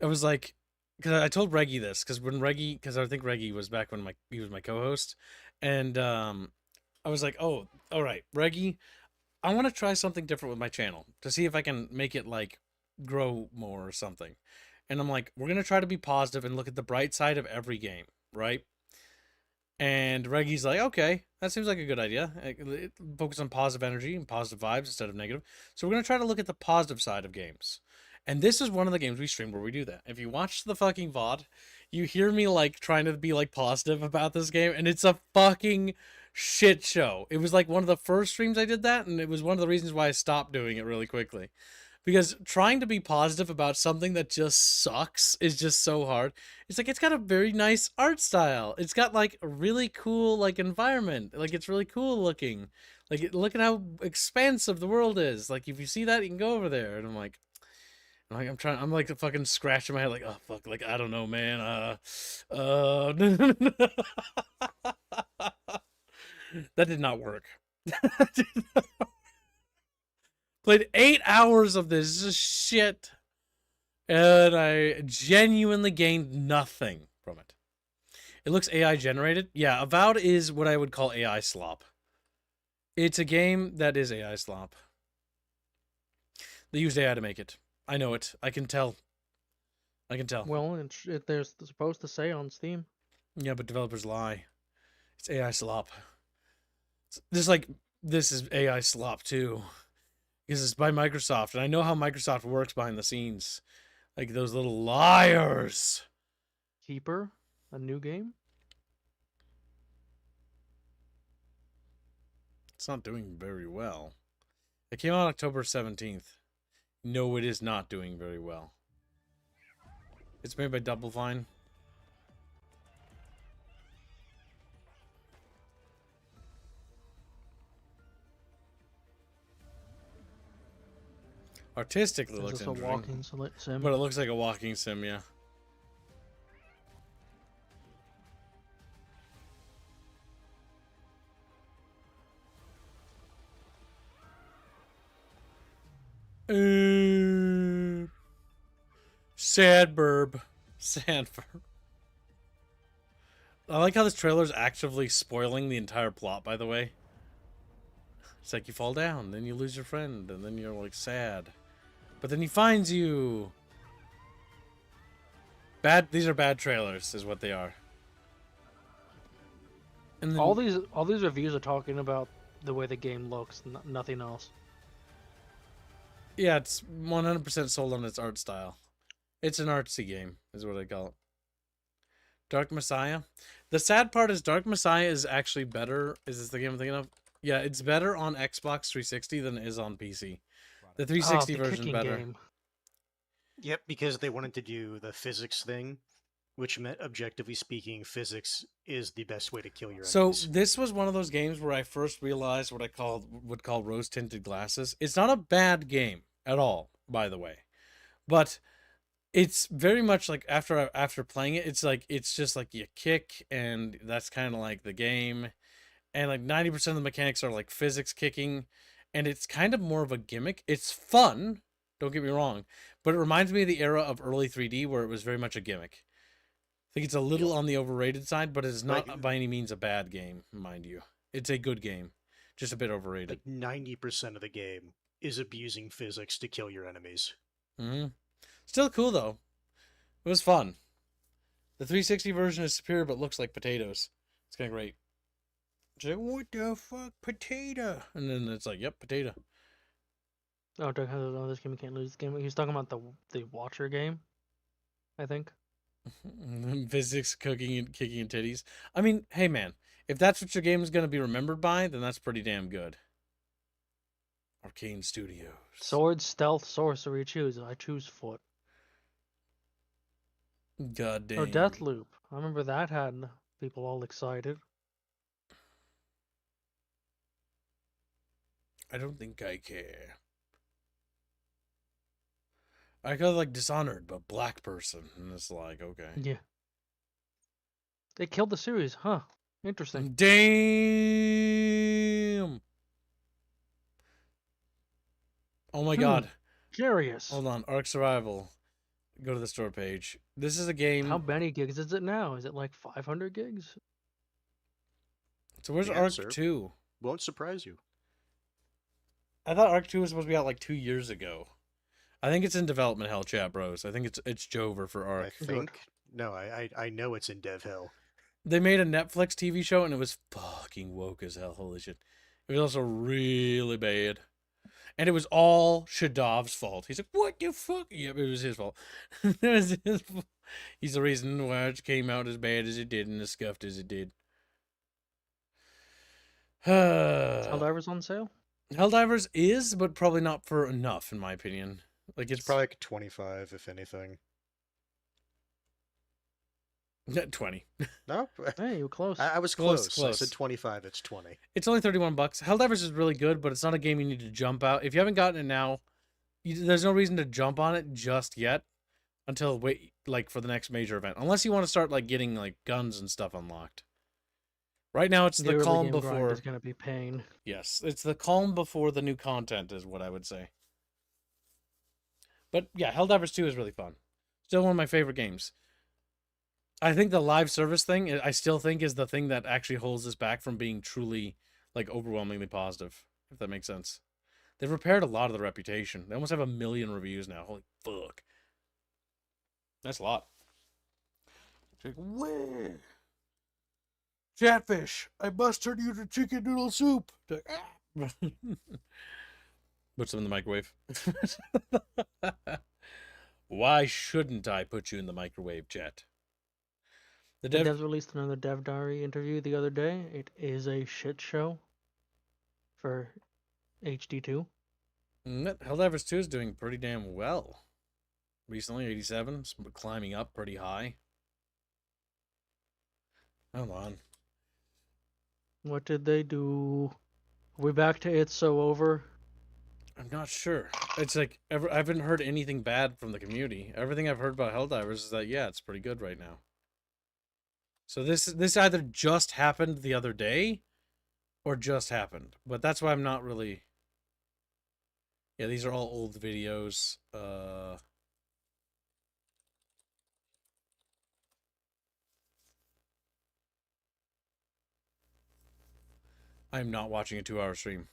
I was like, because I told Reggie this, because I think Reggie was back when he was my co-host, and I was like, oh, all right, Reggie, I want to try something different with my channel to see if I can make it like grow more or something. And I'm like, we're gonna try to be positive and look at the bright side of every game, right? And Reggie's like, okay, that seems like a good idea. Focus on positive energy and positive vibes instead of negative. So we're going to try to look at the positive side of games. And this is one of the games we stream where we do that. If you watch the fucking VOD, you hear me like trying to be like positive about this game, and it's a fucking shit show. It was like one of the first streams I did that, and it was one of the reasons why I stopped doing it really quickly. because trying to be positive about something that just sucks is just so hard. It's like it's got a very nice art style. It's got like a really cool like environment. Like it's really cool looking. Like look at how expansive the world is. Like if you see that, you can go over there. And I'm like fucking scratching my head like, oh fuck, like I don't know, man. That did not work. Played 8 hours of this shit, and I genuinely gained nothing from it. It looks AI generated. Yeah, Avowed is what I would call AI slop. It's a game that is AI slop. They used AI to make it. I know it. I can tell. I can tell. Well, they're supposed to say on Steam. Yeah, but developers lie. It's AI slop. This is AI slop too. Because it's by Microsoft, and I know how Microsoft works behind the scenes. Like those little liars. Keeper, a new game? It's not doing very well. It came out October 17th. No, it is not doing very well. It's made by Double Fine. Artistically looks just a walking sim. But it looks like a walking sim, yeah. Sad burb. Sad burb. I like how this trailer is actively spoiling the entire plot, by the way. It's like you fall down, then you lose your friend, and then you're like sad. But then he finds you. These are bad trailers, is what they are. And then, all these reviews are talking about the way the game looks, nothing else. Yeah, it's 100% sold on its art style. It's an artsy game, is what I call it. Dark Messiah. The sad part is Dark Messiah is actually better. Is this the game I'm thinking of? Yeah, it's better on Xbox 360 than it is on PC. The 360 version better. Game. Yep, because they wanted to do the physics thing, which meant, objectively speaking, physics is the best way to kill your enemies. So this was one of those games where I first realized what I would call rose-tinted glasses. It's not a bad game at all, by the way, but it's very much like after playing it, it's just like you kick, and that's kind of like the game, and like 90% of the mechanics are like physics kicking, and it's kind of more of a gimmick. It's fun, don't get me wrong, but it reminds me of the era of early 3D where it was very much a gimmick. I think it's a little on the overrated side, but it's not by any means a bad game, mind you. It's a good game, just a bit overrated. Like 90% of the game is abusing physics to kill your enemies. Mm-hmm. Still cool, though. It was fun. The 360 version is superior, but looks like potatoes. It's kind of great. It's like, what the fuck, potato? And then it's like, yep, potato. Oh, this game can't lose. Game. He's talking about the Watcher game, I think. Physics, cooking, and kicking and titties. I mean, hey man, if that's what your game is going to be remembered by, then that's pretty damn good. Arcane Studios. Sword, stealth, sorcery. Choose. I choose foot. God damn. Or Deathloop. I remember that had people all excited. I don't think I care. I got like Dishonored, but black person, and it's like, okay. Yeah. They killed the series, huh? Interesting. Damn. Oh my god. Curious. Hold on, Ark Survival. Go to the store page. This is a game. How many gigs is it now? Is it like 500 gigs? So where's Ark 2? Won't surprise you. I thought Ark 2 was supposed to be out like 2 years ago. I think it's in development hell, chat bros. I think it's Jover for Ark. I think. No, I know it's in dev hell. They made a Netflix TV show and it was fucking woke as hell. Holy shit. It was also really bad. And it was all Shadav's fault. He's like, what the fuck? Yep, it was his fault. It was his fault. He's the reason why it came out as bad as it did and as scuffed as it did. Helldivers on sale? Helldivers is, but probably not for enough, in my opinion. Like It's probably like 25, if anything. 20. No, Hey, you were close. I was Close, close. I said close. 25. It's 20. It's only $31. Helldivers is really good, but it's not a game you need to jump out. If you haven't gotten it now, there's no reason to jump on it just yet until like for the next major event. Unless you want to start like getting like guns and stuff unlocked. Right now it's the early calm game grind before. is gonna be pain. Yes, it's the calm before the new content is what I would say. But yeah, Helldivers 2 is really fun. Still one of my favorite games. I think the live service thing, I still think is the thing that actually holds us back from being truly, like, overwhelmingly positive, if that makes sense. They've repaired a lot of the reputation. They almost have 1 million reviews now. Holy fuck. That's a lot. It's like, where? Chatfish, I must turn you to chicken noodle soup. Like, ah. Put some in the microwave. Why shouldn't I put you in the microwave, chat? The devs released another Dev Diary interview the other day. It is a shit show for HD2. Helldivers 2 is doing pretty damn well. Recently, 87, climbing up pretty high. Hold on. What did they do? Are we back to It's So Over? I'm not sure. It's like, I haven't heard anything bad from the community. Everything I've heard about Helldivers is that, yeah, it's pretty good right now. So this either just happened the other day or just happened. But that's why I'm not really... Yeah, these are all old videos. I'm not watching a 2-hour stream.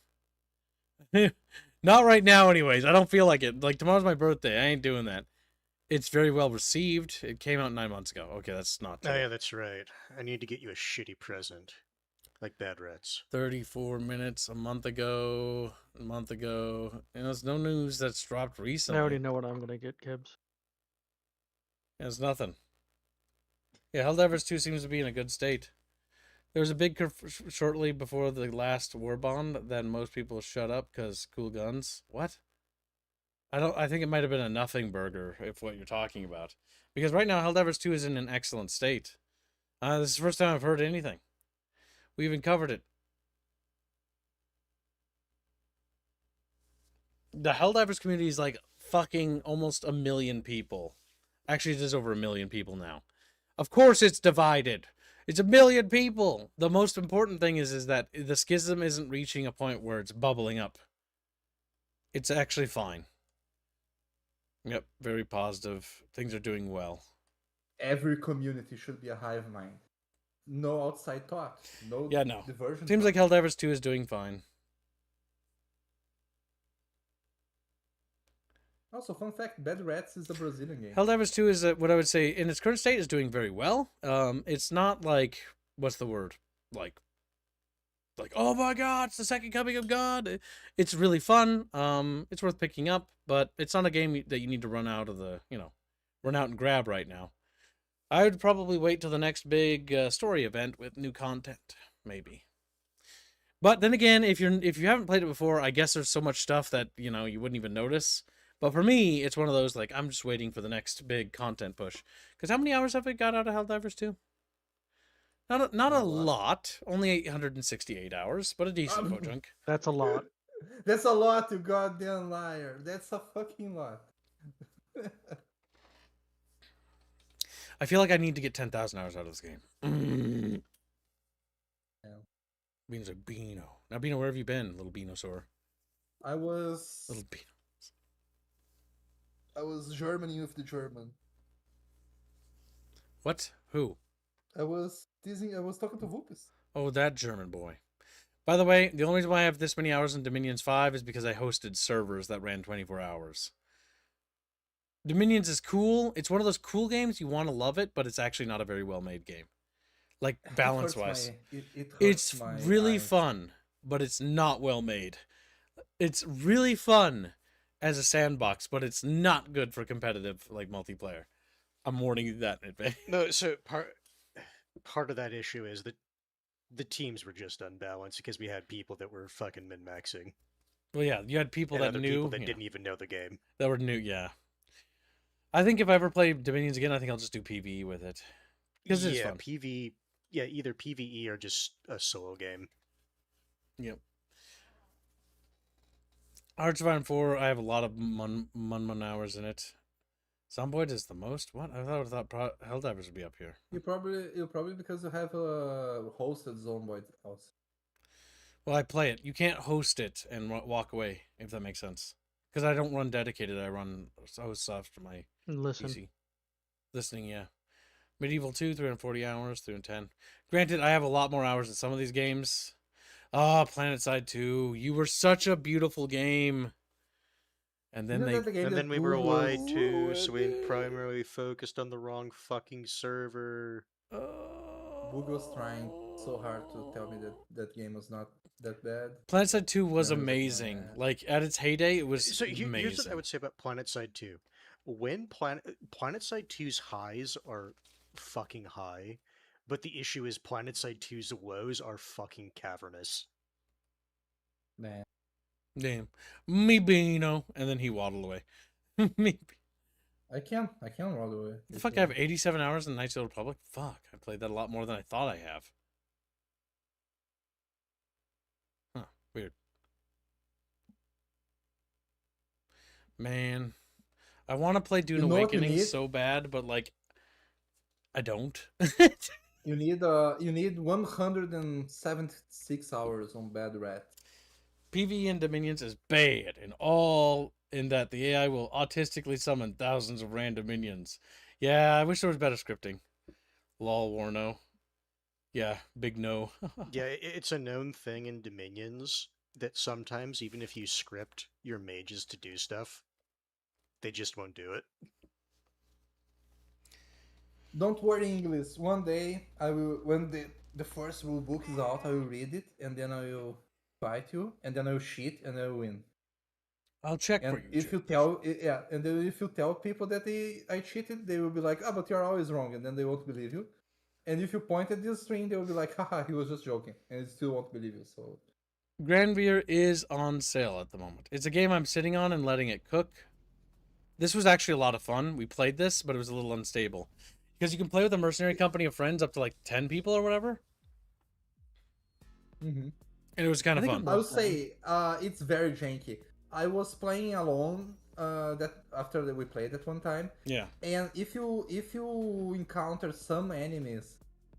Not right now, anyways. I don't feel like it. Like, tomorrow's my birthday. I ain't doing that. It's very well received. It came out 9 months ago. Okay, that's not true. Oh, yeah, that's right. I need to get you a shitty present. Like Bad Rats. 34 minutes a month ago. You know, there's no news that's dropped recently. I already know what I'm going to get, Kibbs. There's nothing. Yeah, Helldivers 2 seems to be in a good state. There was a big shortly before the last war bond, then most people shut up because cool guns. What? I think it might have been a nothing burger, if what you're talking about. Because right now, Helldivers 2 is in an excellent state. This is the first time I've heard anything. We even covered it. The Helldivers community is like fucking almost 1 million people. Actually, it is over 1 million people now. Of course it's divided. It's 1 million people. The most important thing is that the schism isn't reaching a point where it's bubbling up. It's actually fine. Yep, very positive. Things are doing well. Every community should be a hive mind. No outside thought. No diversion. Seems like Helldivers 2 is doing fine. Also, fun fact, Bad Rats is a Brazilian game. Helldivers 2 is, what I would say, in its current state, is doing very well. It's not like, what's the word? Like, oh my god, it's the second coming of God. It's really fun. It's worth picking up, but it's not a game that you need to run out of the, run out and grab right now. I would probably wait till the next big story event with new content, maybe. But then again, if you haven't played it before, I guess there's so much stuff that, you wouldn't even notice. But for me, it's one of those, like, I'm just waiting for the next big content push. Because how many hours have we got out of Helldivers 2? Not a lot. Only 868 hours, but a decent bojunk. That's a lot. That's a lot, you goddamn liar. That's a fucking lot. I feel like I need to get 10,000 hours out of this game. Yeah. Beano's like, Beano. Now, Beano, where have you been, little Beanosaur? I was... Little Beano. I was Germany with the German. What? Who? I was talking to Vupis. Oh, that German boy. By the way, the only reason why I have this many hours in Dominions 5 is because I hosted servers that ran 24 hours. Dominions is cool. It's one of those cool games. You want to love it, but it's actually not a very well-made game. Like, balance-wise. It's really fun, but it's not well-made. It's really fun as a sandbox, but it's not good for competitive, like, multiplayer. I'm warning you that in advance. No, so part of that issue is that the teams were just unbalanced because we had people that were fucking min-maxing. Well, yeah, you had people and that other knew people that yeah, didn't even know the game. that were new. Yeah, I think if I ever play Dominions again, I think I'll just do PvE with it because it's fun. Either PvE or just a solo game. Yep. Hearts of Iron 4, I have a lot of mun hours in it. Zomboid is the most? What? I thought Helldivers would be up here. You probably because you have a hosted Zomboid also. Well, I play it. You can't host it and walk away, if that makes sense. Because I don't run dedicated. I run host soft for my PC. Listening, yeah. Medieval 2, 340 hours, 310. Granted, I have a lot more hours in some of these games. Ah, PlanetSide 2. You were such a beautiful game. And then we were lied to, so we primarily focused on the wrong fucking server. Google's trying so hard to tell me that game was not that bad. PlanetSide 2 was amazing. Like, at its heyday, it was amazing. Here's what I would say about PlanetSide 2. When PlanetSide 2's highs are fucking high, but the issue is PlanetSide 2's lows are fucking cavernous. Man. Damn. Me Beano. And then he waddled away. Me. I can't waddle away. Fuck, I have 87 hours in Knights of the Old Republic? Fuck, I played that a lot more than I thought I have. Huh, weird. Man. I want to play Dune Awakening so bad, but like, I don't. You need 176 hours on Bad Rat. PvE in Dominions is bad, and all in that the AI will autistically summon thousands of random minions. Yeah, I wish there was better scripting. Lol, Warno. Yeah, big no. Yeah, it's a known thing in Dominions that sometimes, even if you script your mages to do stuff, they just won't do it. Don't worry, English. One day, I will. When the first rule book is out, I will read it, and then I will fight you, and then I will cheat, and I will win. I'll check and for you. If you tell, yeah, and then if you tell people that I cheated, they will be like, "Ah, but you're always wrong," and then they won't believe you. And if you point at this string, they will be like, "Haha, he was just joking," and they still won't believe you. So, Granvir is on sale at the moment. It's a game I'm sitting on and letting it cook. This was actually a lot of fun. We played this, but it was a little unstable. Because you can play with a mercenary company of friends up to like 10 people or whatever. Mm-hmm. And it was kind of fun. I would say it's very janky. I was playing alone that after we played at one time. Yeah. And if you encounter some enemies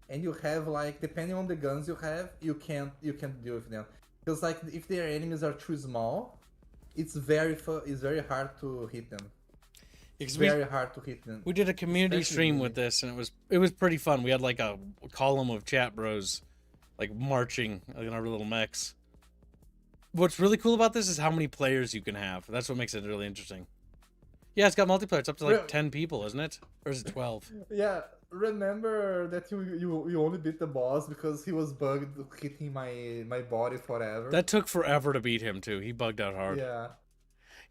and you have like, depending on the guns you have, you can't deal with them. Because like if their enemies are too small, it's very hard to hit them. It's very hard to hit them. We did a community stream with this, and it was pretty fun. We had like a column of chat bros, like marching in our little mechs. What's really cool about this is how many players you can have. That's what makes it really interesting. Yeah, it's got multiplayer. It's up to like 10 people, isn't it? Or is it 12? Yeah. Remember that you only beat the boss because he was bugged hitting my body forever. That took forever to beat him too. He bugged out hard. Yeah.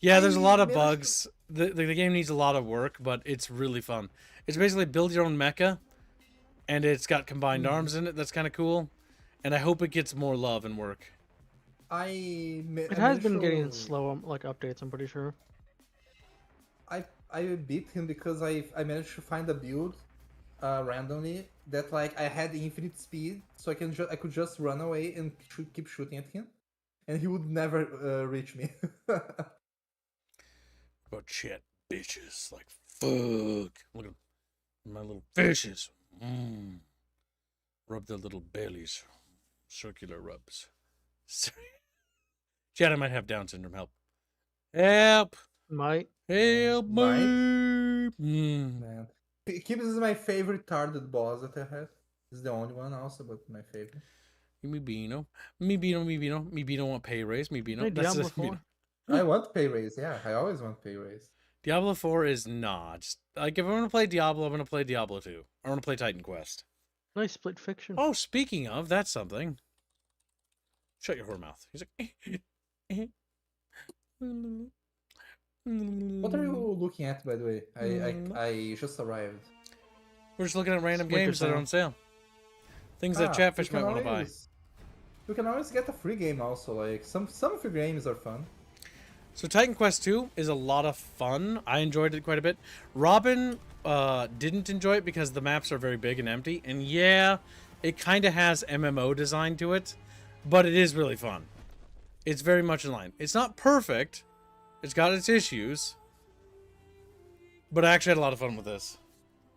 Yeah, there's a lot of bugs. The game needs a lot of work, but it's really fun. It's basically build your own mecha, and it's got combined arms in it. That's kind of cool. And I hope it gets more love and work. It has been getting slow, like updates. I'm pretty sure. I beat him because I managed to find a build randomly that like I had infinite speed, so I could just run away and keep shooting at him, and he would never reach me. But shit, bitches, like fuck. Look at my little fishes. Rub their little bellies. Circular rubs. Chad, I might have Down syndrome. Help. Help. Might. Help me. Man. Kibs is my favorite target boss that I have. It's the only one also, but my favorite. Me Beano want pay raise. Me Beano. Hey, Diablo 4. I want pay raise, yeah. I always want pay raise. Diablo 4 is not. Like, if I want to play Diablo, I'm going to play Diablo 2. I want to play Titan Quest. Nice split fiction. Oh, speaking of, that's something. Shut your whore mouth. He's like... What are you looking at, by the way? I just arrived. We're just looking at random games that are on sale. Things that Chatfish might want to buy. you can always get a free game also. Like some free games are fun. So Titan Quest 2 is a lot of fun. I enjoyed it quite a bit. Robin didn't enjoy it because the maps are very big and empty. And yeah, it kind of has MMO design to it, but it is really fun. It's very much in line. It's not perfect. It's got its issues. But I actually had a lot of fun with this.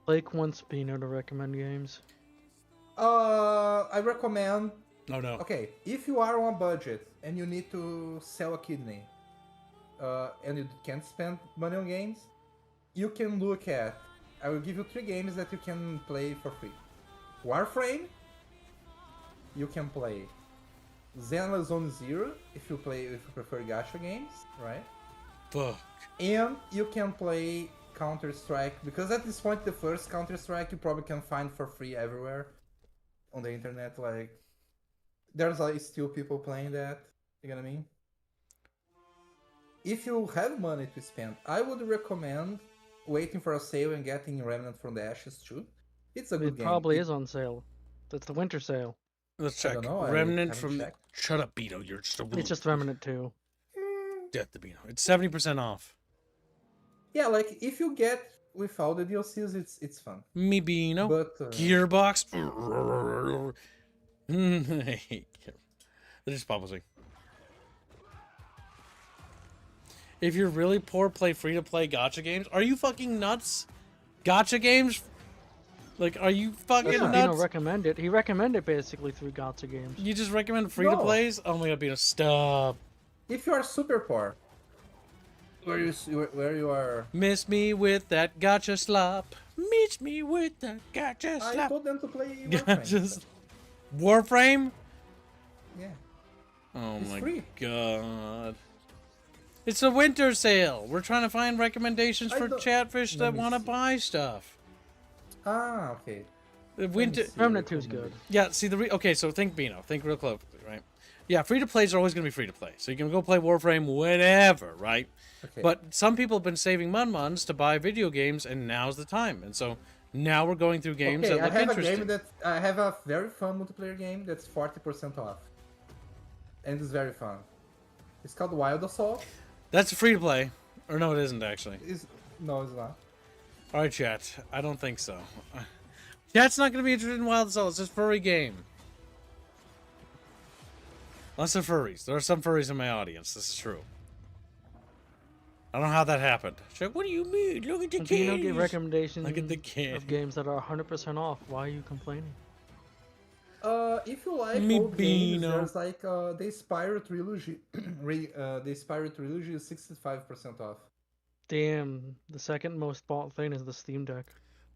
Blake wants Bino to recommend games. I recommend. Oh no. Okay, if you are on a budget and you need to sell a kidney, and you can't spend money on games, you can look at. I will give you 3 games that you can play for free. Warframe. You can play Xenoblade Zone Zero if you prefer gacha games, right? Fuck. And you can play Counter-Strike, because at this point the first Counter-Strike you probably can find for free everywhere on the internet. Like there's like still people playing that, you know what I mean? If you have money to spend, I would recommend waiting for a sale and getting Remnant from the Ashes too. It's a good game. It probably is on sale. It's the winter sale. Let's I check. don't know, Remnant from... checked. Shut up, Beto. You're just a... It's just Remnant 2. Death to Beto. It's 70% off. Yeah, like if you get with all the DLCs, it's fun. Me Beano. But Gearbox. They're just publishing. If you're really poor, play free-to-play gacha games. Are you fucking nuts? Gacha games? Like, are you fucking That's what nuts? Bino recommended. He recommended basically 3 gacha games. You just recommend free-to-plays? Oh my god, Beano, stop. If you are super poor, where you are... Miss me with that gacha slop. Miss me with that gacha slop. I told them to play Warframe. Warframe? Yeah. Oh It's my free. god. It's a winter sale. We're trying to find recommendations for chatfish that want to buy stuff. Ah, okay. The winter... Remnant 2 is good. Yeah, see, okay, so think Beano. Think real closely, right? Yeah, free-to-plays are always going to be free-to-play. So you can go play Warframe whenever, right? Okay. But some people have been saving months to buy video games, and now's the time. And so now we're going through games that look interesting. I have a very fun multiplayer game that's 40% off. And it's very fun. It's called Wild Assault. That's free-to-play. Or no, it isn't, actually. No, it's not. Alright, chat. I don't think so. Chat's not going to be interested in Wild Assault. It's just a furry game. Unless they're furries. There are some furries in my audience. This is true. I don't know how that happened. She's like, what do you mean? Look at the games. You don't get recommendations Look at the game. of games that are 100% off. Why are you complaining? If you like Me old games, Beano. there's like the Spyro trilogy. The Spyro trilogy is 65% off. Damn, the second most bought thing is the Steam Deck.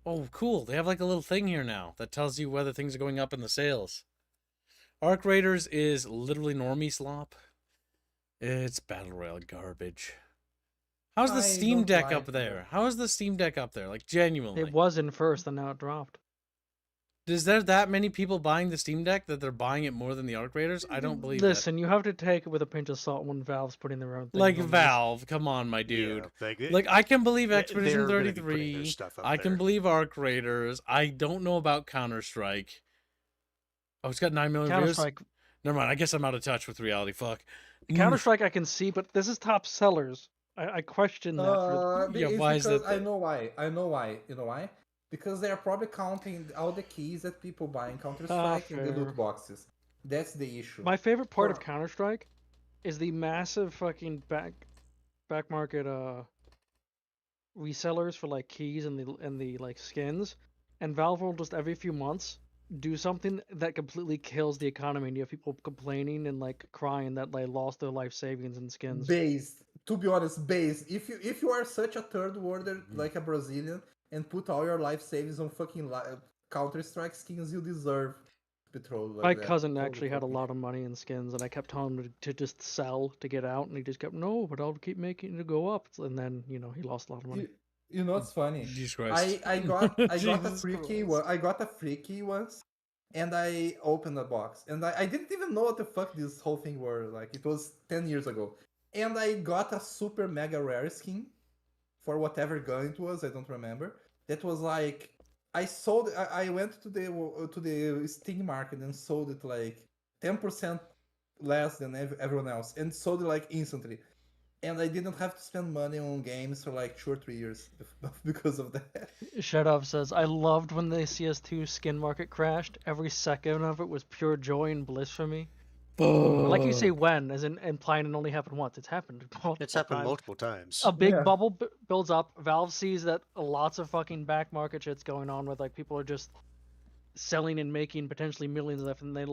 Oh, cool. They have like a little thing here now that tells you whether things are going up in the sales. Arc Raiders is literally normie slop. It's Battle Royale garbage. How's the Steam Deck up there? How is the Steam Deck up there? Like, genuinely. It was in first, and now it dropped. Is there that many people buying the Steam Deck that they're buying it more than the Arc Raiders? I don't believe that. Listen, you have to take it with a pinch of salt when Valve's putting their own thing. Like Valve, come on, my dude. Yeah, like I can believe Expedition they're gonna be putting 33. their stuff up I can there. believe Arc Raiders. I don't know about Counter-Strike. Oh, it's got 9 million views. Counter-Strike. Never mind. I guess I'm out of touch with reality. Fuck. Counter-Strike I can see, but this is top sellers. I question that. Yeah, why is that? I know why. You know why? Because they are probably counting all the keys that people buy in Counter-Strike in the fair. loot boxes. That's the issue. My favorite part of Counter-Strike is the massive fucking back market resellers for like keys and the like skins, and Valve will just every few months do something that completely kills the economy, and you have people complaining and like crying that they lost their life savings and skins. Based, to be honest, based. If you are such a third worlder like a Brazilian and put all your life savings on fucking Counter-Strike skins, you deserve to be trolled like My that. cousin actually had a lot of money in skins, and I kept telling him to just sell to get out, and he just kept, no, but I'll keep making it go up, and then he lost a lot of money. You know what's funny? Jesus Christ. I got a Jesus free key. Christ. I got a free key once, and I opened the box, and I didn't even know what the fuck this whole thing were. Like it was 10 years ago, and I got a super mega rare skin for whatever gun it was. I don't remember. That was like I sold. I went to the Steam market and sold it like 10% less than everyone else, and sold it like instantly. And I didn't have to spend money on games for like 2 or 3 years because of that. Shut says, I loved when the CS2 skin market crashed. Every second of it was pure joy and bliss for me. I like you say when, as in implying it only happened once. It's happened multiple It's happened times. multiple times. A big bubble builds up. Valve sees that lots of fucking back market shit's going on with like people are just selling and making potentially millions left, and they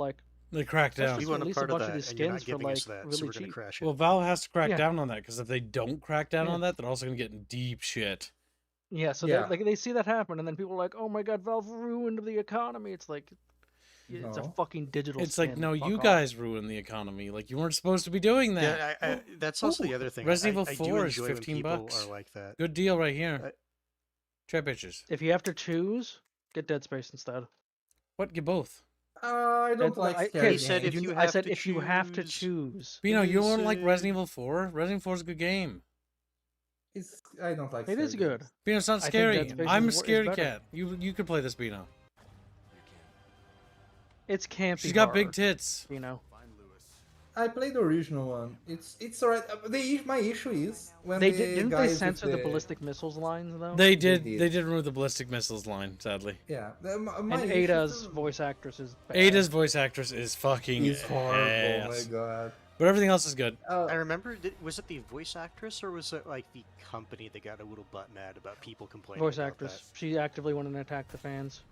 crack down. You want a release part bunch of of that, these and you're skins not giving for us like that, so really we're gonna cheap. crash it. Well, Valve has to crack Yeah. down on that, because if they don't crack down Yeah. on that, they're also gonna get in deep shit. Yeah, so they see that happen, and then people are like, "Oh my god, Valve ruined the economy." It's like, it's a No. fucking digital. It's skin. like, no, Fuck you off. guys ruined the economy. Like, you weren't supposed to be doing that. Yeah, that's also the other thing. Resident Evil I do 4 is enjoy when $15. people are like that. Good deal right here. Chat bitches. If you have to choose, get Dead Space instead. What? Get both. I don't like scary games. I said if you have to choose. Bino, you don't like Resident Evil 4? Resident Evil 4 is a good game. I don't like It is good. Bino, it's not I think scary. Dead Space I'm a is scaredy better. cat. You could play this, Bino. It's campy. She's got big horror, tits. You know. I played the original one. It's alright. My issue is when Didn't they guys censor with the ballistic missiles lines though? They did. They did remove the ballistic missiles line, sadly. Yeah. And Ada's voice actress is bad. Ada's voice actress is fucking He's horrible. Oh my ass. god. But everything else is good. I remember, was it the voice actress or was it like the company that got a little butt mad about people complaining? Voice about actress. She actively went and attacked the fans,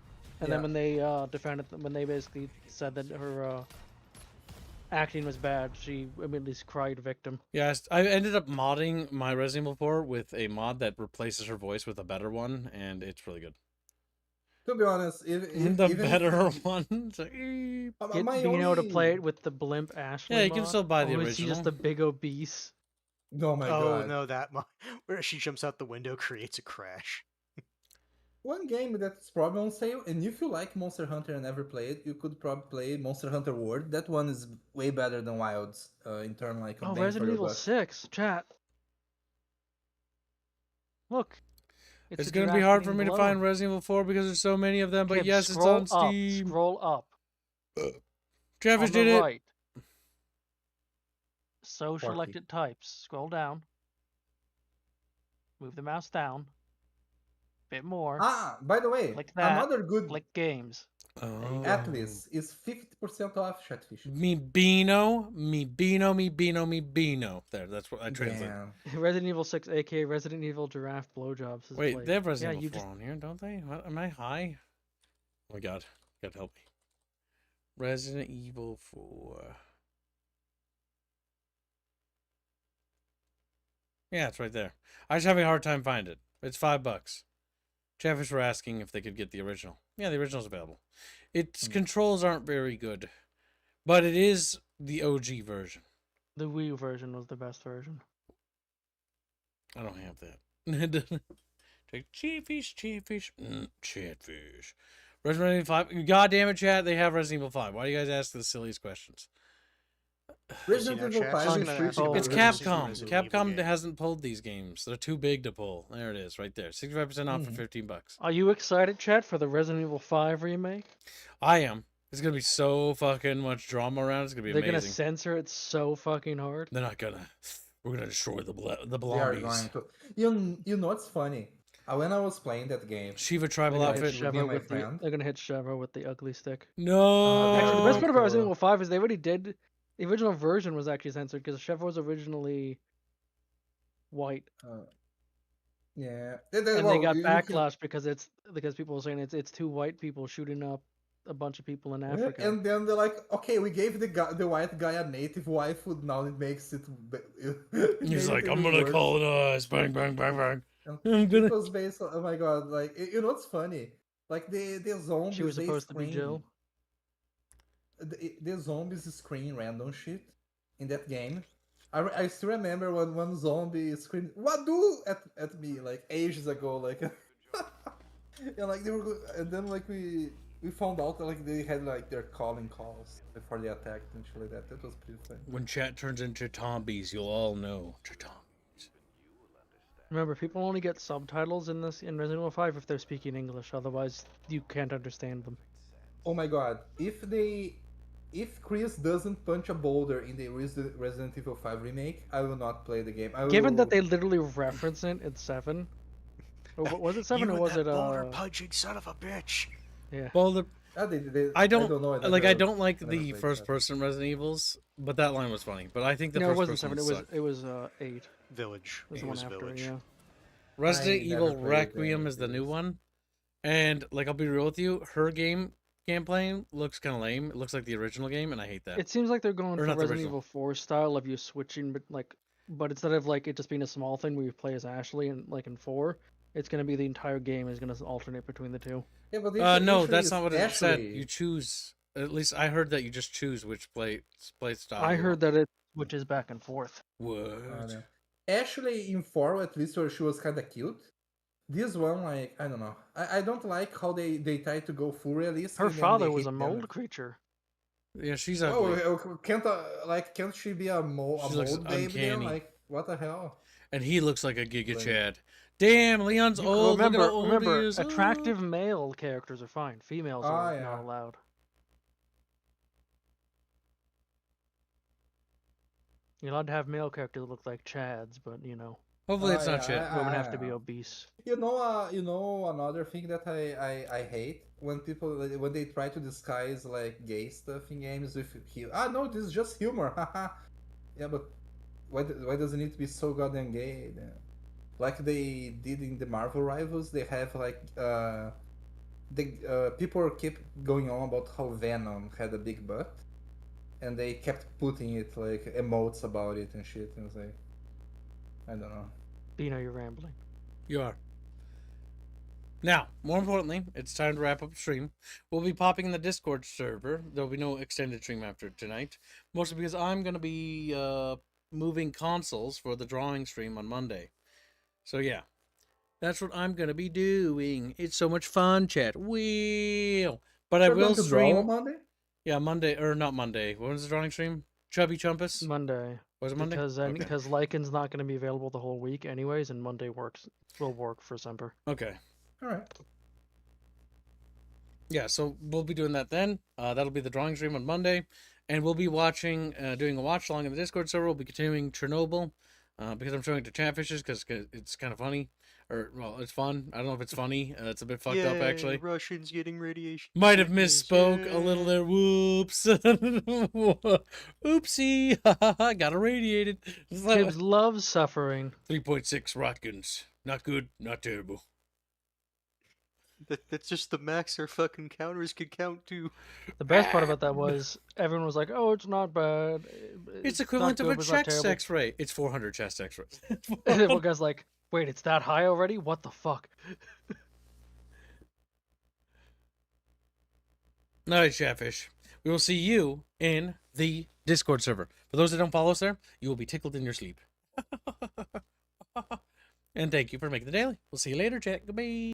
and then Yeah. when they defended, when they basically said that her acting was bad, she immediately cried victim. Yes, I ended up modding my Resident Evil 4 with a mod that replaces her voice with a better one, and it's really good. To be honest, even better one. Get Bino to play it with the blimp Ashley. Yeah, you can mod, still buy the or is he just original. the big obese? Oh my god. no, that where she jumps out the window creates a crash. One game that's probably on sale, and if you like Monster Hunter and never played, you could probably play Monster Hunter World. That one is way better than Wilds in terms like. Oh, bang for Resident your Evil buck. 6, chat. Look. It's a going to be giraffe hard for eating me to blow. find Resident Evil 4 because there's so many of them, but Kid, yes, it's scroll on Steam. Up, scroll up. Travis On the did it. right. So selected types. Scroll down. Move the mouse down. Bit more. Ah, by the way, Click that. another good Click games. Oh. Atlas is 50% off Chatfish. Me Bino. There, that's what I translate. Resident Evil 6, aka Resident Evil Giraffe Blowjobs. is Wait, played. they have Resident yeah, Evil 4 on here, don't they? What, am I high? Oh my god. You gotta help me. Resident Evil 4. Yeah, it's right there. I was having a hard time finding it. It's $5. Chatfish were asking if they could get the original. Yeah, the original's available. Its controls aren't very good, but it is the OG version. The Wii U version was the best version. I don't have that. Chatfish. Chatfish. Resident Evil 5. God damn it, chat. They have Resident Evil 5. Why do you guys ask the silliest questions? Resident Evil 5 is free. It's Capcom. Capcom hasn't pulled these games. They're too big to pull. There it is, right there. 65% off for $15. Are you excited, chat, for the Resident Evil 5 remake? I am. It's gonna be so fucking much drama around. It's gonna be They're amazing. gonna censor it so fucking hard. They're not gonna. We're gonna destroy the They are blobbies. going to. You know what's funny? When I was playing that game, Shiva tribal They're outfit. gonna hit Sheva with the ugly stick. No. Actually, the best part about Resident Evil 5 is they already did. The original version was actually censored because Sheva was originally white. Yeah, And they got backlash because people were saying it's two white people shooting up a bunch of people in Africa. And then they're like, okay, we gave the white guy a native wife, now it makes it. He's like, I'm gonna colonize. Bang, bang, bang, bang. And it was based on, oh my god, like, you know what's funny? Like, the zombies. She was supposed to be Jill. The zombies scream random shit in that game. I still remember when one zombie screamed "Wadu" at me like ages ago, like, and like they were good, and then like we found out that like they had like their calling calls before they attacked and shit like that. That was pretty funny. When chat turns into zombies, you'll all know. Remember, people only get subtitles in Resident Evil 5 if they're speaking English. Otherwise, you can't understand them. Oh my god! If they if Chris doesn't punch a boulder in the Resident Evil 5 remake, I will not play the game. Given that they literally reference it in 7. Or was it 7 or was it boulder punching son of a bitch? Yeah. Well, I don't know. I don't like the first person Resident Evils, but that line was funny. But I think the no, it first wasn't person 7. It was 8. Village. It was the one after. Village. Yeah. Resident I Evil never played Requiem any is the of new these. one, and like I'll be real with you, her gameplay looks kind of lame. It looks like the original game, and I hate that. It seems like they're going Or for not the Resident original. Evil 4 style of you switching, but instead of like it just being a small thing where you play as Ashley and like in 4, it's gonna be the entire game is gonna alternate between the two. Yeah, but No, that's not what it said. Ashley. You choose. At least I heard that you just choose which play style. I you heard want. that it switches back and forth. What? Ashley in 4, at least, where she was kind of cute. This one, like, I don't know. I don't like how they try to go full realistic. Her and then father they was hit a them. mold creature. Yeah, she's ugly. Oh, can't she be a mold She looks baby then? uncanny. Like, what the hell? And he looks like a Giga Like- Chad. Damn, Leon's You- old. Look at how old he remember, is. Ooh. attractive male characters are fine. Females are yeah. not allowed. You're allowed to have male characters that look like Chads, but you know. Hopefully it's not shit. Women have to be obese. You know another thing that I hate when people when they try to disguise like gay stuff in games with no, this is just humor, haha. Yeah, but why does it need to be so goddamn gay? Like they did in the Marvel Rivals, they have like people keep going on about how Venom had a big butt, and they kept putting it like emotes about it and shit, and it's like, I don't know. Bino, you're rambling. You are. Now, more importantly, it's time to wrap up the stream. We'll be popping in the Discord server. There'll be no extended stream after tonight, mostly because I'm going to be moving consoles for the drawing stream on Monday. So yeah, that's what I'm going to be doing. It's so much fun, chat. Well, but I You're will going to draw stream on Monday? Yeah, Monday or not Monday. When was the drawing stream? Chubby Chumpus? Monday. Was it Monday? Because Okay. because Lycan's not going to be available the whole week anyways, and Monday will work for Semper. Okay. All right. Yeah, so we'll be doing that then. That'll be the drawing stream on Monday, and we'll be watching, doing a watch along in the Discord server. We'll be continuing Chernobyl because I'm showing it to Chatfishes because it's kind of funny, or well, it's fun. I don't know if it's funny. It's a bit fucked up actually. Russians getting radiation. Might have misspoke a little there. Whoops. Oopsie. Got irradiated. Tibbs loves suffering. 3.6 Rotkins. Not good, not terrible. That's just the max our fucking counters could count to. The best part about that was everyone was like, "Oh, it's not bad. It's equivalent not to a good, but it's not chest terrible." X-ray. It's 400 chest X-rays. And then one guy's like, "Wait, it's that high already? What the fuck?" All right, Chatfish. We will see you in the Discord server. For those that don't follow us there, you will be tickled in your sleep. And thank you for making the daily. We'll see you later, chat. Goodbye.